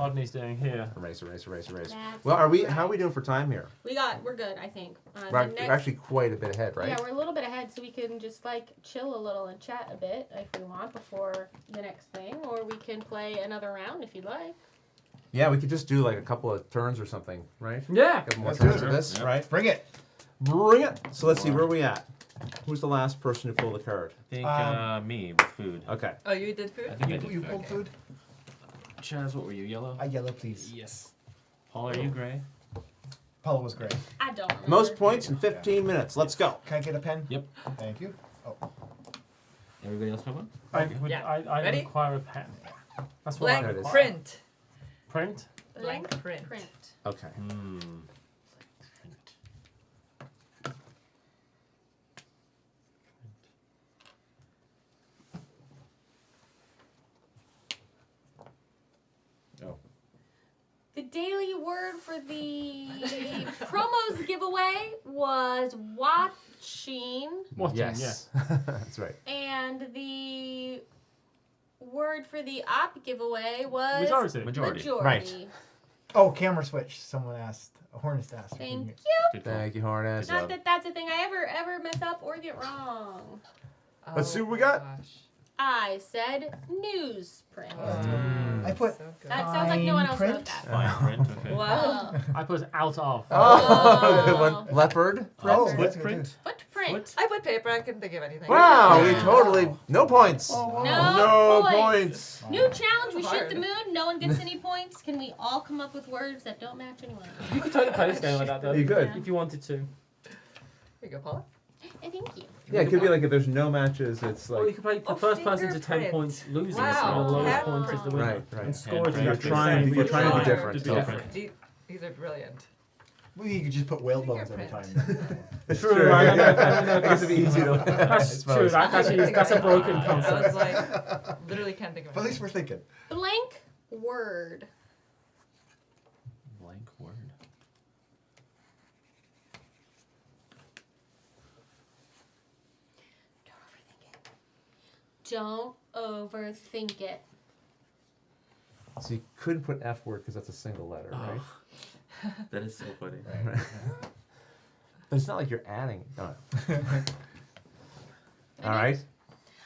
Odney's doing here. Erase. That's Well, how are we right. doing for time here? We're good, I think. We're actually quite a bit ahead, right? Yeah, we're a little bit ahead, so we can just like chill a little and chat a bit if we want before the next thing, or we can play another round if you'd like. Yeah, we could just do like a couple of turns or something, right? Yeah. A couple more Let's turns do of it. this, Yep. right? Bring it. Bring it. So let's see, where are we at? Who's the last person who pulled the card? I think me with food. Okay. Oh, you did food? I think I You, did you food. pulled food? Chaz, what were you? Yellow? Yellow, please. Yes. Paul, are you gray? Paulo was great. I don't remember. Most points in 15 minutes. Let's go. Can I get a pen? Yep. Thank you. Oh, Everybody else have one? Yeah. I Ready? require a pen. That's what I Blank require. print. Print? Blank print. Okay. The daily word for the promos giveaway was watching, Yes. That's right. and the word for the op giveaway was Majority. Right. oh, camera switch. Someone asked. Hornets asked. if we Thank can you. Good call. Thank you, Hornets. Not that that's a thing I ever mess up or get wrong. Let's see what we Oh my got. gosh. I said newsprint. I put. So good. That sounds like no one else Fine wrote that. Fine print. Okay. Wow. I put out of. Oh, good one. Leopard. Oh, print. that's good Footprint. too. Footprint. I put paper. I couldn't think of anything. Wow, we Yeah. totally no points. No, No points. points. New challenge. We shoot Hard. the moon. No one gets any points. Can we all come up with words that don't match anyone? You could totally play this game like that, though. You could. If you wanted to. Here you go, Paula. I thank you. Yeah, it could be like if there's no matches, it's Or you like could play the Oh, first person to 10 fingerprint. points loses, Wow, and the lowest hand point is the winner. right, And right. score it Handprint. in You're trying to be Color. different. To be Okay. different. These are brilliant. Well, you could just put whale bones every Fingerprint. time. It's True, true. I don't know if- I don't know if I guess it'd be easy to. That's true. That's a broken I concept. was like, literally can't think of But at it. least we're thinking. Blank word. Blank word. Don't overthink it. So you couldn't put F word because that's a single letter, right? That is so funny. But it's not like you're adding. No. All right.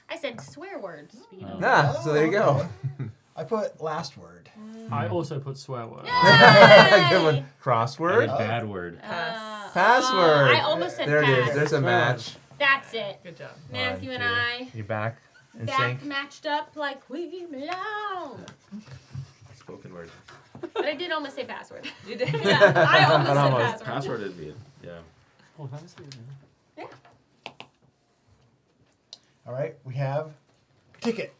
I said swear words. You know. Ah, so there you go. I put last word. I also put swear word. Good one. I Crossword. did bad word. Password. I almost said There it pass. is. There's a match. That's it. Good job. Matthew One, and two. I You back in back sync. matched up like we belong. Spoken word. But I did almost say password. You did. Yeah, I almost said Almost. password. Password would be it. Yeah. Oh, that was good. All right, we have ticket.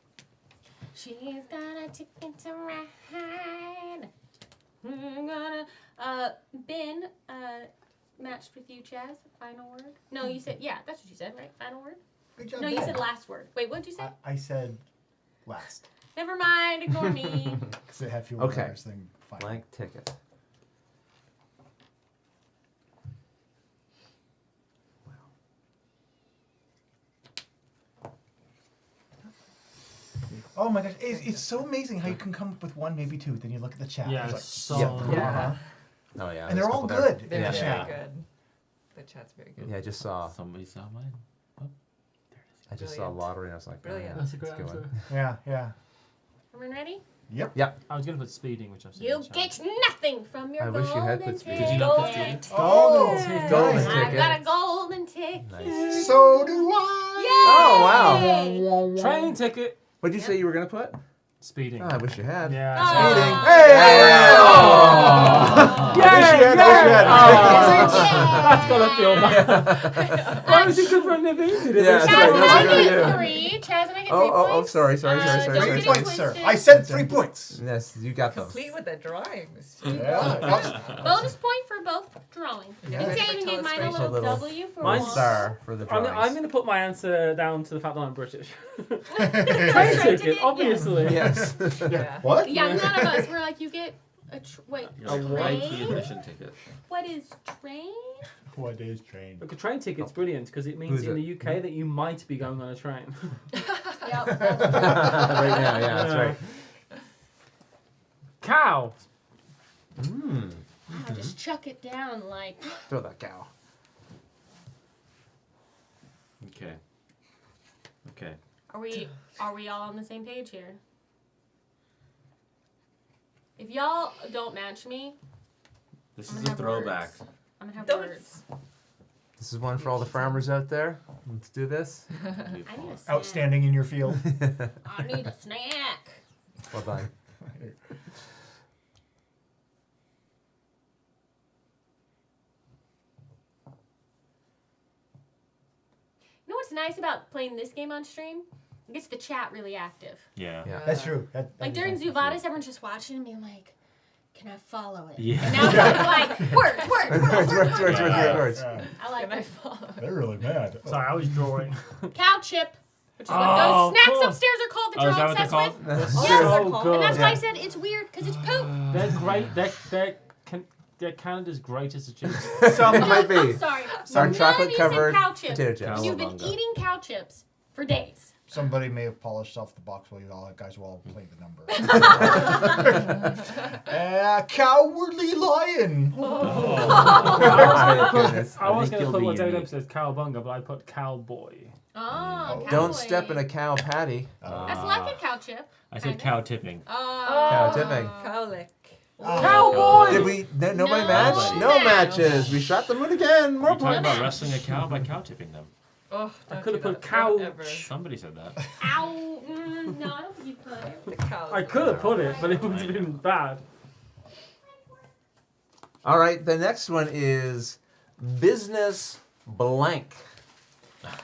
She's got a ticket to ride. We're gonna Ben matched with you, Chaz. Final word. No, you said that's what you said, right? Final word. Good job. No, you Ben. said last word. Wait, what did you say? I said last Never mind. Ignore me. because it had fewer Okay. letters than final. Blank ticket. Oh my gosh, it's so amazing how you can come up with one, maybe two. Then you look at the chat. Yeah, it's it's so. Yep. Uh-huh. Oh yeah. And there's they're a all couple there. good. They're in the very Yeah. chat. good. The chat's very good. Yeah, I just saw. Somebody saw mine. I just saw Brilliant. lottery, and I was like, Brilliant. That's a great good one. answer. Yeah. Everyone ready? Yep. I was going to put speeding, which I've seen. You in the get chat. nothing from your I golden wish you had put ticket. speed. Did you not put speed? Oh, Golden nice. ticket. I've got a golden ticket. Nice. So do I. Yay! Oh wow. Train ticket. What'd you say you were gonna put? Speeding. Oh, I wish you had. Yeah. Speeding. Oh. Hey! Oh. I wish you had. I wish you had. That's gotta feel bad. Why was he good for a nibby? Did it? Yeah, Chaz sorry, and that's I a good get idea. 3. Chaz and I get 3 Oh, points. sorry. Don't Three get it points, sir. twisted. I said 3 points. Yes, you got those. Complete with the drawings. Yeah. Bonus point for both drawing. Yeah. And Sam even gave mine a A little little W for Mine's one. Star for the I'm drawings. going to put my answer down to the fact that I'm British. Train Train ticket, ticket, yeah. obviously. Yes. Yeah. What? Yeah, none of us. We're like, you get a wait, You're like white IP admission ticket. what is train? What is train? Look, a train ticket's brilliant because it means Who's in it? the UK that you might be going on a train. Yep. Right now, yeah, that's right. Cow. Mmm. Wow, just chuck it down like. Throw that cow. Okay. Okay. Are we all on the same page here? If y'all don't match me, This I'm is gonna a have throwback. words. I'm gonna have Don't- words. This is one for all the farmers out there. Let's do this. I need a snack. Outstanding in your field. I need a snack. Well done. You know what's nice about playing this game on stream? It gets the chat really active. Yeah. Yeah. That's true. That Like is during nice. Zuvadas, everyone's just watching and being like, "Can I follow it?" Yeah. And now it's like words. Words. I like Can I it. follow? They're really mad. Sorry, I was drawing. Cow chip, which is Oh, what of those snacks course. upstairs are called that Oh, you're is that what they're obsessed called? with. That's Yes. So good. And that's why I Yeah. said it's weird because it's poop. They're great. They're Canada's greatest achievement. Some might be. I'm sorry. Our None chocolate of you said covered cow chips. potato chips. And you've been Cowabunga. eating cow chips for days. Somebody may have polished off the box while you all guys were all playing the number. Cowardly lion. My goodness. I was think going to you'll put be what David unique. says, cowabunga, but I put cowboy. Oh, Don't step in a cow patty. That's like a cow chip. I said cow tipping. Cow tipping. Cowlick. Cowboy! Did we? Nobody No match? No match. matches. We shot the moon again. More You're talking points. about wrestling a cow by cow tipping them. Oh, I don't could have do put that. cow. Don't ever. Somebody said that. Ow! No, I don't think you could. The cows. I could have put it, but it would have been bad. All right. The next one is business blank.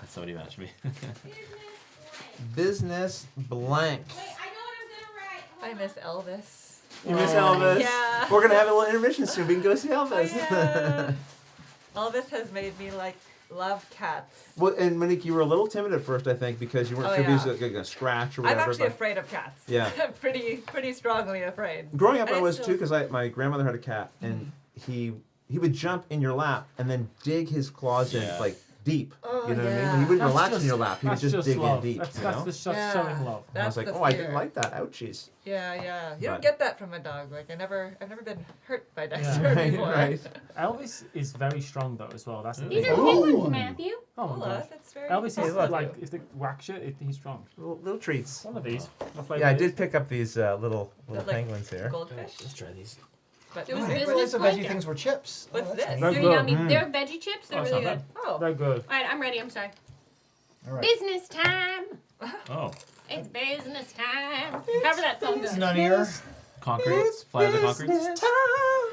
Somebody matched me. Business blank. Wait, I know what I'm gonna write. I miss Elvis. You miss Elvis? Yeah. We're gonna have a little intermission soon. We can go see Elvis. Yeah. Elvis has made me love cats. Well, and Monique, you were a little timid at first, I think, because you weren't sure if he was yeah. gonna scratch or I'm whatever. actually but afraid of cats. Yeah. I'm pretty strongly afraid. growing up, And I it's was still- too, because my grandmother had a cat, and he would jump in your lap and then dig his claws in Yeah. like deep. Oh, You know what I mean? yeah. He wouldn't That's relax just- in your lap. He would That's just dig love. in deep. That's, you that's know? just Yeah. showing love. And I was That's like, the oh, I didn't fear. like that. Ouchies. Yeah. You But- don't get that from a dog. Like I've never been hurt by Dexter Right, before. right. Elvis is very strong though as well. That's the These thing. are penguins, Matthew. Oh my Hola, gosh. that's very Elvis is thoughtful of like you. if they whack you, he's strong. Little treats. One of these. I'll play Yeah, I with did these. pick up these little Like penguins here. goldfish. Let's try these. But It was I didn't business realize the blank. veggie things were chips. What's that's this? neat. They're They're good. yummy. Mm. They're veggie chips. They're Oh, it's really not good. Oh, They're good. All right, I'm ready. I'm sorry. All right. Business time. Oh. It's business time. However that song goes. None here. Concrete. Fly of the concrete.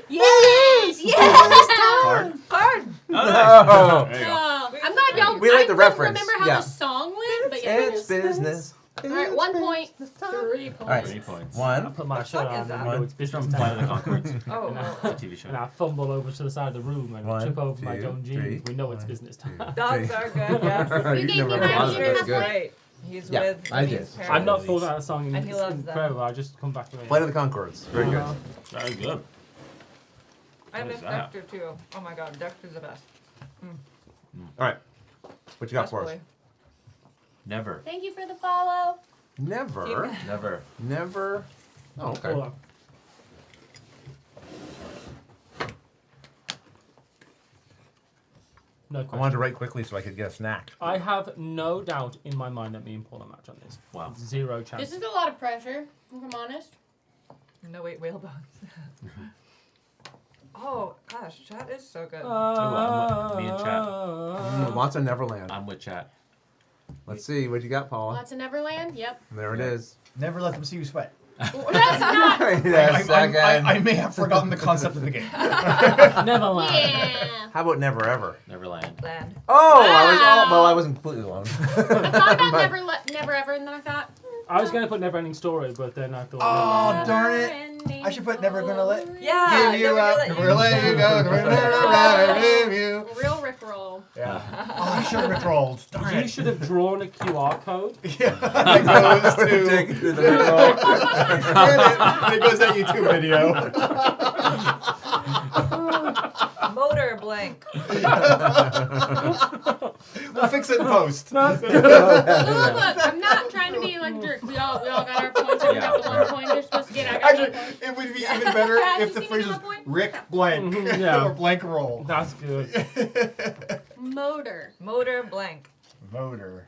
Yes! Yes! Card. hard. Oh. There you go. Oh, I'm glad y'all. We like I the couldn't reference, remember how yeah. the song went, but yeah. It's business. All right, 1 point. 3 points. All right. 3 points. I One. put my shirt fuck is on that? and go, it's It's business from Fly of the time. Concords. Oh, And oh. It's a TV show. And I fumble over to the side of the room and One, trip over my two, own three. jeans. We know it's business time. Dogs are good. Yes. You gave me never my heard of own it. That's He's good. great. He's Yeah, with I his did. parents. I'm not pulled out a song in, And he loves them. forever. I just come back to it. Flight of the Concords. Very good. Very good. I What miss is that? Dexter too. Oh my god, Dexter's the best. All right. What you got Best for us? boy. Never. Thank you for the follow. Never. Never. Never. Oh, okay. Hold on. No I wanted question. to write quickly so I could get a snack. I have no doubt in my mind that me and Paula match on this. Wow. Zero chance. This is a lot of pressure, if I'm honest. No wait, whale bones. Oh gosh, chat is so good. Me and chat. Lots of Neverland. I'm with chat. Let's see. What you got, Paula? Lots of Neverland. Yep. There it is. Never let them see you sweat. That's not. Yes, again. I may have forgotten the concept of the game. Neverland. Yeah. How about Never Ever? Neverland. Land. Oh, I was. Wow. Oh, well, I wasn't completely alone. I thought about But- Never Ever, and then I thought. I was going to put Neverending Story, but then I thought. Oh, darn it. I should put Never Gonna Let Yeah, Give you never up, let never you let you go, never let you. Real rickroll. Yeah. Oh, I should have rickrolled. Darn You it. should have drawn a QR code. Yeah, that goes to. Take it to the middle. It goes that YouTube video. Motor blank. We'll fix it in post. Look, I'm not trying to be like a jerk. We all got our points. We got the 1 point they're supposed to get. I got Actually, my point. it would be even better Have if you the seen phrase my was point? Rick blank Yeah. or blank roll. That's good. Motor. Motor blank. Motor.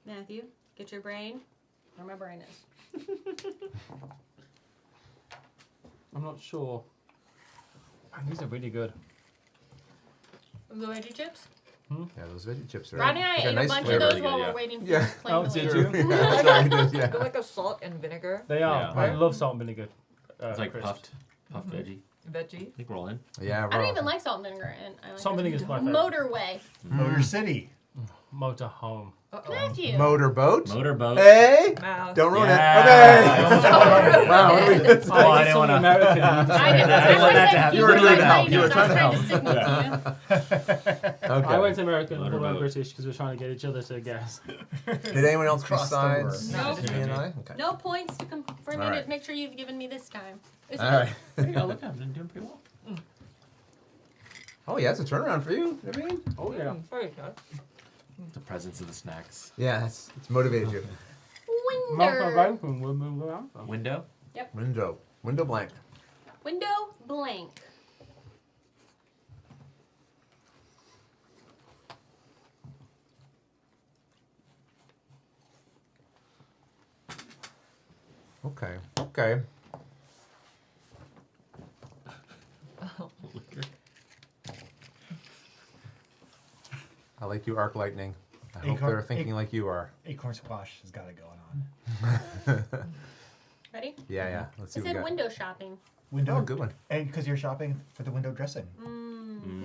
Matthew, get your brain where my brain is. I'm not sure. Man, these are really good. The veggie chips. Yeah, those veggie chips are. Rodney and I they got ate nice a bunch flavor. of those Really while good, we're yeah. waiting for Yeah. the plane Oh, to did leave. you? Yeah, sorry, dude, They're yeah. like a salt and vinegar They are. Yeah. I Right. love salt and vinegar. It's like crisps. puffed veggie. veggie. I think we're all in. Yeah, I don't we're even like salt and vinegar, and I like Salt and it. vinegar is my favorite. Motorway. Motor City. Motorhome. Matthew. Motorboat. Motorboat. Hey, Mouse. don't ruin Yeah. it. Okay. Wow, what are we doing? Oh, I didn't want to. American. I did. I didn't want that to happen. You were trying to help. You were trying to help. help. Okay. I went American, but Motorboat. I'm British because we're trying to get each other to guess. Did anyone else Crossed besides over. No. me and I? Okay. No points for me All to right. make sure you've given me this time. All right. There you go. Look, I'm doing pretty well. Oh yeah, it's a turnaround for you. You know what I mean? Oh yeah. Sorry, Scott. The presence of the snacks. Yeah, it's motivated you. Winder. Window. Window blank. Window blank. Okay. Okay. I like you, Arc Lightning. I hope Acorn- they're thinking like you are. Acorn Squash has got it going on. Ready? Yeah, yeah. Let's see I what we said got. window shopping. Window. Oh, good one. And because you're shopping for the window dressing.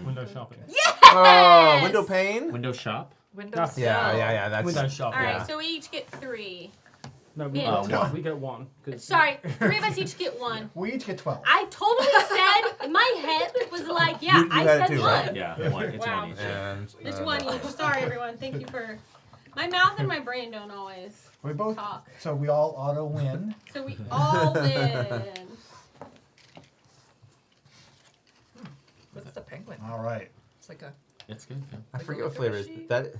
Window shopping. Oh, window pane? Window shop. Windows. Yeah, yeah, yeah. That's Window shopping. All right, Yeah. so we each get 3. No, we Yeah. get one. We get one. 'Cause- Sorry, 3 of us each get 1. We each get 12. I totally said, in my head was like, yeah, You I had it said too, 1. right? Yeah, one. It's Wow. one each. And It's 1 each. Sorry, everyone. Thank you for. My mouth and my brain don't always We both. talk. So we all auto win. So we all win. What's the penguin? All right. It's like a. It's good. Yeah. I Like forget a what flavor it is. licorice-y? That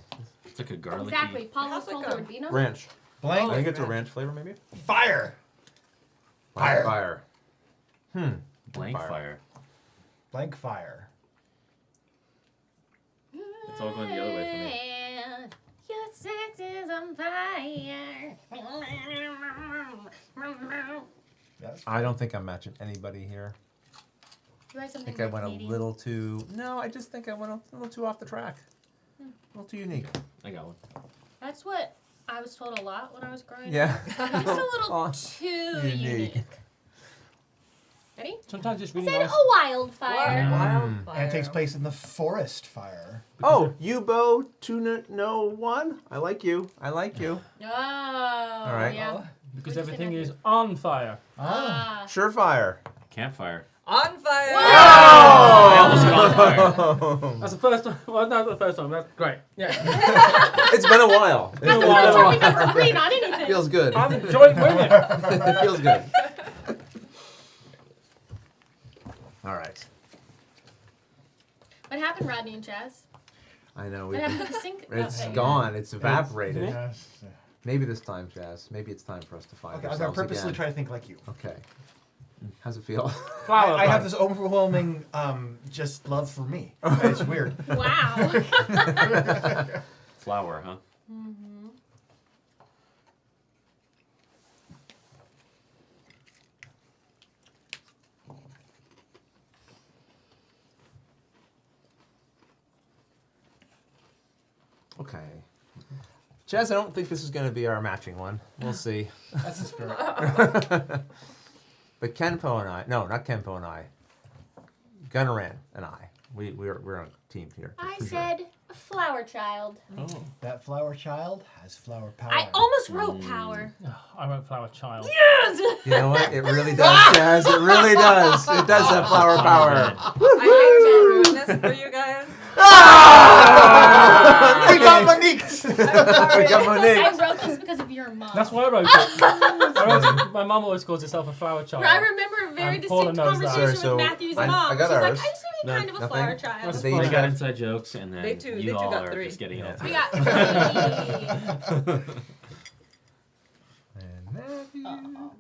It's like a garlicky. Exactly. Paul was How's it told go? there would be no. ranch. Blank. I think it's a ranch flavor, maybe. Fire. Fire. Fire. Fire. Blank Fire. fire. Blank fire. It's all going the other way for me. Your sex is on fire. Yes. I don't think I'm matching anybody here. Do I have I something think I went a Canadian? little too. No, I just think I went a little too off the track. A little too unique. I got one. That's what I was told a lot when I was growing Yeah. up. Just a little Oh, too unique. unique. Ready? Sometimes it's I really said nice. a wildfire. Wildfire. And it takes place in the forest fire. Oh, Yubo 201. I like you. I like you. Oh, right. yeah. Because What'd you say, everything Matthew? is on fire. Ah. Surefire. Campfire. On fire. I almost said on fire. That's the first time. Well, no, not the first time. That's great. Yeah. It's been a while. That's the first time we both agreed on anything. Feels good. I'm enjoying winning. It feels good. All right. What happened, Rodney and Chaz? I know. What happened to the sink? It's Okay. gone. It's evaporated. Yes. Maybe this time, Jazz. Maybe it's time for us to find Okay, I'm ourselves gonna purposely again. try to think like you. Okay. How's it feel? Flower. I have bud. this overwhelming just love for me. It's weird. Wow. Flower, huh? Mm-hmm. Okay. Jazz, I don't think this is going to be our matching one. We'll see. That's the spirit. But Kenpo and I, no, not Kenpo and I, Gunnaran and I, we're on a team here. I for sure. said a flower child. Oh. That flower child has flower power. I almost wrote power. I wrote flower child. Yes! You know what? It really does, Jazz. It really does. It does have flower power. I hate to ruin this for you guys. We got Monique. We got Monique. I wrote this because of your mom. That's why I wrote it. My mum always calls herself a flower child. I remember a very And Paula distinct knows that. conversation Sorry, so with Matthew's I mom. got She's like, I ours. used to be kind of a Nothing? flower child. That's They They each got got inside jokes, and then They too- you they too all got are 3. just getting it. We got 3. And Matthew.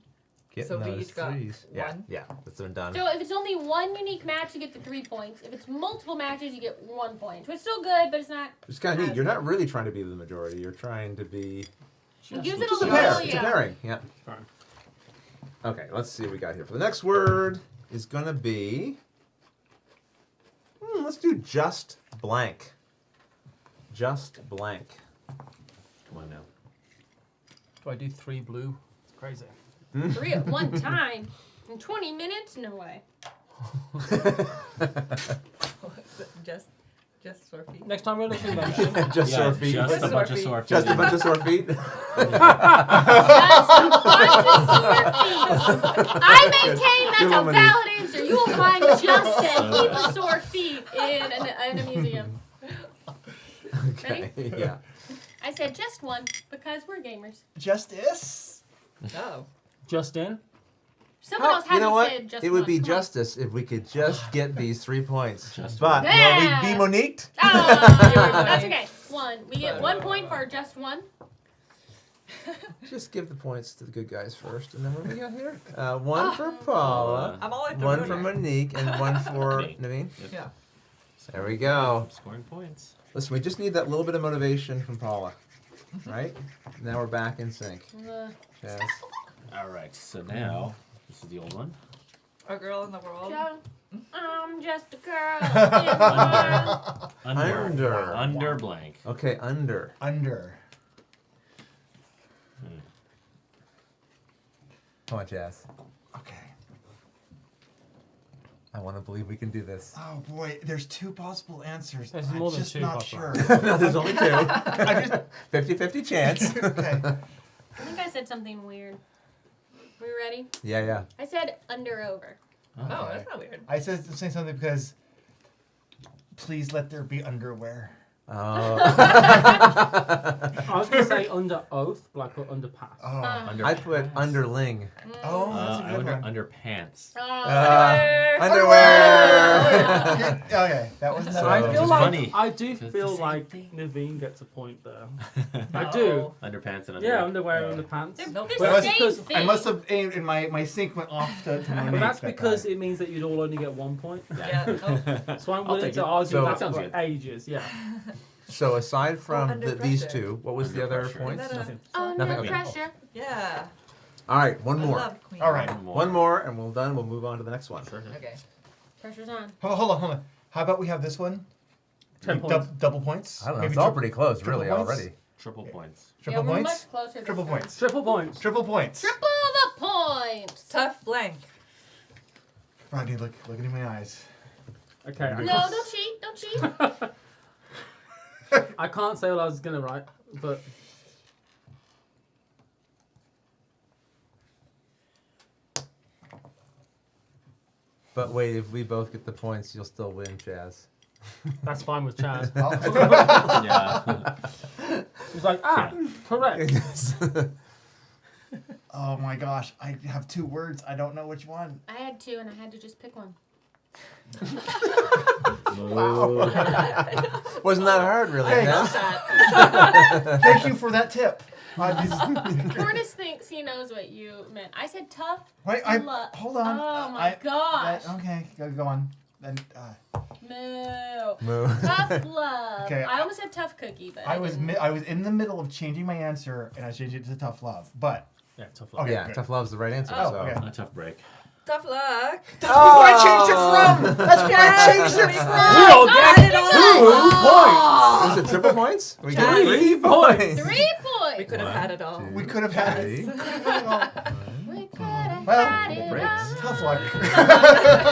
Getting So we those each got threes. Yeah, 1? yeah, that's been done. So if it's only one unique match, you get the 3 points. If it's multiple matches, you get 1 point. So it's still good, but it's not. It's kind of neat. You're not really trying to be the majority. You're trying to be. It gives it It's a a little. pair. It's a pairing. Yeah. Fine. Okay, let's see what we got here. For the next word is gonna be. Let's do just blank. Just blank. Come on now. Do I do 3 blue? It's crazy. 3 at one time. In 20 minutes? No way. Just sore feet. Next time we're looking at Just sore feet. Just a bunch of sore feet. Just a bunch of sore feet. I maintain that's Good a one, valid answer. You will find just a heap of sore feet in a museum. Okay. Yeah. I said just one because we're gamers. Justice. Oh. Justin. Someone else You hasn't know what? said just It would one. be Come on. justice if we could just get these 3 points. Just But Yeah. will we be Moniqued? Oh, that's okay. 1. We get 1 point for just one. Just give the points to the good guys first, and then what do we got here? 1 for Paula, I'm all like the 1 for winner. Monique, and 1 for Me. Naveen. Yeah. There we go. Scoring points. Listen, we just need that little bit of motivation from Paula, right? Now we're back in sync. Chaz. All right. So now this is the old one. A girl in the world. Joe, I'm just a girl. in the world. Under blank. Okay, under. Under. Come on, Jazz. Okay. I want to believe we can do this. Oh boy, there's 2 possible answers. There's I'm more than just 2 not possible sure. No, there's only 2. I just 50-50 chance. okay. I think I said something weird. Are we ready? Yeah. I said under over. Oh, that's not weird. I said saying something because please let there be underwear. Oh. I was going to say under oath, but I put under pass. Oh, I put underling. oh, that's a I good went one. under pants. Underwear. Okay, that was So- I which feel is like funny. I do It's the feel same like thing. Naveen gets a point there. I do. Underpants and Yeah, underwear. underwear and underpants. They're But the that's same because thing. I must have aimed, and my sync went off to but Monique that's that because time. it means that you'd all only get 1 point. Yeah. Oh. So I'm I'll willing take to it. argue So- that Sounds for good. ages. Yeah. So aside from under these pressure. 2, what was Under the other pressure. points? Is that a- Nothing. Under Nothing, okay. pressure. Yeah. All right, one I more. love Queen. All right. One more, and we're done. We'll move on to the next one. Okay. Pressure's on. Hold on. How about we have this one? 10 points. Double points? I don't know. Maybe It's all tri- pretty close, triple really, points? already. Triple points. Triple yeah, we're points? much closer. Triple this time. points. Triple points. Triple points. Triple the points. Tough blank. Rodney, look in my eyes. Okay. No, don't cheat. Don't cheat. I can't say what I was going to write, but But wait, if we both get the points, you'll still win, Chaz. that's fine with Chaz. Yeah. He's like, correct. Oh my gosh, I have 2 words. I don't know which one. I had 2, and I had to just pick one. Wasn't that hard, really? Hey. Chaz? Thank you for that tip. Cornus thinks he knows what you meant. I said tough. Wait, hold on. Oh my gosh. Okay, go on. Then, Moo. Moo. Tough love. Okay, I almost said tough cookie, but I was didn't. I was in the middle of changing my answer, and I changed it to tough love. But Yeah, tough luck. Okay, Yeah, good. tough love's the right answer. Oh, so. okay. A tough break. Tough luck. that's what I changed it from. That's what I changed it from. We all God, get it all. 2 points. Was it triple points? We Chaz. 3 points. 3 We points. could have had it all. We could have had it. Three. We could have Well, had it breaks. all. Tough luck.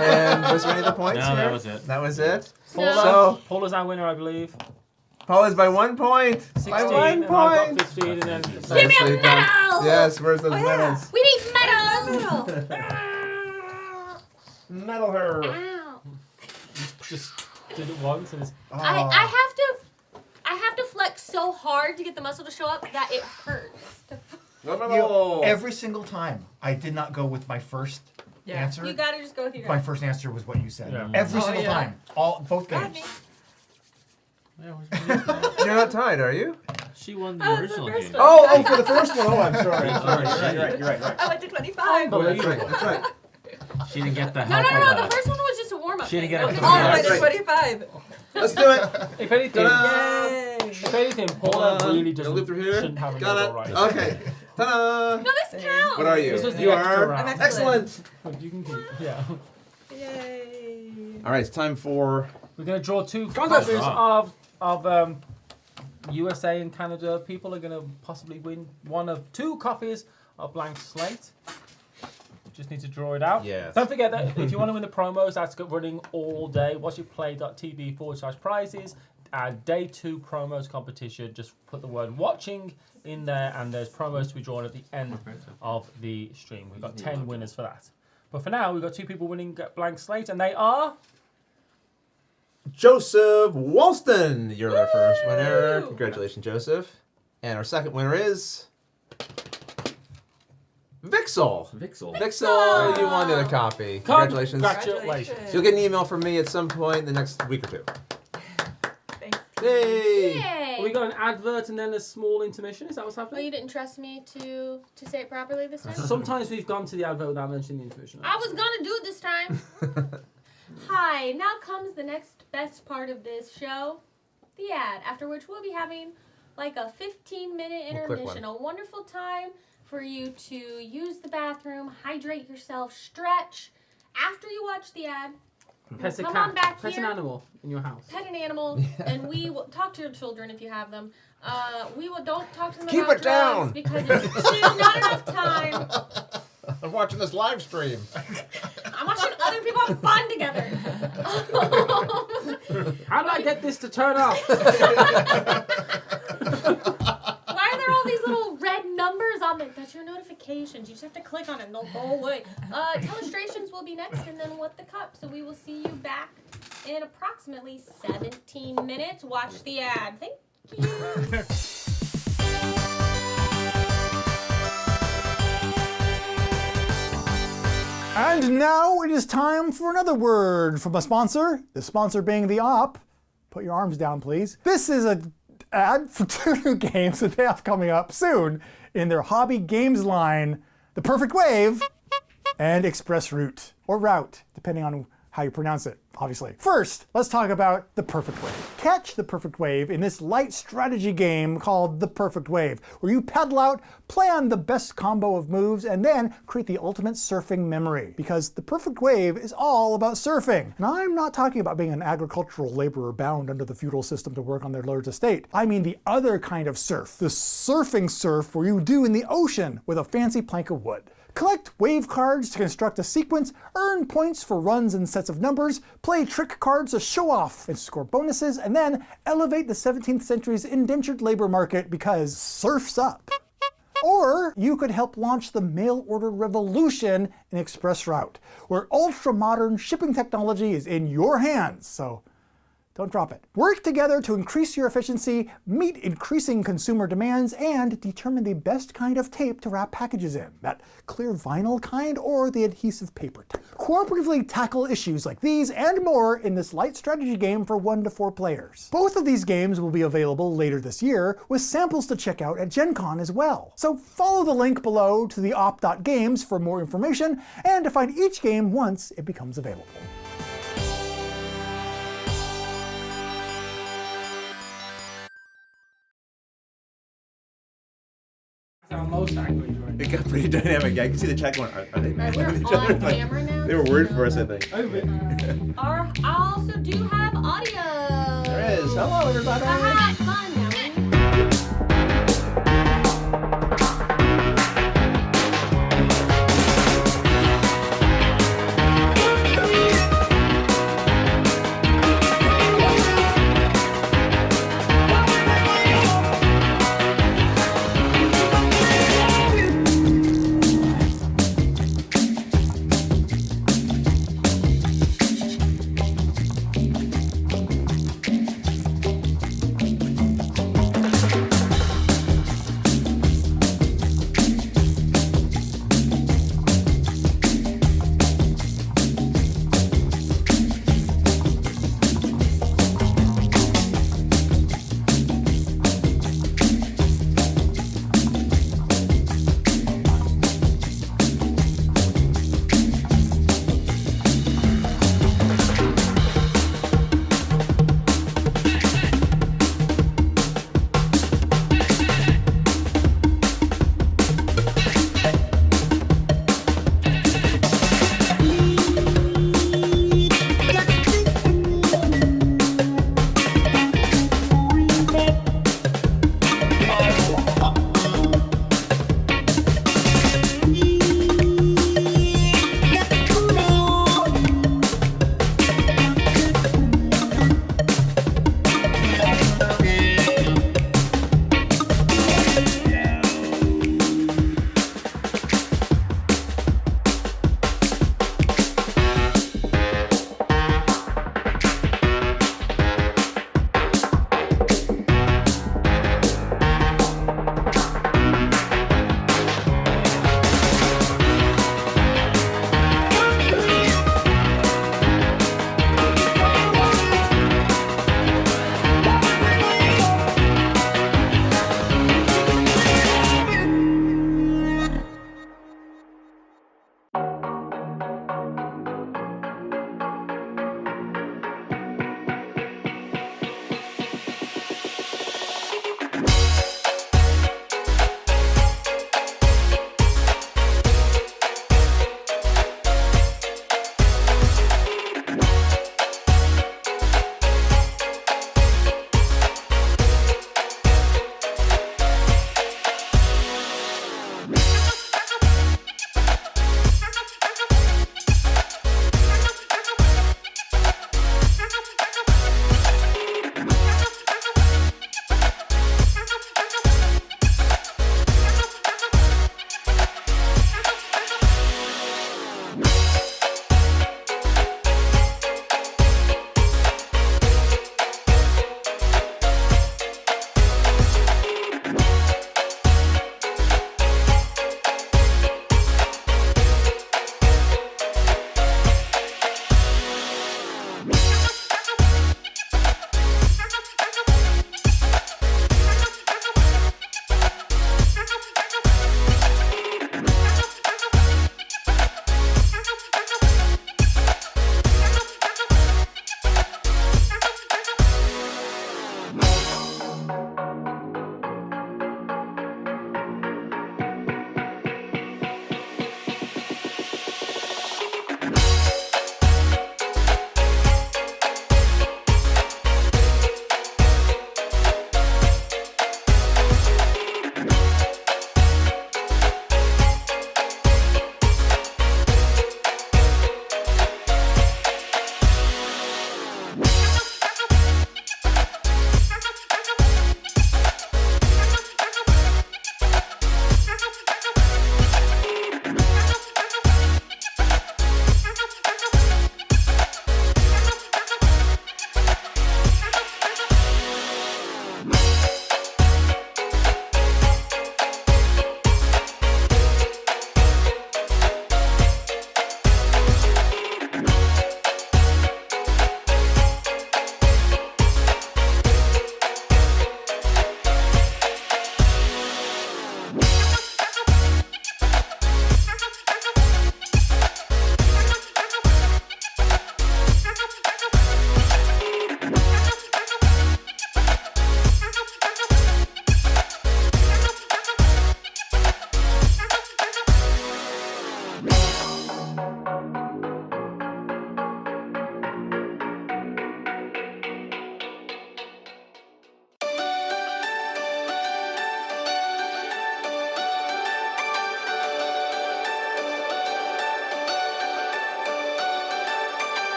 And was there any other points No, here? that was it. That was it? Paula, So- Paula's our winner, I believe. Paul is by 1 point. 16, By 1 and I got point. 15, and then... Give me a Nicely done. medal! Yes, where's those Oh, yeah. medals? We need medals. Medal her. Ow. Just did it once, and it's... I have to flex so hard to get the muscle to show up that it hurts. Every single time, I did not go with my first Yeah. answer. You gotta just go with your My gut. first answer was what you said. Yeah. Every Oh, single yeah. time, both Got games. me. Yeah, where's You're not tied, are you? she won the Oh, it's the original first game. one. Oh, for the first one. Oh, I'm sorry. Sorry, You're right. I went to 25. Oh, that's right. That's right. She didn't get the No, help no, no, of no. the... The first one was just a warm up. She didn't get it. All the way That's to right. 25. Let's do it. If anything, Ta-da! Yay. if anything, Paula really Gonna loop through here. shouldn't have a Got medal, it. right? Okay. Ta-da! No, this counts. What are you? This was the You extra are round. I'm excellent. You can keep, yeah. Yay. All right, it's time for We're going to draw 2 Contest. copies of USA and Canada. People are going to possibly win one of 2 copies of Blank Slate. Just need to draw it out. Yes. Don't forget that if you want to win the promos, that's running all day. watchitplay.tv/prizes. Our day 2 promos competition. Just put the word watching in there, and there's promos to be drawn at the end of the stream. We've got 10 winners for that. But for now, we've got 2 people winning Blank Slate, and they are... Joseph Walston. You're our first winner. Congratulations, Joseph. And our second winner is Vixel. Vixel, you won a copy. Congratulations. Congratulations. You'll get an email from me at some point in the next week or 2. Thanks. Yay! Well, we got an advert and then a small intermission. Is that what's Well, happening? you didn't trust me to say it properly this time? Sometimes we've gone to the advert without mentioning the intermission. I was gonna do it this time. Hi, now comes the next best part of this show, the ad, after which we'll be having like a 15-minute We'll click intermission, a wonderful time for you to use the bathroom, hydrate yourself, stretch. After you watch the ad, Pet a come cat. on back Pet here. an animal in your house. Pet an animal, and we will talk to your children if you have them. Don't talk to them Keep about it down. drugs because it's not enough time. I'm watching this live stream. I'm watching other people have fun together. How do I get this to turn off? Why are there all these little red numbers on it? That's your notifications. You just have to click on it and they'll go away. Telestrations will be next, and then What the Cup. So we will see you back in approximately 17 minutes. Watch the ad. Thank you. And now it is time for another word from a sponsor. The sponsor being the Op. Put your arms down, please. This is an ad for two new games that they have coming up soon in their hobby games line, The Perfect Wave and Express Route, or Route, depending on how you pronounce it, obviously. First, let's talk about The Perfect Wave. Catch The Perfect Wave in this light strategy game called The Perfect Wave, where you paddle out, plan the best combo of moves, and then create the ultimate surfing memory. Because The Perfect Wave is all about surfing. And I'm not talking about being an agricultural laborer bound under the feudal system to work on their lord's estate. I mean the other kind of surf. The surfing surf where you do in the ocean with a fancy plank of wood. Collect wave cards to construct a sequence, earn points for runs and sets of numbers, play trick cards to show off and score bonuses, and then elevate the 17th century's indentured labor market because surf's up. Or you could help launch the mail order revolution in Express Route, where ultra-modern shipping technology is in your hands, so don't drop it. Work together to increase your efficiency, meet increasing consumer demands, and determine the best kind of tape to wrap packages in. That clear vinyl kind or the adhesive paper type. Cooperatively tackle issues like these and more in this light strategy game for 1 to 4 players. Both of these games will be available later this year, with samples to check out at GenCon as well. So follow the link below to the op.games for more information and to find each game once it becomes available. Our most angry right It got pretty dynamic. Yeah, I can see the chat going, are they mad We're at each other? on camera now. They were worried for us, I think. I also do have audio. There is. Hello, everybody. Haha, fun now.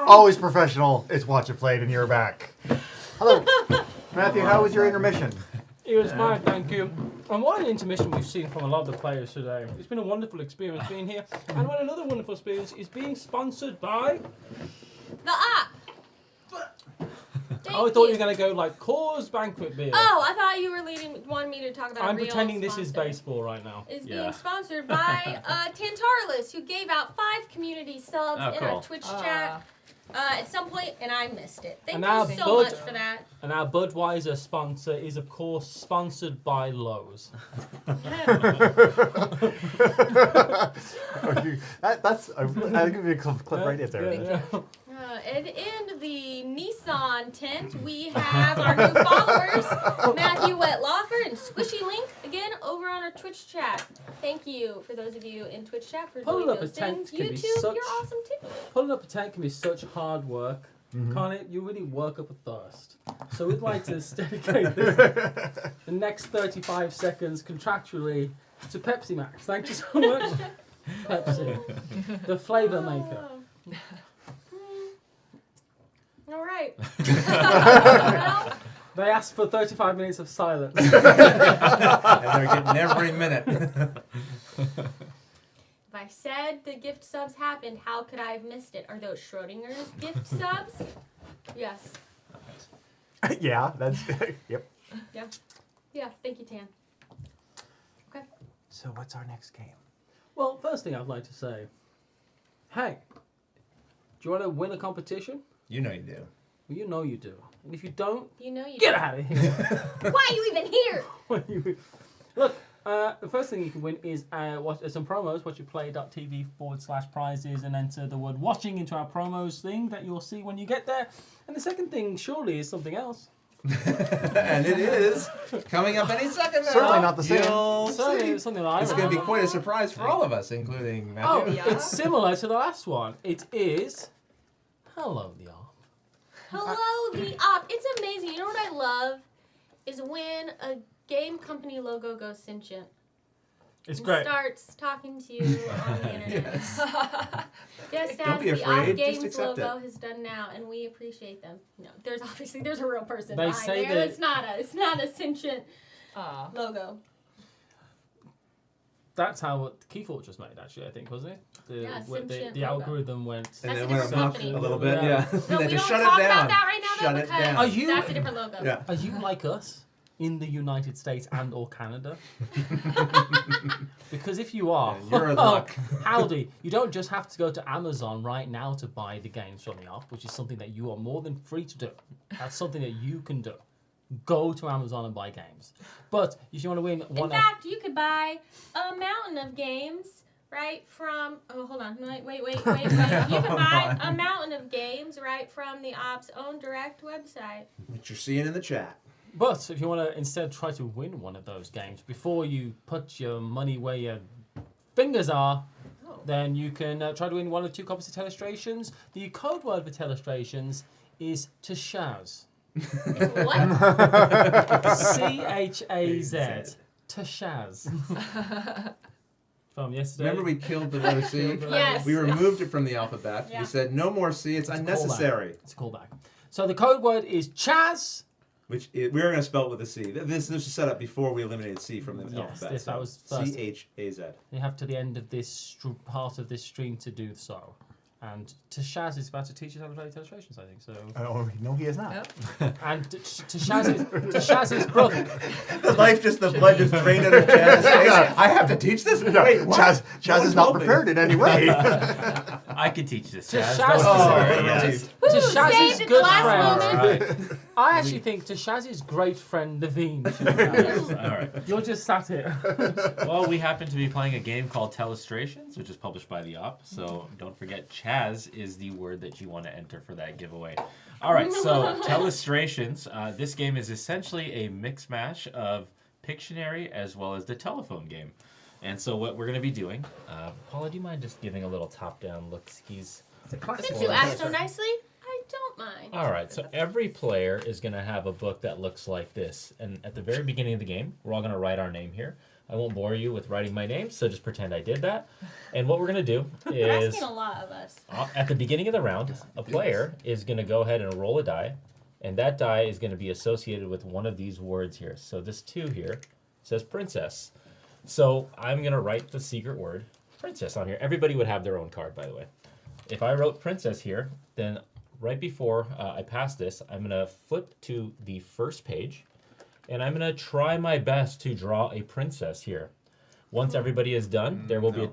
Always professional. It's Watch It Played, and you're back. Hello, Matthew. How was your intermission? It was fine, thank you. And what an intermission we've seen from a lot of the players today. It's been a wonderful experience being here. And what another wonderful experience is being sponsored by... The app. I thought you were going to go like Coors Banquet Beer. Oh, I thought you were wanting me to talk about. I'm real pretending this is sponsor. baseball right now. Is being sponsored by Tantarless, who gave out 5 community subs in our Twitch chat at some point, and I missed it. Thank you so much for that. And our Budweiser sponsor is, of course, sponsored by Lowe's. I'll give you a clip right there. Yeah. And in the Nissan tent, we have our new followers, Matthew Wettlaufer and Squishy Link, again over on our Twitch chat. Thank you for those of you in Twitch chat for doing those things. YouTube, you're awesome too. Pulling up a tent can be such hard work, can't it? You really work up a thirst. So we'd like to dedicate the next 35 seconds contractually to Pepsi Max. Thank you so much, Pepsi, the flavor maker. All right. They asked for 35 minutes of silence. And they're getting every minute. If I said the gift subs happened, how could I have missed it? Are those Schrodinger's gift subs? Yes. Yeah, that's yep. Yeah. Yeah. Thank you, Tan. Okay. So what's our next game? Well, first thing I'd like to say, hey, do you want to win a competition? You know you do. Well, you know you do. And if you don't, you know you get do. out of here. Why are you even here? Look, the first thing you can win is some promos, watchyourplay.tv/prizes, and enter the word watching into our promos thing that you'll see when you get there. And the second thing, surely, is something else. And it is coming up any second now. Certainly not the same. It's something that I It's going to be quite a surprise for all of us, including Matthew. Oh, it's similar to the last one. It is... Hello, the op. Hello, the op. It's amazing. You know what I love? Is when a game company logo goes sentient. It's and great. Starts talking to you on the internet. Just Don't as be the afraid, Op just Games accept logo it. has done now, and we appreciate them. No, there's a real person They behind say there. that- It's not a sentient logo. That's how Keyforge was made, actually, I think, wasn't it? Sentient The logo. algorithm went... And That's then a went different up company. a little bit, yeah. No, They we just don't shut talk it down. about that right now, Shut though, it because down. Are you- that's a different logo. Yeah. Are you like us in the United States and or Canada? Because if you are, Yeah, you're in luck. howdy, you don't just have to go to Amazon right now to buy the games from the op, which is something that you are more than free to do. That's something that you can do. Go to Amazon and buy games. But if you want to win In one... fact, you could buy a mountain of games, right, from... Oh, hold on. Wait. You can buy a mountain of games, right, from the Op's own direct website. Which you're seeing in the chat. But if you want to instead try to win one of those games before you put your money where your fingers are, then you can try to win one or two copies of Telestrations. The code word for Telestrations is Tashaz. What? C-H-A-Z. Tashaz. From yesterday. Remember we killed the letter C? Yes. We removed it from the alphabet. Yeah. We said no more C, it's unnecessary. It's a callback. So the code word is Chaz. Which we were going to spell it with a C. This was set up before we eliminated C from the alphabet. that was first. C-H-A-Z. You have to the end of this part of this stream to do so. And Tashaz is about to teach us how to play Telestrations, I think. So. Oh, no, he is not. Yep. And Tashaz's brother. The blood just drained out of Chaz's face. I have to teach this? Wait, what? Chaz is not prepared in any way. I can teach this. Tashaz Chaz. is- Don't worry, Oh, yes. Tashaz's saved at the good last friend. Right. I actually think Tashaz's great friend Naveen should be All right. You're just sat here. Well, we happen to be playing a game called Telestrations, which is published by the Op. So don't forget, Chaz is the word that you want to enter for that giveaway. All right, so Telestrations. This game is essentially a mix mash of Pictionary as well as the telephone game. And so what we're going to be doing, Paula, do you mind just giving a little top-down look skis? Since you asked so nicely, I don't mind. All right, so every player is going to have a book that looks like this. And at the very beginning of the game, we're all going to write our name here. I won't bore you with writing my name, so just pretend I did that. And what we're going to do You're is, asking a lot of us. at the beginning of the round, a player is going to go ahead and roll a die, and that die is going to be associated with one of these words here. So this 2 here says princess. So I'm going to write the secret word princess on here. Everybody would have their own card, by the way. If I wrote princess here, then right before I pass this, I'm going to flip to the first page, and I'm going to try my best to draw a princess here. Once everybody is done, there will be a...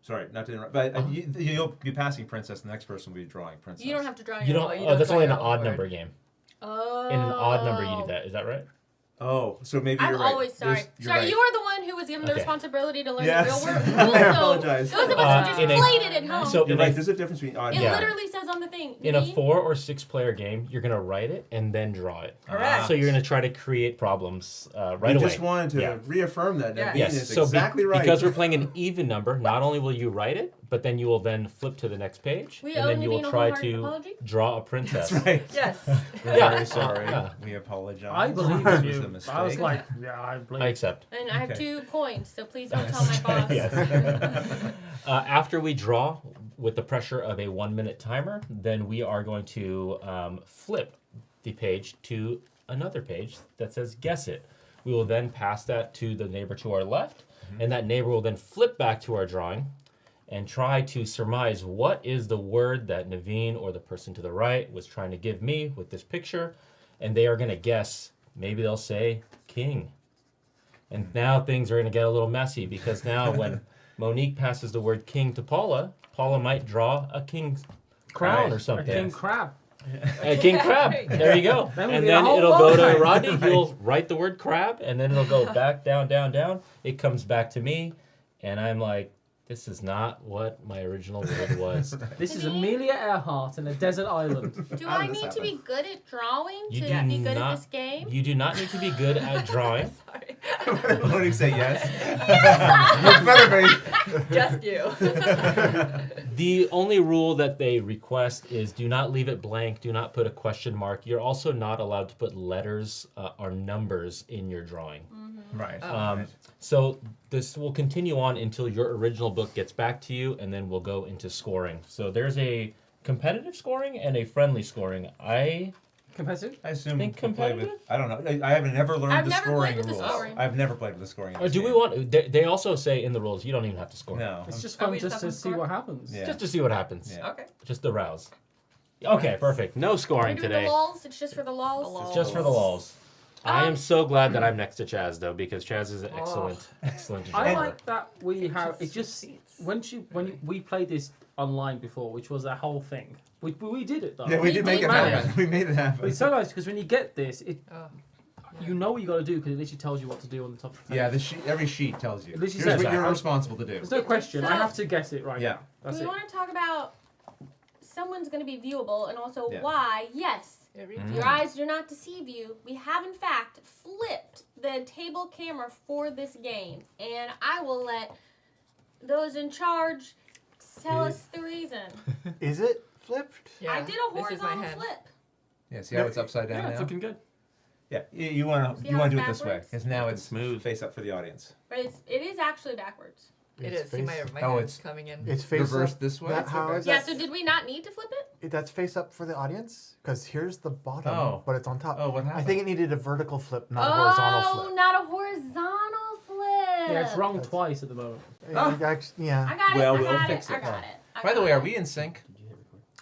Sorry, not to interrupt, but you'll be passing princess. The next person will be drawing princess. You don't have to draw your You own. don't. you Oh, don't that's draw only in your an own odd word. number game. Oh. In an odd number, you do that. Is that right? Oh, so maybe I'm you're right. always sorry. You're Sorry, right. you are the one who was given the Okay. responsibility to learn Yes. the real word. I Also, apologize. those of us who just in a- played it at home. So You're in right. a, There's a difference between odd. it yeah. literally says on the thing. in a Naveen, 4 or 6 player game, you're gonna write it and then draw it. Correct. So you're gonna try to create problems right We away. just wanted to Yeah. reaffirm that. Yeah. Naveen Yes. is So exactly right. because we're playing an even number, not only will you write it, but then you will then flip to the next page, We and owe then you will Naveen a try wholehearted to apology? draw a princess. That's right. Yes. We're Yeah. very sorry. Yeah. We apologize. I believe This in was a you. mistake. I was like, yeah, I believe. I accept. And I have Okay. 2 points, so please don't tell my boss. Yes. After we draw with the pressure of a 1-minute timer, then we are going to flip the page to another page that says guess it. We will then pass that to the neighbor to our left, and that neighbor will then flip back to our drawing and try to surmise what is the word that Naveen or the person to the right was trying to give me with this picture, and they are going to guess. Maybe they'll say king. And now things are going to get a little messy because now when Monique passes the word king to Paula, Paula might draw a king's crown Right. or A something. king crab. A king crab. There you go. Then we And get a then whole it'll go to line. Rodney. He'll write the word crab, and then it'll go back, down, down, down. It comes back to me, and I'm like, this is not what my original word was. This is Amelia Earhart in a desert island. Do How I did this need to be good at drawing You to do be good not- at this game? You do not need to be good at drawing. Sorry. Monique say yes. You better be. Just you. The only rule that they request is do not leave it blank. Do not put a question mark. You're also not allowed to put letters or numbers in your drawing. Right. So this will continue on until your original book gets back to you, and then we'll go into scoring. So there's a competitive scoring and a friendly scoring. Competitive? I assume Think we'll play with. competitive? I don't know. I haven't never learned I've the never scoring played with the rules. scoring. I've never played with the scoring. in Or this do we game. want? They also say in the rules you don't even have to score. No. It's just Are fun we just to stopping see score? what happens. Yeah. Just to see what happens. Yeah. Okay. Just to rouse. Okay, perfect. No Are we scoring doing today. the lulz? It's just for the lulz? The lulz. It's just for the lulz. I am so glad that I'm next to Chaz though, because Chaz is an excellent, excellent I drawer. like that we have. It just when we played this online before, which was a whole thing. We did it though. Yeah, we did make it manage. happen. We made it happen. But it's so nice because when you get this, Oh. you know what you got to do because it literally tells you what to do on the top of the page. Yeah, every sheet tells you. At least you Here's said what that. you're responsible to do. There's no question. I have to guess it right Yeah. now. That's we it. want to talk about someone's going to be viewable and also Yeah. why, yes, Mm. your eyes do not deceive you. We have, in fact, flipped the table camera for this game. And I will let those in charge tell us the reason. Is it flipped? Yeah, I did a this is my horizontal hand. flip. Yeah, see how it's upside down Yeah, it's now? looking good. Yeah, you want See to how do it's it this way backwards? because now it's Smooth. face up for the audience. But it is actually backwards. It It's is. See my face- my Oh, hand's it's- coming in. It's face Reversed up. this way? That, how is Yeah, that? so did we not need to flip it? That's face up for the audience because here's the bottom, Oh. but it's on top. Oh, what I happened? think it needed a vertical flip, not a horizontal flip. not a horizontal flip. Yeah, it's wrong twice at the moment. Yeah. I got Well, it. we'll I got fix it. it. I got it. I By the got way, it. are we in sync?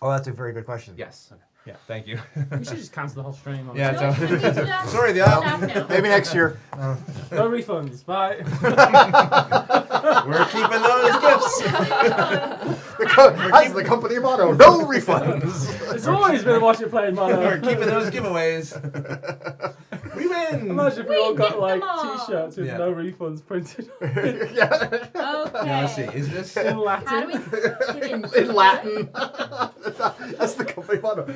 Oh, that's a very good question. Yes. Yeah, thank you. We should just cancel the whole stream. Yeah, No, so- we need to just Sorry, the stop now. Maybe next year. No refunds. Bye. We're keeping those gifts. That's the company motto. No refunds. It's always been a watch it play We're motto. keeping those giveaways. We win. Imagine if we all We got nicked like them all. t-shirts with Yeah. no refunds printed Yeah. Okay. Now let's see. Is this? in How do we Latin. get it In Latin. That's the company motto.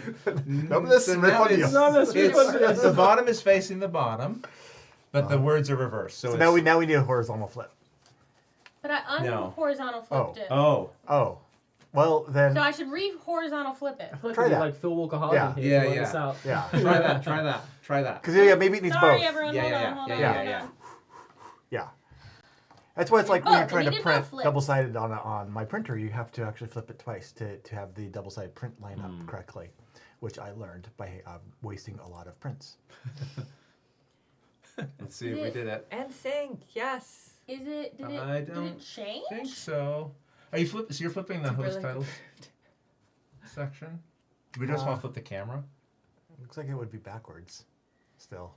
Noblesse So now refundium. it's- No, that's it's- the bottom is facing the bottom, but the words are reversed. So, So it's, now we need a horizontal flip. But I No. unhorizontal flipped it. Oh. Oh. Well then. So I should re-horizontal flip it. I feel like Try we did that. like Phil Walker Hardy Yeah. here Yeah, to work yeah. this out. Yeah. Try that. Try that. Try that. Because yeah, maybe it needs Sorry, both. everyone. Yeah, hold yeah, on, hold yeah, on, yeah, hold yeah. on. Yeah. That's what it's like when both, you're trying and to he did print both flips. double-sided on my printer. You have to actually flip it twice to have the double-sided print line up correctly, which I learned by wasting a lot of prints. Let's see if we did it. And sync, yes. Is it? Did I it don't change? I think so. Are you flip? So you're flipping the Super host like- titles section? Do we just want to flip the camera? Looks like it would be backwards still.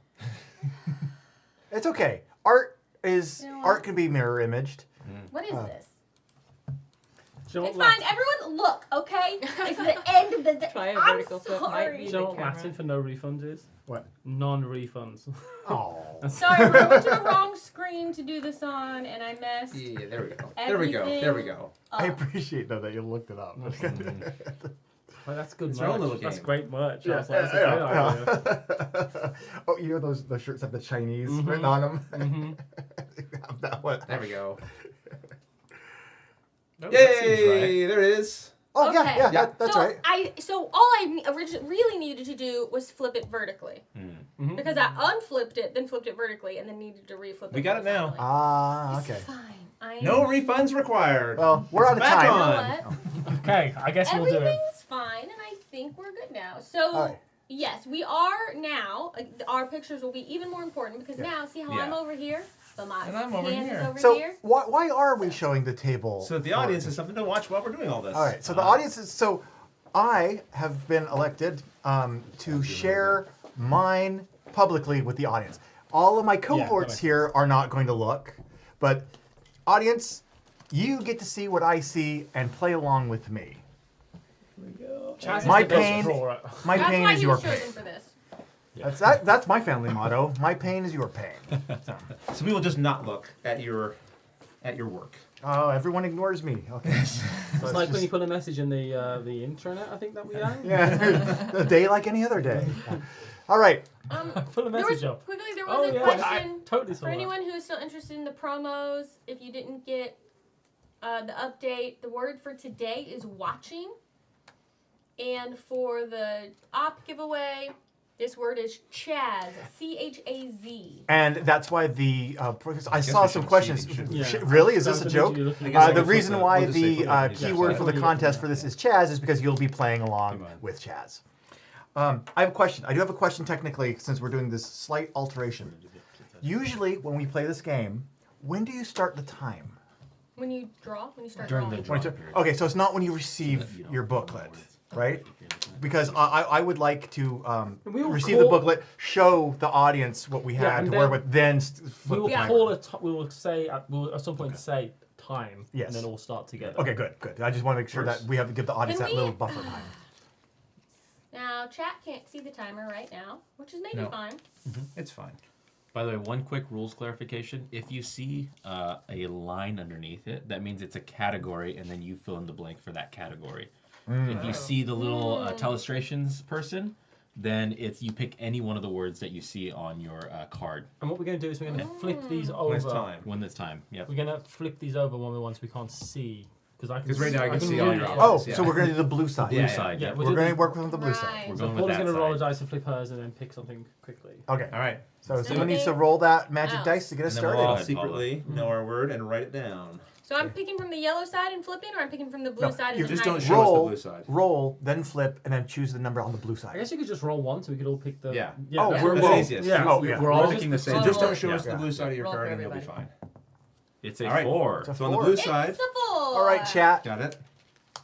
It's okay. Art can be mirror imaged. What is this? Do you know It's what fine. Everyone, look. Okay, it's the end of the day. Try a I'm vertical flip, might sorry. be Do you know what camera. Latin for no refunds is? What? Non-refunds. Oh. Sorry, I went to the wrong screen to do this on, and I missed. Yeah, there we go. There we go. There we Everything go. I appreciate though that you looked it up. Well, that's good It's our own merch. little That's game. great merch. I Yeah, was like, that's a great idea. Oh, you know those shirts have the Chinese written on them? Mhm. Have that one. There we go. Oh, that seems right. Yay! There it is. Oh Okay. yeah, that's so right. So all I really needed to do was flip it vertically Mhm. because I unflipped it, then flipped it vertically, and then needed to reflip it. We got it now. horizontally. Ah, It's okay. fine. I No refunds required. Well, we're out of Back time. You know on. what? Okay, I guess we'll do it. Everything's fine, and I think we're good now. So, All right. yes, we are now. Our pictures will be even more important because now, see how I'm Yeah. over here, but my And I'm over hand here. is over So here. why are we showing the table? So that the for- audience has something to watch while we're doing all this. All right. So the audience is so. I have been elected to share mine publicly with the audience. All of my cohorts makes here are not going to look, but audience, you get to see what I see and play along with me. Chaz is My the best pain- drawer. My That's pain why is he your was pain. chosen for this. That's my family motto. My pain is your pain. So we will just not look at your work. Oh, everyone ignores me. Okay. So It's like when you put a message in the intranet, I think that we have. yeah, a day like any other day. All right. Put a There was, message up. quickly, there Oh was a yeah, question I totally saw for that. anyone who's still interested in the promos. If you didn't get the update, the word for today is watching. And for the op giveaway, this word is Chaz, C-H-A-Z. And that's why the I guess saw we some should questions. see it, shouldn't we? Yeah. Really, is this a That's joke? what you I guess The we'll reason flip it. why We'll just say the flip it. keyword for the Yeah. contest for this is Chaz is because you'll be playing along Come on. with Chaz. I have a question. I do have a question technically since we're doing this slight alteration. Usually when we play this game, when do you start the time? When you draw, when you start During drawing. the draw period. Okay, so it's not when you receive your booklet, right? Because I would like to We will receive the call- booklet, show the audience what we Yeah, had and to work then with, then We flip will the timer. call we will say we'll at some point say time, Yes. and then all start together. Okay, good. I just want to make sure that we have to give the audience Can that we- little buffer time. Now, chat can't see the timer right now, which is maybe No. fine. It's fine. By the way, one quick rules clarification. If you see a line underneath it, that means it's a category, and then you fill in the blank for that category. If you see the little telestrations person, then it's you pick any one of the words that you see on your card And what we're going to do is we're going to flip these over. When it's time. when it's time. Yep. We're going to flip these over once we can't see. Because right now I can see all read your it. Oh, Yeah. so we're going to do the blue side. Blue Yeah, side. Yeah, Yeah. we'll We're do going to the- work with the blue Right. side. We're So going with Paula's that going to roll a side. dice and flip hers, and then pick something quickly. Okay. All right. So someone needs to roll that magic dice to get us And then we'll all started. secretly know our word and write it down. So I'm picking from the yellow side and flipping, or I'm picking from the blue No, side and you then just don't hiding? show us the Roll, blue side. roll, then flip, and then choose the number on the blue I side. guess you could just roll one, so we could all pick the. Yeah. Oh, that's we're what That's roll. easiest. Yeah. Oh, yeah. We're We're all all just picking the So same. just number. don't show Yeah. us the blue side of your Roll for card and you'll be everybody. fine. It's a All right. 4. It's a So on the 4. blue It's side, the four. All right, chat. got it.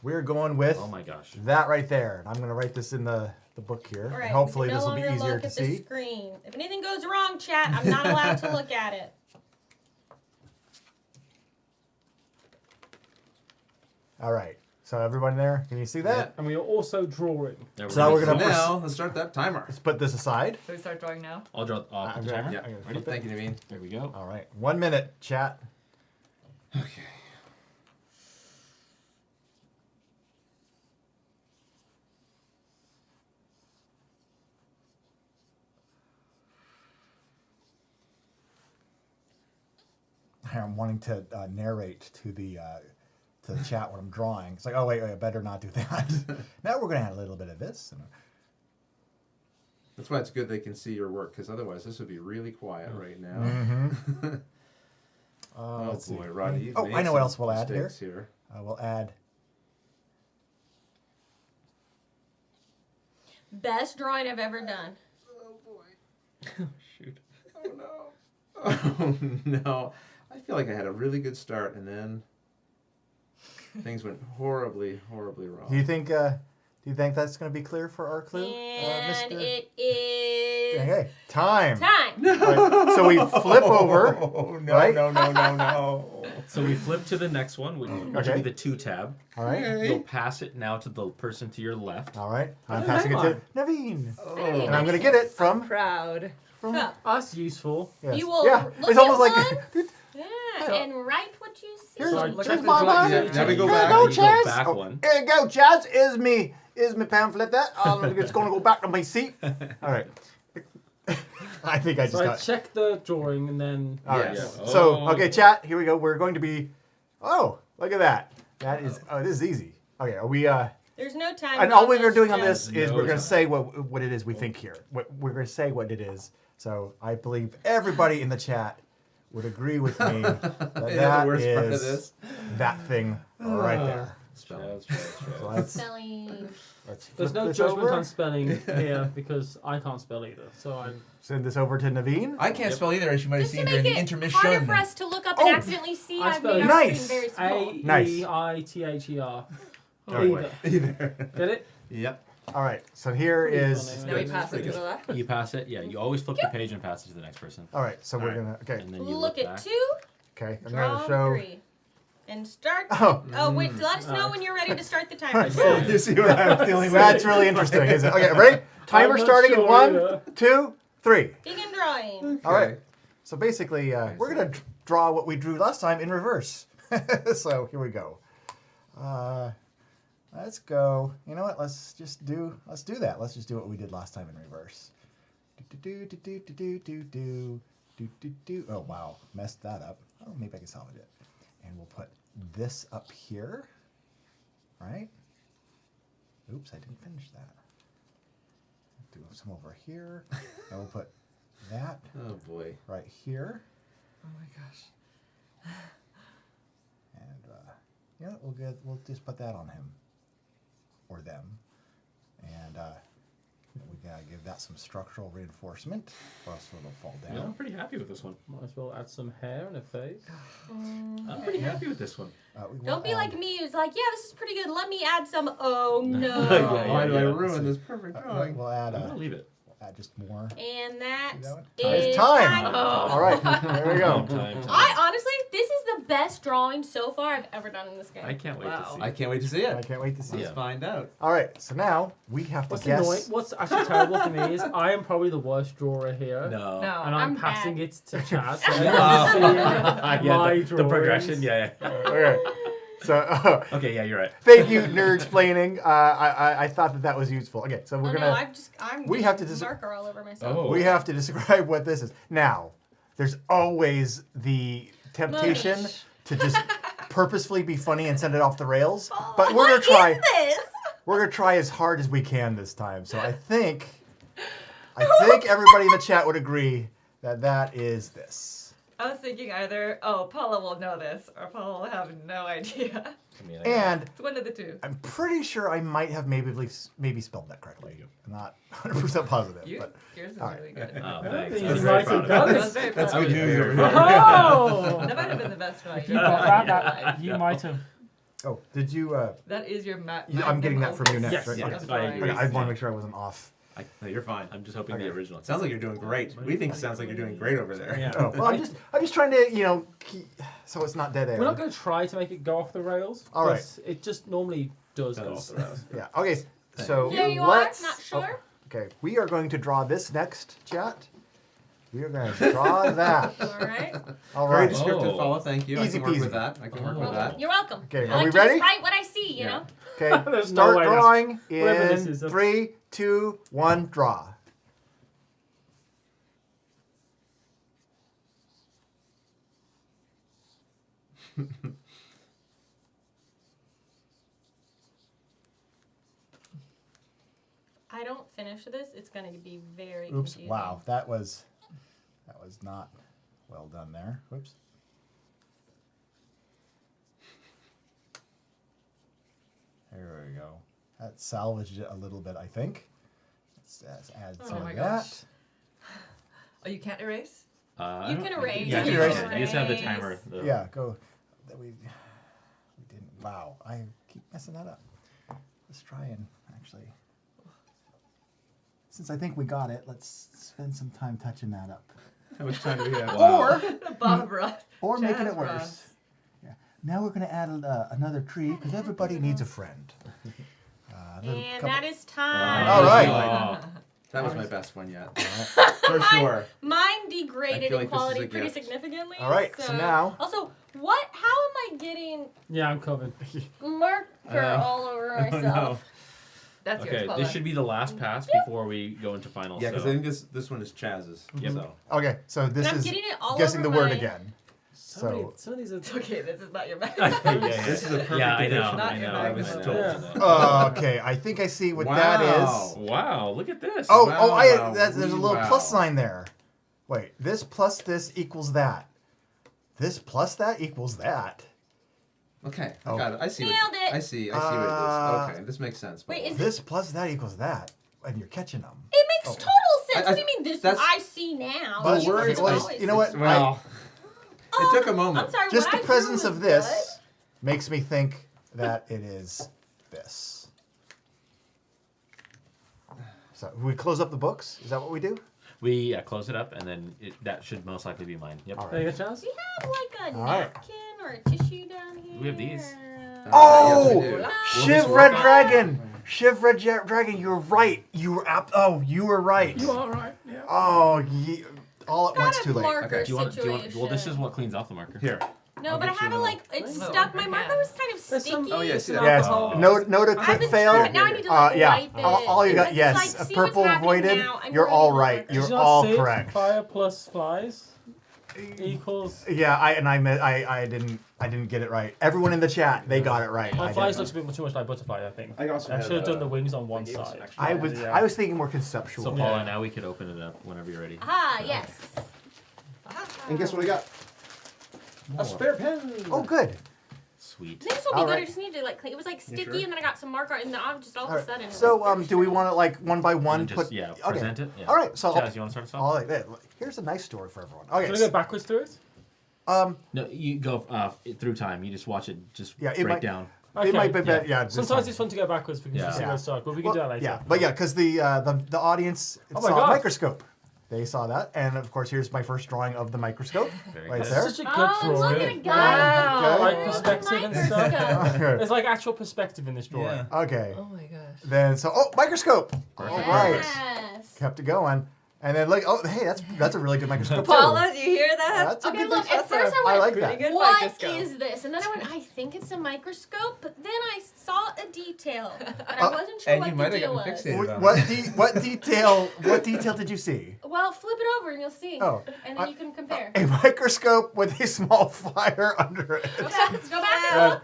We're going with Oh my gosh. that right there. And I'm going to write this in the book here. All right, And hopefully we can this no will be longer easier look to at the see. screen. If anything goes wrong, chat, I'm not allowed to look at it. All right. So everyone there, can you see that? And we are also drawing. There we So now go. we're So gonna now, let's start that timer. Let's put this aside. So we start drawing now. I'll draw off I'm the gonna- timer. Yeah. I'm gonna Ready? flip it. Thank you, Naveen. There we go. All right. 1 minute, chat. Okay. I'm wanting to narrate to the chat what I'm drawing. It's like, oh wait, I better not do that. Now we're gonna add a little bit of this. And That's why it's good they can see your work, because otherwise this would be really quiet right now. Mm-hmm. Let's see. boy, Rodney, you've Oh, made I know what some else we'll add here. mistakes here. We'll add. Best drawing I've ever done. Oh boy. Shoot. Oh no. Oh no. I feel like I had a really good start and then things went horribly, horribly wrong. Do you think that's going to be clear for our clue, And Mr. it is Okay, time. time. All right, so we flip over. Oh no, right? no. So we flip to the next one, which Okay. will be the 2 tab. All right. You'll pass it now to the person to your left. All right. I'm passing it to Naveen. Oh. And I'm going to get it from. Proud. So, That's useful. Yes. You will Yeah, look it's almost at like. one. Yeah, and write what you see. Here's, So here's check my the mind. Yeah, now we go Here back. you go, You go Chaz. back Oh, one. here you go, Chaz. Is me pamphlet that? It's going to go back to my seat. All right. I think I just So I got. check the drawing and then. All right. Yes. So, Oh. okay, chat. Here we go. We're going to be. Oh, look at that. That is. Oh, this is easy. Okay, are we? There's no time. And all on we're this, doing on just- this is No we're going time. to say what it is we think here. We're going to say what it is. So I believe everybody in the chat would agree with me that Yeah, the worst part of is this. that thing right there. Spell. So let's Spelling. flip There's no this judgment over. on spelling here because I can't spell either. So I'm. Send this over to Naveen. I can't spell either, as you might have Just to seen during make the it intermission. harder for us to look up and Oh. accidentally see, I I've spell made it. our Nice. screen very small. A-E-I-T-H-E-R. Oh, Either. Either. Get it? Yep. All right. So here is. Now we pass it to the left. You pass it. Yeah, you always flip the page and pass it to the next person. All right. So we're All right. gonna. Okay. And then you Look look at back. 2, Okay. I'm draw gonna show. 3. And start. Oh, Oh, wait, let us know when you're ready to start the timer. I see. You see what I'm feeling? that's really interesting, isn't it? Okay. Ready? Timer I'm not starting in sure 1, either. 2, 3. Begin drawing. All right. So basically, we're gonna draw what we drew last time in reverse. So here we go. Let's go. You know what? Let's just do that. Let's just do what we did last time in reverse. Oh wow, messed that up. Oh, maybe I can salvage it. And we'll put this up here, right? Oops, I didn't finish that. Do some over here, and we'll put that Oh boy. right here. Oh my gosh. And yeah, we'll just put that on him or them, and we gotta give that some structural reinforcement, or else it'll fall Yeah, I'm down. pretty happy with this one. Might as well add some hair and a face. I'm pretty happy with this one. We will Don't be add- like me who's like, yeah, this is pretty good. Let me add some. Oh, no. Yeah, Why do I yeah. ruin this perfect drawing? We'll add I'm gonna leave it. we'll add just more. And that See that one? is It's time. time. All right, there we go. Time. I honestly, this is the best drawing so far I've ever done in this game. I can't wait to see. I can't wait to see I it. can't wait to see Let's it. find out. All right, so now we have to What's guess. annoying? What's actually terrible for me is I am probably the worst drawer here. No. No. And I'm I'm passing bad. it to Chad. So Yeah, my the drawings. progression. Yeah. Okay, so Okay. Yeah, you're right. thank you, nerd explaining. I thought that was useful. Okay, so we're Oh, gonna. no, I'm we have to dis- marker all over myself. Oh. We have to describe what this is. Now, there's always the temptation to just purposefully be funny and send it off the rails. But we're gonna try. This? We're gonna try as hard as we can this time. So I think everybody in the chat would agree that is this. I was thinking either, Paula will know this, or Paula will have no idea. I mean, And It's one of the two. I'm pretty sure I might have maybe spelled that correctly. I'm not 100% positive, but Yours is all right. really good. Oh, thanks. You I'm might very have proud done of it. I was very That's proud good of you. news over here. Oh! That might have been the best drawing. You got that. You might have. Oh, did you? That is your map. I'm getting that from you next, Yes, right? yes, Okay. I agree. Okay, I want to make sure I wasn't off. No, you're fine. I'm just hoping Okay. the original. It sounds like you're doing great. We think it sounds like you're doing great over there. Yeah. Oh, well, I'm just trying to, so it's not dead air. We're not going to try to make it go off the rails. All right. 'cause It just normally does go off the rails. Yeah. Okay. So Here you are, let's. not sure. Okay, we are going to draw this next, chat. We are going to draw that. All right. All Very right. descriptive, Oh. fella. Thank you. Easy I can work peasy. with that. I can work with that. You're welcome. Okay, I are like we to ready? just write what I see, you know? Okay. There's no Start way that's- drawing whatever this in is, that's- 3, 2, 1, draw. I don't finish this, it's going to be very Oops! confusing. Wow, that was not well done there. Whoops. There we go. That salvaged it a little bit, I think. Let's add some Oh of my that. gosh. Oh, you can't erase? You can erase. Yeah, You you can can. erase. You just have the timer. Though. Yeah, go. That we didn't. Wow, I keep messing that up. Let's try and actually. Since I think we got it, let's spend some time touching that up. How much time do we have? Wow. Barbara. Or making it Jazz worse. Ross. Yeah. Now we're going to add another tree because everybody needs a friend. And that is time. All right. Oh. That was my best one yet. For sure. Mine degraded I feel in like this is quality a pretty gift. significantly. All right, so now- Also, what? How am I getting Yeah, I'm covered. marker all over myself? That's yours, Okay, Paula. this should be the last pass before we go into finals. Yeah, because so. I think this one is Chaz's. Yep. So. Okay, so this And I'm is getting it all guessing over the word my- again. So, Some of these are. It's okay, this is not your bag. This is a perfect Yeah, I know. edition. Not I your know. bag, I was know. told. Yeah. okay, I think I see what Wow. that is. Wow, look at this. Oh, Wow, there's a little wow. plus sign there. Wait, this plus this equals that. This plus that equals that. Okay, Oh. I got it. I see. Nailed it. I see what it is. Okay, this makes sense. Wait, is This plus that equals that, and you're catching them. It makes total sense. I- What do you mean this that's- I see now? But The words- Always- you know what? Well, it took a moment. I'm sorry, Just what the I drew presence was of this good. makes me think that it is this. So we close up the books. Is that what we do? We close it up, and then that should most likely be mine. Yep. All There you right. go, Charles. Do you have like a All right. napkin or a tissue down here? We have these. Oh! yes, we do. Shiv Red Dragon. Shiv Red Dragon. You're right. You were you were right. You are right. Yeah. Oh, all at Got once a too late. marker Okay. Do you want? situation. Well, this is what cleans off the marker. Here. No, I'll but I get you have it a like it's No, stuck. My I marker can't. was kind of There's some- sticky. Oh, yeah, see that? Yes. Alcohol. No to I've crit been fail. trying, but now I need to like Yeah. wipe it. All you got. It's Yes. like, A see what's purple happening voided. now. I'm You're all burning right. the You're Did you not all see it? correct. Fire plus flies equals. Yeah. I didn't get it right. Everyone in the chat, they got it right. My I flies didn't. looks a bit too much like butterfly, I think. I also had, should have done the uh, wings on one gave us side. some extra- I was thinking more conceptual. So Paula, now we could open it up whenever you're ready. Ah, yes. And guess what I got? A spare pen. Oh, good. Sweet. This will be All good. right. I just need to like clean. It was like sticky, sure? and then I got some marker, and then I just all All of a right. sudden. it So, was very do we shiny. want to like one by one And just, put? yeah, Okay. present it. Yeah. All right. So Chaz, you want to start us off? all right. Here's a nice story for everyone. Okay. Should I so- go backwards through it? No, you go through time. You just watch it just Yeah, it break might- down. It might be better. Yeah. this Sometimes time. it's fun to go backwards because Yeah. you see Yeah. where it starts, but we can Well, do that later. Yeah, but yeah, because the audience Oh my saw a God. microscope. They saw that, and of course, here's my first drawing of the microscope, Very right good. there. Such a good Oh, drawing. look at it go. Wow. Like Oh, perspective and microscope. stuff. Okay. There's like actual perspective in this drawing. Okay. Oh my gosh. Then microscope. All right. Yes. Kept it going, and then look. Oh, hey, that's a really good microscope too. Paula, do you hear that? That's a Okay, good look. At microscope. first I I went, like Pretty that. good what microscope. is this? And then I went, I think it's a microscope, but then I saw a detail, and I wasn't sure And what you the might have deal gotten was. fixated. What detail did you see? Well, flip it over and you'll see. Oh, And then you can compare. A microscope with a small fire under it. Okay, let's go back and look.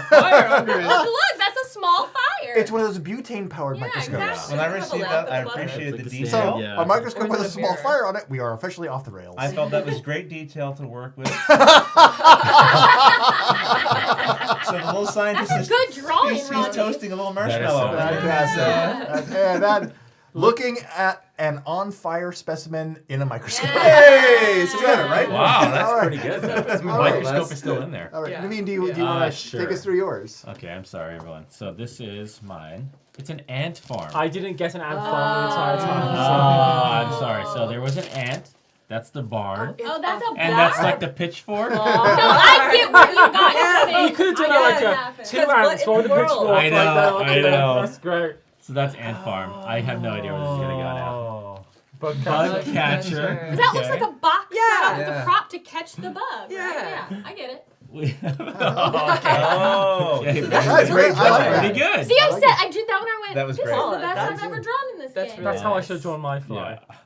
Fire under it. Look, that's a small fire. It's one of those butane-powered Yeah, microscopes. exactly. When I Have a received lamp that, at I the bottom. appreciated Like the the detail. So, Yeah. a microscope Or with a the small mirror. fire on it, we are officially off the rails. I felt that was great detail to work with. So the little scientist That's a is good drawing, he's Ronnie. toasting a little That is marshmallow. so And then looking at an on-fire specimen in a microscope. Hey, so you got it right. Wow, that's All right. pretty good. Though. The All right, microscope that's is still good. in there. All right, Yeah. Naveen, do you want to sure. take us through yours? Okay, I'm sorry, everyone. So this is mine. It's an ant farm. I didn't get an ant farm the entire Oh, time. I'm sorry. So there was an ant. That's the barn. Oh, that's a And that's bar? like the pitchfork. No, I get what you got. Yeah. You could have done I like got a it. two Because what ants in for the the world? pitchfork. I know, like that. I know. That's great. So that's ant farm. I have no idea where this is gonna go now. Oh. Bug Bug catcher. catcher. Because that looks like a box Yeah. set up with Yeah. a prop to catch the bug. Yeah. Right? Yeah, I get it. We Oh, okay. That's great. I like that. Pretty good. See, I like said, I did that when I went, That was this great. is the Oh, best that's I've ever drawn in this that's game. That's how I Nice. should have drawn my fly. Yeah.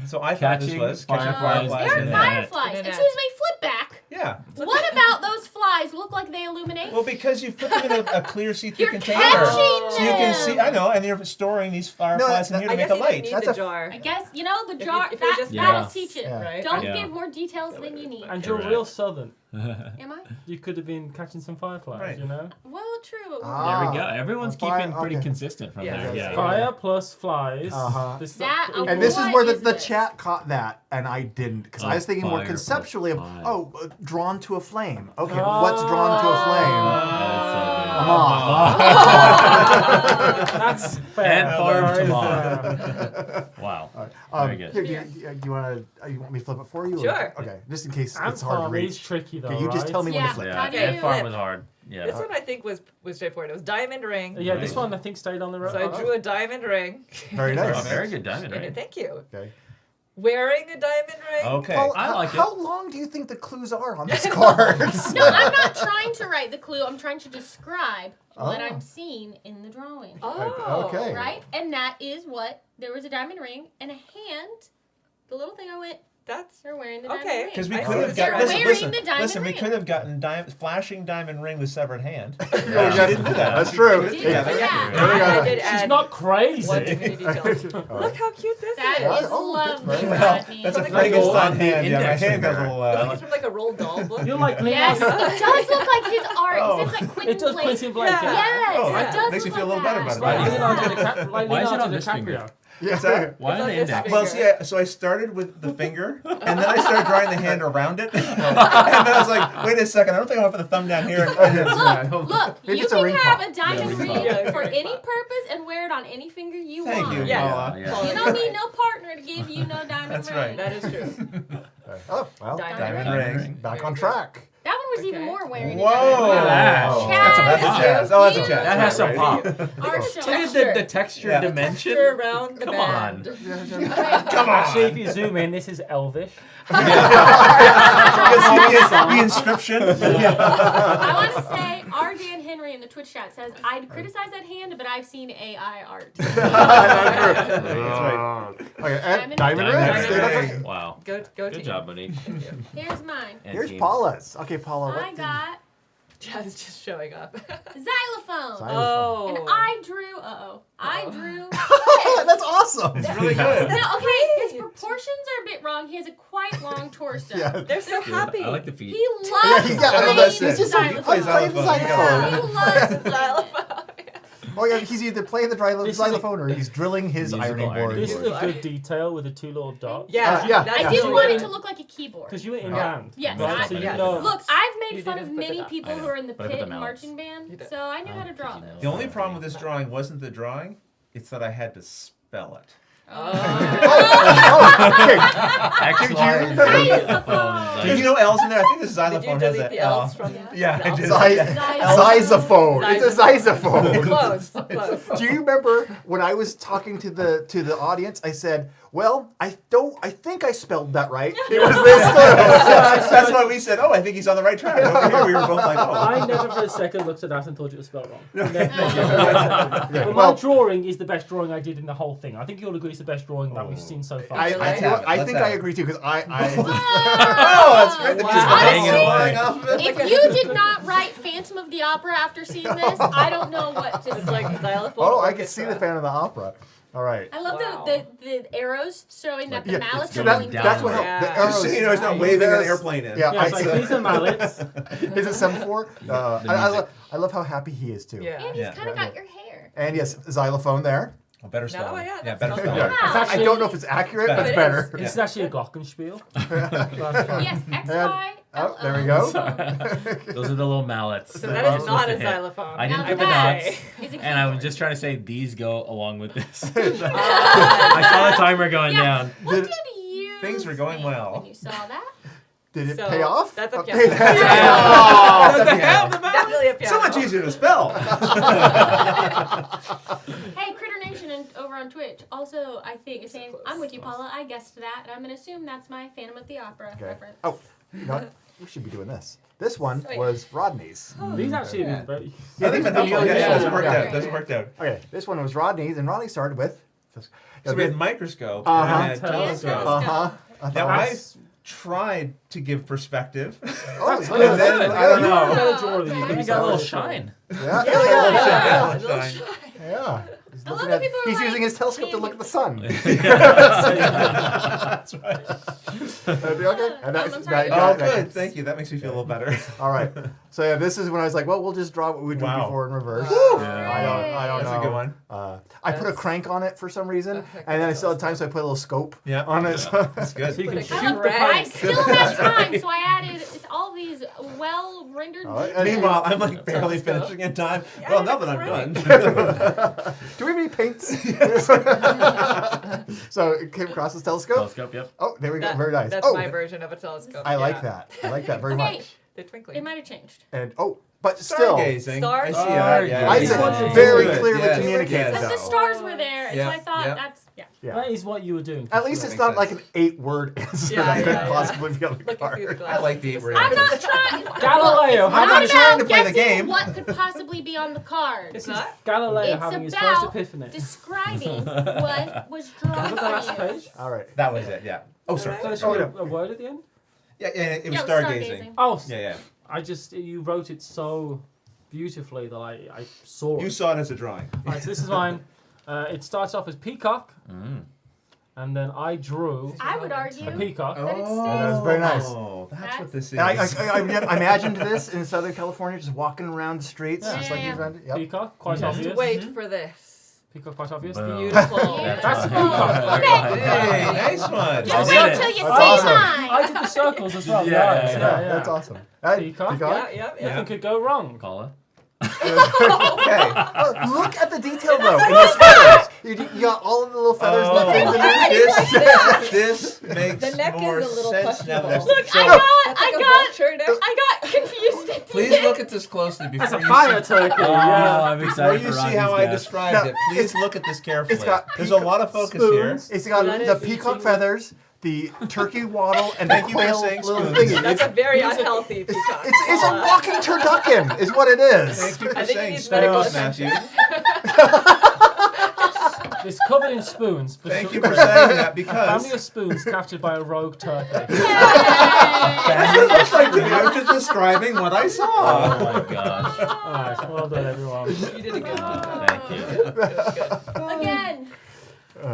So I thought this Catching was catching fireflies fireflies They're in in the that. fireflies. In a Excuse net. me, flip back. Yeah. What about those flies look like they illuminate? Well, because you put them in a clear see-through You're container, catching so you can them. see. I know, and you're storing these fireflies in here to I make guess a you didn't light. need That's the a- jar. I guess, you know, the If you- jar, if you're that, just that'll Yeah. teach it. Yeah. Right? Don't Yeah. give more details than you need. And you're Correct. real southern. Am I? You could have been catching some fireflies, Right. you know? Well, true. But There we go. Everyone's fire- keeping pretty okay. consistent from there. Yeah. Fire plus flies. Uh-huh. This That- And this is What where is the this? chat caught that, and I didn't, because I was thinking more fire conceptually of, plus fire. drawn to a flame. Okay, what's drawn to a flame? That's fair. And farm Very tomorrow. fair. Wow. Here, Very good. do you want me to flip it for you? or- Sure. Okay, just in case And it's hard to farm reach. is tricky though, Okay, you just right? tell me when Yeah. to flip. Yeah, Okay. and farm Flip. was hard. Yeah. This one I think was straightforward. It was diamond ring. Yeah, this one I think stayed on the road. So I drew a diamond ring. Very Oh, nice. very good diamond, right? Thank you. Okay. Wearing a diamond ring. Okay. Paul, I like it. how long do you think the clues are on these cards? no, I'm not trying to write the clue. I'm trying to describe what Oh. I'm seeing in the drawing. Oh. Okay. Right? And that is what there was a diamond ring and a hand. The little thing I went, That's they're wearing the Okay. diamond ring. Because we I could see have what got you're listen, saying. Wearing listen, the diamond listen. We ring. could have gotten flashing diamond ring with severed hand. Yeah, She didn't do that. That's true. Did Yeah, that. I did She's add not crazy. one too many details. Look how cute this That is. is Oh, lovely, that's Well, Rodney. that's a Like a Frankenstein gold hand. Yeah, my index hand got a finger. little. I think it's from like a roll doll book. You're like Yes, it does look like his art. Oh. It's like Quentin It does Blake. Quentin Blake. Yeah. Yes, Oh, it that does makes me look feel a little like better that. about Like it. Why is it on Leonardo this finger? DiCaprio. Yeah. Why It's on on the this index? Well, see, so I started with the finger, and then I started drawing the hand around it, and then I was like, wait a second, I don't think I want to put the thumb down here. Look, Maybe you it's a can ring have pop. a diamond Yeah, ring ring pop. for any purpose and wear it on any finger you Thank want. you, Yes. Paula. Yeah. You don't need no partner to give you no diamond That's ring. right. That is true. Oh, well, Diamond Diamond ring. back on track. That one was even Okay. more wearing Whoa! a diamond ring. Wow. That's a Chaz, jazz. Oh, that's a you- jazz. That has some Right. pop. Art show. Look at the texture Yeah. dimension. Texture around the Come band. on. Come on. Actually, if you zoom in, this is Elvish. You can see the inscription. I want to say, R. Dan Henry in the Twitch chat says, I'd criticize that hand, but I've seen AI art. That's right. Okay, and Diamond diamond ring. Diamond Stay up ring. there. Wow. Go Good team. job, Monique. Here's mine. And Here's team. Paula's. Okay, Paula. What I got Jazz is just showing up. xylophone. Xylophone. And I drew, I drew. That's awesome. It's really good. No, okay, his proportions are a bit wrong. He has a quite long torso. Yeah. They're so happy. I like the feet. He loves he's got- playing that's it. He's just so he plays xylophone. xylophone. He loves Xylophone. Oh yeah, he's either playing the This is a- xylophone or he's drilling his Musical ironing board. ironing This is a good detail with the two little dots. Yeah, yeah, that's I yeah. did really want good. it to look like a keyboard. Because you were in Yeah. band. Yes, right? So you yes. know. Look, I've You made fun didn't of put the many dot. people I who are in the but I put pit the and mallets. marching band, You did. so I knew how to draw them. The only problem with this drawing wasn't the drawing; it's that I had to spell it. Okay. Xylophone. Did you know L's in there? I think this Did you xylophone has delete a the L. L's from Yeah, I did. Xylophone. It's a xylophone. Close. Close. Do you remember when I was talking to the audience? I said, "Well, I think I spelled that right. It was this close." That's why we said, "Oh, I think he's on the right track." Over here, we were both like, "Oh." I never for a second looked at that and thought it was spelled wrong. Never. Yeah, But my well, drawing is the best drawing I did in the whole thing. I think you'll agree it's the best drawing that we've seen so far. I Let's have it. I Let's think have I it. agree too because I Oh, that's great. They're just Wow. hanging Honestly, flying off of it. If you did not write Phantom of the Opera after seeing this, I don't know what to It's say. like xylophone. oh I can see the orchestra. Phantom of the Opera. All right. I love Wow. the arrows showing that the Yeah, mallets so are that, going that's what down. helped. The Yeah. arrows. Just so you know, he's not waving an airplane in. Yeah, Yeah, it's like, these are mallets. Is it semaphore? I love how happy he is too. Yeah. And he's Yeah, kind of right. got your hair. And yes, xylophone there. Oh, better No, spell. yeah, Yeah, that's better not spell. bad. Wow. It's I actually, don't know if it's accurate, but better. it's better. This is actually a glockenspiel. Yes, XY. Oh, there we go. Those are the little mallets. So that that I'm is not supposed a to hit. xylophone. I didn't Now get the that dots, is a and I was keyboard. just trying to say these go along with this. I saw the timer going Yeah. down. What Did- did you Things were going think well. when you saw that? Did it So, pay off? that's a Okay, piano. that's Oh, that's a piano. Definitely a piano. So much easier to spell. Hey, Critter Nation over on Twitch also, I think, is saying, I'm with you, Paula. I guessed that, and I'm going to assume that's my Phantom of the Opera Okay. reference. Oh, you know what? We should be doing this. This one Wait. was Rodney's. These actually are very. I think that's Yeah, that's yeah, worked yeah. out. That's worked out. Okay, this one was Rodney's, and Rodney started with. So we had microscope Uh-huh. and we had Telescope. telescope. Uh-huh. Now I That's- tried to give perspective. Oh, That's yeah. And then, good. I don't You're a know. better drawer than you Okay. can You got a little shine. Yeah. Yeah, Yeah. a little Shine. shy. Yeah. He's, I love looking that at, people are he's like, using his telescope to look at the sun. That's right. That'd be okay. And I'm sorry. Oh, good. Thank you. That makes me feel a little better. All right. So yeah, this is when I was like, well, we'll just draw what we drew Wow. before in reverse. Yeah. I don't That's know. a good one. I put a crank on it for some reason, and then I still had time, so I put a little scope Yeah. on it. So That's good. So you can Put a shoot I, the love, I crank. still have time, so I added all these well-rendered. All right, and Meanwhile, I'm like barely Telescope. finishing in time. Yeah, Well, I now did that I'm great. done. do we have any paints? So it came across this telescope. Telescope, yep. Oh, there we go. That- Very nice. That's Oh, my version of a telescope. I like yeah. that. I like that very Okay. much. They're twinkling. It might have changed. And but still, Stargazing. I see Stargazing. that. Yeah, I yeah, said yeah. very Good. clearly Yes. communicated, Yes. But the though. stars were there, and so Yeah, I thought yeah. that's Yeah. That is what you were doing. At least it's makes not sense. like an 8-word answer Yeah, that yeah, could yeah. possibly be on the Looking through the card. glass. I like the 8-word I'm answers. not trying. Galileo, It's how not about trying to play the guessing game. what could possibly be on the card. This is not? Galileo It's having his first about episphany. describing what was drawn Was it the last for you. page? All right. That was it. Yeah. Oh, sorry. Did I Oh, show no. a word at the end? Yeah, it was Yeah, stargazing. Oh, Yeah, yeah. I just you wrote it so beautifully that I saw You it. saw it as a drawing. Right, so this is mine. It starts off as peacock, and then I drew I would argue. a peacock. That it Oh, stays. That's very nice. Oh, that's what this is. And I imagined this in Southern California, just walking around the streets, Yeah. just like Yeah, you found it. Yep. Peacock, quite Yeah. obvious. Wait for this. Peacock, quite obvious. Boom. Beautiful. That's Beautiful. peacock. Okay. Hey, nice one. Just did wait it. till you see That's awesome. mine. I did the circles as well. Yeah, Yeah, yeah, yeah. That's awesome. Hey, Peacock. Yeah, yeah, yeah. Nothing could go wrong. Call it. Okay. Oh, look at the detail though. In those feathers. You got all of the little feathers and the things in there. This makes The neck is more a little sense now. questionable. That Look, so, That's like a I vulture neck. got confused at the please end. look at this closely before That's a you fire see. turkey. Oh, Yeah. I'm Before excited you for see Rodney's how I guess. described No, it, please look at this carefully. It's got There's a lot of focus here. spoons. It's got That the is peacock eating- feathers, the turkey waddle, and Thank the you for quail saying little spoons. thingy. That's a very unhealthy peacock. It's a walking turducken, is what it is. Thank you for I think it saying needs medical spoons, Matthew. It's covered in spoons. Thank you for saying that A because family of spoons captured by a rogue turkey. that's what it looks like to me. I'm just describing what I saw. Oh my gosh. Alright, well done everyone. You did a good job. Thank you. Again.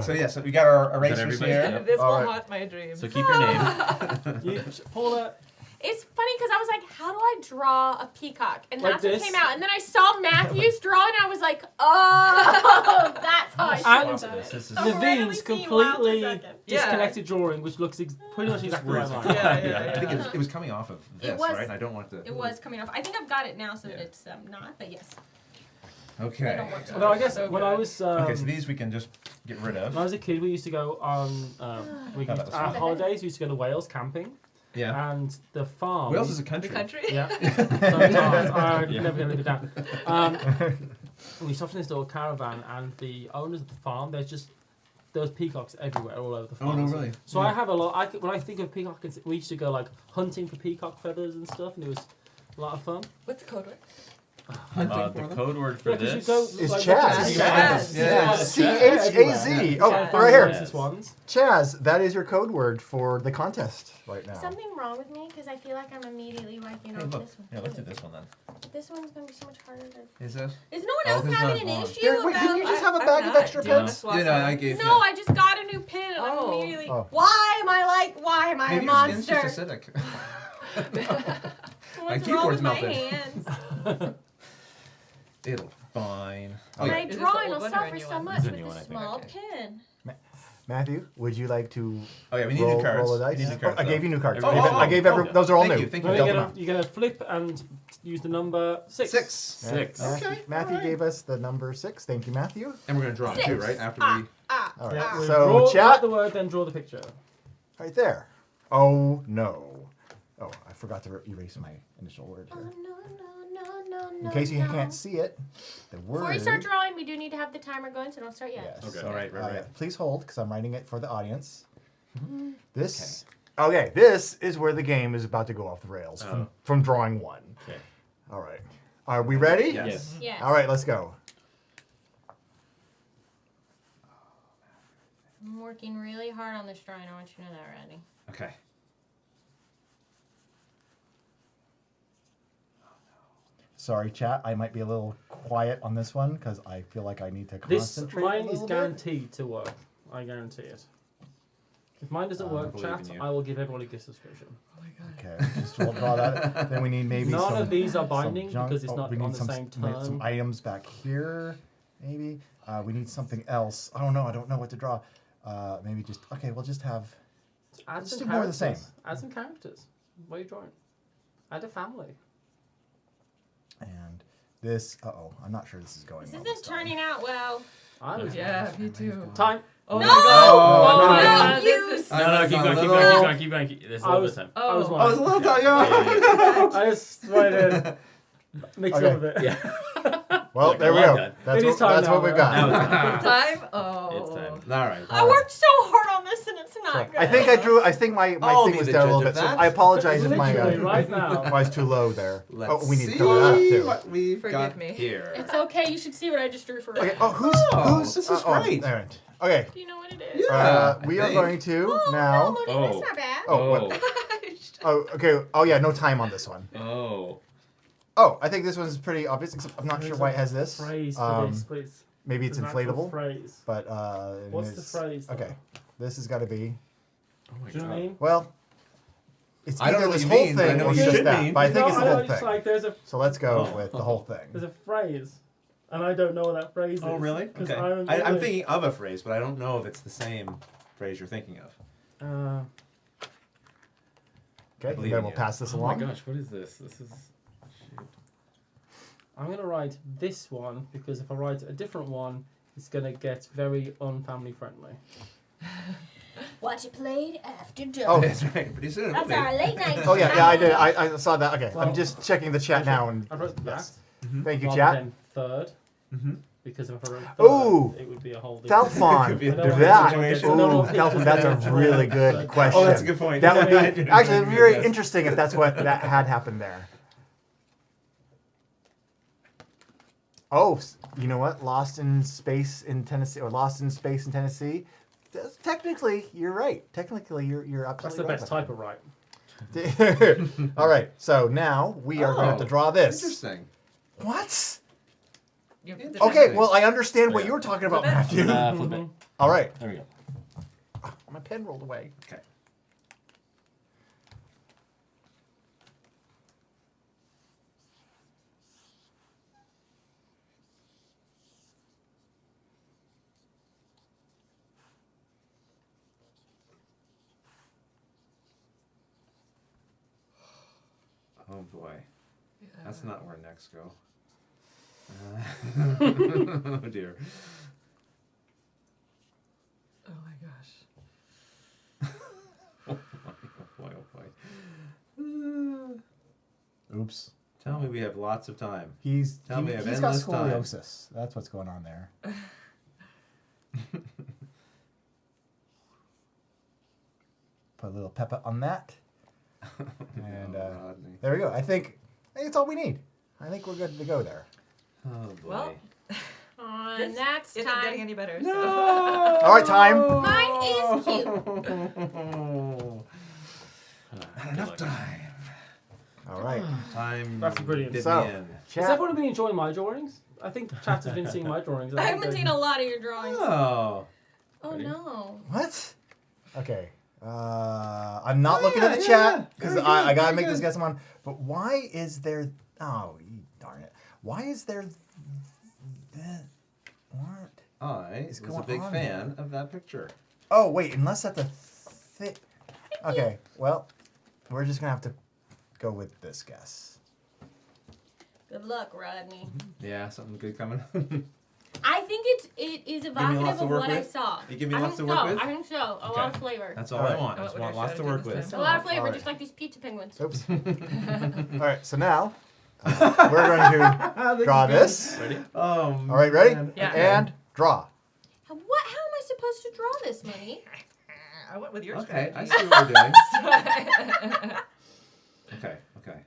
So yeah, so we got our erasers everybody? here. Yep. This will All right. haunt my dreams. So keep your name. Paula, It's funny because I was like, how do I draw a peacock? And Like that's what this? came out. And then I saw Matthew's draw and I was like, oh, that's how I should And have done This it. is A randomly Levine's seen wild completely turducken. Yeah. disconnected drawing, which looks pretty much exactly like mine. Yeah. I think it was coming off of this, was- right? I don't want to. It was coming off. I think I've got it now so that it's not, but yes. They Okay. don't work so Although I well. guess So when good. I was Okay, so these we can just get rid of. when I was a kid, we used to go on that was our fun. holidays. We used to go to Wales camping, Yeah. and the farm. Wales is a The country. country? Yeah. Sometimes I'm Yeah. never gonna live it down. We stopped in this little caravan, and the owners of the farm, there's peacocks everywhere, all over the Oh farm. no, really? So I have a lot. When I think of peacock, we used to go like hunting for peacock feathers and stuff, and it was a lot of fun. What's the code word? The code word for Yeah, 'cause you this. go Is like, Chaz. Chaz. Yeah. C-H-A-Z. Oh, Yeah. right here. Racist ones. Chaz, that is your code word for the contest right now. Something wrong with me because I feel like I'm immediately wiping Hey, off look. this one. Yeah, let's do this one then. This one's going to be so much harder to... Is it? Is no one Oh, else this is having not an long. issue Here, wait, didn't you about... just have a I'm bag of not. extra Do you wanna pens? swap You know, them? I gave. No, I just got a new pin and I'm Oh. immediately... Oh. Why am I Maybe a your skin's monster? just acidic. What's My wrong keyboard's with my melted. hands? It'll be fine. My Is this the drawing old will one or a suffer new so one? much This is a with new a one, I think. small Okay. pin. Matthew, would you like to Oh yeah, we need roll, new cards. roll a dice? We need new cards. I gave you new cards. Oh, I gave every. okay. Those are all Thank new. you, thank No, you. you're Dealt them gonna, out. you're gonna flip and use the number 6. 6. 6. Matthew, Okay, Matthew alright. gave us the number 6. Thank you, Matthew. And we're gonna draw it too, right? After we. All right. Yeah, we'll So draw, chat write the word, then draw the picture. right there. Oh no. Oh, I forgot to erase my initial word Oh, here. no, In case you can't see it, the word. Before you start drawing, we do need to have the timer going, so don't start yet. Yes. Okay. All right, right. Please hold, because I'm writing it for the audience. This. Okay, this is where the game is about to go off the rails from drawing one. Okay. All right. Are we ready? Yes. Yes. All right, let's go. I'm working really hard on this drawing. I want you to know that already. Okay. Sorry, chat. I might be a little quiet on this one because I feel like I need to This concentrate. mine a is little bit. guaranteed to work. I guarantee it. If mine doesn't work, believe chat, in you. I will give everyone a gift subscription. Oh my god. Okay, just we'll draw that. Then we need maybe None some, of these are some binding junk. because it's Oh, not we on need the some, same we need some turn. items back here, maybe. We need something else. Oh no, I don't know what to draw. Maybe just okay. We'll just have. Add Just some do more of the characters. same. Add some characters. What are you drawing? Add a family. And this. I'm not sure this is going. This well isn't time. turning out well. I was Yeah, me too. Time. Oh No! my god. Oh, no, you- this is- No, keep going, keep little- going, keep going, keep going. There's a I little was, bit of time. I was Oh. one. Oh, it's a little time. I just waited. Mix it Okay. up a bit. Yeah. Well, Like, there we well go. done. That's It is what, time that's now, what we've though. got. Now it's time. Time? Oh. It's time. All right. I worked so hard on this and it's not good. I think I drew. I think my I'll thing be was the down a judge little of bit. So that. I apologize if my Literally, right now. if I was too low there. Let's we need to see cover that up too. what we've Forgive got me. here. It's okay. You should see what I just drew for Okay. it. Oh, who's this is oh, great. there. Okay. Do you know what it is? Yeah, We I are think. going to Oh, now. no, Moni, Oh. that's not bad. Oh, what? Oh. Oh, okay. Oh, yeah. No time on this one. Oh. Oh, I think this one's pretty obvious. Except I'm not sure There's why a it has this. Phrase for this, please. Maybe it's There's an actual inflatable, Phrase. but it What's the is- phrase, though? Okay. This has got to be. Oh my Do you know what I god. mean? Well, it's I don't either know this what you whole mean, but I thing know or what you just should that. mean. But I think it's the I whole know, it's thing. like So let's go Oh. with the whole thing. there's a phrase, and I don't know what that phrase is. Oh, really? 'cause Okay. I'm I'm really- thinking of a phrase, but I don't know if it's the same phrase you're thinking of. Okay, believe then in we'll you. pass this Oh my along. gosh, what is this? This is. Shoot. I'm going to write this one because if I write a different one, it's going to get very unfamily friendly. Watch it played after dark. Oh. That's right. Pretty soon. That's our late night. Oh yeah, I did. I saw that. Okay, Well, I'm just checking the chat now and I wrote that yes. Thank you, rather chat. than third Mm-hmm. because if I wrote third, Ooh. it would be a whole different Dalphon. Could be a I know different That. situation. I know Ooh, what people Dalphon. That's think. a really good question. Oh, that's a good point. That would I be didn't actually think of very this. interesting if that's what that had happened there. Oh, you know what? Lost in Space in Tennessee, or Lost in Space in Tennessee. Technically, you're right. Technically, you're That's absolutely the right. best type of right. All right, so now we are going to have to draw this. Interesting. What? You- Okay, well, I understand what Yeah. you were talking about, Flip it. Matthew. Flip it. All right. There we go. My pen rolled away. Okay. Oh boy. That's not where necks go. Oh dear. Oh my gosh. Oh boy, oh boy. Oops. Tell me we have lots of time. He's Tell me I have he's got endless time. scoliosis. That's what's going on there. Put a little pepper on that. And Rodney. there we go. I think it's all we need. I think we're good to go there. Oh boy. Well, And that's isn't time. getting any better. No! All right, time. Mine is cute. Not enough time. All right. Time. That's brilliant. did So, me in. Has Chat. everyone been enjoying my drawings? I think chat has been seeing my drawings. I haven't seen a lot of your drawings. Oh. Oh no. What? Okay. I'm not Oh, looking at the yeah, chat because very I good, gotta very make this good. guess on. But why is there? Oh, darn it! Why is there? What? I What's was a going big on fan of that picture. Oh wait, unless that's a thing. Okay, well, we're just gonna have to go with this guess. Good luck, Rodney. Yeah, something good coming. I think it is me evocative lots to of work what I with? saw. You give me I lots think to work so. with? I think so. A lot of flavor. That's all All I right. want. I Oh, just what want would I lots to try to work do this with. time? A lot of flavor, Alright. just like these pizza penguins. Oops. All right, so now we're going to draw this. Ready? Oh. All right, ready? man. Yeah. And draw. How am I supposed to draw this, Money? I went with your Okay, I strategy. see what we're doing. Okay, okay.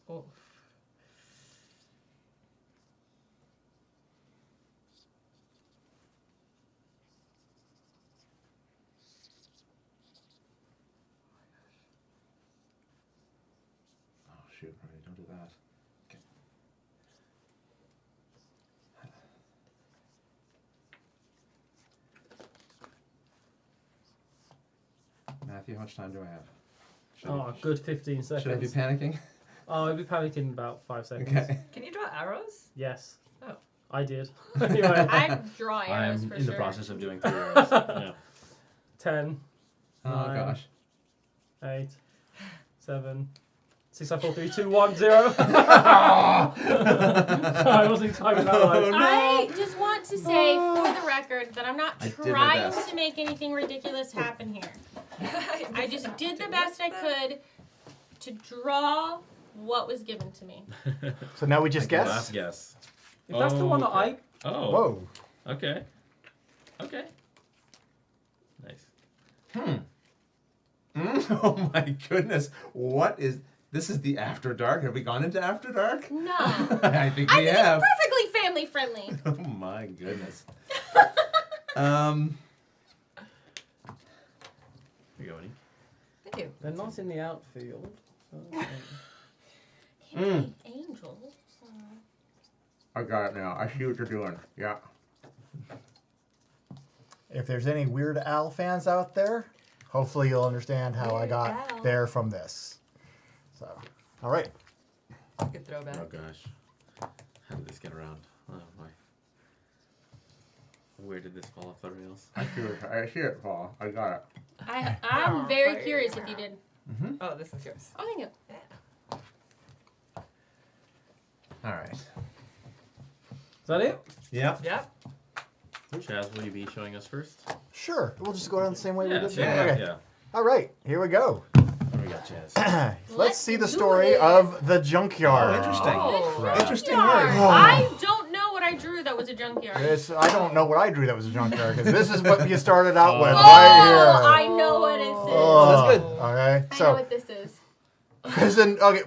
Oh. shoot. All right, don't do that. Okay. Matthew, how much time do I have? Oh, good 15 seconds. Should I be panicking? Oh, I'll be panicking in about 5 seconds. Okay. Can you draw arrows? Yes. Oh. I did. Anyway. I draw arrows I'm for in sure. the process of doing 3 arrows. Yeah. 10, Oh 9, gosh. 8, 7, 6, 5, 4, 3, 2, 1, 0. Sorry, I wasn't timing that right. I just want to say for the record that I'm not I did my trying best. to make anything ridiculous happen here. I just did the best I could to draw what was given to me. So now we just guess. Last guess. If that's the one that I... Oh. Whoa. Okay. Okay. Nice. Oh my goodness. What is... This is the After Dark. Have we gone into After Dark? No. I think I we think have. it's perfectly family friendly. Oh my goodness. Here you go, Annie. Thank you. They're not in the outfield. So... Can't be angels. I got it now. I see what you're doing. Yeah. If there's any Weird Al fans out there, hopefully you'll understand how I Weird got Al. there from this. So, all right. Good throwback. Oh gosh. How did this get around? Oh my. Where did this fall off the rails? I see it, Paul. I got it. I'm very curious if you did. Oh, this is yours. Oh, thank you. All right. Is that it? Yeah. Yep. Chaz, will you be showing us first? Sure. We'll just go down the same way we did. Yeah. Okay. All right. Here we go. What do we got, Chaz? Let's see the do story it. of the junkyard. Oh, interesting. Oh. Interesting Junkyard. word. I don't know what I drew that was a junkyard. I don't know what I drew that was a junkyard because this is what you started out with Oh, right here. I know what it is. Oh, That's good. Okay. I know So what this is.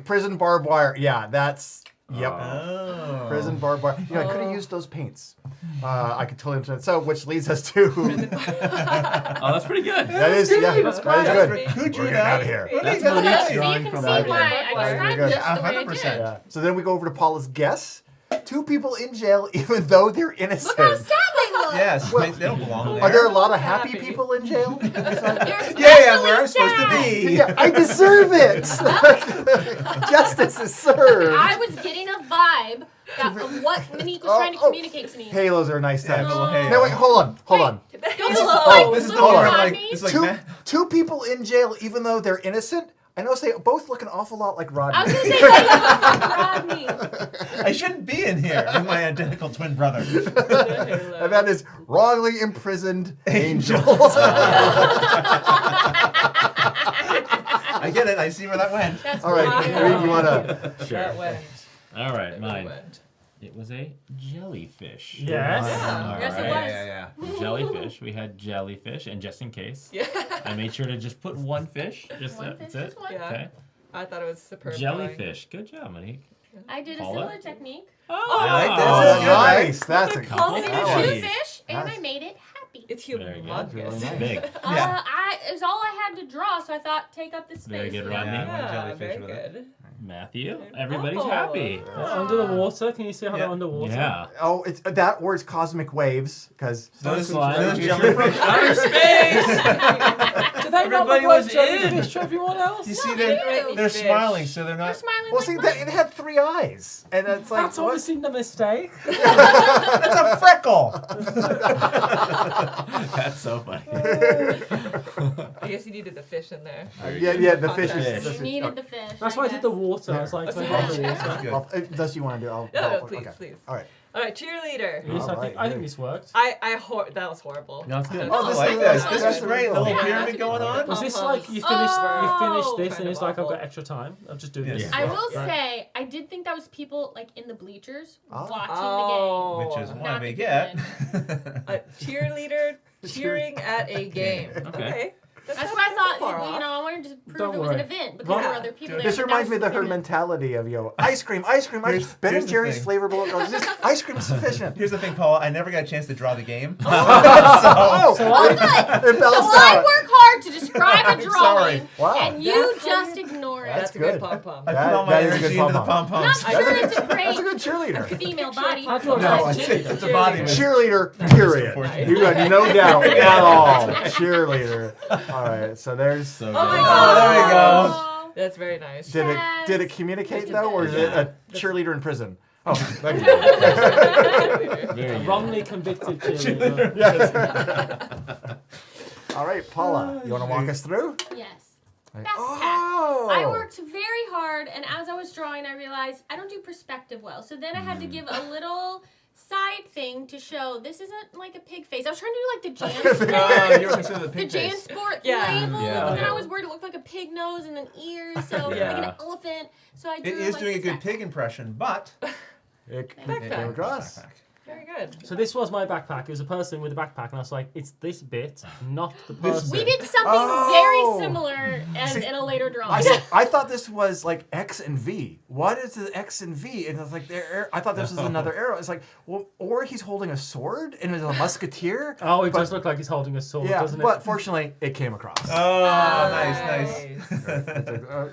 prison barbed wire. Yeah, that's yep. Oh. Prison barbed wire. You know, I could have used those paints. I could totally understand. So, which leads us to Oh, that's pretty good. that is yeah, That's that is great. good. Who We're drew getting that? out of here. That's So nice. you can see that. why I Very described good. this the way I 100%. did. Yeah. So then we go over to Paula's guess. 2 people in jail, even though they're innocent. Look how sad they look. Yes. Well, they don't belong there. Are there a lot of happy Happy. people in jail? You're Yeah, where I'm especially supposed to sad. be. Yeah, I deserve it. Justice is served. I was getting a vibe of what Monique was trying to communicate to me. Halos are nice touch. Halo, halo. No, wait, hold on. Don't Hello. like, This is the look one where at like, Rodney. it's like Two people in jail, even though they're innocent. I notice they both look an awful lot like Rodney. I was going to say, you look like Rodney. I shouldn't be in here with my identical twin brother. And that is wrongly imprisoned angels. I get it. I see where that went. That's All right, wild. you want to? Sure. That went. All right, That mine. went. It was a jellyfish. Yes. All Yes, it right. was. Jellyfish. We had jellyfish, and just in case, Yeah. I made sure to just put one fish. Just One that's fish it. is one. Yeah. Okay. I thought it was superb. Jellyfish. Good job, Monique. I did a Paula? similar technique. I like this. Oh, This is good, right? nice. That's a Call I it made that two one. Nice. fish, and Nice. I made it happy. It's Very good. humongous. Really nice. Big. Yeah. It was all I had to draw, so I thought take up the space. Very good, here. Rodney. Yeah. One Yeah, jellyfish very with it. good. Matthew. Everybody's Oh. happy. Under the water. Can you see how they're underwater? Yeah. Oh, it's that or it's cosmic waves because Those Slide. jellyfish. Outer space. Do they not Everybody look like was jellyfish to everyone else? You see, they they're do. they're smiling, so they're You're not. smiling well, like see what? that it had 3 eyes, and it's like That's what? obviously the mistake. That's a freckle. That's so funny. I guess you needed the fish in there. Yeah, the fish Context. is. The You fish. needed the fish. That's why I did the water. I was like, That's "Take good. the water." That's good. Unless you want to do, I'll. No, I'll- please, okay. please. All right. All right, cheerleader. Yes, All I think this worked. That was horrible. No, it's good. Oh, I like this. This is great. The little Yeah. pyramid going on. Was this Pom-poms. like you finish Oh. this Kind and of it's like I've awful. got extra time? I'll just do Yes. this. I will Right. say, I did think that was people like in the bleachers Oh. watching Oh. Which is why Not we the get. A cheerleader cheering at a game. Okay. That's why I thought, you know, I wanted to prove Don't it was an worry. event because Right. there were other people there. This but reminds me of that the was herd the mentality of ice cream. Ben Here's and the Jerry's thing. flavor below. Just ice cream sufficient. Here's the thing, Paul. I never got a chance to draw the game. Oh, So it balanced I out. work hard to describe a I'm drawing, sorry. Wow. and you just ignore it. That's a good. good pom pom. I That- put all my that is a energy good into the pom-pom. I'm pom-poms. not sure it's a That's a great good cheerleader. female body. How do I No, like it's cheerleader? the body. was- Cheerleader, period. Nice. You got no doubt at all. Cheerleader. All right, so there's. So Oh my good. God. Oh, there we go. Oh, That's very nice. Did Yes. it communicate That's though, or is it Yeah. a cheerleader in prison? Oh, thank you. Very good. Wrongly convicted cheerleader. All right, Paula, you want to walk us through? Yes. Right. Backpack. Oh. I worked very hard, and as I was drawing, I realized I don't do perspective well. So then I had to give a little side thing to show this isn't like a pig face. I was trying to do like the Jan You were considered the the pig Jan face. Sport Yeah. label, Yeah. but then I was worried it looked like a pig nose and then ears, so like Yeah. an elephant. So I It drew is like doing a this good backpack. pig impression, but It Backpack. came across. Backpack. Very good. So this was my backpack. It was a person with a backpack, and I was like, it's this bit, not the person. We did something Oh. very similar and See, in a later drawing. I thought this was like X and V. What is the X and V? And I was like, I thought this was another arrow. It's like, well, or he's holding a sword and is a musketeer. Oh, it But- does look like he's holding a sword, Yeah, doesn't it? but fortunately, it came across. Oh, nice.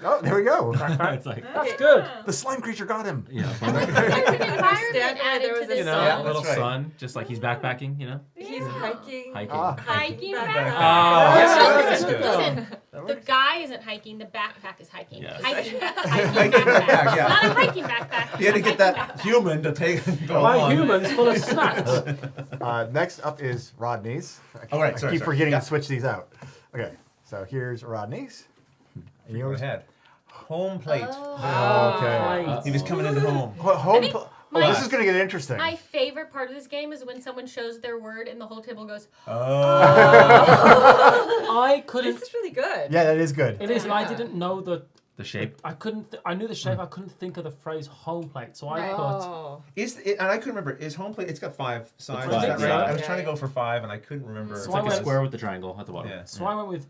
Oh, there we go. It's like, That's good. The slime creature got him. yeah, There's an environment Stand where added there to was this a you know, song. Yeah, a little that's right. sun, just like he's backpacking, you know, He's hiking. hiking. Ah. Hiking Backpack. backpack. Oh, that's No, good, listen, that's listen. The guy isn't hiking. The backpack is hiking. Yeah. Hiking Hiking backpack. backpack, yeah. Not a hiking backpack. You had to get Hiking that backpack. human to take go My on. human's full of snacks. Next up is Rodney's. Oh, right, I sorry, keep sorry. forgetting Yeah. to switch these out. Okay, so here's Rodney's. And Go yours. ahead. Home plate. Okay. He was coming into home. Home. think Oh, my- this is gonna get interesting. My favorite part of this game is when someone shows their word and the whole table goes, I couldn't. This is really good. Yeah, that is good. It is, and I didn't know the. The shape. I couldn't. I knew the shape. I couldn't think of the phrase home plate, so I Right. put. Oh. Is it, and I couldn't remember. Is home plate? It's got 5 sides. five, Is that right? yeah. I was Yeah, trying to yeah. go for 5, and I couldn't remember. So It's like I a went- square with the triangle at the bottom. Yeah. So I went with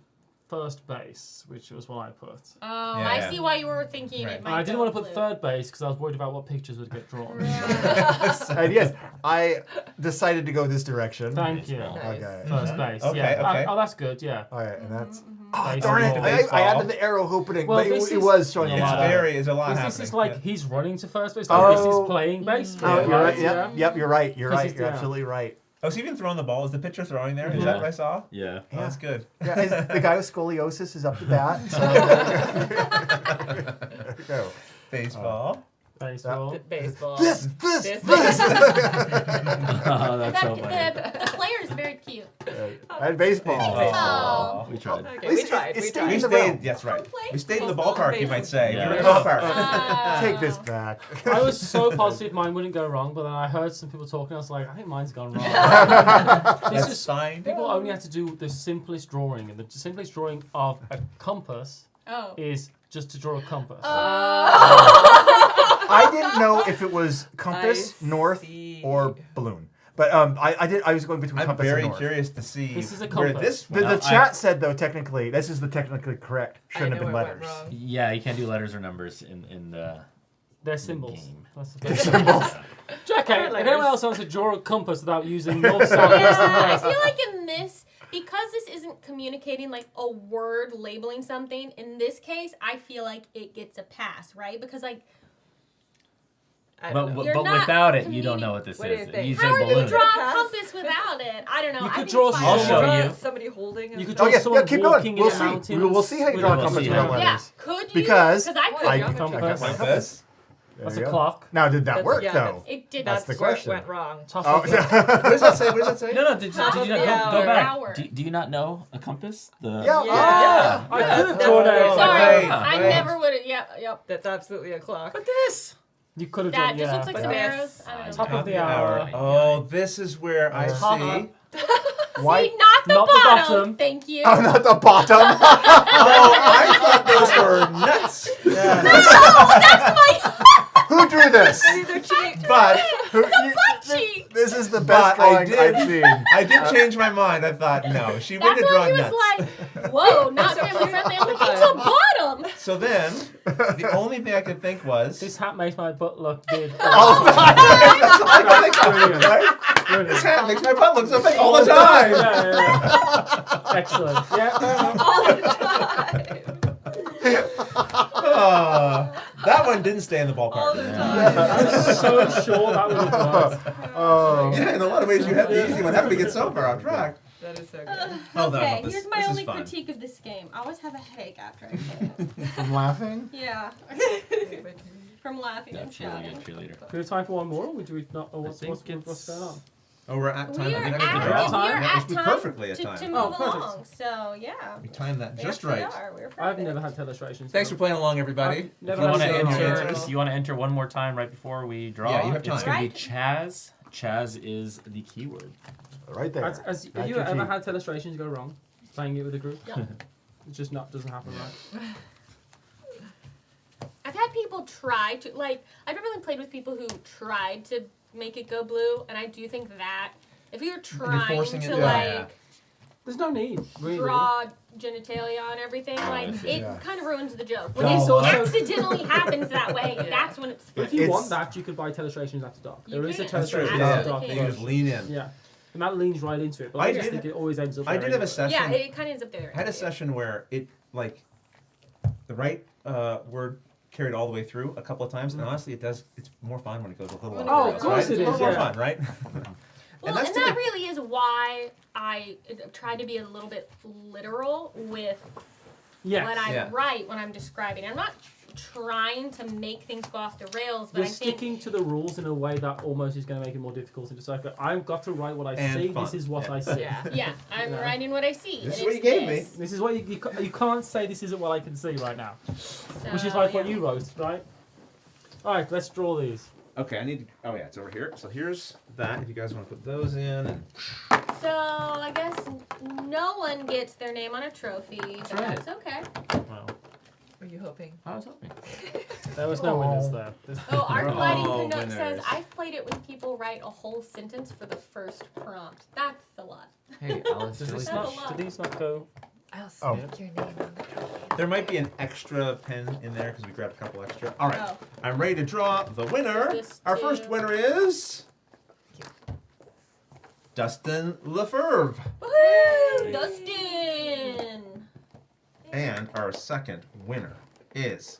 first base, which was what I put. oh, Yeah, I yeah. see why you were thinking Right. it And might I didn't go want to put blue. third base because I was worried about what pictures would get drawn. And yes, I decided to go this direction. Thank you. Nice. Okay. First base. Okay, yeah. okay. Oh, that's good. Yeah. All right, and that's. Mm-hmm. Oh, Base darn it! ball. I added the arrow opening, Well, but this it is- was showing a It's lot. very. It's a lot Because happening. this is like yeah. he's running to first base. Like this is Oh. playing base. Oh, you're right. Yeah. Yep, you're right. You're 'Cause right. he's You're down. absolutely right. Oh, is he even throwing the ball? Is the pitcher throwing there? Is Yeah. that what I saw? Yeah. Oh, that's good. Yeah, the guy with scoliosis is up to bat. So there we go. Baseball. Baseball. Baseball. This. Oh, that's so funny. The player is very cute. And baseball. Oh. We tried. Okay, we tried. It We stayed tried. We in the stayed. realm. That's right. Home plate? We stayed in the Baseball, ballpark, you might say. Yeah. We were in the ballpark. Take this back. I was so positive mine wouldn't go wrong, but then I heard some people talking. I was like, I think mine's gone wrong. This That's is fine. people only have to do the simplest drawing, and the simplest drawing of a compass Oh. is just to draw a compass. I didn't know if it was compass, I north, see. or balloon. But I was going between I'm compass and very north. curious to see This is a where compass. this The, went. the chat said though technically this is the technically correct. Shouldn't have I been know it went letters. wrong. Yeah, you can't do letters or numbers in the They're symbols. game. That's the They're thing. symbols. Jack, They're if letters. anyone else wants to draw a compass without using north, south, east, and Yeah, I west, feel like in this, because this isn't communicating like a word labeling something, in this case, I feel like it gets a pass, right? Because like, I don't know. But, You're but not without it, you don't know what this What do is. you think? You how say are you balloon. draw a Pass? compass without it? I don't know. You I could think draw it's fine. I'll Show show you. Somebody holding. you could Oh draw yeah, someone keep walking going. We'll in the see. mountains. We'll see how you with draw a a compass see. without Yeah, letters. could you? Because I What? could. Yeah. Compass. like this. There That's you a go. clock. Now did that That's- work yeah, though? It did. That's the where it question. went wrong. Tough Oh, as What does that say? What does that say? No, did you Top not of go, the go hour. back? Do you not know a compass? The Yeah. Yeah. I Yeah, could have that's drawn definitely- it. Sorry, Wait, I wait. never would have. Yep. That's absolutely a clock. But this. You could have That drawn. just Yeah. looks like But some this- arrows. I don't know. Top of the hour. Oh, this is where I Top. see. Why? See, not the Not the bottom. bottom. Thank you. Oh, not the bottom. Oh, I thought those were nuts. Who drew this? These are cheap. But cheek. this is the best But I drawing did. I've seen. I did change my mind. I thought no, she That's wouldn't have why he drawn was nuts. like, "Whoa, not family friendly." I'm like, "It's a bottom." So then, the only thing I could think was. This hat makes my butt look big. This hat makes my butt look so big all the time. Yeah. Excellent. Yeah, fair enough. All the time. That one didn't stay in the All ballpark. the I time. was so sure that would have worked. Oh. Yeah, in a lot of ways you have the easy one. How did we get so far off track? That is so good. Hold on, Okay, this- here's my this is only fun. critique of this game. I always have a headache after I play it. From laughing? Yeah. From laughing and That's really shouting. good cheerleader. Do we have time for one more, or would we not? Or what's think going it's- on? Oh, we're at time. We I are think at, that's the We're draw. at time? we are That at was time perfectly at to time. move Oh, perfect. along. So yeah. We timed that We just actually right. are. We're I've perfect. never had telestrations. Thanks for playing along, everybody. I've If never you had want to telestrations. enter, if you want to enter one more time right before we draw, Yeah, you have time. it's going to be Right. Chaz. Chaz is the keyword. Right there. Have That's you your ever key. had telestrations go wrong playing it with a group? Yeah. It just doesn't happen, right? I've had people try to I've never really played with people who tried to make it go blue, and I do think that if you're trying forcing it to down. Yeah. There's no need, really. draw genitalia on everything, I see. it Yeah. kind of ruins the joke. When It's it also- accidentally happens that way, that's when it's If you It's- want that, you could buy telestrations after dark. You There is a can. That's true. telestration Yeah. after dark. You You can. just lean in. Yeah. And that leans right into it. But I I just did- think it always ends up I there did have a anyway. session. yeah, it kind of ends up there. I had a session where it the right word carried all the way through a couple of times, and honestly, it's more fun when it goes a little When off it the goes rails, of course right? it It's a is, little more yeah. fun, right? Well, that's and that really is why I try to be a little bit literal with Yes. what I Yeah. write when I'm describing. I'm not trying to make things go off the rails, but You're I think sticking to the rules in a way that almost is going to make it more difficult to decipher. I've got to write what I And see. fun. This is what Yeah. I see. yeah, I'm Yeah. writing what I see. This is and what it's you gave me. this. This is what you can't say. This isn't what I can see right now. Which is So, like what yeah. you wrote, right? All right, let's draw these. Okay, I need. Oh yeah, it's over here. So here's that. If you guys want to put those in, and So I guess no one gets their name on a trophy, but right. that's okay. Wow. Were you hoping? I was hoping. There was no winners there. Oh, Art We're Gliding all Canuck says, winners. I've played it when people write a whole sentence for the first prompt. That's a lot. Hey, Alice, Does really this That's a not, lot. do these not go? I'll Oh. stick your name on the trophy. there might be an extra pen in there because we grabbed a couple extra. All right, Oh. I'm ready to draw the winner. This Our too. first winner is Dustin Lefebvre, Woohoo! Dustin! and our second winner is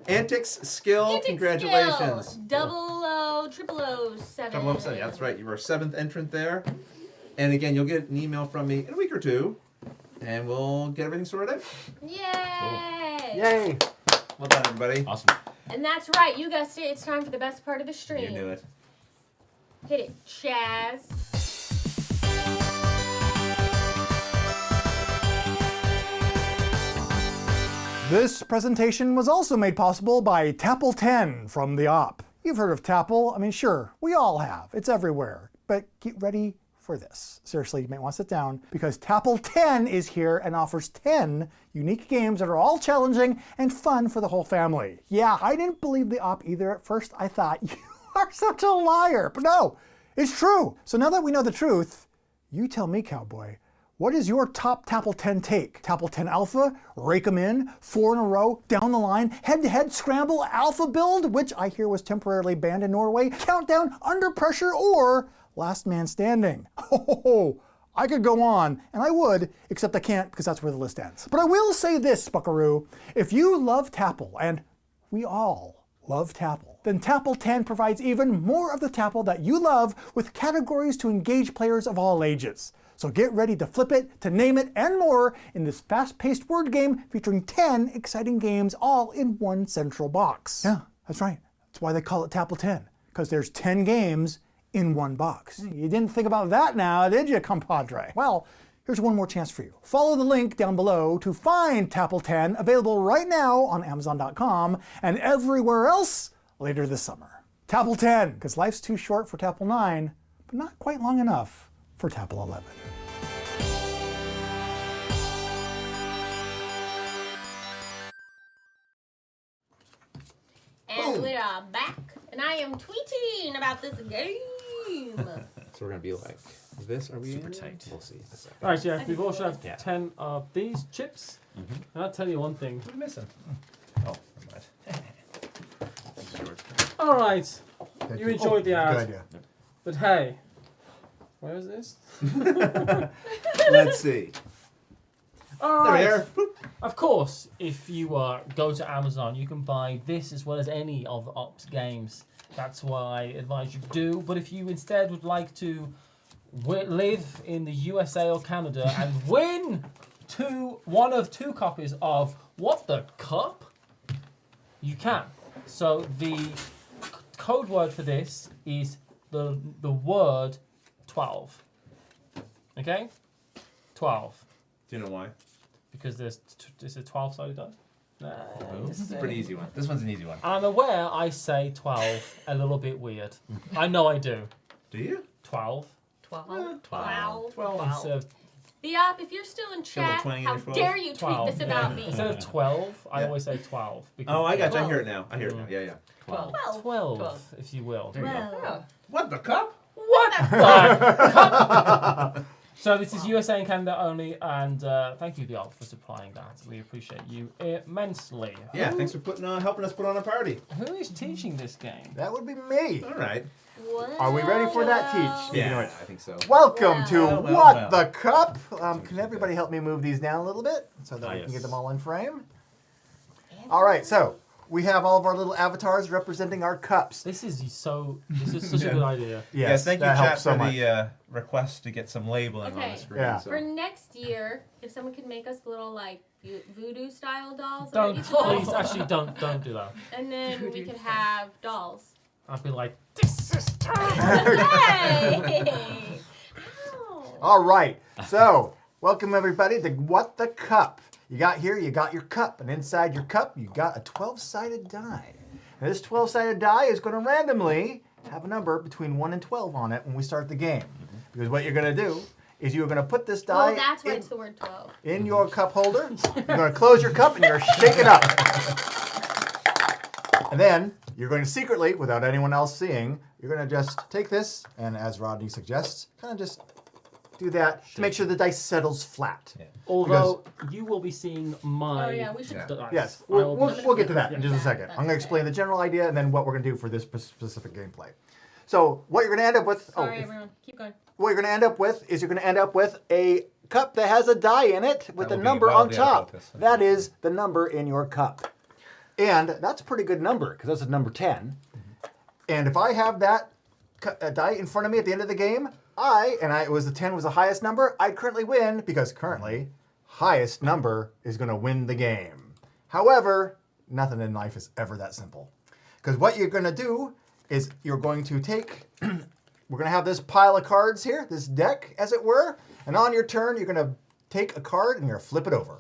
Antics Skill. Antic Congratulations. Skill. Double O, triple O, 7. Double up 7. That's right. You were our 7th entrant there. And again, you'll get an email from me in a week or two, and we'll get everything sorted out. Yay! Yay! Well done, everybody. Awesome. And that's right, you guessed it. It's time for the best part of the stream. You knew it. Hit it, Chaz. This presentation was also made possible by Tapple 10 from the Op. You've heard of Tapple. I mean, sure, we all have. It's everywhere. But get ready for this. Seriously, you might want to sit down because Tapple 10 is here and offers 10 unique games that are all challenging and fun for the whole family. Yeah, I didn't believe the Op either at first. I thought, you are such a liar. But no, it's true. So now that we know the truth, you tell me, cowboy. What is your top Tapple 10 take? Tapple 10 Alpha, rake 'em in, 4 in a row, down the line, head-to-head scramble alpha build, which I hear was temporarily banned in Norway, countdown, under pressure, or last man standing? Oh, I could go on, and I would, except I can't because that's where the list ends. But I will say this, buckaroo, if you love Tapple, and we all love Tapple, then Tapple 10 provides even more of the Tapple that you love with categories to engage players of all ages. So get ready to flip it, to name it, and more in this fast-paced word game featuring 10 exciting games all in one central box. Yeah, that's right. That's why they call it Tapple 10, because there's 10 games in one box. You didn't think about that now, did you, compadre? Well, here's one more chance for you. Follow the link down below to find Tapple 10, available right now on Amazon.com and everywhere else later this summer. Tapple 10, because life's too short for Tapple 9, but not quite long enough for Tapple 11. And we are back, and I am tweeting about this game. So we're going to be like this. Are we Super in? tight. We'll see. In a second. All right, yeah, we've also have 10 of these chips. And I'll tell you one thing. What are we missing? Oh, never mind. This is yours. All right, Thank you enjoyed the Good ad, idea. but hey, where is this? Let's see. All There we right. are. Boop. Of course, if you go to Amazon, you can buy this as well as any of the Ops games. That's what I advise you do. But if you instead would like to live in the USA or Canada and win one of two copies of What the Cup, you can. So the code word for this is the word 12. Okay? 12. Do you know why? Because there's it's a 12-sided die. This is a pretty easy one. This one's an easy one. I'm aware I say 12 a little bit weird. I know I do. Do you? 12. 12. 12. Instead of, Theop, if you're still in Got a little chat, twang in how your 12? dare you tweet 12. this about me? Instead of 12, I Yeah. always say 12. Oh, I got you. I 12. hear it now. I hear it now. Yeah, yeah. 12. 12. 12, if you will. There you go. Yeah. What the cup? What the cup? So this is USA and Canada only, and thank you, Diop, for supplying that. We appreciate you immensely. Yeah, thanks for helping us put on a party. Who is teaching this game? That would be me. All right. Are we ready for that teach? Yeah, You know I what? think so. Welcome to Well, What well. the Cup. Can everybody help me move these down a little bit so that we can yes. get them all in frame? All right, so we have all of our little avatars representing our cups. This is such a good idea. Yes, thank you, that chat, helps so for much. the request to get some labeling on Okay. the screen. Yeah. So. For next year, if someone could make us little like voodoo style dolls, Don't, each doll, please, actually don't do that. and then we could have dolls. I'd be like, this is Yay! Ow. All right, so welcome everybody to What the Cup. You got your cup, and inside your cup, you got a 12-sided die. Now, this 12-sided die is going to randomly have a number between 1 and 12 on it when we start the game. Because what you're going to do is you're going to put this die Well, that's why it's the word 12. in your cup holder. You're going to close your cup and you're going to shake it up. And then you're going to secretly, without anyone else seeing, you're going to just take this and, as Rodney suggests, kind of just do that to make sure the dice settles flat. Yeah. Although you will be seeing my Oh, yeah, we should- dice. Yes, I will we'll be- get to that in just a second. I'm going to explain the general idea and then what we're going to do for this specific gameplay. So what you're going to end up with... Sorry, everyone. Keep going. What you're going to end up with is you're going to end up with a cup that has a die in it with That a will be number on wildly out of top. focus. That is the number in your cup. And that's a pretty good number because that's a number 10. And if I have that die in front of me at the end of the game, the 10 was the highest number, I'd currently win because currently highest number is going to win the game. However, nothing in life is ever that simple. Because what you're going to do is you're going to take, we're going to have this pile of cards here, this deck as it were, and on your turn you're going to take a card and you're going to flip it over.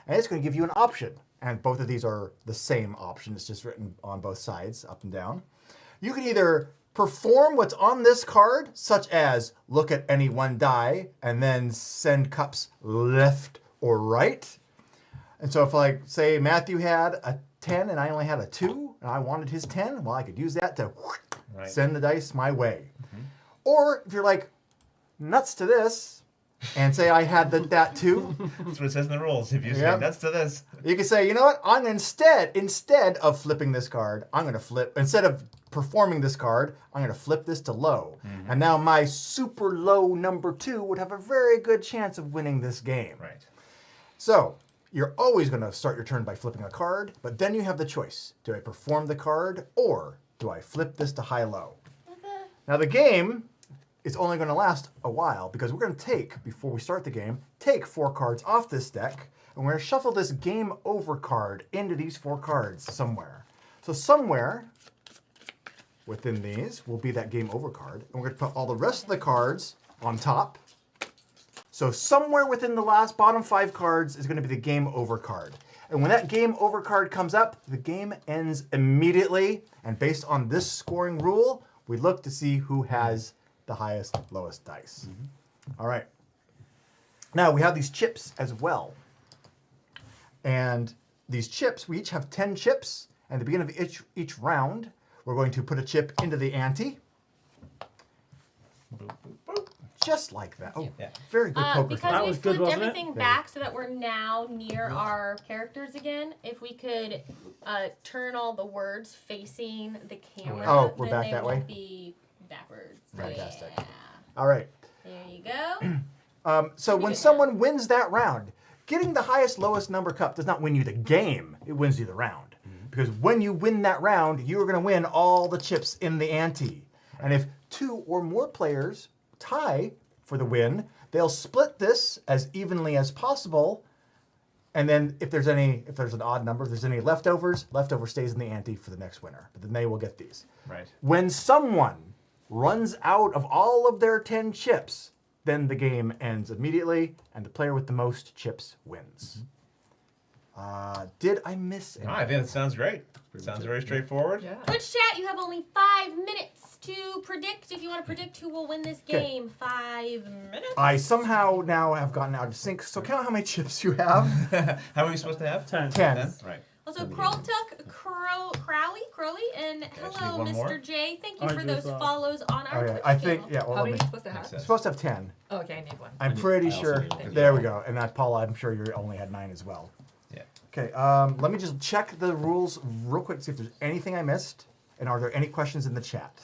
And it's going to give you an option. And both of these are the same option, it's just written on both sides, up and down. You can either perform what's on this card, such as look at any one die and then send cups left or right. And so if, like, say Matthew had a 10 and I only had a 2 and I wanted his 10, well, I could use that to send the dice my way. Or if you're like, nuts to this, and say I had that 2, That's what it says in the rules. If you say Yep. that's to this. you can say, you know what? I'm instead of flipping this card, I'm going to flip, instead of performing this card, I'm going to flip this to low. And now my super low number 2 would have a very good chance of winning this game. Right. So you're always going to start your turn by flipping a card, but then you have the choice. Do I perform the card or do I flip this to high-low? Now the game is only going to last a while because we're going to take, before we start the game, take 4 cards off this deck and we're going to shuffle this game over card into these 4 cards somewhere. So somewhere within these will be that game over card, and we're going to put all the rest of the cards on top. So somewhere within the last bottom 5 cards is going to be the game over card. And when that game over card comes up, the game ends immediately. And based on this scoring rule, we look to see who has the highest, lowest dice. All right. Now we have these chips as well. And these chips, we each have 10 chips. And at the beginning of each round, we're going to put a chip into the ante. Just like that. Oh, Yeah. very good poker. Because That we was good, flipped wasn't it? everything back so that we're now near our characters again. If we could turn all the words facing the camera, Oh, we're then back they that way? won't be backwards. Fantastic. Yeah. All right. There you go. So when someone wins that round, getting the highest, lowest number cup does not win you the game. It wins you the round. Because when you win that round, you're going to win all the chips in the ante. And if 2 or more players tie for the win, they'll split this as evenly as possible. And then if there's an odd number, if there's any leftovers, leftover stays in the ante for the next winner. But then they will get these. Right. When someone runs out of all of their 10 chips, then the game ends immediately, and the player with the most chips wins. Did I miss anything? No, I think that sounds great. Sounds very straightforward. Yeah. Twitch chat, you have only 5 minutes to predict. If you want to predict who will win this game, 5 minutes. I somehow now have gotten out of sync, so count how many chips you have. How are we supposed to have? 10. 10. Right. Also, Kroltuk, Crowley, and just hello, need one more. Mr. J. Thank you I for do those as well. follows on our Okay, Twitch I think, channel. yeah, well, How let many me. are you supposed to have? Makes You're sense. supposed to have 10. Oh, okay, I need one. I'm pretty I also sure. need one. There we go. And that, Paula, I'm sure you only had 9 as well. Yeah. Okay, let me just check the rules real quick, see if there's anything I missed. And are there any questions in the chat?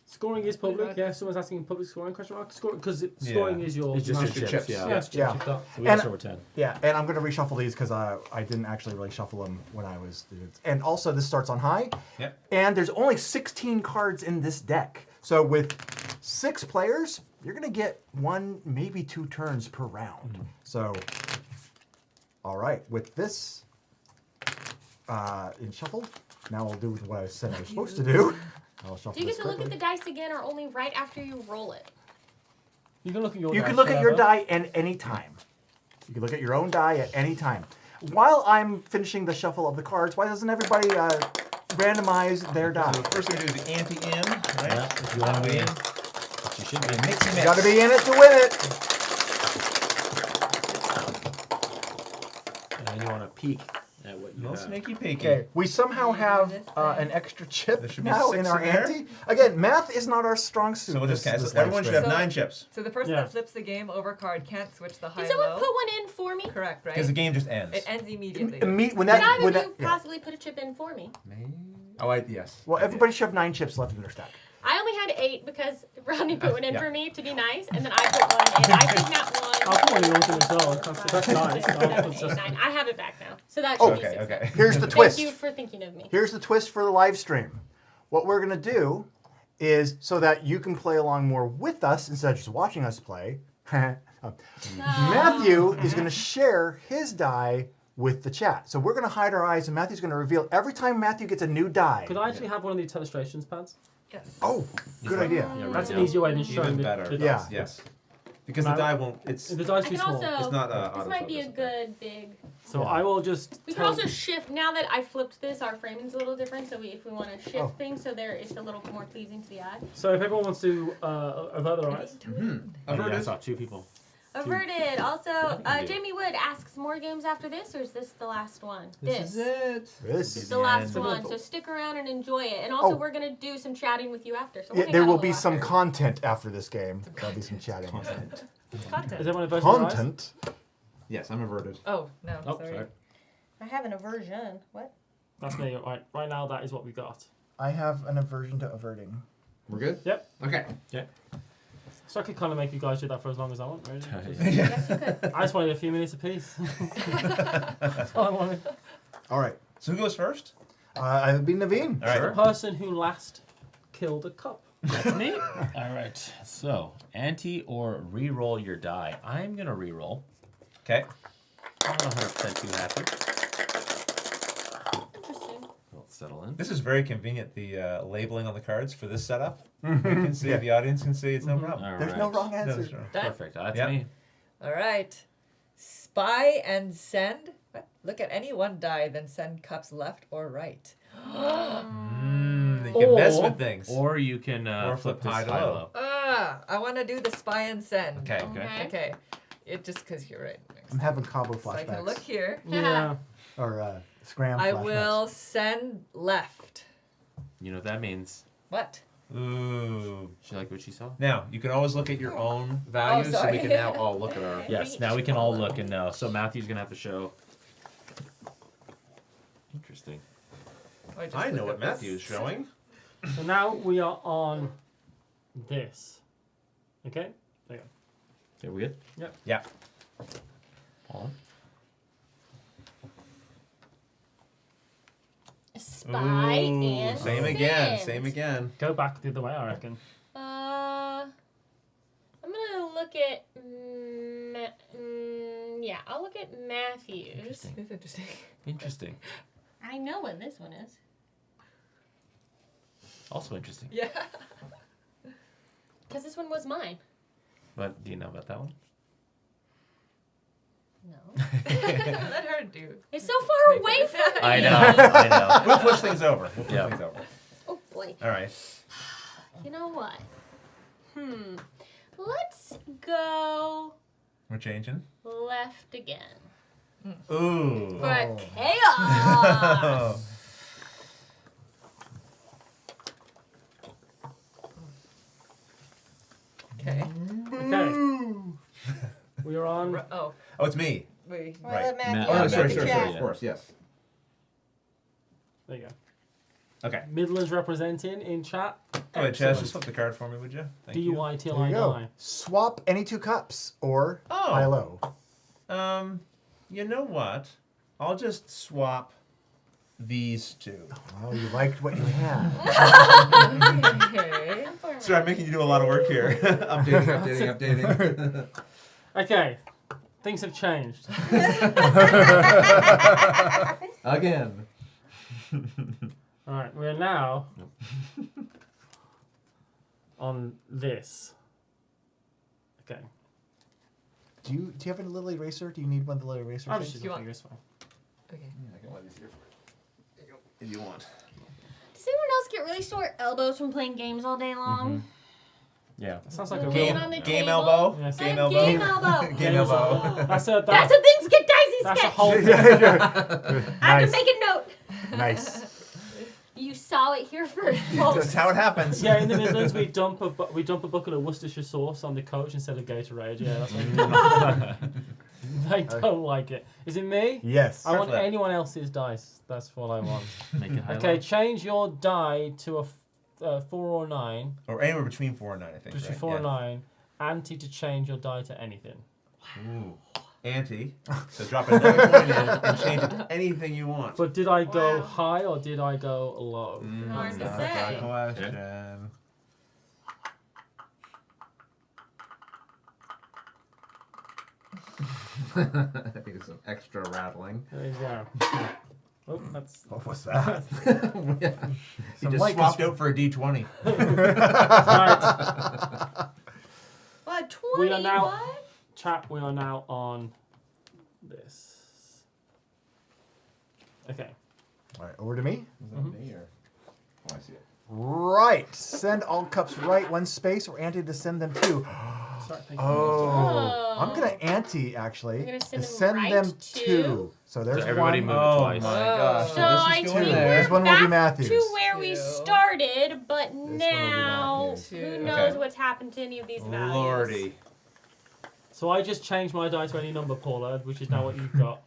Scoring is public. Yeah, someone's asking public scoring question mark. Because scoring is your. It's just your master chips. Yeah, Yeah. it's chips Yeah. you've got. So we And- also were 10. Yeah, and I'm going to reshuffle these because I didn't actually really shuffle them when I was. And also, this starts on high. Yep. And there's only 16 cards in this deck. So with 6 players, you're going to get 1, maybe 2 turns per round. So, all right, with this in shuffled, now I'll do what I said I was supposed to do. I'll shuffle Do you this get to look at quickly. the dice again, or only right after you roll it? You can look at your. You dice can look at your forever. die at any time. You can look at your own die at any time. While I'm finishing the shuffle of the cards, why doesn't everybody randomize their die? So the first thing we do is the ante-in, right? Yeah, if you want to be in. But you should be mixy You mix. got to be in it to win it. And you want to peek at what you No have. sneaky peeky. Okay, we somehow have this an extra chip There should be now 6 in our in there. ante. Again, math is not our strong suit. So we'll just this cancel. live Everyone should have stream. So- 9 chips. So the person Yeah. that flips the game over card can't switch the high Can someone low. put one in for me? Correct, right? Because the game just ends. It ends immediately. When Could that, either when of that, you yeah. possibly put a chip in for me? Oh, yes. Well, I did. everybody should have 9 chips left in their stack. I only had 8 because Rodney put one in Yeah. for me to be nice, and then I put one in. I think that one. I'll put one in yours in as well. That's nice. 6, 7, 8, 9. I have it back now, so that should be 6. Okay. Here's the Thank twist. you for thinking of me. Here's the twist for the live stream. What we're going to do is so that you can play along more with us instead of just watching us play. Matthew is going to share his die with the chat. So we're going to hide our eyes, and Matthew's going to reveal every time Matthew gets a new die. Could I actually have one of these illustrations pads? Yes. Oh, good idea. Yeah, That's right an now. easier way than showing Even the, better. the Yeah. dice. Yes. Because the Now- die won't. It's The dice I too can small. also. it's not This might be a autofocus. good big. So I will just. We can tell- also shift. Now that I flipped this, our framing's a little different. So if we want to shift Oh. things, so there it's a little more pleasing to the eye. So if everyone wants to avert their eyes. Oh, yeah, I Averted. saw 2 people. Averted. Also, I do. Jamie Wood asks, more games after this, or is this the last one? This is it. This This is is the last end. one. So stick around and enjoy it. And also, Oh. we're gonna do some chatting with you after. So we'll yeah, hang there out a will little be some after. content after this game. There'll be some chatting. It's content. Is everyone averted their eyes? Content? Yes, I'm averted. Oh, no, Oh, sorry. sorry. I have an aversion. What? That's me. Right now, that is what we got. I have an aversion to averting. We're good? Yep. Okay. So I could kind of make you guys do that for as long as I want, really. Yes, you could. I just wanted a few minutes apiece. That's all I wanted. All right. So who goes first? I would be Naveen. All right. The person who last killed a cup. That's me. All right. So, ante or re-roll your die. I'm going to re-roll. Okay. I'm not 100% too happy. Interesting. We'll settle in. This is very convenient. The labeling on the cards for this setup. We can see. The audience can see. It's no problem. All There's right. no wrong No, answer. that's right. Done? Perfect. That's Yep. me. All right. Spy and send. What? Look at any one die, then send cups left or right. You can mess Or- with things. Or you can Or flip flip this high to high low. low. I want to do the spy and send. Okay. Okay. Okay. It just because you're right. I'm having Cabo So I can flashbacks. look here. Yeah. Or Scram I flashbacks. will send left. You know what that means. What? Ooh. She like what she saw? Now you can always look at your own values, so we sorry. can now all look at our. Yes, now we can all look and know. So Matthew's going to have to show. Interesting. Oh, just I know looked what at this. Matthew is showing. So now we are on this. Okay? There you Okay, we good? Yeah. Paula? Spy and Same again. Sins. Same again. Go back the other way, I reckon. I'm gonna look at. Yeah, I'll look at Matthews. Interesting. It's interesting. Interesting. I know what this one is. Also interesting. Yeah. Because this one was mine. But do you know about that one? No. Let her do. It's so far away from me. I know. We'll push things over. We'll push Yeah. things over. Oh boy. All right. You know what? Let's go We're changing. left again. Ooh. For chaos. Okay. Okay. We are on. Oh, Oh, it's me. wait. Right. Let Matthew Matt- Oh, no, look sorry, at the sorry, chat. sorry. Of course, yes. There you go. Okay. Midlands representing in chat. Go ahead, Chaz. Just flip the card for me, would you? Thank you. There you go. DUI. Swap any two cups or Oh. high low. You know what? I'll just swap these two. Oh, you liked what you had. Okay. Sorry, I'm making you do a lot of work here. updating. Okay. Things have changed. Again. Alright, we're now on this. Okay. Do you have a little eraser? Do you need one of the little eraser I'll things? just You use want- this one. Okay. I can let these here for you. If you want. Does anyone else get really sore elbows from playing games all day long? Yeah. That sounds like a Game real. on the Game table. elbow. Yes. I Game have elbow. game elbow. Game elbow. That's a That's how things get dicey that's a sketch. whole. I have to make a note. Nice. You saw it here first, That's folks. how it happens. Yeah, in the Midlands we dump a bucket of Worcestershire sauce on the coach instead of Gatorade. Yeah, that's what we do. They don't like it. Is it me? Yes. I want Flip. anyone else's dice. That's what I want. Make it highlight. Okay, change your die to a 4 or 9. Or anywhere between 4 and 9, I think. Between right? 4 and Yeah. 9. Ante to change your die to anything. Ooh. Ante. So drop another coin in and change it to anything you want. But did I go Wow. high or did I go low? Hard to That's say. a question. I think it's some extra rattling. There you go. Oh, that's. What was that? Yeah. He Some just light swapped out for a D20. Right. What, 20? We are now- What? Chat, we are now on this. Okay. All right, over to me. Is that me or? Oh, I see it. Right. Send all cups right, one space, or ante to send them two. Sorry, thank you. Oh. I'm going to ante, actually. You're gonna to send send them them right two. to? So there's So everybody one. move it Oh twice. my gosh. So this I is think going we're there. This one will be back Matthews. to where we Two. started, but will be now Matthews. who Two. knows Okay. what's happened to any of these values? Lordy. So I just changed my die to any number, Paula, which is now what you've got.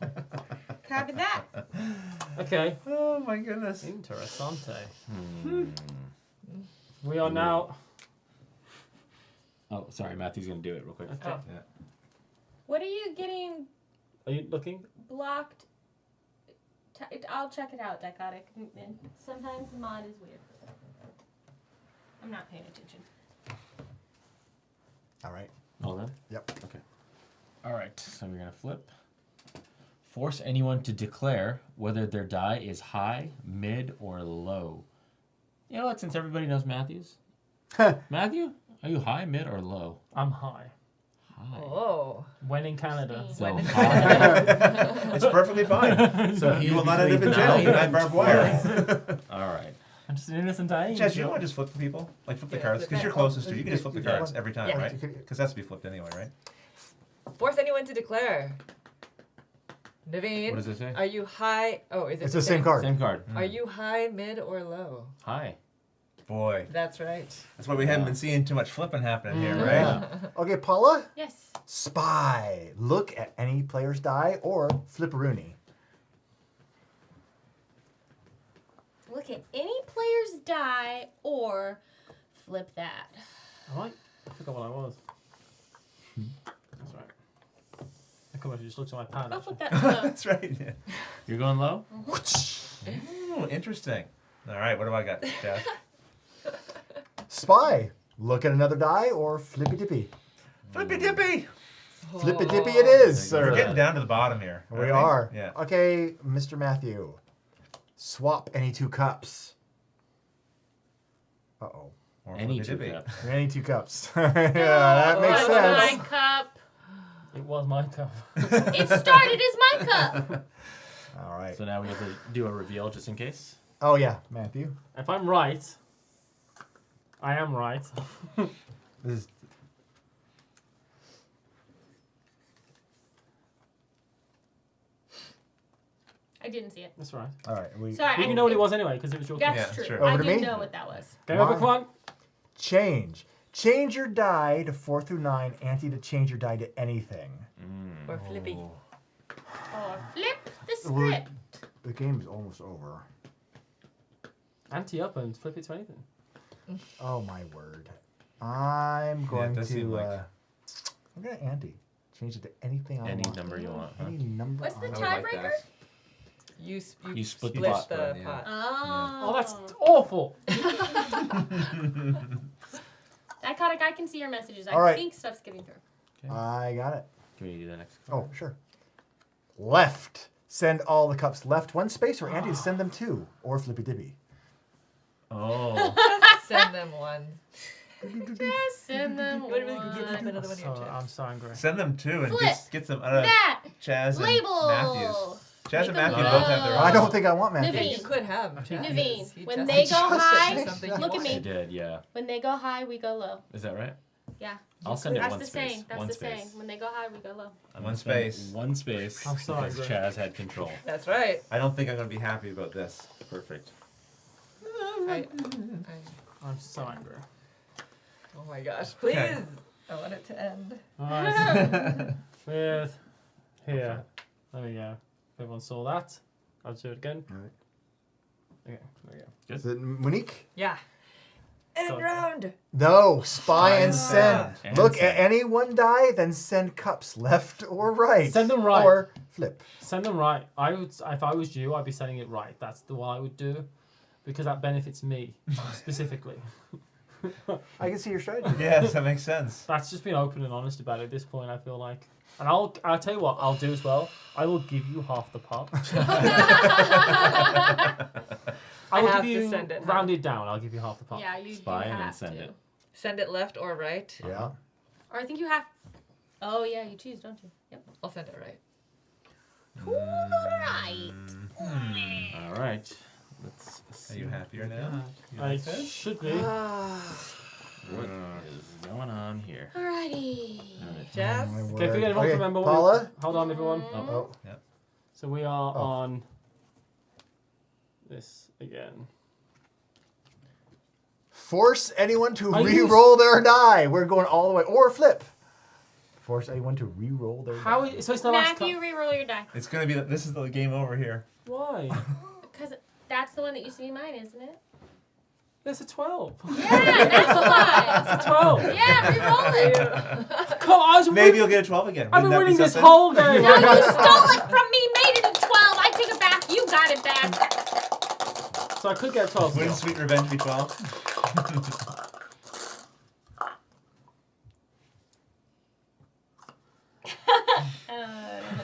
Copy that. Okay. Oh my goodness. Interessante. We are now. Oh, sorry. Matthew's going to do it real quick. Okay. Yeah. What are you getting Are you looking? blocked? I'll check it out, Dichotic. Sometimes mod is weird. I'm not paying attention. All right. All done? Yep. Okay. All right. So we're going to flip. Force anyone to declare whether their die is high, mid, or low. You know what? Since everybody knows Matthew's. Matthew, are you high, mid, or low? I'm high. High. Oh. When in Canada. So high. It's perfectly fine. So You he's will not end up in between jail. 9 Behind barbed wire. All right. I'm just an innocent angel. Chaz, you want to just flip for people? Like flip the Yeah, cards? flip Because it. you're closest to it. You can just flip the Yeah. cards every time, Yeah. right? Because that's to be flipped anyway, right? Force anyone to declare. Naveen, What does it say? are you high? Oh, is it It's the same card. Same card. Are you high, mid, or low? High. Boy. That's right. That's why we haven't been seeing too much flipping happening here, right? Yeah. Okay, Paula. Yes. Spy. Look at any player's die or flipperoonie. Look at any player's die or flip that. Alright. I forgot what I was. That's right. Come on, you just looked at my pad. I'll actually. flip that low. That's right. Yeah. You're going low? Ooh, interesting. All right, what do I got, Jeff? Spy. Look at another die or flippy dippy. Flippy dippy. Flippy dippy it is, We're sir. getting down to the bottom here. We aren't are. Yeah. Okay, Mr. Matthew. Swap any 2 cups. Uh-oh. Or Any flippy two dippy. cups. Any 2 cups. Yeah, that makes Oh, my sense. cup. It was my cup. It started as my cup. All right. So now we have to do a reveal just in case. Oh, yeah, Matthew. If I'm right, I am right. This is I didn't see it. That's right. all right. Sorry, You know what it was anyway, because it was your That's Yeah, true. sure. I Over to didn't me? know what that was. Game over, come on. Change. Change your die to 4 through 9. Ante to change your die to anything. Or flippy. Or flip the Well, script. The game is almost over. Ante up and flip it to anything. Oh my word! I'm going does seem to. like- I'm gonna ante. Change it to anything I Any want. number you want. Huh? Any number. What's the I I would want. like tiebreaker? that. You split split the the pot. Split, yeah. pot. Oh. Oh, that's awful. That Kodak, I can see your messages. I All right. think stuff's getting through. I got it. Can we do the next card? Oh, sure. Left. Send all the cups left 1 space, or ante to send them 2, or flippy dippy. Oh. Send them one. Just send them You would really give them one. another one of your I'm chips. so angry. Send them 2 and Flip get some out of That Chaz and label. Matthews. Chaz and Make 'em Matthew both have their low. own. I don't think I want Matthew. Naveen. You could have. Naveen, He when just- they go just high, said something look at you I me. did, yeah. When they go high, we go low. Is that right? Yeah. I'll send it That's one the space. saying. That's one the space. saying. When they go high, we go low. I'm One gonna spend space. One space. I'm sorry, because Greg. Chaz had control. That's right. I don't think I'm going to be happy about this. Perfect. I'm so angry. Oh my gosh, please. Okay. I want it to end. Alright. With here. There we go. Everyone saw that. I'll do it again. Alright. Okay, there we go. Is it Monique? Yeah. End Sorry. round. No, spy and send. send. And Look send. at any one die, then send cups left or right. Send them right. Or flip. Send them right. I would, if I was you, I'd be sending it right. That's the one I would do, because that benefits me specifically. I can see your strategy. Yes, that makes sense. That's just being open and honest about it at this point. I feel like, and I'll tell you what I'll do as well. I will give you half the pot. I will have give to you send it, huh? rounded down. I'll give you half the pot. Yeah, you Spy and then have send to. it. Send it left or right. Yeah. Or I think you have. Oh yeah, you choose, don't you? Yep. I'll send it right. Right. All right. Let's Are you happier now? You I like this? should be. What is going on here? Alrighty. Jazz. Oh, my Okay, word. if everyone Okay, remember what Paula? hold on, everyone. Oh, So we are Oh. on this again. force anyone to I re-roll their die. We're going all the way. Or flip. Force anyone to re-roll their How? die. So it's the last. Matthew, re-roll your die. It's going to be, this is the game over here. Why? Because that's the one that used to be mine, isn't it? There's a 12. Yeah, that's why. It's a 12. Yeah, re-roll it. Come on, I was Maybe you'll get a 12 again. I've been Wouldn't that be winning this something? whole game. No, you stole it from me, made it a 12. I took it back. You got it back. So I could get a 12. Wouldn't still. Sweet Revenge be 12?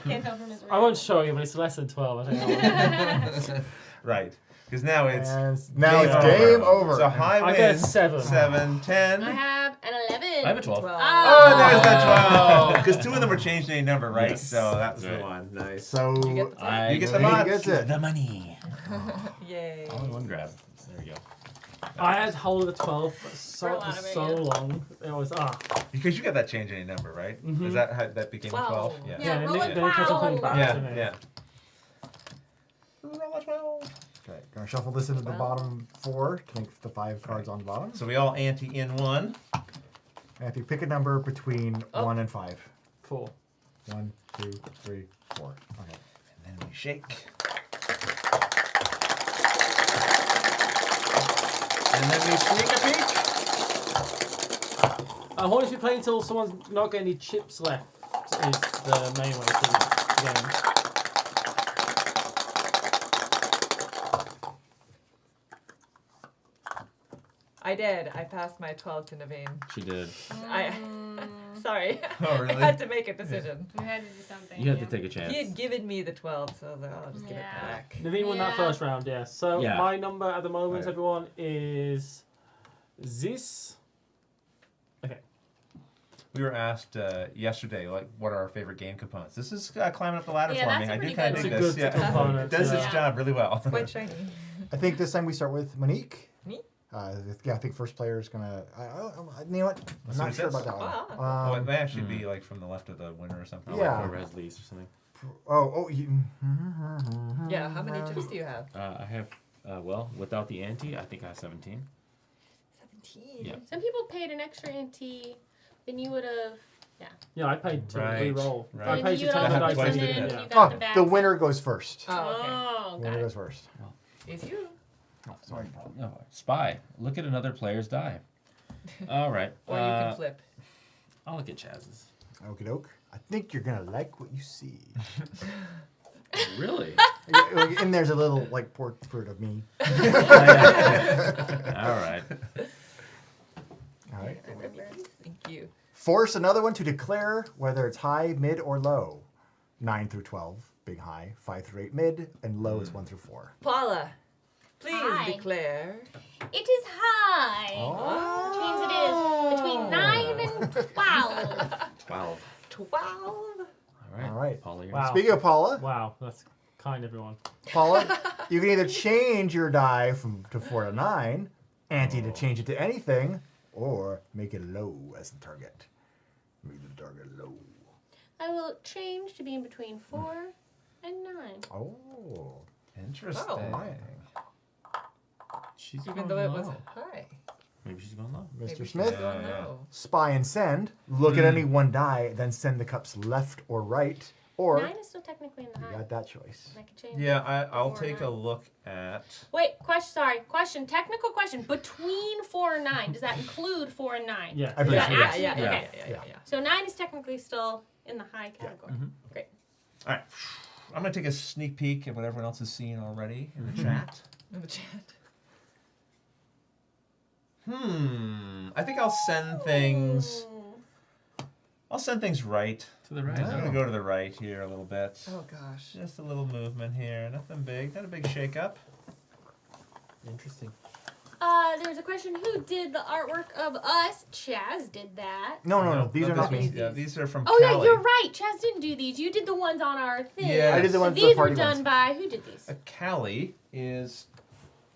Can't tell from his I won't show you, but it's less than 12. I think. Right. Because now it's And now game it's game over. over. So high I get a wins. 7. 7, 10. I have an 11. I have a 12. Oh, there's that 12. Because 2 of them were changed to any number, right? Yes. So that was That's the right. one. Nice. So You get the I You get the he box. gets it. the money. Yay. All in one grab. There we go. I had hold of the 12 for For so, a lot of it, so yeah. long. It was Because you got that change any number, right? Mhm. Is that how that became 12? 12. Yeah. Yeah, then roll it it kept on coming down. back to Yeah. me. Yeah. Okay, gonna shuffle this into the bottom 4 to make the 5 cards on the bottom. So we all ante in 1. And if you pick a number between 1 and 5. 4. 1, 2, 3, 4. Okay. And then we shake. And then we sneak a peek. I want you to be playing until someone's not got any chips left. is the main way to the game. I did. I passed my 12 to Naveen. She did. Sorry. Oh, really? I had to make a decision. You had to do something. You have to take a chance. He had given me the 12, so I was like, I'll just give it Yeah. back. Naveen won that Yeah. first round, yes. So Yeah. my number at the moment, Right. everyone, is this. Okay. We were asked yesterday, like, what are our favorite game components? This is climbing up the ladder Yeah, for that's me. a I do pretty kind good of dig one. this. It's a good Yeah. component, It does yeah. its job really well. Quite shiny. I think this time we start with Monique. Me? Yeah, I think first player is gonna. You know what? I'm Let's not see sure what about it that says. one. Well, it may actually be like from the left of the winner or something. Or Yeah. like whoever has least or something. Yeah, how many chips do you have? I have, well, without the ante, I think I have 17. 17. Yeah. Some people paid an extra ante than you would have. Yeah, I paid to Right, re-roll. right. I Then paid you to would turn the also dice put twice, some in. in. didn't Yeah. You got the Oh, back. the winner goes first. Oh, okay. Oh, got Winner it. goes first. Is you? Oh, sorry. No, spy. Look at another player's die. All right. Or you can flip. I'll look at Chaz's. Okie doke. I think you're gonna like what you see. Really? And there's a little like portrait of me. All right. All right. Thank you. Force another one to declare whether it's high, mid, or low. 9 through 12, big high. 5 through 8, mid, and low is 1 through 4. Paula, please Hi. declare. It is high. Oh. Which means it is between 9 and 12. 12. 12. All right. All right. Paula, yours. Wow. Speaking of Paula, Wow, that's kind, everyone. Paula, you can either change your die to 4 to 9, ante to change it to anything, or make it low as the target. Make the target low. I will change to be in between 4 and 9. Oh. Interesting. Oh. She's Even going though it was low. high. Maybe she's going low. Maybe Mr. she's Smith, going Yeah, yeah. low. spy and send. Look at any one die, then send the cups left or right, or 9 is still technically in the you high. got that choice. I can change. Yeah, it. I'll 4 or take a 9. look at. Wait, question. Technical question. Between 4 and 9, does that include 4 and 9? Yeah. I Is believe that so. Yeah, actually, yeah, okay. yeah. So 9 is technically still in the high category. Great. All right. I'm going to take a sneak peek at what everyone else has seen already in the chat. In the chat. I think I'll send things. Ooh. I'll send things right. To the right. I'm going to go to the right here a little bit. Oh gosh. Just a little movement here. Nothing big. Not a big shake-up. Interesting. There was a question. Who did the artwork of us? Chaz did that. No. These are not this me. one. Yeah, these are from Oh yeah, Callie. you're right. Chaz didn't do these. You did the ones on our thing. Yeah. I did the So ones for these the were party done ones. by who did these? Callie is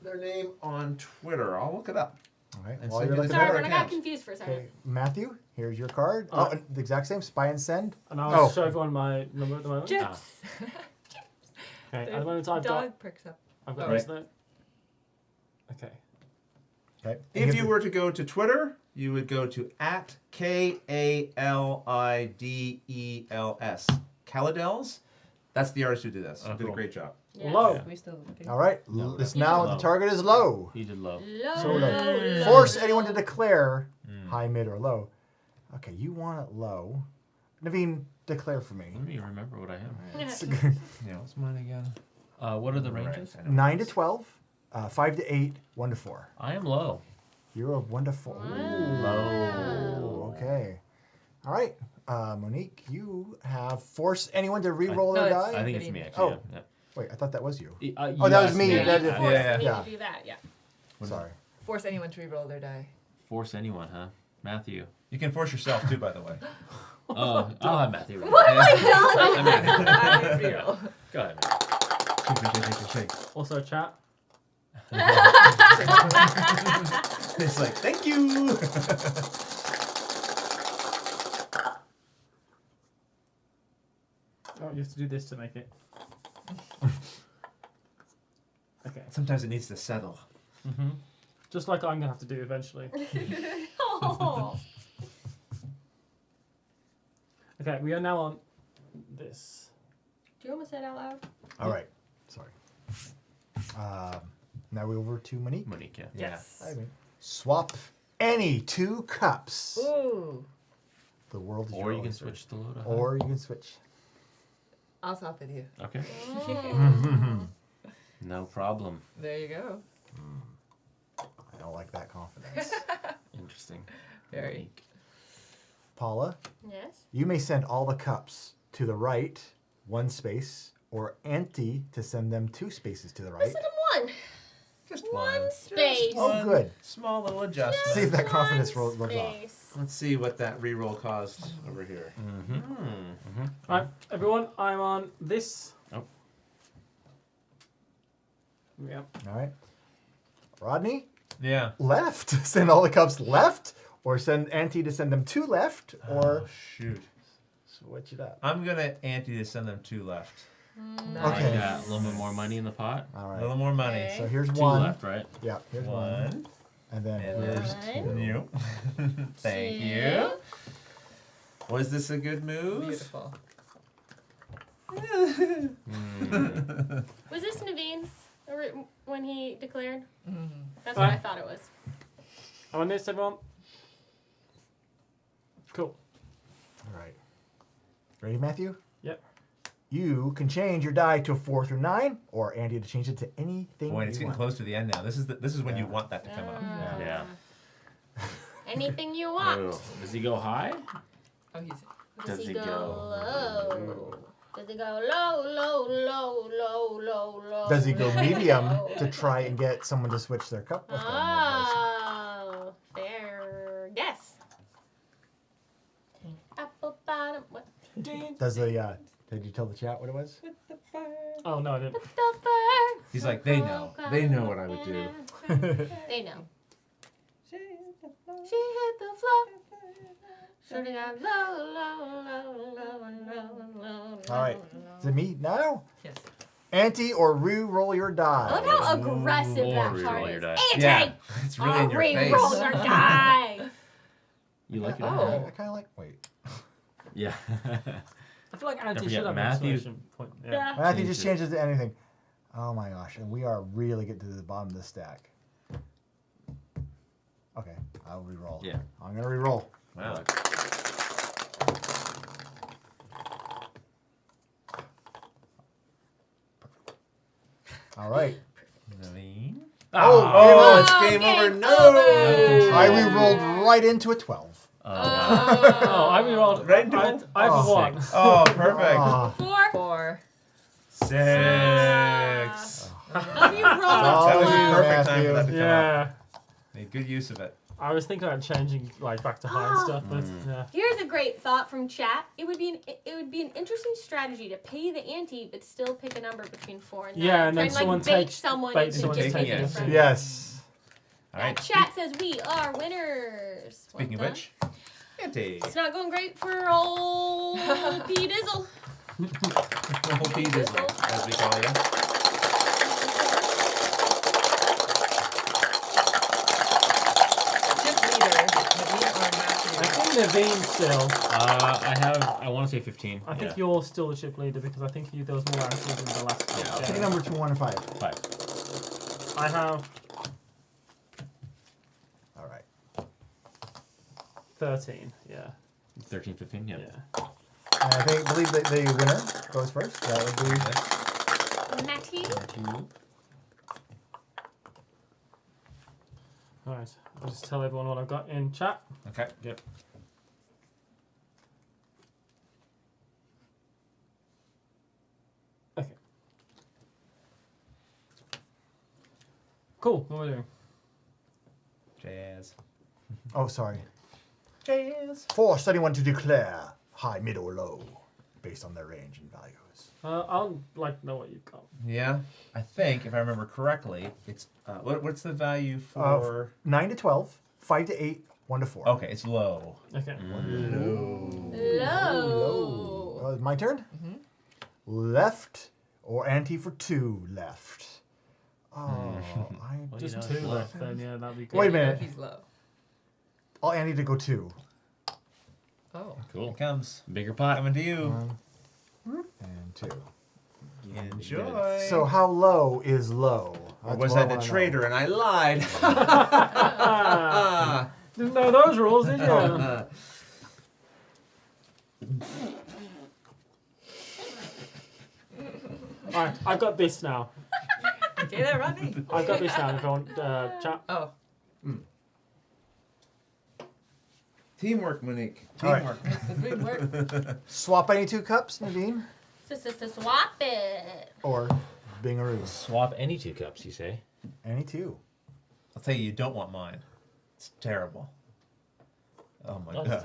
their name on Twitter. I'll look it up. All right. And While send you're you looking the Sorry, at Twitter it, when I got account. confused for a second. okay, Matthew, here's your card. Oh. And the exact same, spy and send. And I'll Oh. show everyone my number at the moment. Chips. Okay, at the moment I've Dog got perks up. this note. Okay. Okay. If you were to go to Twitter, you would go to @KALIDELS. Calidels. That's the artist who did this. Oh, He did a cool. great job. Yes. Low. We still All right. No, This no. now Low. the target is low. He did low. Low, So low. low, Force low. anyone to declare high, mid, or low. Okay, you want it low. Naveen, declare for me. Let me remember what I have. Yeah, what's mine again? What are the ranges? I know 9 it to is. 12, 5 to 8, 1 to 4. I am low. You're a 1 to 4. Low. Okay. All right. Monique, you have forced anyone to re-roll No, their it's- die? I think it's me actually. Oh. Yeah. Wait, I thought that was you. You Oh, that was asked me. Yeah, That you is- forced yeah, me yeah. to do that. Yeah. Sorry. Force anyone to re-roll their die. Force anyone, huh? Matthew. You can force yourself too, by the way. Oh, I'll have Matthew. roll. What have I done? I re-roll. Go ahead. Shake. Also, chat. It's like, thank you. Oh, you have to do this to make it. Okay. Sometimes it needs to settle. Just like I'm gonna have to do eventually. Oh. Okay, we are now on this. Do you almost say it out loud? All right. Sorry. Now we're over to Monique. Monique, yeah. Yes. Hi, Monique. Swap any 2 cups. Ooh. The world is Or your you can oyster. switch to Loda. Or you can switch. I'll swap with you. Okay. Mm. No problem. There you go. I don't like that confidence. Interesting. Very. Unique. Paula, Yes. you may send all the cups to the right, 1 space, or Auntie to send them 2 spaces to the right. Listen to one. Just One space. Oh, good. Small little adjustment. See if that One confidence rubs off. space. Let's see what that reroll caused over here. Right, everyone, I'm on this. Oh. Yeah. All right. Rodney, Yeah. left. Send all the cups left, or send Auntie to send them 2 left, or Shoot. switch it up. I'm gonna ante to send them 2 left. Okay. Got a little bit more money in the pot. All A right. little more money. Okay. So here's 2 1. left, right? Yeah, here's 1. 1. And then And here's then- 2. You. Thank Two. you. Was this a good move? Beautiful. Was this Naveen's when he declared? Mm-hmm. That's what I Fine. thought it was. I'm on this, everyone. Cool. All right. Ready, Matthew? Yep. You can change your die to a 4 through 9, or Andy to change it to anything Boy, it's you getting want. close to the end now. This is when you Yeah. want that to come up. Yeah. Anything you want. Oh, does he go high? Oh, he's. Does Does he he go go low? Does he go low, low, low, low, low, low? Does he go medium low? to try and get someone to switch their cup with them? Oh, fair guess. Apple bottom. What? Does the did you tell the chat what it was? Oh, no, I didn't. The fur. He's like, they know. They know what I would do. They know. She hit the floor. Shooting out low, low, low, low, low, low. All right. Is it me now? Yes. Anti or re-roll your I die. love how aggressive Or that reroll part your is. die. Anti! Yeah. It's really in your face. Re-roll your die. You like it? Oh. I kind of like. Wait. Yeah. I feel like Andy forget should have Matthew. an exclamation point. Yeah. Yeah. Matthew Change just it. changes to anything. Oh my gosh, and we are really getting to the bottom of the stack. Okay, I'll re-roll. Yeah. I'm gonna re-roll. Wow. All right. Naveen? Oh, Oh, it's game over. game No. over. I re-rolled right into a 12. Oh, I rerolled. Right into I have Oh. one. Oh, perfect. Ah. 4. 4. 6. Oh, you rolled That was a the 12. perfect time for that to come up. Yeah. Made good use of it. I was thinking about changing like back to high and stuff, but yeah. Here's a great thought from chat. It would be an interesting strategy to pay the ante, but still pick a number between 4 and 9. Yeah, and then Try someone like, bait takes someone bait into someone to just take picking it. from Yes. All Yeah, right. chat says we are winners. Speaking of Well which, Ante. it's not going great for old P. Dizzle. Little P Dizzle, as we call you. Chip leader. Naveen or Matthew? I think Naveen still. I want to say 15. I think yeah. you're still the ship leader because I think there was more answers in the last Yeah, game. Pick a number between 1 and 5. 5. I have All right. 13. Yeah. 13, 15, yeah. Yeah. And I believe that the winner goes first. That would be Matty. Alright. I'll just tell everyone what I've got in chat. Okay. Yep. Okay. Cool. What are we doing? Jazz. Oh, sorry. Jazz. Force anyone to declare high, mid, or low based on their range and values. I'll know what you've got. Yeah, I think if I remember correctly, it's what's the value for? 9 to 12, 5 to 8, 1 to 4. Okay, it's low. Okay. Low. My turn? Mm-hmm. Left or ante for 2 left. Oh, Just you know, 2 it's low. left then, yeah, that'd be good. Wait a minute. He's low. I'll ante to go 2. Oh. Cool. Here comes. Bigger pot. Coming to you. 1 and 2. Enjoy. So how low is low? Or That's was what I the wanna know. traitor and I lied? Didn't know those rules, did you? Alright, I've got this now. Okay, there, Rodney. I've got this now. If I want chat. Oh. Teamwork, Monique. All right. Teamwork. The dream work. Swap any 2 cups, Naveen, Swap it. or Bingaroo. Swap any 2 cups, you say? Any 2. I'll tell you don't want mine. It's terrible. Oh my Oh, god.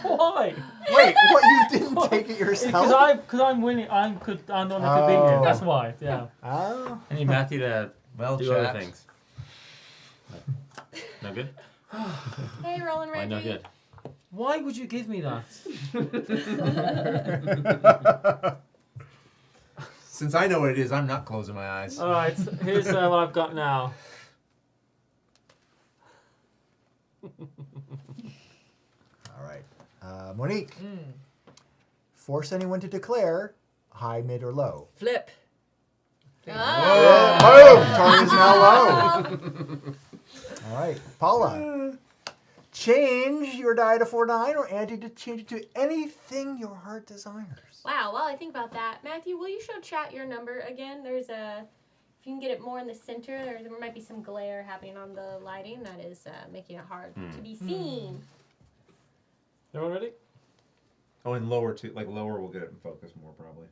Why? Wait, what? You didn't take it yourself? Because I'm winning. I'm the one that could beat you. That's why. Yeah. Oh. I need Matthew to Well, do other chat. things. No good? Hey, Roland Why Reggie. no good? Why would you give me that? Since I know what it is, I'm not closing my eyes. All right. Here's what I've got now. All right. Monique, force anyone to declare high, mid, or low. Flip. Oh. Boom! Target is now low. All right. Paula, change your die to 4-9 or ante to change it to anything your heart desires. Wow, while I think about that, Matthew, will you show chat your number again? There's if you can get it more in the center, there might be some glare happening on the lighting that is making it hard to be seen. Everyone ready? Oh, and lower too. Like lower will get it in focus more probably.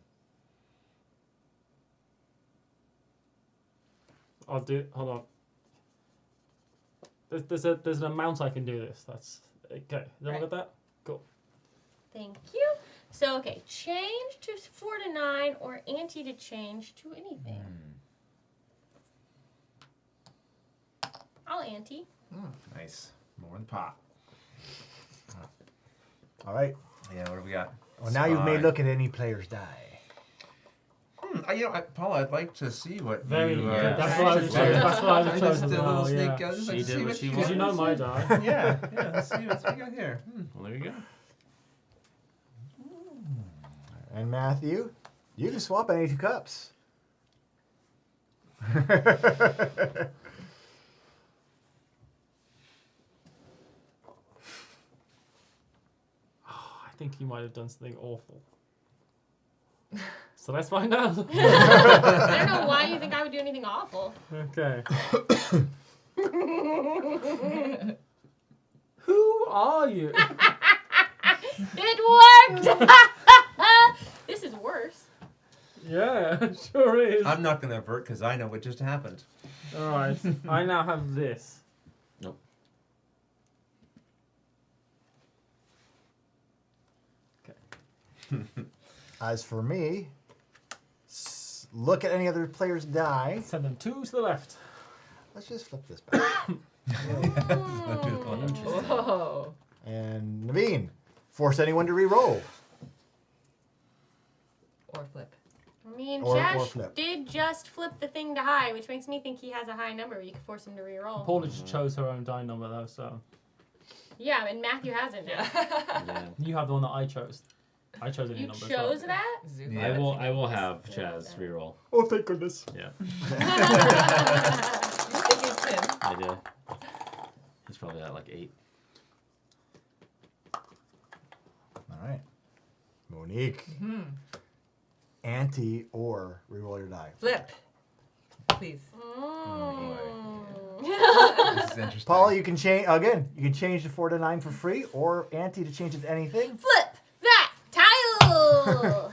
I'll do it. Hold on. There's an amount I can do this. That's okay. Everyone got that? Cool. Thank you. So, okay, change to 4 to 9 or ante to change to anything. I'll ante. Nice. More in the pot. All right. Yeah, what do we got? Well, now you've made Spy. look at any player's die. Paula, I'd like to see what Very you. good. That's what I was chosen. That's what I was I chosen. just did a little Well, sneak. yeah. I was just like, She see did what what she you Because you know my die. Yeah, let's see what we got here. Well, there you go. And Matthew, you can swap any 2 cups. I think you might have done something awful. So let's find out. I don't know why you think I would do anything awful. Okay. Who are you? It worked! This is worse. Yeah, it sure is. I'm not going to avert because I know what just happened. All right. I now have this. Nope. As for me, look at any other player's die. Send them 2 to the left. Let's just flip this back. Whoa. And Naveen, force anyone to re-roll. Or flip. I mean, Or Josh flip. did just flip the thing to high, which makes me think he has a high number. You could force him to re-roll. Paula just chose her own die number though, so Yeah, and Matthew hasn't now. Yeah. you have the one that I chose. I chose any You number. chose that? I will have Chaz reroll. Oh, thank goodness. Yeah, You think it's him? I do. He's probably at like 8. All right. Monique. Ante or re-roll your die. Flip. Please. This is interesting. Paula, you can change again. You can change the 4 to 9 for free, or Ante to change it to anything. Flip that tile!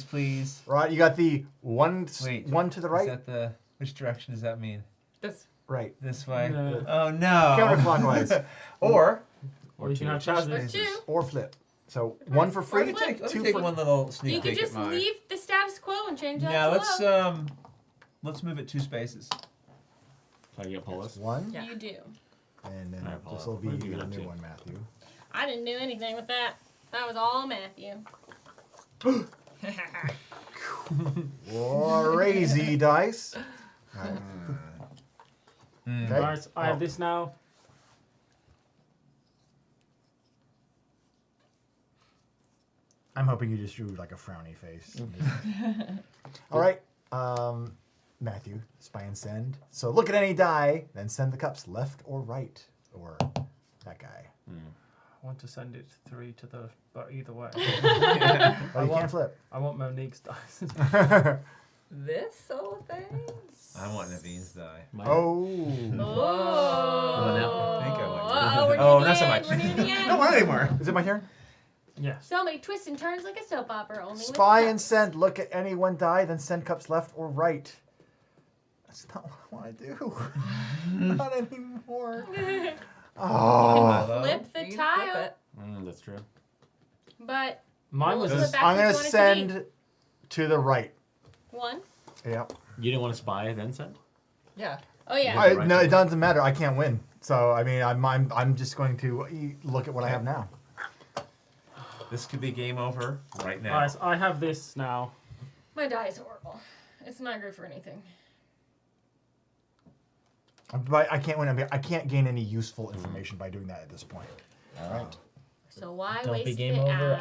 Please. Right, you got the one Wait. one to the right. Is that which direction does that mean? This. Right. This way? No. Oh no. Counterclockwise. Or Or you can have Chaz's. Two. or flip. So one for free, Or flip. Let two me take for one little You sneak could peek just at mine. leave the status quo and change that now to let's move it 2 spaces. Can I get Paula's? one, low. You do. and then Alright, this Paula, will be what are you your up new to? one, Matthew. I didn't do anything with that. That was all Matthew. Crazy dice. All right. Okay. Right, I have this now. I'm hoping you just drew like a frowny face. All right, Matthew, spy and send. So look at any die, then send the cups left or right, or that guy. want to send it 3 to the. But either way, Oh, you can't flip. I want Monique's dice. This whole thing? I want Naveen's die. Oh. I think I went. Oh, we're Oh, near not the so end, much. We're near the end. Don't want anymore. Is it my turn? Yeah. So many twists and turns like a soap opera. Only Spy with and cups. send. Look at any one die, then send cups left or right. That's not what I want to do. Not anymore. Oh. Flip the You can tile, flip it. That's true. but Mine we'll was. flip back I'm to gonna what it should send to the right. be. 1. Yep. You didn't want to spy then send? Yeah. Oh yeah. Right. No, it doesn't matter. I can't win. So I mean, I'm just going to look at what I have now. This could be game over right now. Alright, so I have this now. My die is horrible. It's not good for anything. But I can't win. I can't gain any useful information by doing that at this point. All right. So why Don't waste be game it over.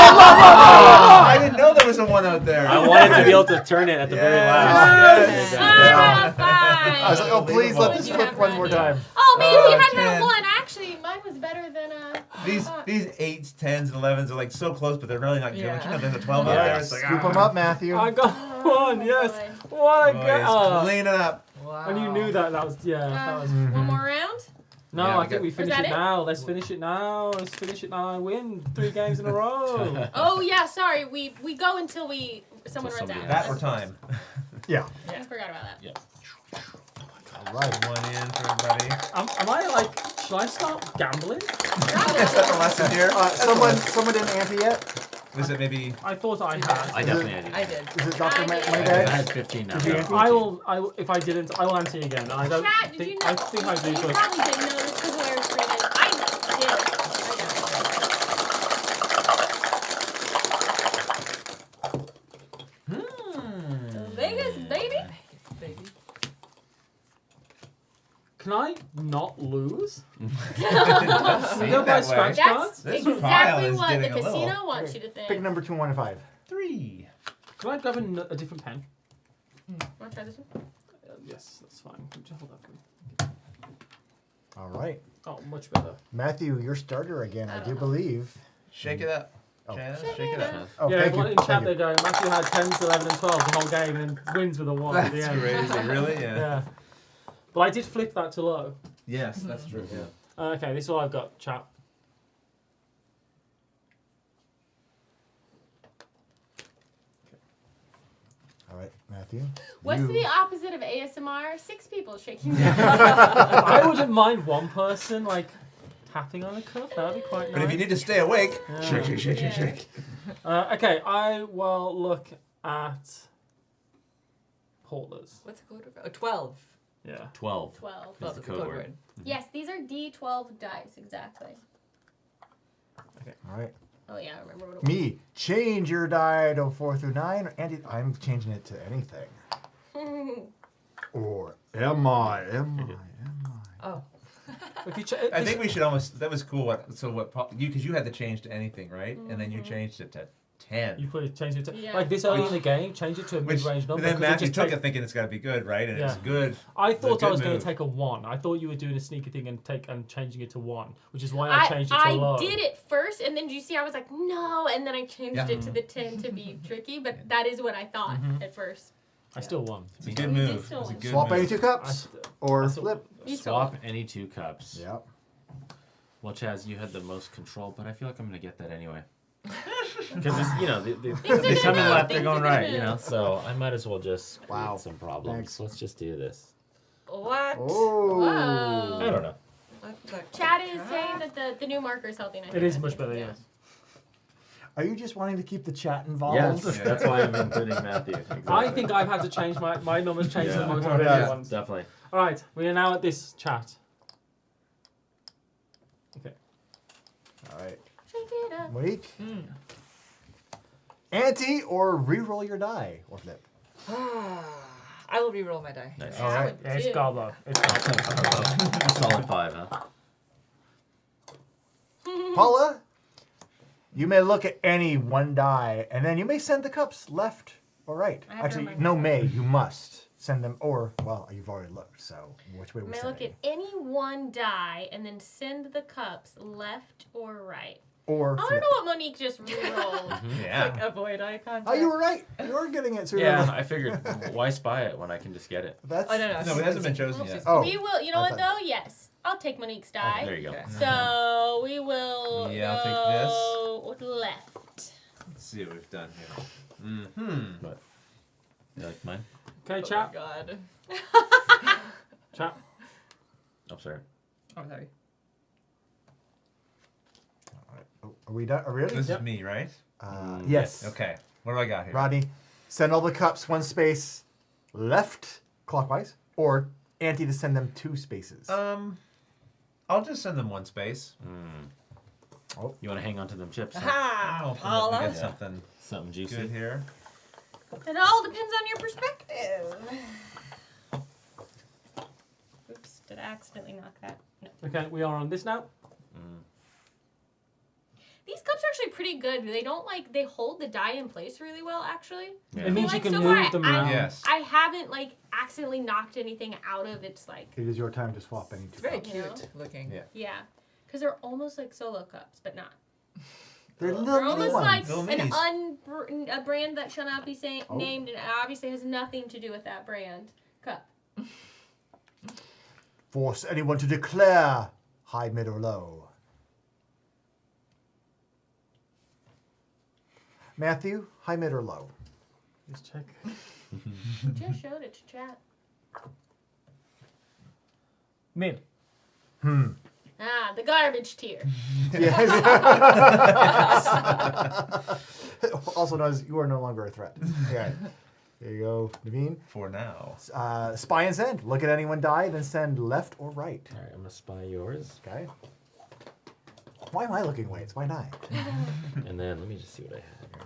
I didn't know there was a one out there. I wanted to be able to turn it at the very last. Yeah. Fine. I was like, oh, please let What this did you flip have, one more Randy? time. Oh, maybe you had Ken. that one. Actually, mine was better than These 8s, 10s, 11s are like so close, but they're really not good. Yeah. Like, you know, there's a 12 out there. It's like, Scoop them up, Matthew. I got one. Yes. boy. What a boys, go! clean it up. Wow. And you knew that. That was that was. One more round. No, Yeah, I we think got- we Was finish that it it? now. Let's finish it now. Let's finish it now. I win 3 games in a row. Oh yeah, sorry. We go until someone runs somebody out. That or time. Yeah. I forgot about that. Yeah. All right. One in for everybody. Am I like? Should I start gambling? Is that the lesson here? Someone didn't answer yet. Was it maybe? I thought I had. I definitely had I did. Is it Dr. I did. I Moneybag? had 15 now. Did you Yeah. answer? I will. If I didn't, I will answer you again. I don't Chat, did think. you know? I think I do. You But probably didn't know this because where it's rated. I did. Vegas, baby. Baby. can I not lose? See You it go buy that way. scratch That's cards? This pile exactly is what the getting a little- casino wants you to Pick think. number 2, 1, and 5. 3. Can I grab a different pen? Want to try this one? Yes, that's fine. Could you hold that for me? All right. Oh, much better. Matthew, your starter again, I do believe. Shake it up. Oh. Janice, Shake shake it it up. up. Oh, yeah, thank everyone you. in chat Thank they're you. going, Matthew had 10s, 11, and 12 the whole game and then wins with a 1 at the That's end. crazy, really? Yeah. Yeah. But I did flip that to low. Yes, that's true. Yeah. Okay, this is all I've got, chat. All right, Matthew. What's you- the opposite of ASMR? 6 people shaking their I wouldn't mind one person, like, tapping on a cup. That would be quite nice. But if you need to stay awake, Yeah. shake, shake, shake, shake, shake. Okay, I will look at Paula's. What's the code word? Oh, 12. Yeah. 12. 12. That's the code word. Yes, these are D12 dice, exactly. All right. Oh yeah, I remember what it was. Me, change your die to 4 through 9. Andy, I'm changing it to anything. Or am I? Oh. If you I think we should almost. That was cool. Because you had to change to anything, right? And then you changed it to 10. You put it, change it to Yeah. like this early in the game. Change it to a Which, mid-range but number. then 'cause Matthew just took take- it thinking it's got to be good, right? And it's Yeah. good. I It's a thought I good was going move. to take a 1. I thought you were doing a sneaky thing and changing it to 1, which is why I changed it to I low. did it first, and then you see, I was like, no, and then I changed Yeah. it to the 10 to be tricky, but that is what I thought at first. I still won. It's a good You did move. still It's a win. good Swap move. any 2 cups. Or still- flip. You Swap any 2 cups. Yep. Well, Chaz, you had the most control, but I feel like I'm going to get that anyway. Because, you know, they are coming gonna left, move. they're going Things are right, gonna you know? move. So I might as well just create Wow. some problems. Thanks. Let's just do this. What? Oh. Whoa. I don't know. What the Chat is saying that the new marker is helping. I It think. is much better, yes. Are you just wanting to keep the chat involved? Yes, that's why I'm including Matthew. Exactly. I think I've had to change my numbers changed the most out of Yeah. everyone's. Definitely. All right, we are now at this chat. Okay. All right. Shake it up. Monique. Ante or re-roll your die or flip. I will re-roll my die. Nice. All right. Yeah, it's Garbo. It's Garbo. Solid 5, huh? Paula, you may look at any one die, and then you may send the cups left or right. I have to Actually, remember no that. may. You must send them, or, well, you've already looked, so which way I'm we gonna send look at any one die and then send the cups left or right. Or I want to flip. know what Monique just re-rolled. It's like avoid eye contact. Oh, you were right. You were getting it. So Yeah, I figured, why spy it when I can just get it? That's, Oh, no. No, it hasn't been chosen yet. Oh, We will. You know I what thought- though? Yes, I'll take Monique's die. There you go. Okay. So we will Yeah, I'll go left. Let's see what we've done here. Mm-hmm. But you like mine? Okay, Oh chat. my god. Chat. Oh, sorry. Oh, sorry. Oh, are we done? Are we ready? This is me, right? Yes. Okay. What do I got here? Rodney, send all the cups one space left clockwise, or Auntie to send them 2 spaces. I'll just send them one space. Oh. You want to hang on to them chips? huh? Aha! I'll hopefully Paula. get something Something juicy. good here. It all depends on your perspective. Oops, did I accidentally knock that? No. Okay, we are on this now. These cups are actually pretty good. They don't they hold the die in place really well, actually. Yeah. It means you can so move far, them I- around. Yes. I haven't accidentally knocked anything out of its It is your time to swap any 2 It's very cups. You know? cute looking. Yeah. yeah, because they're almost like solo cups, but not. They're They're little mini almost ones. like Little an minis. a brand that shall not be Oh. named, and obviously has nothing to do with that brand cup. Force anyone to declare high, mid, or low. Matthew, high, mid, or low? Just check. Just showed it to chat. Mid. Ah, the garbage tier. Yes. Also known as you are no longer a threat. Okay. There you go, Naveen. For now. Spy and send. Look at anyone die, then send left or right. All right, I'm gonna spy yours, Okay. Why am I looking away? It's my die. and then let me just see what I have here.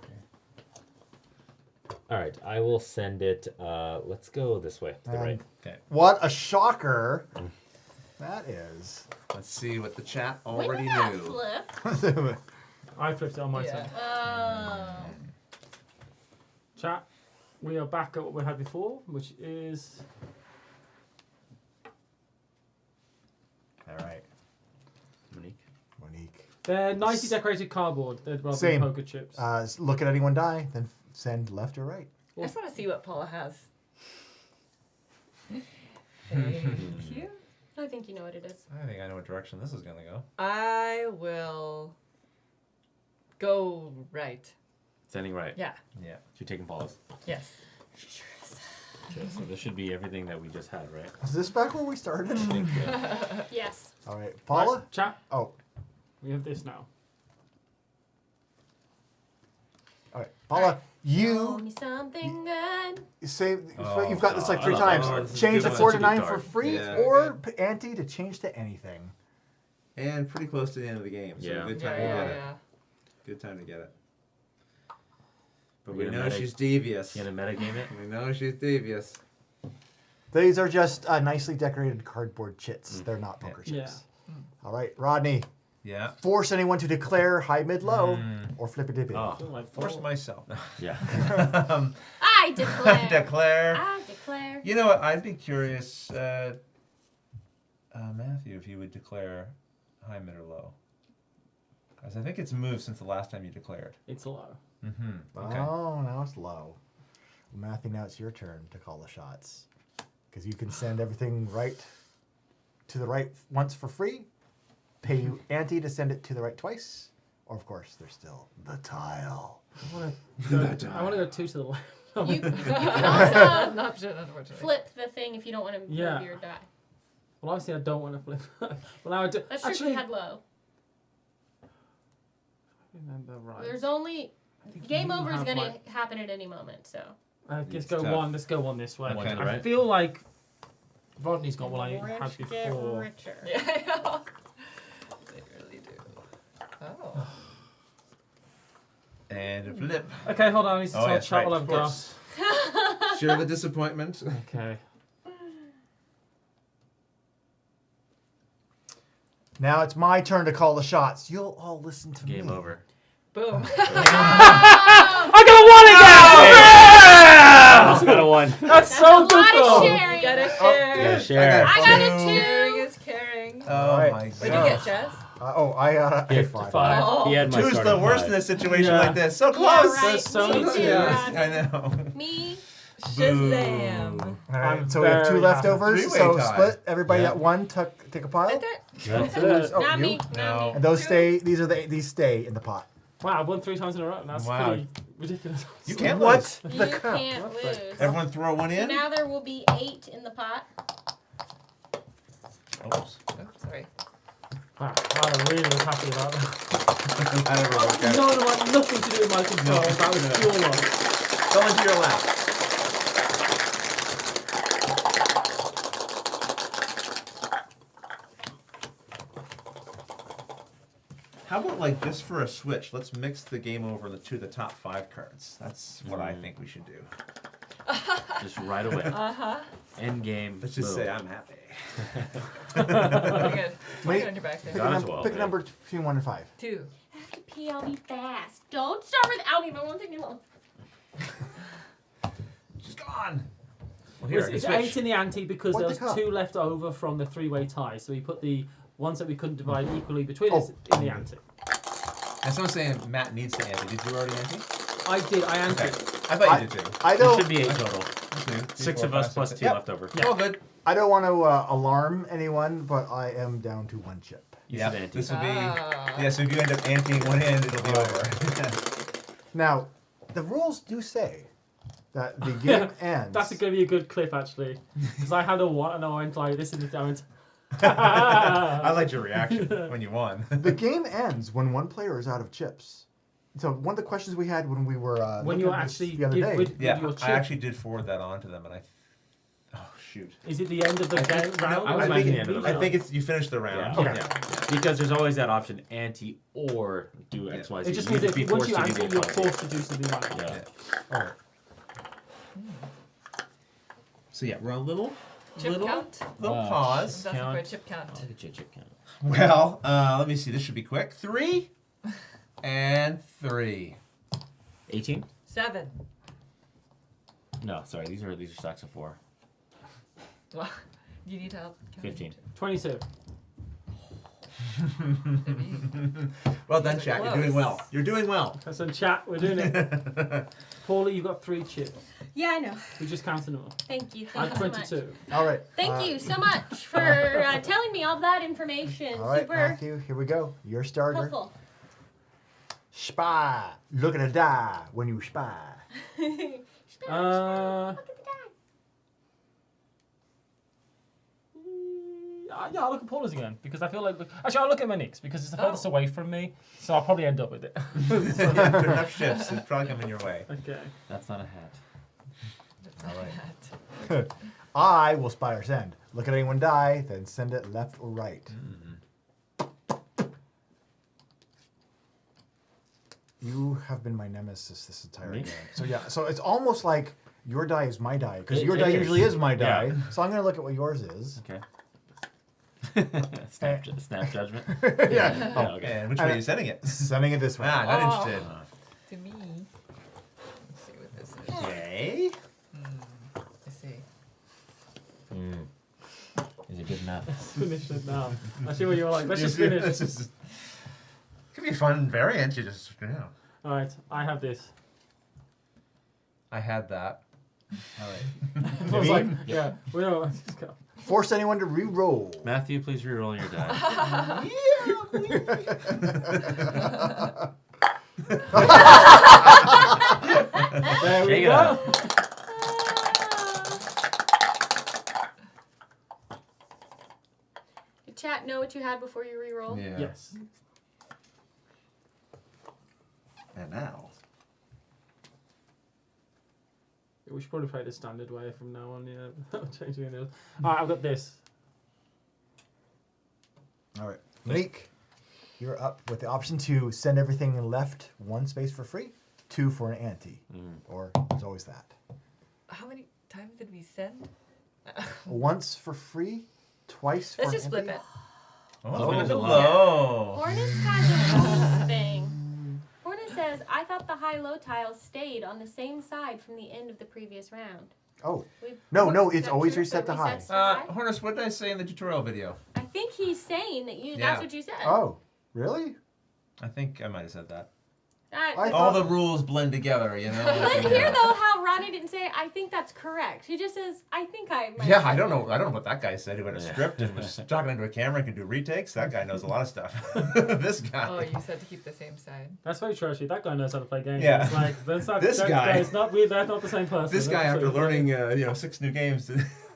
All right, I will send it. Let's go this way, to the right. Okay. What a shocker that is. Let's see what the chat When already did that knew. flip? I flipped it on my Yeah. side. Oh. Chat. We are back at what we had before, which is All right. Monique. Monique. they're nicely decorated cardboard. They're rather Same. than poker chips. Look at anyone die, then send left or right. I just want to see what Paula has. Thank you. I think you know what it is. I think I know what direction this is going to go. I will go right. Sending right. Yeah. Yeah. You're taking Paula's. Yes. Okay, so this should be everything that we just had, right? Is this back where we started? Yes. All right. Paula? Right, chat. Oh. We have this now. All right. Paula, Show you me something good. say Oh, you've got this like I 3 love times. that card. This is Change a the good 4 one. to Such a good 9 for card. free, Yeah. or Auntie to change to anything. And pretty close to the end of the game. So Yeah. good Yeah, time to yeah, get it. yeah. Good time to get it. But We're we gonna know meta- she's devious. You gonna metagame it? We know she's devious. These are just nicely decorated cardboard chits. They're not poker Yeah. chips. All right, Rodney. Yeah. Force anyone to declare high, mid, low, or flip a dippy. Oh, Feel like Force four. myself. yeah. I declare. Declare. I declare. You know what? I'd be curious, Matthew, if you would declare high, mid, or low. Because I think it's moved since the last time you declared. It's low. Mm-hmm. Okay. Oh, now it's low. Matthew, now it's your turn to call the shots. Because you can send everything right to the right once for free, pay you ante to send it to the right twice, or of course, there's still the tile. I want to go 2 to the left. You can also An option, unfortunately. flip the thing if you don't want to move Yeah. your die. Well, obviously I don't want to flip. Well, now I do. That's true. Actually, We had low. remember right. There's only game you over is have going to my- happen at any moment. So Let's It's go tough. one. Let's go one this way. One to the I right. feel like Rodney's got what I had rich get before. richer. Yeah, I know. They really do. Oh. And a flip. Okay, hold on. I need to Oh, tell yes, chat right, what of I've got. course. Share the disappointment. Okay. Now it's my turn to call the shots. You'll all listen to me. Game over. Boom. I got a one again! got a 1. That's so a good lot of though. sharing. You gotta Oh, share. Yeah, share. I got a 2. Sharing is caring. Oh Alright. my What'd you god. get, Jess? I got a Yeah, 5. 5. Oh. He had my Two's starting the worst 5. in a situation Yeah. like this. So Yeah, close. right. so Me many too, Yes, Rod. I know. Me. Shazam. All right, I'm so we have 2 very leftovers. happy. So Three-way tie. split. Everybody Yeah. at 1. Take a pile. That's it. Oh, Not you? me. No. Not me. And those stay. These stay in the pot. Wow, I've won 3 times in a row. That's Wow. pretty ridiculous. You can't What? lose. You The count. can't lose. Everyone throw one So in. now there will be 8 in the pot. Oops. Oh, sorry. Wow, I really was happy about that. That never worked out. No, nothing to do with my control. That was pure luck. Fell into your lap. How about like just for a switch, let's mix the game over to the top 5 cards. That's what I think we should do. Just right away. End game. Let's just boom. say I'm happy. Very good. Wait. On your back there. Pick, Got a, as well, pick a man. number between 1 and 5. 2. After P, I'll be fast. Don't start without me, but it won't take me long. She's gone. Well, here, I can It's switch. 8 in the ante because What there the was cup? 2 left over from the 3-way tie. So we put the ones that we couldn't divide equally between Oh. us in the ante. And someone's saying Matt needs to ante. Did you already ante? I did. I Okay. anted. I thought you did too. I There don't. should be 8 total. 6 of us plus 2 Yep. left over. All good. I don't want to alarm anyone, but I am down to 1 chip. You Yeah, should ante. this will be. Ah. Yeah, so if you end up anteing one end, it'll be over. Now, the rules do say that the game ends. That's going to be a good clip actually, because I had a 1 and I went like this in the diamond. I liked your reaction when you won. The game ends when 1 player is out of chips. So one of the questions we had when we were When looking you at this actually the other give day. with Yeah, your I chip, actually did forward that on to them, and oh shoot. is it the end of the game round? I would I imagine think, the end of the I round. think it's you finished the round. Yeah. Okay. Yeah. Because there's always that option ante or do X, Y, Z. It just You means would be that once forced you to do ante, the you're opposite. forced to do something like that. Yeah. All right. So yeah, we're a little Chip count? little pause. I'm asking for a Count. chip count. I'll get you a chip count. Well, let me see. This should be quick. 3 and 3. 18? 7. No, sorry. These are stacks of 4. Well, you need help. 15. 22. Well done, chat. You're doing well. You're doing well. That's in chat. We're doing it. Paulie, you've got 3 chips. Yeah, I know. We just counted them. Thank you. I'm Thank you so 22. much. All right. Thank you so much for telling me all that information. All right, Super Matthew. Here we go. Your starter. helpful. Spy. Look at a die when you spy. Yeah, I'll look at Paula's again because I feel like actually I'll look at my Nick's because it's the furthest away from me, so I'll probably end up with it. So yeah, there are enough shifts. It's probably coming your way. Okay. That's not a hat. All right. I will spy or send. Look at anyone die, then send it left or right. You have been my nemesis this entire Me? game. So yeah, so it's almost like your die is my die because It- your it die is. usually is my die. Yeah. So I'm gonna look at what yours is. Okay. snap judgment. Yeah. Yeah, okay. And which way are you sending it? Sending it this way. Ah, not interested. To me. Let's see what this is. Okay. Let's see. Is it good enough? Finish it now. I see what you're like. Let's just This finish. is- could be a fun variant. You just, All right, I have this. I had that. All right. I was like, yeah, we don't. Let's just go. Force anyone to re-roll. Matthew, please re-roll your die. There we Shake it go. up. Did chat know what you had before you re-roll? Yeah. Yes. And now. We should probably play the standard way from now on. Yeah, not changing any else. All right, I've got this. All right. Malik, you're up with the option to send everything left 1 space for free, 2 for an ante. Or there's always that. How many times did we send? Once for free, twice for Let's an just flip ante. it. Oh, look at the low. low. Hornus has a cool thing. Hornus says, I thought the high-low tiles stayed on the same side from the end of the previous round. Oh. We've No, put no, it's always structures reset that to high. resets to high. Hornus, what did I say in the tutorial video? I think he's saying that you. Yeah. That's what you said. Oh, really? I think I might have said that. I All thought- the rules blend together, you know? But hear though how Ronnie didn't say, I think that's correct. He just says, I think I might. Yeah, I don't know what that guy said. He went a script and was talking into a camera and could do retakes. That guy knows a lot of stuff. This guy. Oh, you said to keep the same side. That's very true, actually. That guy knows how to play games. Yeah. It's like, that's not, This that guy- It's not, they're not the same person. This guy, That's after absolutely- learning 6 new games,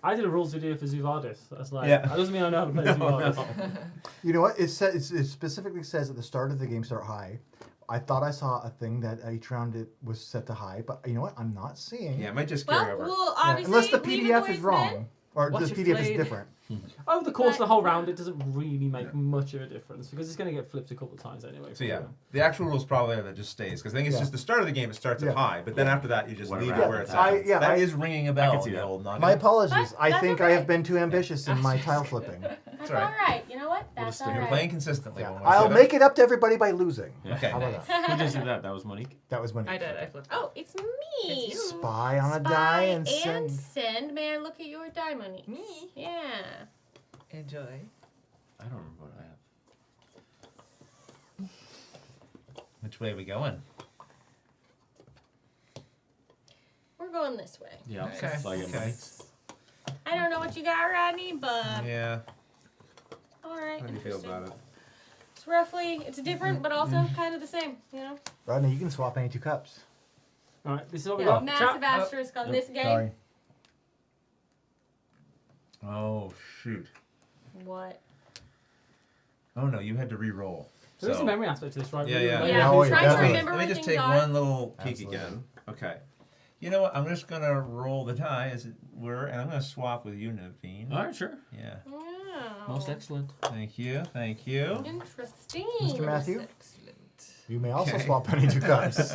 I did a rules video for Zuvardis. That's like, Yeah. that doesn't mean I know how to play Zuvardis. You know what? It specifically says at the start of the game start high. I thought I saw a thing that each round it was set to high, but you know what? I'm not seeing. yeah, it might just carry over. Well, Yeah, obviously, unless the leave it PDF way is it's wrong, been. or Once the you've PDF is played- different. Over the course of the whole round, it doesn't really make much of a difference because it's going to get flipped a couple of times anyway. So yeah, the actual rules probably are that it just stays because I think it's Yeah. just the start of the game. It starts Yeah. at high, but then after that you just Whatever leave it where it's happens. at. That I- is ringing a bell. can see the that. old noggin. My apologies. But I that's think I okay. have been too ambitious in my tile flipping. That's all right. all right. You know what? That's all You're right. playing consistently. Yeah. when we I'll set make it up to everybody by losing. Okay. How about that? Who just did that? That was Monique. That was when I did. I flipped. Oh, it's me. It's you. spy on a Spy die and and send. send. May I look at your die money? Me. Yeah. Enjoy. I don't remember what I have. Which way are we going? We're going this way. Yeah, Okay. so I get Okay. money. I don't know what you got, Rodney, but Yeah. all right. How do you feel interesting. about it? It's roughly, it's different, but also kind of the same, you know? Rodney, you can swap any 2 cups. All right, this is what we Yeah, got. massive Chat. asterisk on this game. Sorry. Oh shoot. What? Oh no, you had to re-roll. There is a memory aspect to this, right? Yeah, We- yeah. we- Yeah, oh, try yeah. to Let me, remember let me where just things take are. one little peek Absolutely. again. Okay. You know what? I'm just gonna roll the die as it were, and I'm gonna swap with you, Naveen. All right, sure. Yeah. Wow. Most excellent. Thank you. Thank you. Interesting. Mr. Matthew, Excellent. you may also Okay. swap any 2 cups.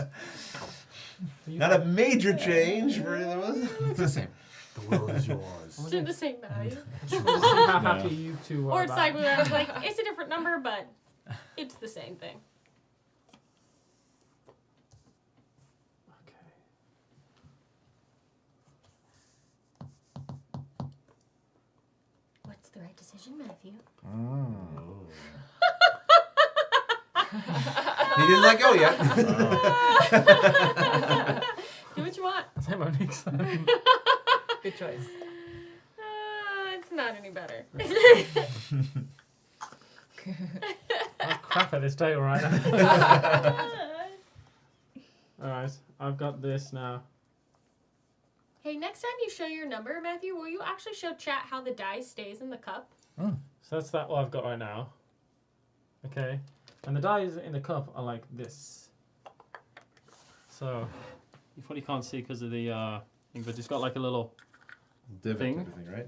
Not a major change for either of us. It's the same. The world is yours. Should the same value. How happy you two Or are it's about like, it. I was like, it's a different number, but it's the same thing. Okay. What's the right decision, Matthew? He didn't let go yet. Do what you want. Same Monique said. Good choice. It's not any better. I'm crap at this table right now. Alright, I've got this now. Hey, next time you show your number, Matthew, will you actually show chat how the die stays in the cup? So that's that what I've got right now. Okay. And the dies in the cup are like this. So you probably can't see because of the thing, but it's got like a little thing, right?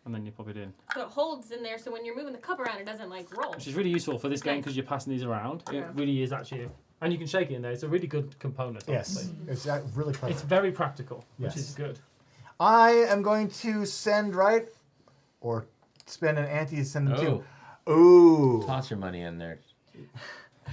and then you pop it in. So it holds in there, so when you're moving the cup around, it doesn't like roll. Which is really useful for this game Nice. because you're passing these around. Yeah. It really is actually, and you can shake it in there. It's a really good component. Yes, honestly. it's really clever. It's very practical, Yes. which is good. I am going to send right, or spend an ante to send them to. Ooh. Toss your money in there.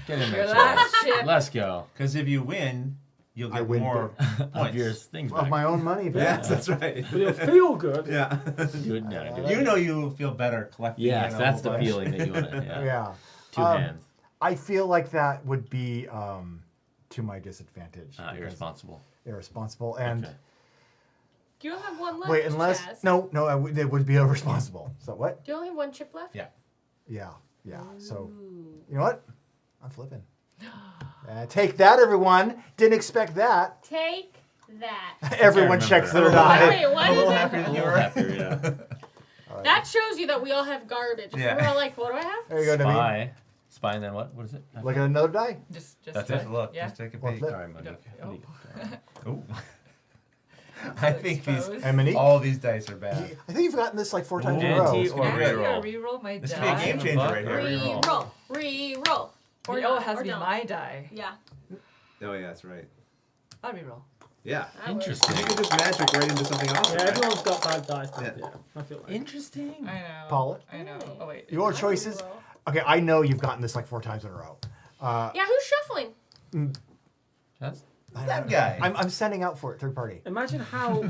Get in there. Your Chad. last chip. Let's go. Because if you win, you'll I get win more Of points. your things Of back. my own money. Yes, that's right. But it'll feel good. Yeah. Do it now. Do it. You know you feel better collecting. Yes, you know, that's the bunch. feeling that you want to. Yeah. Yeah. 2 hands. I feel like that would be to my disadvantage. because Irresponsible. Irresponsible. And Okay. Do you only have one left? wait, unless Chaz? no, it would be irresponsible. So what? Do you only have one chip left? Yeah. Yeah. So Ooh. you know what? I'm flipping. Take that, everyone. Didn't expect that. Take that. Everyone remember. checks their Oh, die. Wait, what I'm a little is it? happier than you were. Happier, yeah. That shows you that we all have garbage. Yeah. We're all like, what do I have? There you go, Naveen. Spy. Spy and then what? What is it? Look at another die. Just That's like- it. Look, Yeah. just take a Well, peek. flip. Sorry, Monique. Oh. Monique. Oh. I think Exposed. And Monique? all these dice are bad. I think you've gotten this like 4 times in a row. Ante so- or I'm gonna reroll? reroll my This die. could be a game changer right here. Re-roll. Re-roll. Or Oh, not, it has or to be don't. my die. Yeah. Oh yeah, that's right. I'll reroll. Yeah. That works. Interesting. You can just magic right into something else. Yeah, right? everyone's got bad dice. Yeah. Yeah, I feel like. Interesting. I know. Paula? I know. Oh wait. Your choices. Okay, I know you've gotten this like 4 times in a row. Yeah, who's shuffling? Chaz? That guy. I'm sending out for it, third party. Imagine how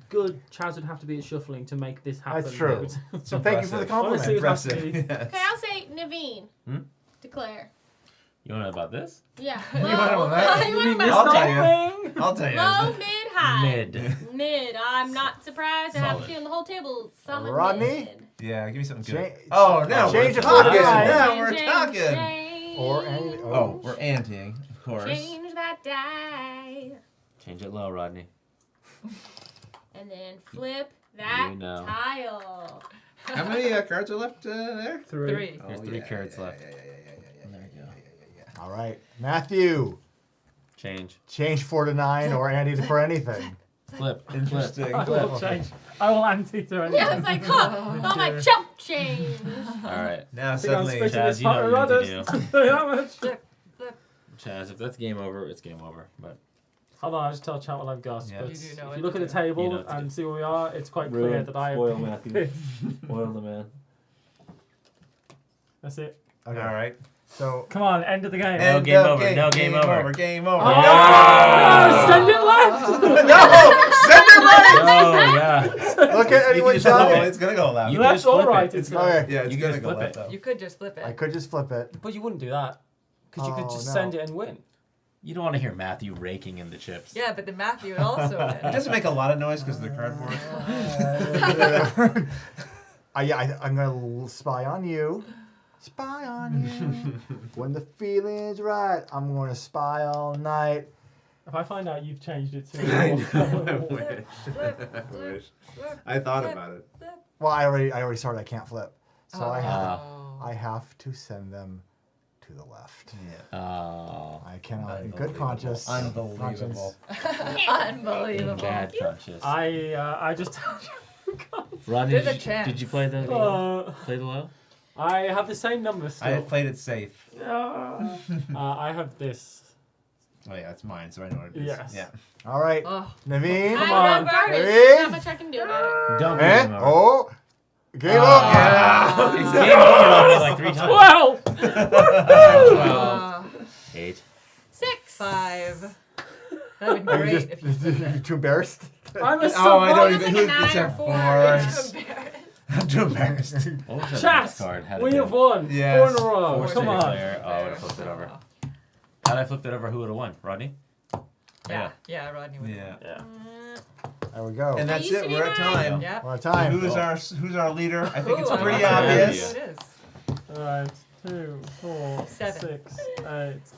good Chaz would have to be at shuffling to make this happen. That's true. So thank you for the compliment. Honestly, it has to Impressive. be. Yes. Okay, I'll say Naveen. Declare. You want to know about this? Yeah. You want to know that? You want to I'll know tell you. I'll tell you. low, mid, high. Mid. Mid. I'm not surprised. I have a Solid. feeling the whole table solid Rodney? mid. Yeah, give me something good. Change- Now change we're it for talking. the Now we're Change, talking. change. Or any. Oh, we're anteing, of course. Change that die. Change it low, Rodney. And then flip that You know. tile. How many cards are left there? 3. There's 3 cards left. Yeah. There you go. All right, Matthew. Change. Change 4 to 9 or Andy for anything. Flip. Interesting. I will change. I will anti to anything. Yeah, it's like, huh, all my chump change. All right. Now I think I'm suddenly, spitting Chaz, this you know hot what you Rodders. need to I'll tell you that much. Flip, flip. Chaz, if that's game over, it's game over. But Hold on, I'll just tell chat what I've got. Yeah. But You do know if what you look to at the do. You table know what to and do. see where we are, it's quite clear Ruined. that I have. Spoil Matthew. Spoil the man. That's it. Okay. all right. So Come on, end of the game. And- game over, no game over. Game over. Oh, Yeah. send it left. No! Send it right! oh yeah. look at You anyone can just flip it. done. It's gonna go left. You Left can just or flip right, it. it's Okay. Yeah, it's You can gonna just go flip left it. though. You could just flip it. I could just flip it. But you wouldn't do that because you Oh, could just no. send it and win. You don't want to hear Matthew raking in the chips. Yeah, but then Matthew would also It win. doesn't make a lot of noise because of the cardboard. I'm gonna spy on you. Spy on you. When the feeling's right, I'm gonna spy all night. If I find out you've changed it I to. wish. I wish. I thought about it. Well, I already started. I can't flip, so Oh. I have to send them to the left. Yeah. Oh. I cannot, in good conscience. Unbelievable. Unbelievable. Bad conscious. I just. Rodney, There's a did chance. you play the Uh, low? I have the same number I still. played it safe. I have this. Oh yeah, it's mine, so I know what it is. Yes. Yeah. All right, Oh. Naveen. Come I on. know garbage. Ready? Not much I can do about it. Don't Eh? game over. Oh, game up. Yeah. It's game over on me like 3 times. 12! 8. 6. 5. That'd be Are you great just if you said you too embarrassed? I'm a Oh, I don't It's even. like a 9 It's or a 4. 4. that. I'm too embarrassed. What was that Chat! last card? Had We it have been won. Yes. 4 in a row. forced Come to on. declare? Oh, I would have flipped it over. Had I flipped it over, who would have won? Rodney? Yeah, Rodney would. Yeah. Yeah. There we go. And that's used to it. be We're at mine. time. Yeah. We're at time. Who's our leader? I think it's Ooh, pretty I wonder obvious. who it is. Alright. 2, 4, 7. 6, 8,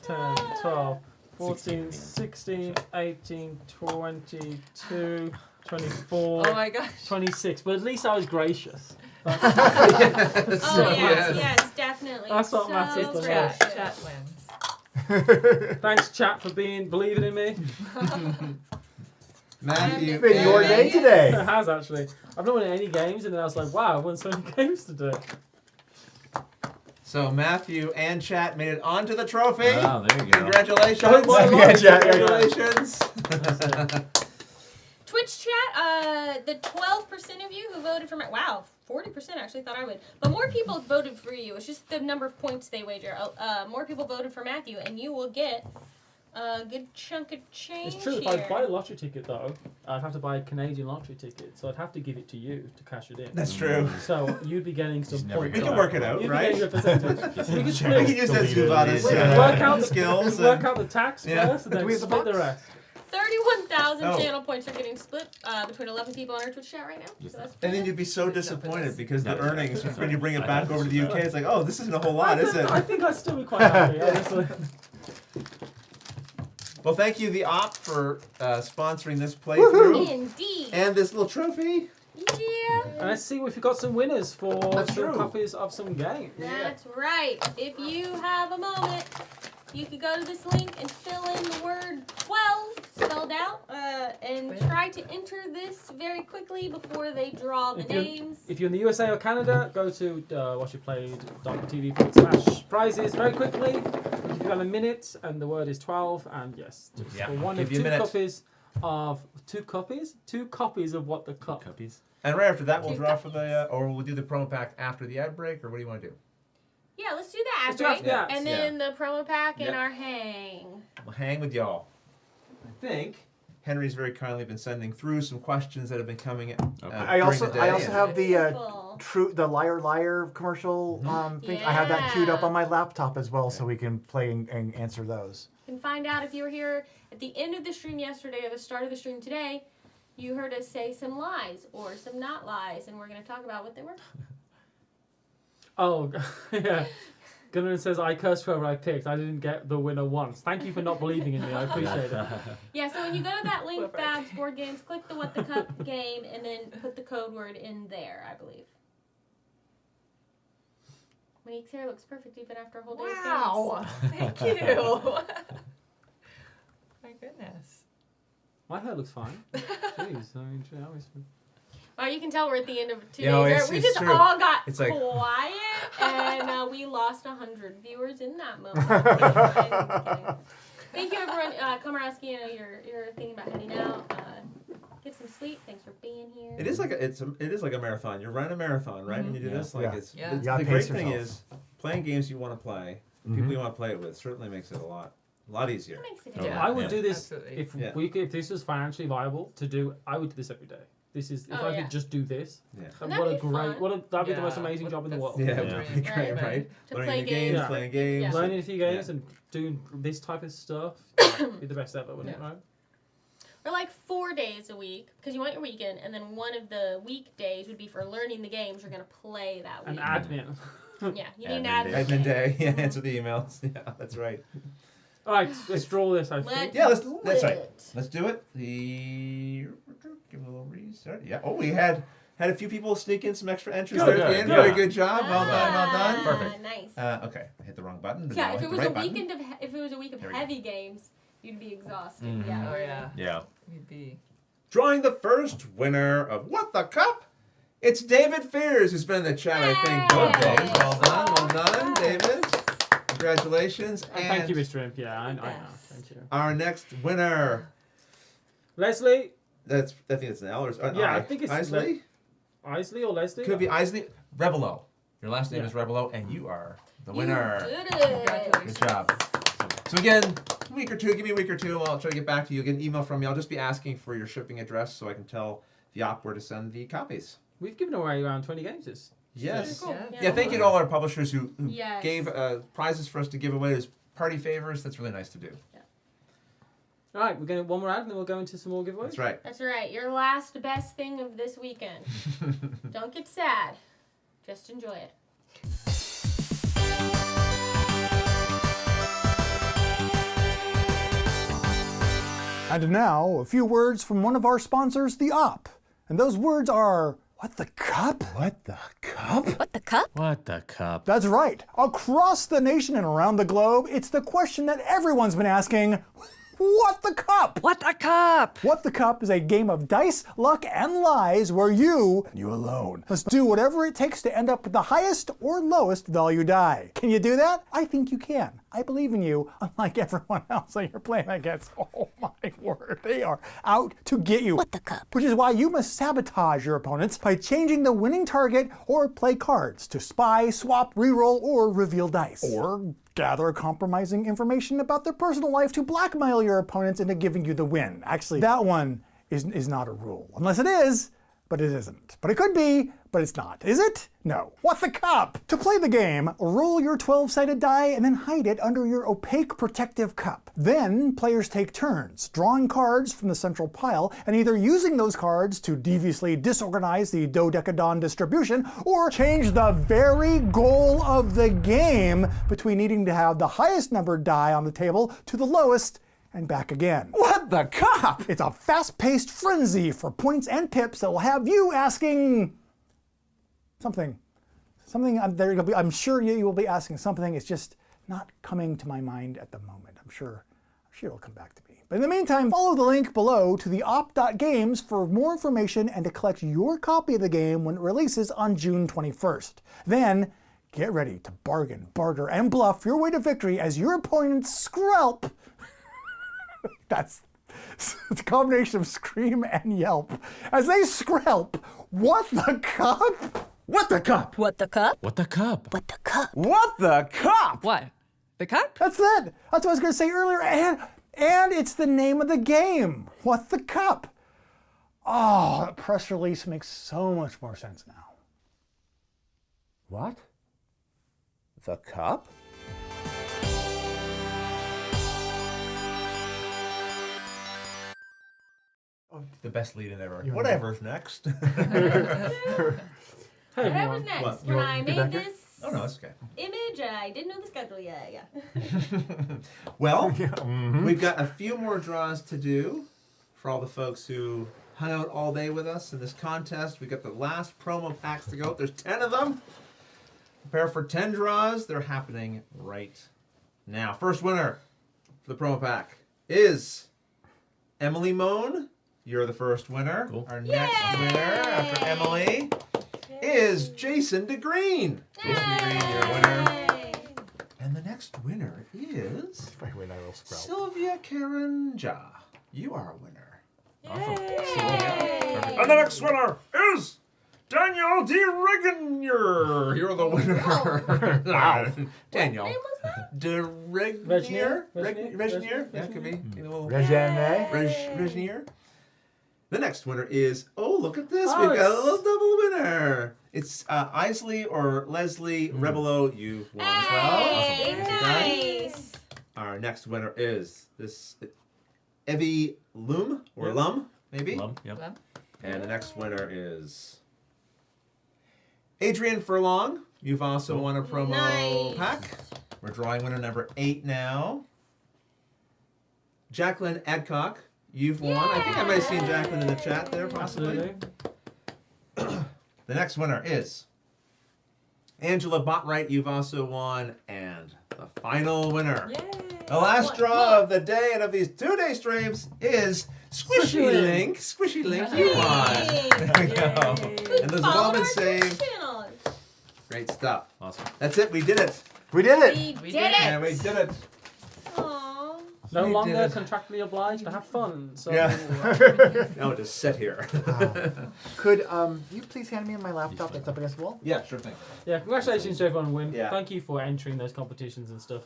10, 12, 14, 16, 18, 22, 24, Oh my gosh. 26. But at least I was gracious. Oh, yes, Yes. yes, definitely. That's what matters It's the chat. most. Chat wins. Thanks, chat, for believing in me. Matthew. It's been your day It today. has actually. I've not won any games, and then I was like, wow, I've won so many games today. So Matthew and Chat made it onto the trophy. Oh, there you go. Congratulations. Yeah, Chat, yeah. Congratulations. Twitch chat, the 12% of you who voted for wow, 40% actually thought I would. But more people voted for you. It's just the number of points they wager. More people voted for Matthew, and you will get a good chunk of change It's true, if here. I buy a lottery ticket, though, I'd have to buy a Canadian lottery ticket, so I'd have to give it to you to cash it in. That's true. So you'd be getting some never points. We can on work that. it out, You'd right? be getting a percentage. we could We split. can use that Deleted Zubada's it. Work out the skills. work out the tax Yeah. first, and Do then we have the split the box? rest. 31,000 Oh. channel points are getting split between 11 people on our Twitch chat right now. So that's And then you'd be so Good job for disappointed this. because the No, earnings, sorry. when you bring it I back thought over to this the was UK, it's like, oh, this isn't a whole lot, is I it? think I'd still be quite happy, honestly. Well, thank you, the Op, for sponsoring this playthrough Indeed. and this little trophy. Yeah. And let's see if we've got some winners for That's some true. copies of some games. That's right. If you have a moment, you could go to this link and fill in the word 12 spelled out and try to enter this very quickly before they draw the names. If you're in the USA or Canada, go to watchyourplayed.tv/prizes very quickly. If you've got a minute and the word is 12, and yes, just Yeah, for one give of you a two minute. copies of two copies of what the cup. Copies. And right after that, we'll draw for the, or we'll do the promo pack after the ad break, or what do you want to do? Yeah, let's do that. Let's do after that. And then the promo pack and Yeah. our hang. We'll hang with y'all. think Henry's very kindly been sending through some questions that have been coming in. I during also the day. I also have the Cool. the liar commercial thing. I have that queued up on my laptop as well, so we can play and answer those. You can find out if you were here at the end of the stream yesterday or the start of the stream today. You heard us say some lies or some not lies, and we're going to talk about what they were. Oh, yeah. Gunnar says, I cursed whoever I picked. I didn't get the winner once. Thank you for not believing in me. I appreciate it. Yeah, so when you go to that link, Babs Board Games, click the What the Cup game, and then put the code word in there, I believe. Monique's hair looks perfect even after a whole day of games. Wow. Thank you. My goodness. My hair looks fine. Jeez, I mean, I always... Oh, you can tell we're at the end of 2 You know, days. We it's just true. all got It's like- quiet, and we lost 100 viewers in that moment. I'm kidding. Thank you, everyone. Komaraski, I know you're thinking about heading out. Get some sleep. Thanks for being here. It is like a marathon. You're running a marathon, right? When you do this, like Yeah. it's Yeah. the gotta great pace thing yourself. is playing games you want to play, people you want to play it with certainly makes it a lot easier. That makes it Yeah. easier. I would Yeah. do this Absolutely. if this was financially viable to do. I would do this every day. This is if Oh, I yeah. could just do this. Yeah. And What a that'd be great, fun. that'd be the most Yeah. amazing job in the world. Yeah, Yeah. it would be great, Right. right? To Learning play new games, games. playing games. Yeah. Learning a few games Yeah. and doing this type of stuff would be the best ever, wouldn't it, right? Or like 4 days a week, because you want your weekend, and then one of the weekdays would be for learning the games you're going to play that And week. admin. Yeah, you need an Admin admin. Admin day, yeah, answer the emails. Yeah, that's right. All right, let's draw this, I think. Let's Yeah, that's do right. it. Let's do it. Give it a little restart. Yeah. Oh, we had a few people sneak in some extra entries Good, there at the good, end. good. Very good job. Well done. Well done. Perfect. Nice. Okay, I hit the wrong button. But Yeah, now I if hit it the was right a button. weekend of if it was a week of There we go. heavy games, you'd be exhausted. Mhm. Yeah. Oh, yeah. Yeah. You'd be. Drawing the first winner of What the Cup. It's David Fears, who's been in the chat, I think, both Hey! days. Well done, David. Congratulations. Thank you, Mr. Imp. Yeah, I know. Yes. Thank you. Our next winner. Leslie. I think it's an L or an Yeah, I. I think it's Isley. Isley or Leslie? Could be Isley. Revelo. Your last name Yeah. is Revelo, and you are the You winner. did it. Congratulations. Good job. So again, a week or two. Give me a week or two. I'll try to get back to you. You'll get an email from me. I'll just be asking for your shipping address so I can tell the op where to send the copies. We've given away around 20 games this. Yes. Cool. Yeah. Yeah, thank you to all our publishers who Yes. gave prizes for us to give away as party favors. That's really nice to do. All right, we're going to one more ad and then we'll go into some more giveaways. That's right. That's right. Your last best thing of this weekend. Don't get sad. Just enjoy it. And now, a few words from one of our sponsors, The Op. And those words are, what the cup? What the cup? What the cup? What the cup? That's right. Across the nation and around the globe, it's the question that everyone's been asking, what the cup? What a cup! What the Cup is a game of dice, luck, and lies where you alone, must do whatever it takes to end up with the highest or lowest value die. Can you do that? I think you can. I believe in you, unlike everyone else that you're playing against. Oh my word, they are out to get you. What the cup? Which is why you must sabotage your opponents by changing the winning target or play cards to spy, swap, reroll, or reveal dice. Or gather compromising information about their personal life to blackmail your opponents into giving you the win. Actually, that one is not a rule. Unless it is, but it isn't. But it could be, but it's not. Is it? No. What the cup? To play the game, roll your 12-sided die and then hide it under your opaque protective cup. Then, players take turns, drawing cards from the central pile and either using those cards to deviously disorganize the dodecadon distribution or change the very goal of the game between needing to have the highest numbered die on the table to the lowest and back again. What the cup? It's a fast-paced frenzy for points and pips that will have you asking something. I'm sure you will be asking something. It's just not coming to my mind at the moment. I'm sure it'll come back to me. But in the meantime, follow the link below to the op.games for more information and to collect your copy of the game when it releases on June 21st. Then, get ready to bargain, barter, and bluff your way to victory as your opponents screlp. That's a combination of scream and yelp. As they screlp, what the cup? What the cup? What the cup? What the cup? What the cup? What the cup? What? The cup? That's it. That's what I was going to say earlier. And it's the name of the game. What the Cup? Oh, that press release makes so much more sense now. What? The cup? Oh, the best lead-in ever. You Whatever's next. Hey, Whatever's everyone. next. What, When I do made that here? this Oh, no, that's okay. image, I didn't know the schedule yet. Yeah. Well, Mm-hmm. we've got a few more draws to do for all the folks who hung out all day with us in this contest. We got the last promo packs to go. There's 10 of them. Prepare for 10 draws. They're happening right now. First winner for the promo pack is Emily Moan. You're the first winner. Cool. Our next winner after Emily is Jason DeGreen. Jason DeGreen, you're a winner. Yay. And the next winner is Wait, I will sprout. Sylvia Karanja. You are a winner. Yay. And the next winner is Daniel D. Regnier. You're the winner. Wow. Daniel. What name was that? De Regnier? Regnier? Yeah, could be. A little Regine. Regnier. The next winner is, oh, look at this. Oh, We've got a it's- little double winner. It's Isley or Leslie Rebelo. You've won as well. Hey, Awesome. nice. Our next winner is this Evie Loom or Yep. Lum, maybe. Lump, yep. And the next winner is Adrian Furlong. You've also won a promo Nice. pack. We're drawing winner number 8 now. Jacqueline Adcock. You've won. I think I might have seen Jacqueline in the chat there, possibly. Absolutely. The next winner is Angela Botwright. You've also won. And the final winner, Yay! the last draw of the day and of these 2-day streams is Squishy Link. Squishy Link, you won. There we go. And those have all been saved. Channel. Great stuff. Awesome. That's it. We did it. We did it. We We did did it. Yeah, we did it. Aw. No We longer did it. contractually obliged to have fun. So Yeah. Now just sit here. Could you please hand me my laptop that's up against the wall? Yeah, sure thing. yeah, congratulations to everyone who win. Yeah. Thank you for entering those competitions and stuff.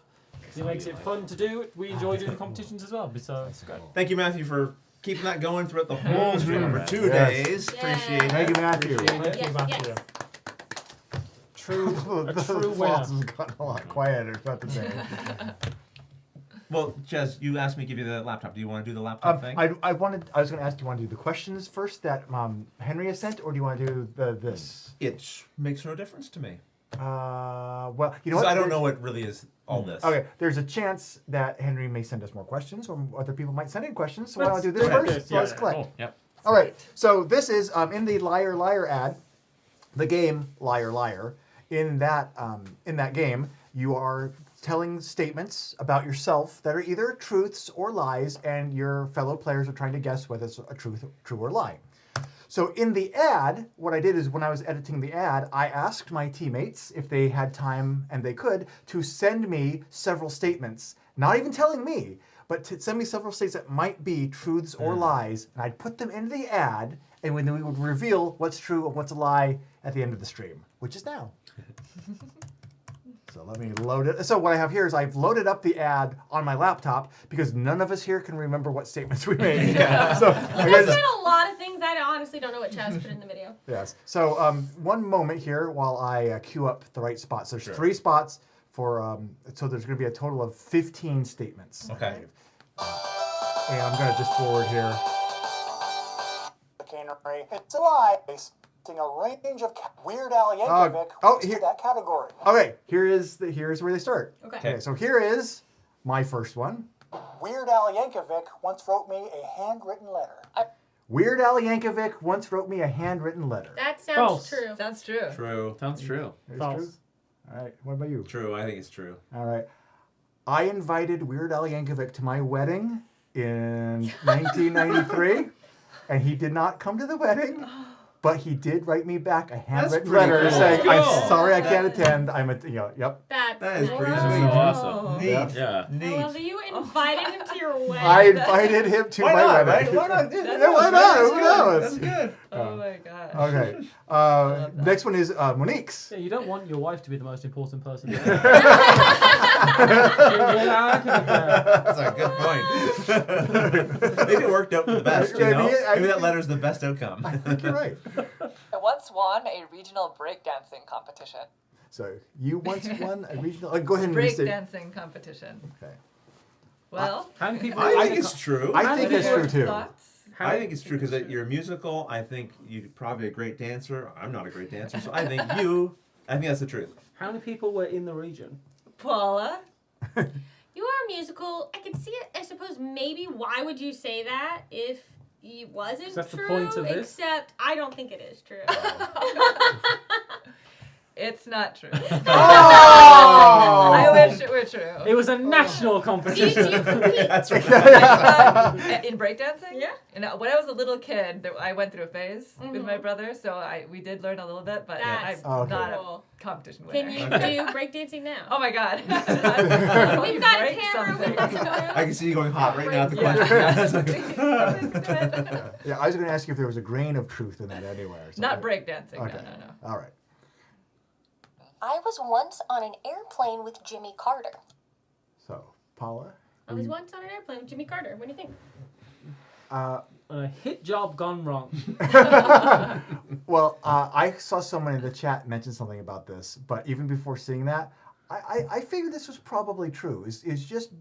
It makes it fun to do. We enjoy doing the competitions as well. So it's great. Thank you, Matthew, for keeping that going throughout the whole stream for 2 Yes. days. Yeah. Appreciate it. Thank you, Matthew. Thank Yes, you, Matthew. yes. True, a The true applause winner. has gotten a lot quieter throughout the day. Well, Jez, you asked me to give you the laptop. Do you want to do the laptop thing? I was going to ask, do you want to do the questions first that Henry has sent, or do you want to do this? It makes no difference to me. Well, you know 'Cause what? I don't There's- know what really is all this. Okay, there's a chance that Henry may send us more questions, or other people might send in questions. So why don't I Let's do this do first? this, So yeah. let's collect. Cool. Yep. All right. So this is in the Liar Liar ad, the game Liar Liar. In that game, you are telling statements about yourself that are either truths or lies, and your fellow players are trying to guess whether it's a true or lie. So in the ad, what I did is when I was editing the ad, I asked my teammates if they had time and they could to send me several statements, not even telling me, but to send me several statements that might be truths or lies, and I'd put them into the ad, and then we would reveal what's true and what's a lie at the end of the stream, which is now. So let me load it. So what I have here is I've loaded up the ad on my laptop because none of us here can remember what statements we made. So I There's gotta- been a lot of things I honestly don't know what Chaz put in the video. Yes. So one moment here while I queue up the right spots. There's Sure. 3 spots for, so there's going to be a total of 15 statements. I Okay. believe. And I'm going to just forward here. It's a lie. A range of Weird Al Yankovic fits here- that category. Okay, here's where they start. Okay. Okay, so here is my first one. Weird Al Yankovic once wrote me a handwritten letter. Weird Al Yankovic once wrote me a handwritten letter. That sounds False. true. Sounds true. True. Sounds true. It's False. true. All right, what about you? True. I think it's true. All right. I invited Weird Al Yankovic to my wedding in 1993, and he did not come to the wedding. But he did write me back a handwritten pretty letter cool. saying, Cool. "I'm sorry I can't attend. Yep." That's That is pretty awesome. sweet. awesome. Neat. Yeah. I Neat. love that you invited him to your wedding. I invited him to Why my not, wedding. right? Why not? Yeah, why not? Who knows? That's good. Oh my gosh. Okay. that. Next one is Monique's. Yeah, you don't want your wife to be the most important person. That's a good point. Maybe it worked out for the best, you know? Maybe that letter's the best outcome. I think you're right. I once won a regional breakdancing competition. So you once won a regional. Go ahead and restate. Breakdancing competition. Okay. Well, How many people? I think it's true. I think it's true too. thoughts? I think it's true because you're musical. I think you're probably a great dancer. I'm not a great dancer, so I think that's the truth. How many people were in the region? Paula? You are musical. I could see it. I suppose maybe. Why would you say that if it wasn't That's the true? point of this? Except I don't think it is true. It's not true. Oh! I wish it were true. It was a national competition. That's right. In breakdancing? Yeah. And when I was a little kid, I went through a phase with my brother, so we did learn a little bit, but That's I'm not cool. a competition winner. Can you do breakdancing now? Oh my god. We've got a camera with us. I can see you going hot right now at the question. Yeah, I was going to ask you if there was a grain of truth in that anywhere. Or Not something. breakdancing, Okay. no. All right. I was once on an airplane with Jimmy Carter. So, Paula? I was once on an airplane with Jimmy Carter. What do you think? A hit job gone wrong. Well, I saw someone in the chat mention something about this, but even before seeing that, I figured this was probably true. It's just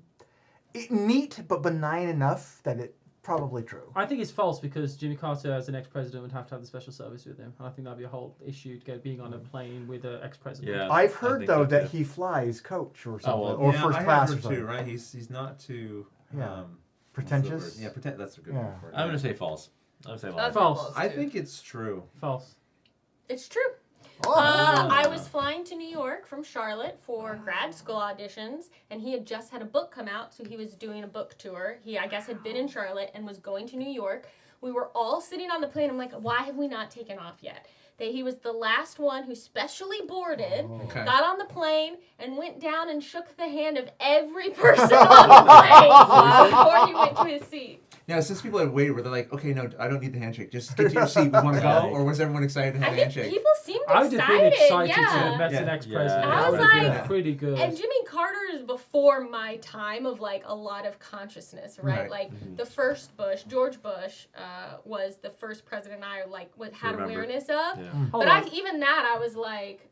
neat but benign enough that it probably true. I think it's false because Jimmy Carter, as an ex-president, would have to have the special service with him. And I think that'd be a whole issue to get being on a plane with an ex-president. Yeah. I've I heard think though so, that too. he flies coach or something, well, or Yeah, first I class have or heard something. too, right? He's not too Yeah. what's the Pretentious? word? Yeah, that's a good Yeah. word for it. I'm gonna say false. I'm gonna say That's false. False. I think it's true. False. It's true. Oh. I was flying to New York from Charlotte for grad school auditions, and he had just had a book come out, so he was doing a book tour. He, I guess, had been in Charlotte and was going to New York. We were all sitting on the plane. I'm like, why have we not taken off yet? He was the last one who specially boarded, Okay. got on the plane, and went down and shook the hand of every person on the plane before he went to his seat. Now, since people had waited, were they like, okay, no, I don't need the handshake. Just get to your seat. We want to go? Or was everyone excited to have I a think handshake? people seemed I would have been excited. excited to Yeah. have met an Yeah. ex-president. Yeah. I That was would have been like- pretty good. And Jimmy Carter is before my time of like a lot of consciousness, right? Right. Like the first Bush, George Bush, was the first president I like had Remember. awareness of. Yeah. Hold But on. even that, I was like,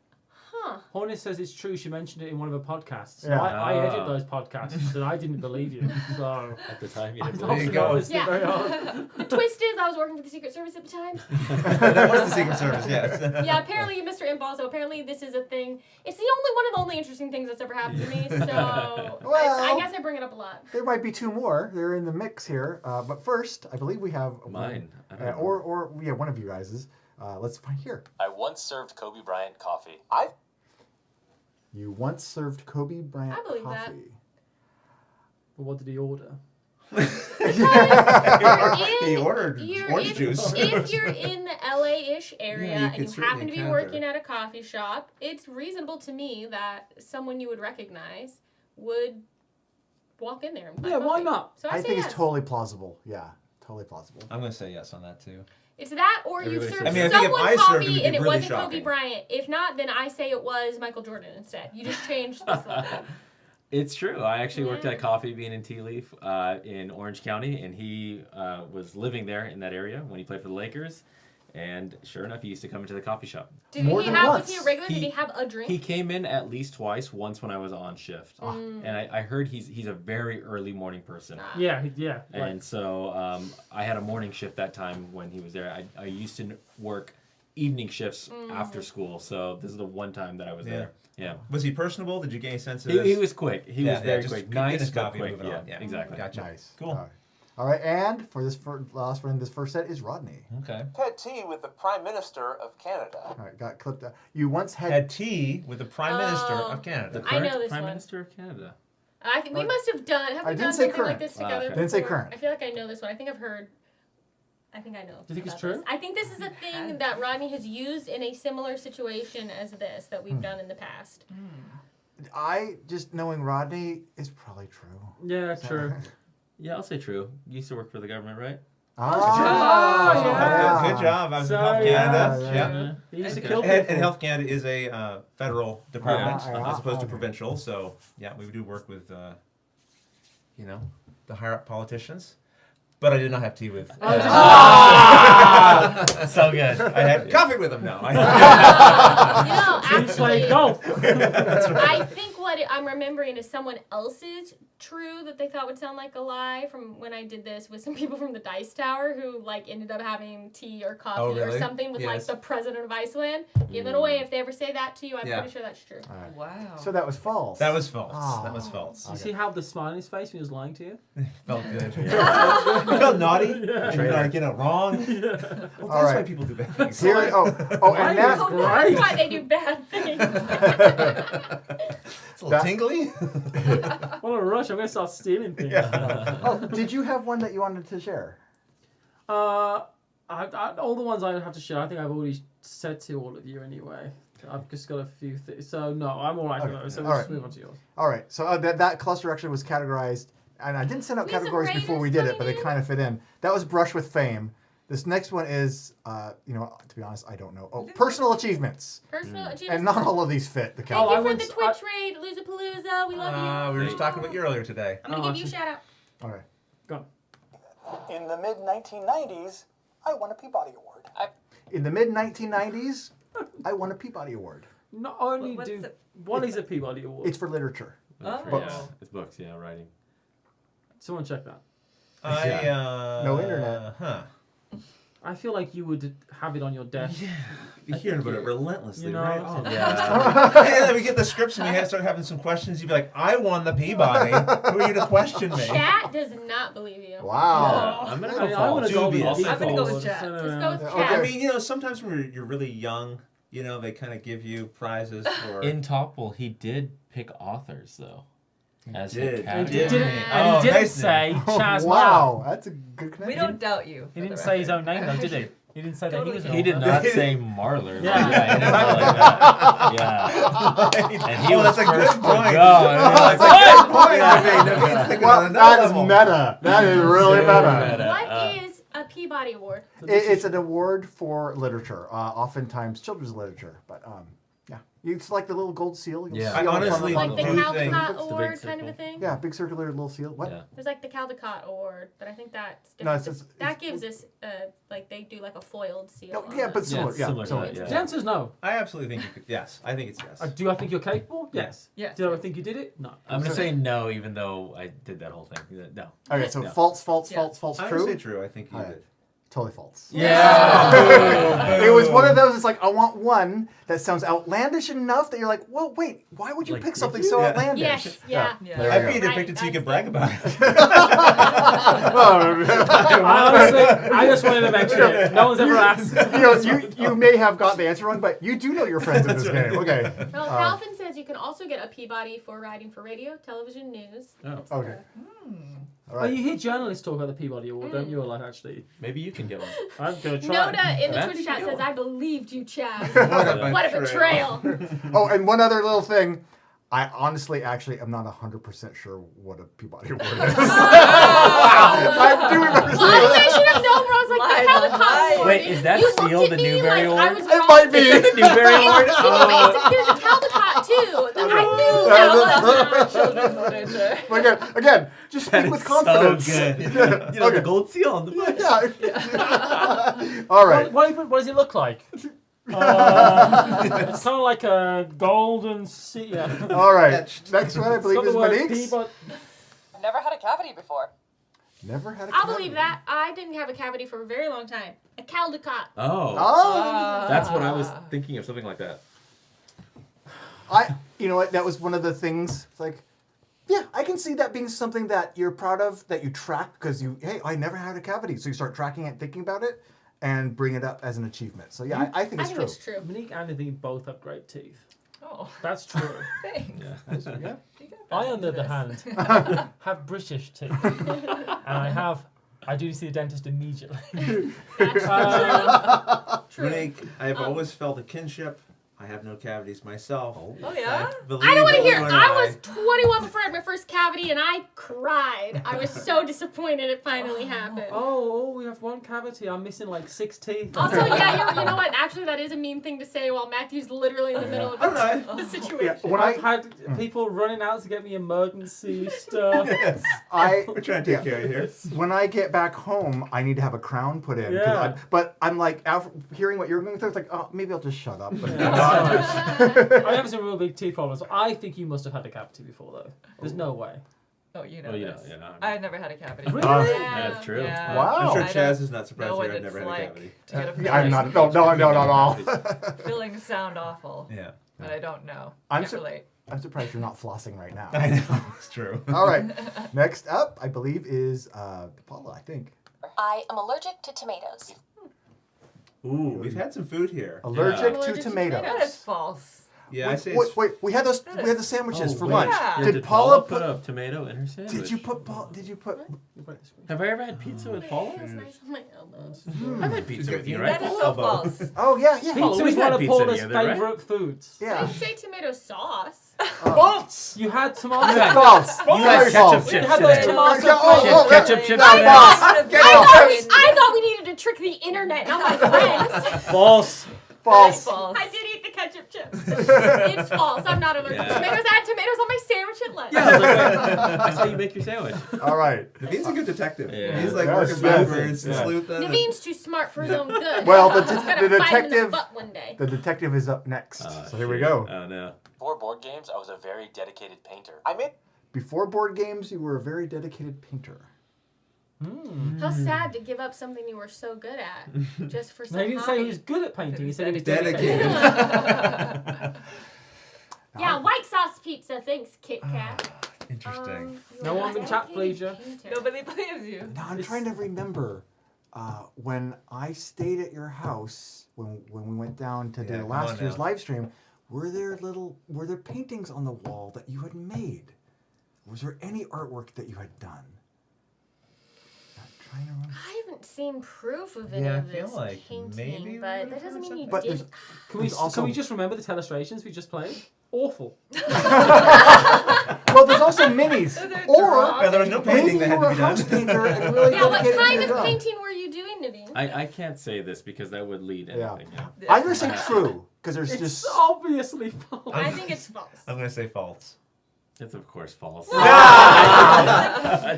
huh. Hornet says it's true. She mentioned it in one of her podcasts. So Yeah. I edit those podcasts, and I didn't believe you. So At the time, you I didn't was believe There you obviously go. not listening very hard. The twist is, I was working for the Secret Service at the time. That was the Secret Service, yes. Yeah, apparently Mr. Impulse. So apparently this is a thing. It's one of the only interesting things that's ever happened to me. So Well- I guess I bring it up a lot. There might be two more. They're in the mix here. But first, I believe we have Mine. I don't know. or one of you guys's. Let's find here. I once served Kobe Bryant coffee. You once served Kobe Bryant I believe that. coffee. But what did he order? He ordered orange juice. If you're in the LA-ish area Yeah, you and could you certainly happen to be encounter. working at a coffee shop, it's reasonable to me that someone you would recognize would walk in there and buy Yeah, why coffee. not? So I, I say think yes. it's totally plausible. Yeah, totally plausible. I'm going to say yes on that, too. It's that, or you've Everybody served says I mean, I think if someone I served, coffee it would and be it really wasn't Kobe shocking. Bryant. If not, then I say it was Michael Jordan instead. You just changed the slogan. It's true. I actually worked Yeah. at Coffee Bean and Tea Leaf in Orange County, and he was living there in that area when he played for the Lakers. And sure enough, he used to come into the coffee shop. Did More he than have? once. Was he a regular? Did He- he have a drink? He came in at least twice, once when I was on shift. Mm. And I heard he's a very early morning person. Ah. Yeah, yeah. And so I had a morning shift that time when he was there. I used to work evening shifts after school, so this is the one time that I was Yeah. there. Yeah. Was he personable? Did you get a sense of He this? was quick. He was very just quick. get his Nice, but coffee, quick. moving Yeah, on. Yeah, exactly. Gotcha. Nice. Cool. All right, and for this last one in this first set is Rodney. Okay. Had tea with the Prime Minister of Canada. All right, got clipped. You once had. Had tea with the Prime Minister Oh. of Canada. The I know current this Prime one. Minister of Canada. I think we must have done. Have I we didn't done say something like current. this Ah, together? okay. Didn't say before? current. I feel like I know this one. I think I've heard. I think I know. Do you think it's about true? this. I think this is a thing that Rodney has used in a similar situation as this that we've done in the past. I just knowing Rodney is probably true. Yeah, true. Yeah, I'll say true. You used to work for the government, right? Yeah. Good job. I was in So, Health Canada. yeah. He used to kill And people. Health Canada is a federal department Yeah. as opposed to Okay. provincial. So yeah, we do work with, you know, the higher up politicians. But I did not have tea with. So good. I had coffee with them now. Actually, golf. I think what I'm remembering is someone else's true that they thought would sound like a lie from when I did this with some people from the Dice Tower who like ended up having tea or coffee or something with like the president of Iceland. Give it away if they ever say that to you. I'm pretty sure that's true. Right. Wow. So that was false. That was false. Oh. That was false. You see how the smile on his face when he was lying to you? Felt good. You felt naughty. Like, you know, wrong. Well, that's why people do bad things. Here, and That's why they do bad things. It's a little tingly. What a rush! I'm gonna start stealing things. Did you have one that you wanted to share? All the ones I have to share, I think I've already said to all of you anyway. I've just got a few things. So no, I'm all right with those. So we'll just move on to yours. All right. So that cluster actually was categorized, and I didn't send out categories before we did it, but they kind of fit in. That was Brush with Fame. This next one is, to be honest, I don't know. Oh, personal achievements. Personal achievements. And not all of these fit the Thank category. you for the Twitch raid, Loozapalooza. We love you. We were just talking about you earlier today. I'm gonna give you a shout out. All right. Go. In the mid-1990s, I won a Peabody Award. In the mid-1990s, I won a Peabody Award. Not only what is a Peabody Award? It's for literature. Books. It's books, yeah, writing. Someone check that. No internet. Huh. I feel like you would have it on your desk. Yeah. You're hearing about it relentlessly, You know, right? oh, Yeah. And then we get the scripts and we start having some questions. You'd be like, I won the Peabody. Who are you to question me? Chat does not believe you. Wow. I'm going to I go wanna false. go with Dubious. default. I'm gonna go with chat. Let's go with Okay. chat. I mean, sometimes when you're really young, they kind of give you prizes for. In Tapple, he did pick authors, though. As did. a category. He didn't nice say Chaz Wow, that's a good connection. We don't doubt you. He didn't say his own name though, did he? He didn't say that he was an He did author. not say Marler. Yeah. He didn't say like that. Yeah. And he was that's a good first to point. go. And That's a good point. I mean, he's thinking on another That is level. meta. That is really meta. What is a Peabody Award? It's an award for literature, oftentimes children's literature, but yeah. It's like the little gold seal. You'll Yeah. see I on the honestly front Like of the the- do think- Caldecott the big Award kind of a circle. thing? Yeah, big circular little seal. What? Yeah. There's like the Caldecott Award, but I think that's No, different. That gives us, like, they do like a foiled seal. No, on yeah, us. but similar. it's Yeah, similar to similar. that, yeah. The answer is no. I absolutely think you could. Yes, I think it's yes. Do I think you're capable? Yes. Yes. Do I think you did it? No. I'm going to say no, even though I did that whole thing. No. Okay, so No. false, Yeah. false, I would true. say true. I think you Alright. did. Totally false. Yeah. It was one of those. It's like I want one that sounds outlandish enough that you're like, well, wait, why would you Like, pick would something you? so Yeah. outlandish? Yes, yeah. Yeah. There I we think go. they picked it so you could brag That's about it. Honestly, I just wanted to mention it. No one's ever asked. You may have got the answer wrong, but you do know your friends in this game. Okay. Well, Calvin says you can also get a Peabody for writing for radio, television, news. Oh. Okay. All Oh, right. you hear journalists talk about the Peabody Award, don't you? Or like, actually, Maybe you can get one. I'm going to try. Noda in the That's Twitch chat a says, I believed you, Chaz. What What a betrayal. Oh, and one other little thing. I honestly, actually, am not 100% sure what a Peabody Award is. Wow. I do remember Well, honestly, I should have known, bro. I was like, the Lies on Caldecott lies. Award. Wait, is that You looked Seal at the me Newbery like I Award? was It wrong. might be. The Newbery Award? There's a Caldecott, too. I knew that was Children's literature. Again, just speak with confidence. So good. You know, the gold seal on the book. Yeah. All right. What does it look like? It's kind of like a golden sea. Yeah. All right. Next one, I It's believe, got is the word Monique's. Peabody. Never had a cavity before. Never had a I'll cavity. believe that. I didn't have a cavity for a very long time. A Caldecott. Oh. Oh. That's what I was thinking of, something like that. You know what? That was one of the things. It's like, yeah, I can see that being something that you're proud of, that you track because hey, I never had a cavity. So you start tracking it, thinking about it, and bring it up as an achievement. So yeah, I think I it's think true. it's true. Monique and Nadine both have great teeth. Oh, That's true. thanks. I, on the other hand, have British teeth. And I have I do see the dentist immediately. Monique, I've always felt a kinship. I have no cavities myself. Oh yeah? I don't want to hear it. I was 21 before I had my first cavity, and I cried. I was so disappointed it finally happened. Oh, we have one cavity. I'm missing like 6 teeth. Also, yeah, you know what? Actually, that is a mean thing to say while Matthew's literally in the middle of the situation. When I've had people running out to get me emergency stuff. We're trying to take care of you here. When I get back home, I need to have a crown put in. Yeah. But I'm like, after hearing what you're going through, it's like, oh, maybe I'll just shut up. I have some real big teeth problems. I think you must have had a cavity before, though. There's no way. Oh, you know Oh, this. yeah. I've never had a cavity. Really? That's true. Yeah. Wow. I'm sure I Chaz don't is not surprised know to what hear I've it's never had a like cavity. to get a filling. I'm not. No, not at all. Fillings sound awful. Yeah. But I don't know. I'm Can't relate. I'm surprised you're not flossing right now. I know, it's true. All right. Next up, I believe, is Paula, I think. I am allergic to tomatoes. Ooh, we've had some food here. Allergic to tomatoes. That is false. Yeah, I say Wait, it's... wait, we had those. We had the sandwiches for wait. lunch. Yeah. Did Paula put? a tomato in her sandwich? Did you put? Did you put? Have I ever had pizza with Paula? It was nice on my elbows. I've had pizza with you, right? That is so false. Oh yeah, yeah. Paula, Pizza we is had one of pizza Paula's together, right? favourite foods. I Yeah. didn't say tomato sauce. False. You had tomato. False. You had Very ketchup false. chips You had those today. tomato Oh, Ketchup chips That's today. false. I thought we needed to trick the internet, not my friends. False. False. False. I did eat the ketchup chips. It's false. I'm not allergic to Yeah. tomatoes. I had tomatoes on my sandwich at lunch. That's how you make your sandwich. All right. Naveen's a good detective. Yeah. He's like Yes, working yes, backwards and yeah. sleuthing. Naveen's too smart for his own good. Well, the He's gonna the bite him in the detective. butt one day. The detective is up next. So here we Shit. go. Oh no. Before board games, I was a very dedicated painter. I made Before board games, you were a very dedicated painter. How sad to give up something you were so good at just for some No, he didn't say hobby. he was good at painting. He said he was Dedicated. Yeah, white sauce pizza. Thanks, Kit Kat. Interesting. No one in chat believes you. Nobody believes you. Now I'm trying to remember when I stayed at your house when we went down to Yeah, do come last on year's now. live stream. Were there paintings on the wall that you had made? Was there any artwork that you had done? I'm trying to remember. I haven't seen proof of any Yeah, I of feel this like painting, maybe but we that doesn't mean you But did. there's- Can we, There's also- can we just remember the telestrations we just played? Awful. Well, there's also minis. Those are Or drawings. Yeah, there was no painting maybe that you had were to a be house done. painter and really Yeah, what dedicated to kind your of job. painting were you doing, Naveen? I can't say this because that would lead Yeah. anything. Yeah. I'm gonna say true because there's It's just. obviously false. I think it's false. I'm going to say false. It's of course false. I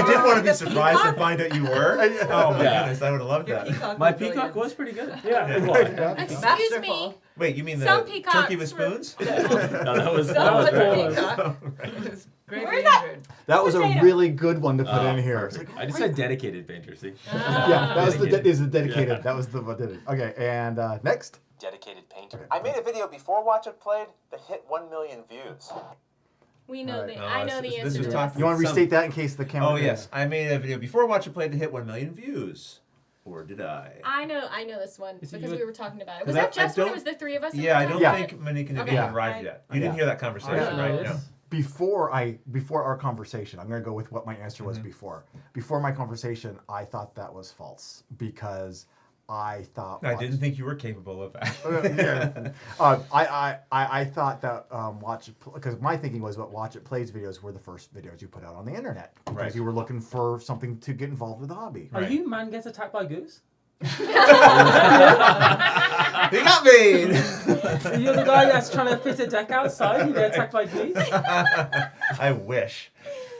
did want to be surprised and find out you were. Oh my Yeah. goodness, I would have loved Your that. peacock My was peacock brilliant. was pretty good. Yeah, it was. Excuse Masterful. me. Wait, you mean the Some peacocks turkey with were- spoons? No, that was That was right. peacock. It was greatly Where's that? injured. That was a Potato. really good one to put Oh, in here. perfect. I just said dedicated painter. See. Yeah, that was the Dedicated. is the dedicated. Yeah. That was the what did it. Okay, and next. Dedicated painter. I made a video before Watch It Played that hit 1 million views. We know Alright. the. I know the this answer was to talked- this. You want to restate that in case the camera? Oh yes, I made a video before Watch It Play to hit 1 million views. Or did I? I know this one Is it because you- we were talking about it. 'Cause Was that I just when it don't- was the three of us? Yeah, I don't Yeah. think Monique and Naveen Okay. had arrived yet. You didn't hear that conversation, I right? know No. this. Before our conversation, I'm going to go with what my answer was before. Before my conversation, I thought that was false because I thought I didn't think you were capable of that. I thought that Watch It because my thinking was what Watch It Plays videos were the first videos you put out on the internet because Right. you were looking for something to get involved with the hobby. Are you man gets attacked by goose? He got me! You're the guy that's trying to fit a deck outside. You get attacked by geese. I wish.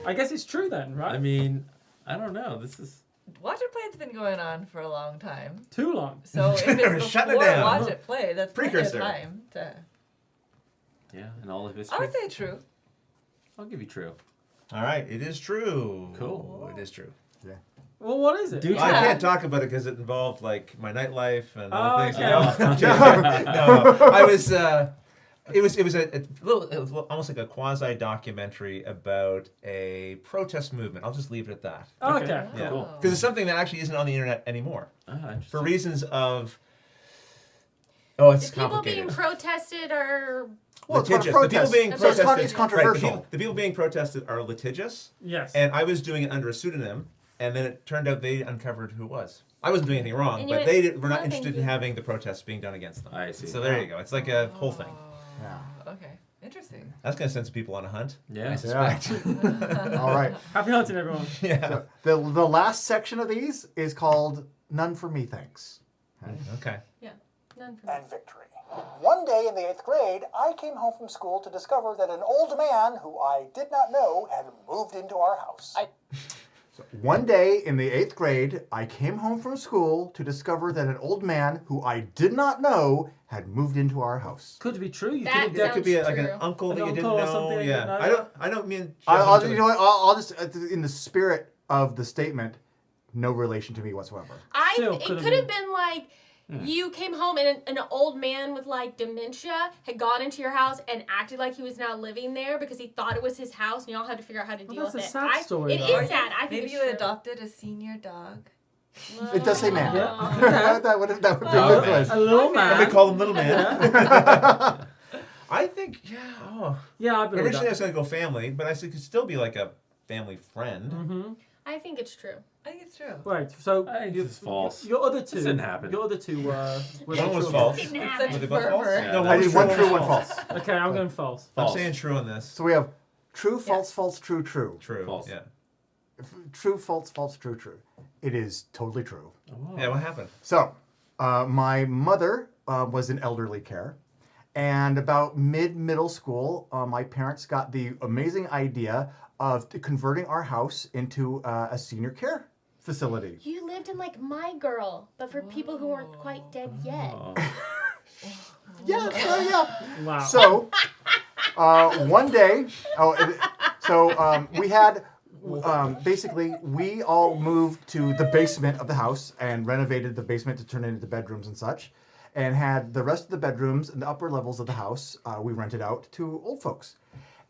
I guess it's true then, right? I mean, I don't know. This is. Watch It Play's been going on for a long time. Too long. So if it's Shutting it before down. Watch It Play, that's plenty of Precursor. time to... Yeah, and all of I history. would say true. I'll give you true. All right, it is true. Cool. It is true. Well, what is it? Dude, I Yeah. can't talk about it because it involved like my nightlife and other Oh, things. okay. No. I was. It was a little almost like a quasi documentary about a protest movement. I'll just leave it at that. Okay. Yeah, Cool. because it's something that actually isn't on the internet anymore Interesting. for reasons of. Oh, it's The people complicated. being protested are. Well, it's not a litigious. The people protest. being So it's protested. it's controversial. Right, the people being protested are litigious. Yes. And I was doing it under a pseudonym, And then it turned out they uncovered who it was. I wasn't doing anything wrong, And you but went, were not "No, interested thank in you." having the protests being done against them. I see. So there you go. It's like a whole thing. Yeah. Okay. Interesting. That's going to send some people on a hunt. Yeah. I suspect. All right. Happy hunting, everyone. Yeah. So the last section of these is called None for Me, Thanks. Okay. Yeah. None for me. And victory. One day in the 8th grade, I came home from school to discover that an old man who I did not know had moved into our house. So one day in the 8th grade, I came home from school to discover that an old man who I did not know had moved into our house. Could be true. You That could That could be Sounds like an true. uncle An that you didn't uncle or know. something you Yeah. didn't know. I don't mean. You know what? I'll just, in the spirit of the statement, no relation to me whatsoever. Still It could've could have been. been like you came home and an old man with like dementia had gone into your house and acted like he was now living there because he thought it was his house and y'all had to figure out how to deal that's with a it. sad story, It though. is sad. I think Maybe it's you true. adopted a senior dog. It does say man. Yeah. that would be Oh, good man. place. A little They man. call him Little Man. I think, yeah. Oh. Yeah, I believe Originally I that. was going to go family, but I said it could still be like a family friend. Mm-hmm. I think it's true. I think it's true. Right. So I think this is false. your other two. This didn't happen. Your other two were. One was true. false. Didn't It's happen. such Were they both false? fervor. Yeah. No, I did one true, and one false. Okay, I'm going false. I'm False. saying true on this. So we have true, false, false, true, true. True. False. Yeah. True, false, false, true, true. It is totally true. Yeah, what happened? So, my mother was in elderly care, and about middle school, my parents got the amazing idea of converting our house into a senior care facility. You lived in like My Girl, but for people who weren't quite dead yet. Yeah. Wow. So, one day, we had. Basically, we all moved to the basement of the house and renovated the basement to turn it into bedrooms and such, and had the rest of the bedrooms and the upper levels of the house we rented out to old folks.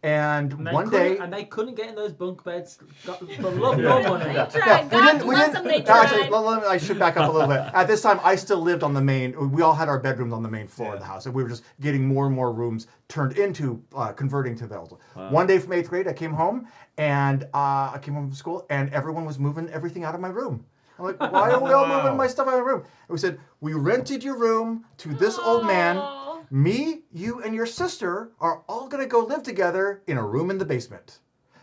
And And they one couldn't- day, and they couldn't get in those bunk beds for love nor money. They tried. God bless them, they Actually, tried. I should back up a little bit. At this time, I still lived on the main. We all had our bedrooms on the main floor of the house, and we were just getting more and more rooms turned into converting to the old. One day from 8th grade, I came home, and I came home from school, and everyone was moving everything out of my room. I'm like, why are we all moving my stuff out of the room? And we said, we rented your room to this old man. Aw. Me, you, and your sister are all going to go live together in a room in the basement.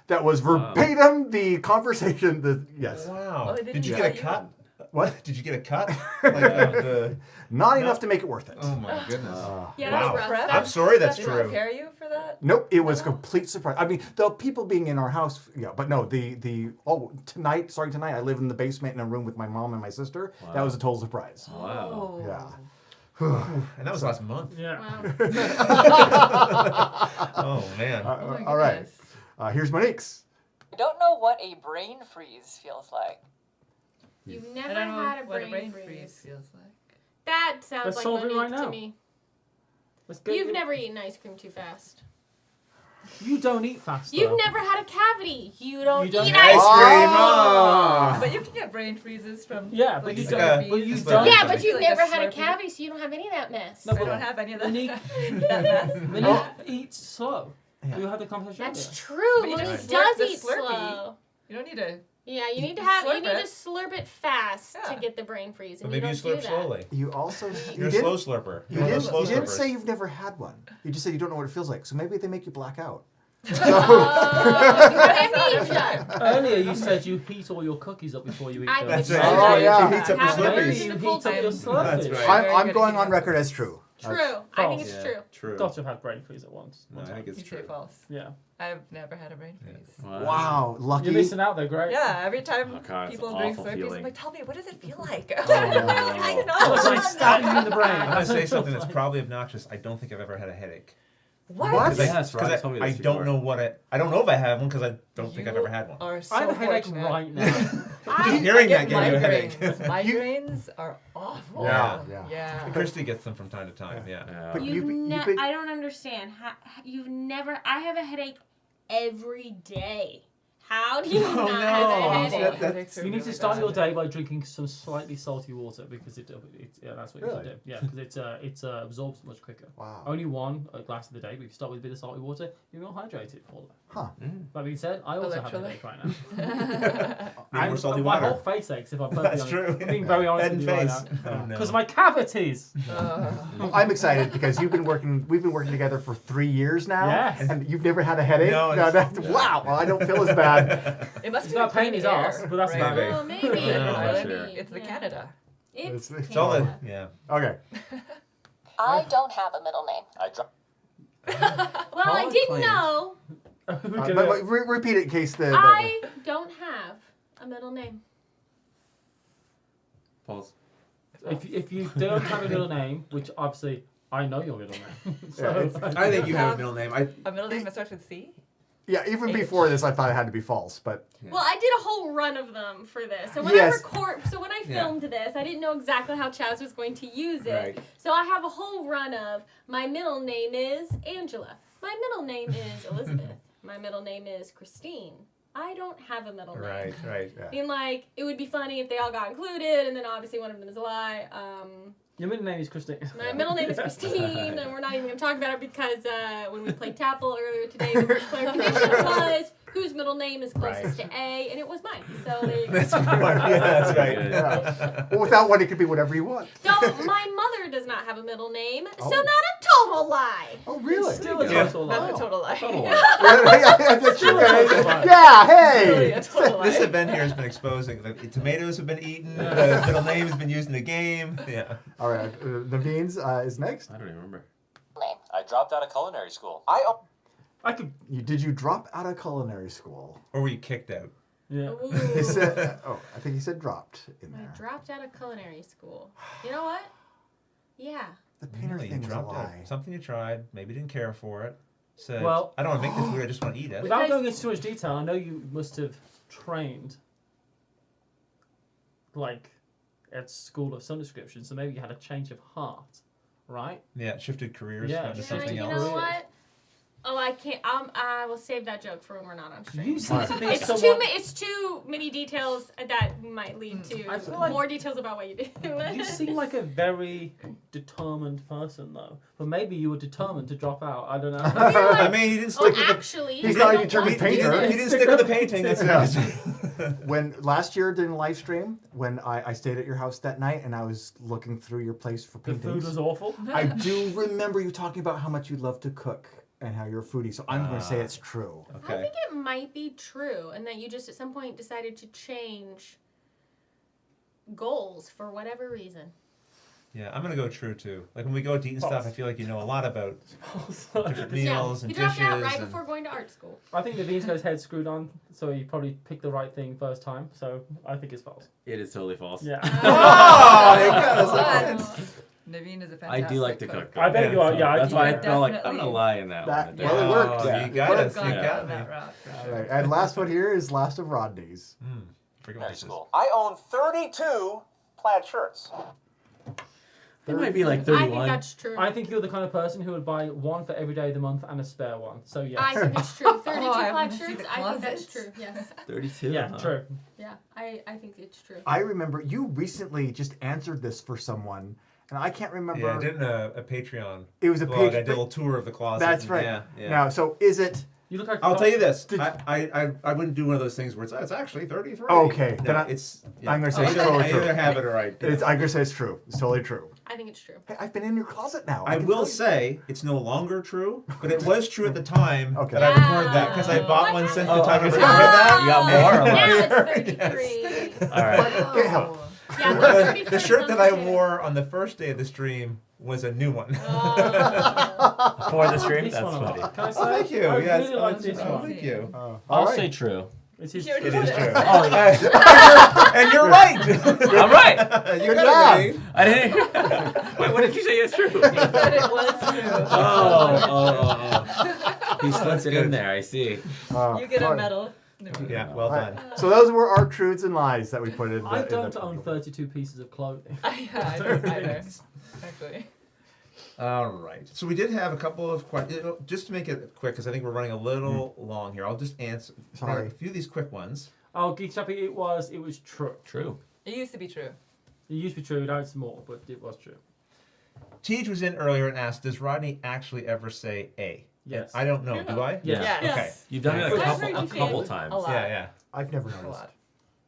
That was verbatim the conversation. Yes. Wow. Oh, they Did you didn't get a tell cut? What? Did you get a cut? Like of the... Not enough to make it worth it. Oh my goodness. Yeah, Wow. that's rough. I'm sorry that's Did they true. prepare you for that? Nope, it was complete surprise. I mean, the people being in our house, yeah, but no, tonight I live in the basement in a room with my mom and my sister. Wow. That was a total surprise. Wow. Yeah. And that was last month. Yeah. Oh man. All right. Here's Monique's. I don't know what a brain freeze feels like. You've I never don't know had a what brain freeze. feels like. That sounds Let's like solve it Monique right now. to me. Let's go. You've never eaten ice cream too fast. You don't eat fast. You've though. never had a cavity. You don't You don't eat have ice Ice cream. Ah. Oh. But you can get brain freezes from Yeah, but like you It's don't. like a- But you it's don't. like- Yeah, but you've Like a never had a Slurpee. cavity, so you don't have any of that mess. No, I but don't have any of that. Monique, that mess. Monique eats slow. We had the conversation. That's earlier. true. But you Monique just does slurp the eat Slurpee. slow. You don't need to. Yeah, you need to You have you slurp need it. to slurp it fast Yeah. to get the brain freeze, But and maybe you you don't slurp do that. slowly. You also You're a slow slurper. You You're one of didn't, those slow you didn't slurpers. say you've never had one. You just said you don't know what it feels like. So maybe they make you black out. Amnesia. Earlier you said you heat all your cookies up before you eat I them. That's did right. say Oh, that. yeah. She heats up her Have it Maybe slurpees. you in the heat cold up your time. slurpees. That's right. Very I'm good going on idea. record as true. True. I think it's Yeah. true. True. Got to have had brain freeze at once. No, I think it's You say true. false. Yeah. I've never had a brain freeze. Wow, lucky. You're missing out though, great. Yeah, every time Oh, God, it's people an drink awful Slurpees, I'm feeling. like, tell me, what does it feel like? no. I know. It's like stabbing you in the brain. I'm gonna say something that's probably obnoxious. I don't think I've ever had a headache. What? What? Yes, right. Because Told me I this don't before. know what I don't know if I have one because I don't think I've You ever had one. are so I have a headache fortunate. right now. Just hearing get that gave you a headache. migraines. Migraines are awful. Yeah. Yeah. Kirsty gets them from time to time. Yeah. But You've you've been- I don't understand. You've never. I have a headache every day. How do you not no. have a headache? That's- You need to start your day by drinking some slightly salty water because that's what you Really? should do. Yeah, because it absorbs much quicker. Wow. Only one glass of the day, but if you start with a bit of salty water, you're more hydrated for that. Huh. That being said, I also have a headache right now. Need more salty my water. whole face aches if I'm perfectly That's honest. true. I'm being very honest Head with and you right face. now. Oh, no. Because of my cavities. Well, I'm excited because we've been working together for 3 years now. Yes. And you've never had a headache? No, wow. Well, I don't feel as bad. It must It's be not the pain his clean ass, air, but that's right? about it. Oh, maybe. Yeah, maybe. sure. It's the Yeah. Canada. It's It's all Canada. yeah. Okay. I don't have a middle name. I dropped. Well, I Paula didn't claims- know. But repeat it in case the I don't have a middle name. Paul's. If you don't have a middle name, which obviously I know your middle name, so I think you have a middle name. A middle name that starts with C? Yeah, even H. before this, I thought it had to be false, but Well, I did a whole run of them for this. So when Yes. I filmed this, I didn't know exactly how Chaz was going to use it. Right. So I have a whole run of my middle name is Angela. My middle name is Elizabeth. My middle name is Christine. I don't have a middle name. Right, right. I mean, like, it would be funny if they all got included, and then obviously one of them is a lie. your middle name is Christine. My middle name is Christine, and we're not even going to talk about it because when we played Tapple earlier today, the first clarification was whose middle name is closest to A, and it was mine. So there you go. That's yeah, that's right. yeah. Well, without one, it could be whatever you want. So my mother does not have a middle name, Oh. so not a total lie. Oh, really? Still a Yeah. total lie. That's a total lie. Total Yeah, Really hey! a total lie. This event here has been exposing that the tomatoes have been eaten, the middle name has been used in the game. Yeah. All right, Naveen's is next. I don't even remember. I dropped out of culinary school. I could. Did you drop out of culinary school? Or were you kicked out? Yeah. Ooh. He said, I think he said dropped in I there. dropped out of culinary school. You know what? Yeah. The painter Really, you thing is a dropped out. lie. Something you tried, maybe didn't care for it. Said, Well- I don't want to make this food, I just want to eat it. Without Because- going into too much detail, I know you must have trained, like, at school of some description. So maybe you had a change of heart, right? Yeah, shifted careers Yeah, into yeah, something you else. know what? Oh, I can't. I will save that joke for when we're not on stream. You seem to be It's someone. it's too many details that might lead to I feel like- more details about what you do. You seem like a very determined person, though. But maybe you were determined to drop out. I don't know. I mean, he didn't Oh, stick with the actually, He's I not don't a determined want to do painter. He this. didn't stick with the painting. That's Yeah. When last year during live stream, when I stayed at your house that night and I was looking through your place for The paintings, food was awful. I do remember you talking about how much you love to cook and how you're a foodie. So I'm going to say it's true. I Okay. think it might be true, and that you just at some point decided to change goals for whatever reason. Yeah, I'm gonna go true too. Like when we go to eat and stuff, I feel like you know a lot about different meals Yeah, and he dropped dishes. out right and... before going to art school. I think Naveen's got his head screwed on, so he probably picked the right thing first time. So I think it's false. It is totally false. Yeah. Oh, you got us. Naveen is a I fantastic do like to cook. I bet you are. Yeah, That's I why I could felt like I'm definitely- gonna lie in that one. Well, it worked. Oh, Yeah. you got Could us. have You gone got down me. that route for All sure. right, and last one here is last of Rodney's. Forget what this is. School. I own 32 plaid shirts. It might be like I think 31. that's true. I think you're the kind of person who would buy one for every day of the month and a spare one. So yes. I think it's true. 32 I plaid wanna see shirts. the I think that's closet. true. Yes. 32. Yeah, huh? true. Yeah, I think it's true. I remember you recently just answered this for someone, and I can't remember. Yeah, I did a Patreon. It was a blog. I page. did a little tour of the closet. That's and- right. Yeah, yeah. Now, so is it? You look like. I'll tell you this. Did- I wouldn't do one of those things where it's actually 33. Okay, No, then it's. I'm gonna say it's I totally true. either have it or I don't. I'm gonna say it's true. It's totally true. I think it's true. Hey, I've been in your closet now. I can will tell you. say it's no longer true, but it was true at the time Okay. that I recorded that because I bought one since the Oh, time I okay. recorded that. You got more or Now less? it's 33. All right. Get help. Yeah, The, 33 the shirt that I number two. wore on the first day of the stream was a new one. Oh. For the stream? This That's one a funny. lot. Can I say? Oh, thank you. I Yes, really like this one. thank you. All I'll right. say true. It is You already It is said true. Oh, And you're right. I'm right. You Good got it, job. Nate. I didn't. Wait, what did you say? It's true. You said it was true. Oh. He slips it in there. I see. You get all a right. medal. Yeah, well All right. done. So those were our truths and lies that we put in. I the don't own 32 pieces of clothing. I don't either. Actually. All right. So we did have a couple of questions. Just to make it quick, because I think we're running a little long here. I'll just answer a few of these quick ones. Oh, Geek Chappy, it was true. True. It used to be true. It used to be true. Now it's more, but it was true. Tej was in earlier and asked, "Does Rodney actually ever say A?" Yes. I don't know. Do I? Yes. Yes. Okay. You've done it I've a heard you couple say times. A lot. Yeah. I've never A noticed. lot.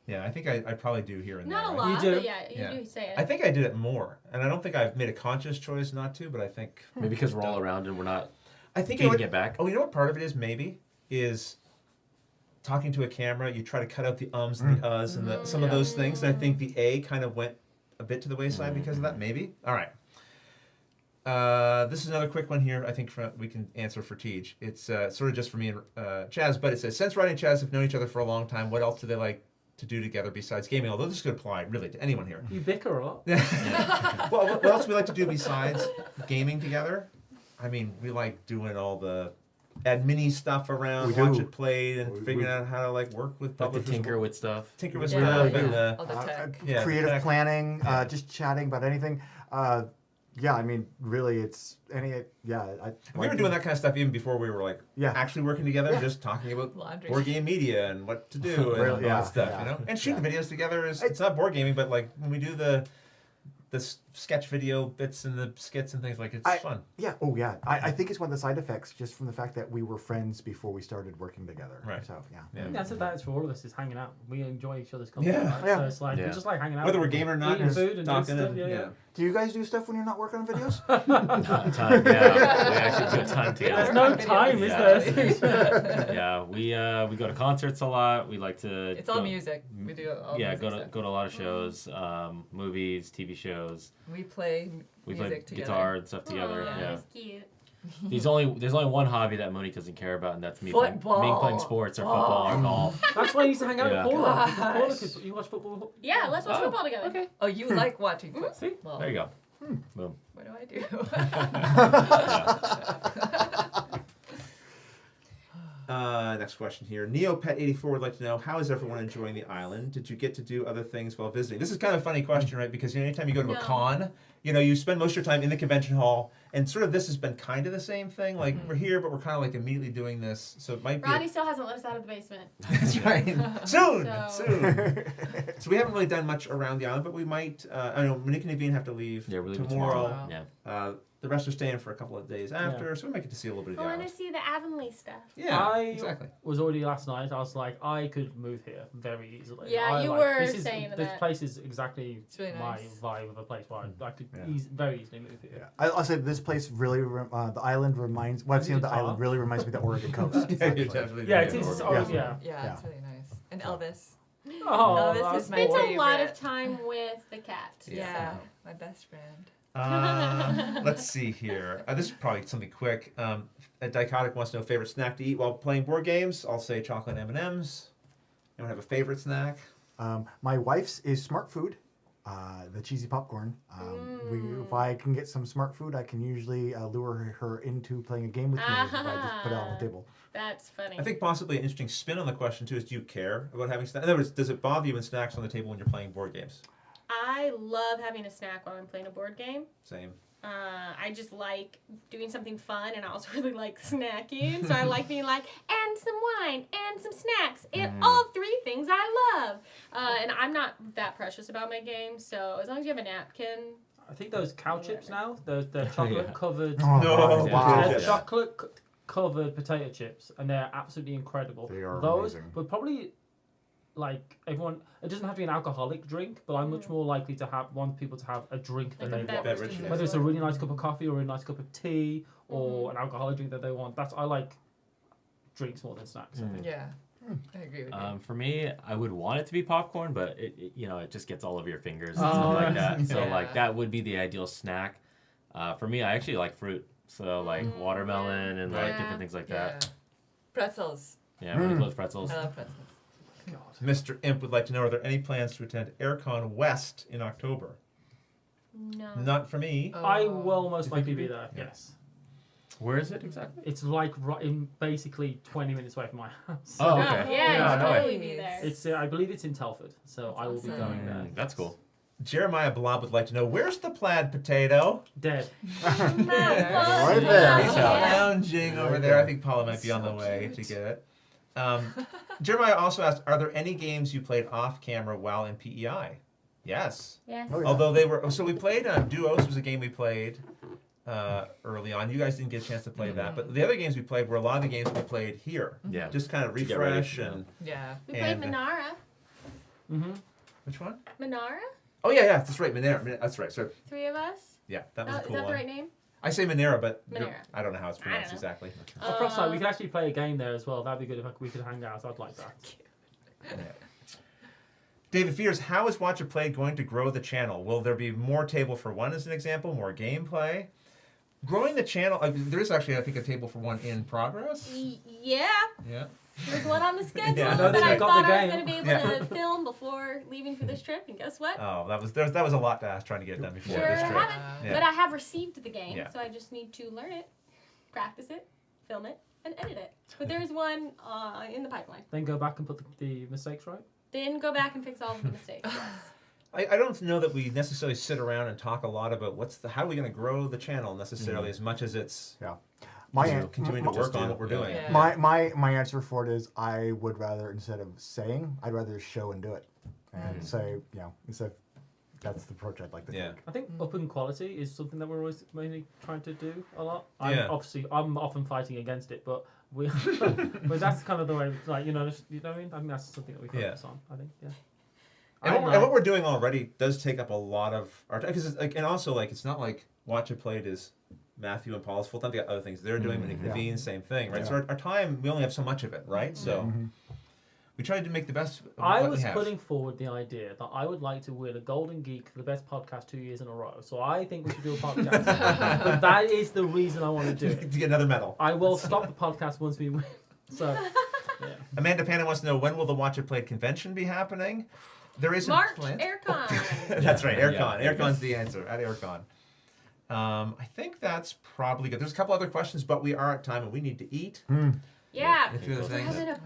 Yeah. I think I probably do here and Not a there. lot, You do. but yeah, you do say it. I think I did it more, and I don't think I've made a conscious choice not to, but I think Maybe because we're all around and we're not I think feeding it back. Oh, you know what part of it is? Maybe is talking to a camera. You try to cut out the ums and the uhs and some of those things. And I think the A kind of went a bit to the wayside because of that. Maybe. All right. This is another quick one here. I think we can answer for Tej. It's sort of just for me and Chaz, but it says, since Rodney and Chaz have known each other for a long time, what else do they like to do together besides gaming? Although this could apply really to anyone here. You bicker a lot. Well, what else do we like to do besides gaming together? I mean, we like doing all the admin stuff around, We do. watch it played, and figuring out how to like work with Like to publishers. tinker with stuff. Tinker with Yeah, stuff yeah. and All the tech. yeah, Creative tech. planning, just chatting about anything. Yeah, I mean, really, it's we were doing that kind of stuff even before we were like actually working together, just talking about Laundry. board game media and what to do and all that stuff, you know. And shooting videos together is it's not board gaming, but like when we do the sketch video bits and the skits and things like it's fun. Yeah. Oh, yeah. I think it's one of the side effects just from the fact that we were friends before we started working together. Right. So, yeah. That's it's for all of us is hanging out. We enjoy each other's company. Yeah. Right? Yeah. So it's like we just like hanging out. Whether we're game or not, eating just food and talking doing stuff. and, Yeah. Do you guys do stuff when you're not working on videos? Time, yeah. We actually do a ton together. There's no time, is there? Yeah, we go to concerts a lot. We like to. It's all music. We do all music go to stuff. go to a lot of shows, movies, TV shows. We play We music play together. guitar and stuff together. Aw, Yeah. that's cute. There's only one hobby that Monique doesn't care about, and that's me playing Football. sports or football or golf. That's why I used to hang out Yeah. with Paula. Gosh. Paula you watch football? Yeah, let's watch football together. Okay. Oh, you like watching football? See, there you go. Boom. What do I do? Next question here. Neopet84 would like to know, how is everyone enjoying the island? Did you get to do other things while visiting? This is kind of a funny question, right? Because anytime you go to a con, you spend most of your time in the convention hall, and sort of this has been kind of the same thing. Like, we're here, but we're kind of like immediately doing this. So it might be... Rodney still hasn't let us out of the basement. That's right. Soon! So- Soon! So we haven't really done much around the island, but we might... I know Monique and Naveen have to leave tomorrow. Yeah. The rest are staying for a couple of days after, so we might get to see a little bit of the I want island. to see the Avonlea stuff. Yeah, exactly. Was already last night. I was like, I could move here very easily. Yeah, you were saying this that. place is exactly really my nice. vibe of a place where I could very easily move here. Yeah. I'll say this place really, the island reminds, what I've seen of the island really reminds me of the Oregon coast. Yeah, you're definitely Yeah, doing it is. Oregon. Yeah, it's really nice. And Elvis. Oh, Elvis is my Spent favorite. a lot of time with the cat. Yeah, my best friend. Let's see here. This is probably something quick. Dichotic wants to know favorite snack to eat while playing board games. I'll say chocolate M&Ms. Anyone have a favorite snack? My wife's is Smart Food, the cheesy popcorn. If I can get some Smart Food, I can usually lure her into playing a game with me if I just put it on the table. That's funny. I think possibly an interesting spin on the question too is, do you care about having snacks? In other words, does it bother you when snacks on the table when you're playing board games? I love having a snack while I'm playing a board game. Same. I just like doing something fun, and I also really like snacking. So I like being like, and some wine, and some snacks, and all three things I love. And I'm not that precious about my game, so as long as you have a napkin. I think those cow chips now, they're chocolate covered. Wow. Chocolate covered potato chips, and they're absolutely incredible. They are those, amazing. but probably like everyone, it doesn't have to be an alcoholic drink, but I'm much more likely to want people to have a drink that they want. beverage. Whether it's a really nice cup of coffee or a really nice cup of tea or an alcoholic drink that they want. I like drinks more than snacks. I think. Yeah, I agree with you. For me, I would want it to be popcorn, but it just gets all over your fingers and stuff like that. So like that would be the ideal snack. For me, I actually like fruit, so like watermelon and like different things like that. Pretzels. Yeah, really love pretzels. I love pretzels. Mr. Imp would like to know, are there any plans to attend AirCon West in October? No. Not for me. I will most likely be there. Yes. Where is it exactly? It's like basically 20 minutes away from my house. Oh, okay. Yeah, no you'll way. totally be there. It's I believe it's in Telford, so I will be going there. That's cool. Jeremiah Blob would like to know, where's the plaid potato? Dead. Right there. He's lounging over there. I think Paula might be on the way to get it. Jeremiah also asked, are there any games you played off camera while in PEI? Yes. Yes. Oh, yeah. Although they were, so we played Duos was a game we played early on. You guys didn't get a chance to play that, but the other games we played were a lot of the games we played here. Yeah. Just kind of To get ready, refresh yeah. and Yeah. We played And- Manara. Mm-hmm. which one? Manara? Oh yeah, that's right, Monera. That's right. So 3 of us? yeah, that was a Is cool that the one. right name? I say Monera, but Monera. I don't know how it's pronounced know. exactly. Across we could actually play a game there as well. That'd be good if we could hang out. I'd like that. David Fears, how is Watch It Play going to grow the channel? Will there be more Table for One as an example, more gameplay? Growing the channel, there is actually, I think, a Table for One in progress. Yeah. Yeah. There's one on the schedule Yeah. that I got thought the I was game. going to be able to film before leaving for this trip, and guess what? Oh, that was a lot to ask trying to get it done before Sure this trip. haven't. Yeah. But I have received the game, Yeah. so I just need to learn it, practice it, film it, and edit it. But there's one in the pipeline. Then go back and put the mistakes right. Then go back and fix all of the mistakes. Yes. I don't know that we necessarily sit around and talk a lot about how are we going to grow the channel necessarily as much as it's continuing to work on what we're doing. Yeah. My answer for it is I would rather, instead of saying, I'd rather show and do it. And say, instead that's the approach I'd like to take. I think up in quality is something that we're always mainly trying to do a lot. Yeah. I'm often fighting against it, but but that's kind of the way, like, you know what I mean? I think that's something that we focus on, I think, yeah. And what we're doing already does take up a lot of our time, because and also it's not like Watch It Played is Matthew and Paul's full time. They got other things they're doing. Naveen, same thing, right? Yeah. So our time, we only have so much of it, right? So we tried to make the best of I what was we have. putting forward the idea that I would like to win a Golden Geek for the best podcast 2 years in a row. So I think we should do a podcast. But that is the reason I want to do it. To get another medal. I will stop the podcast once we win. So, yeah. Amanda Panna wants to know, when will the Watch It Played convention be happening? There is March, a plan. AirCon. That's right, AirCon. Yeah. AirCon's the answer, at AirCon. I think that's probably good. There's a couple other questions, but we are at time and we need to eat. Yeah. If you're saying Having that.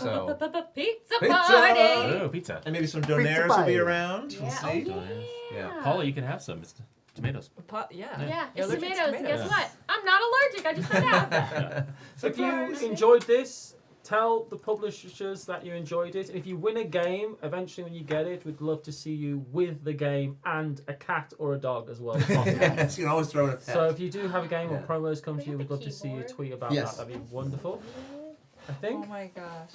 So, pizza pizza! party. Oh, pizza. And maybe some donaires will be around. We'll Yeah. see. Yeah. Paula, you can have some. It's tomatoes. Yeah, You're it's allergic to tomatoes. And guess tomatoes. what? I'm not allergic. I just found out. So if you enjoyed this, tell the publishers that you enjoyed it. And if you win a game, eventually when you get it, we'd love to see you with the game and a cat or a dog as well. if possible. Yes, you can always throw in a pet. So if you do have a game or Yeah. promos come to you, Bring we'd the love to see you keyboard. tweet about Yes. that. That'd be wonderful. I think. Oh my gosh.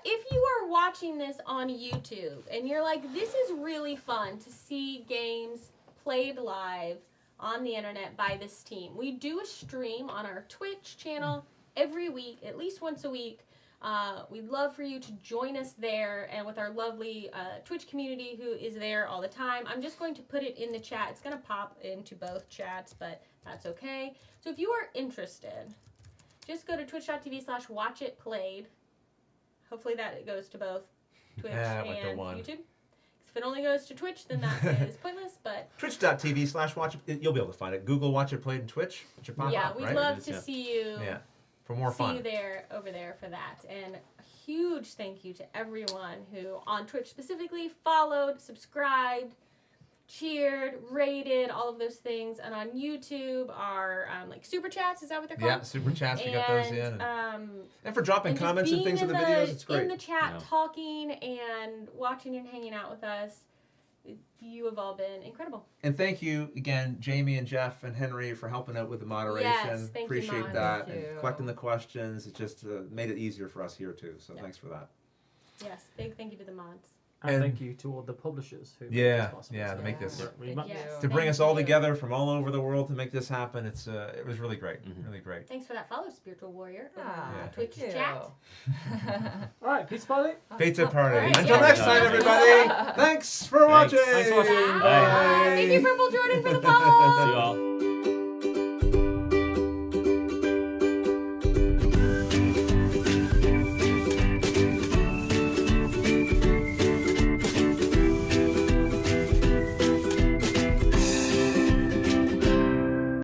If you are watching this on YouTube and you're like, this is really fun to see games played live on the internet by this team, we do a stream on our Twitch channel every week, at least once a week. We'd love for you to join us there and with our lovely Twitch community who is there all the time. I'm just going to put it in the chat. It's going to pop into both chats, but that's okay. So if you are interested, just go to twitch.tv/watchitplayed. Hopefully that goes to both Twitch Yeah, went to and one. YouTube. If it only goes to Twitch, then that is pointless, but Twitch.tv/watch it. You'll be able to find it. Google Watch It Played in Twitch. It should pop yeah, up, we'd right? love It is, to yeah. see you. Yeah, for more See fun. you there, over there for that. And a huge thank you to everyone who, on Twitch specifically, followed, subscribed, cheered, rated, all of those things. And on YouTube, our like super chats, is that what they're called? Yeah, super chats, we got those in. And for dropping and just comments and being things in the in videos, it's great. In the chat, Yeah. talking and watching and hanging out with us. You have all been incredible. And thank you again, Jamie and Jeff and Henry, for helping out with the moderation. Yes, thank you, Appreciate Mon. that. Thank And you. collecting the questions. It just made it easier for us here too. So Yeah. thanks for that. Yes, big thank you to the mods. And And- thank you to all the publishers who made Yeah, this possible. yeah, So to make this we Thank mu- you. to bring Thank us all you. together from all over the world to make this happen. It was really great, really great. Thanks for that follow, Spiritual Warrior. in Ah, the Yeah. Twitch thank you. chat. All right, peace, party. Pizza party. All right, Until yeah. next time, everybody. Thanks for watching. Thanks for watching. Bye. Thank you, Purple Jordan, for the follow. See you all.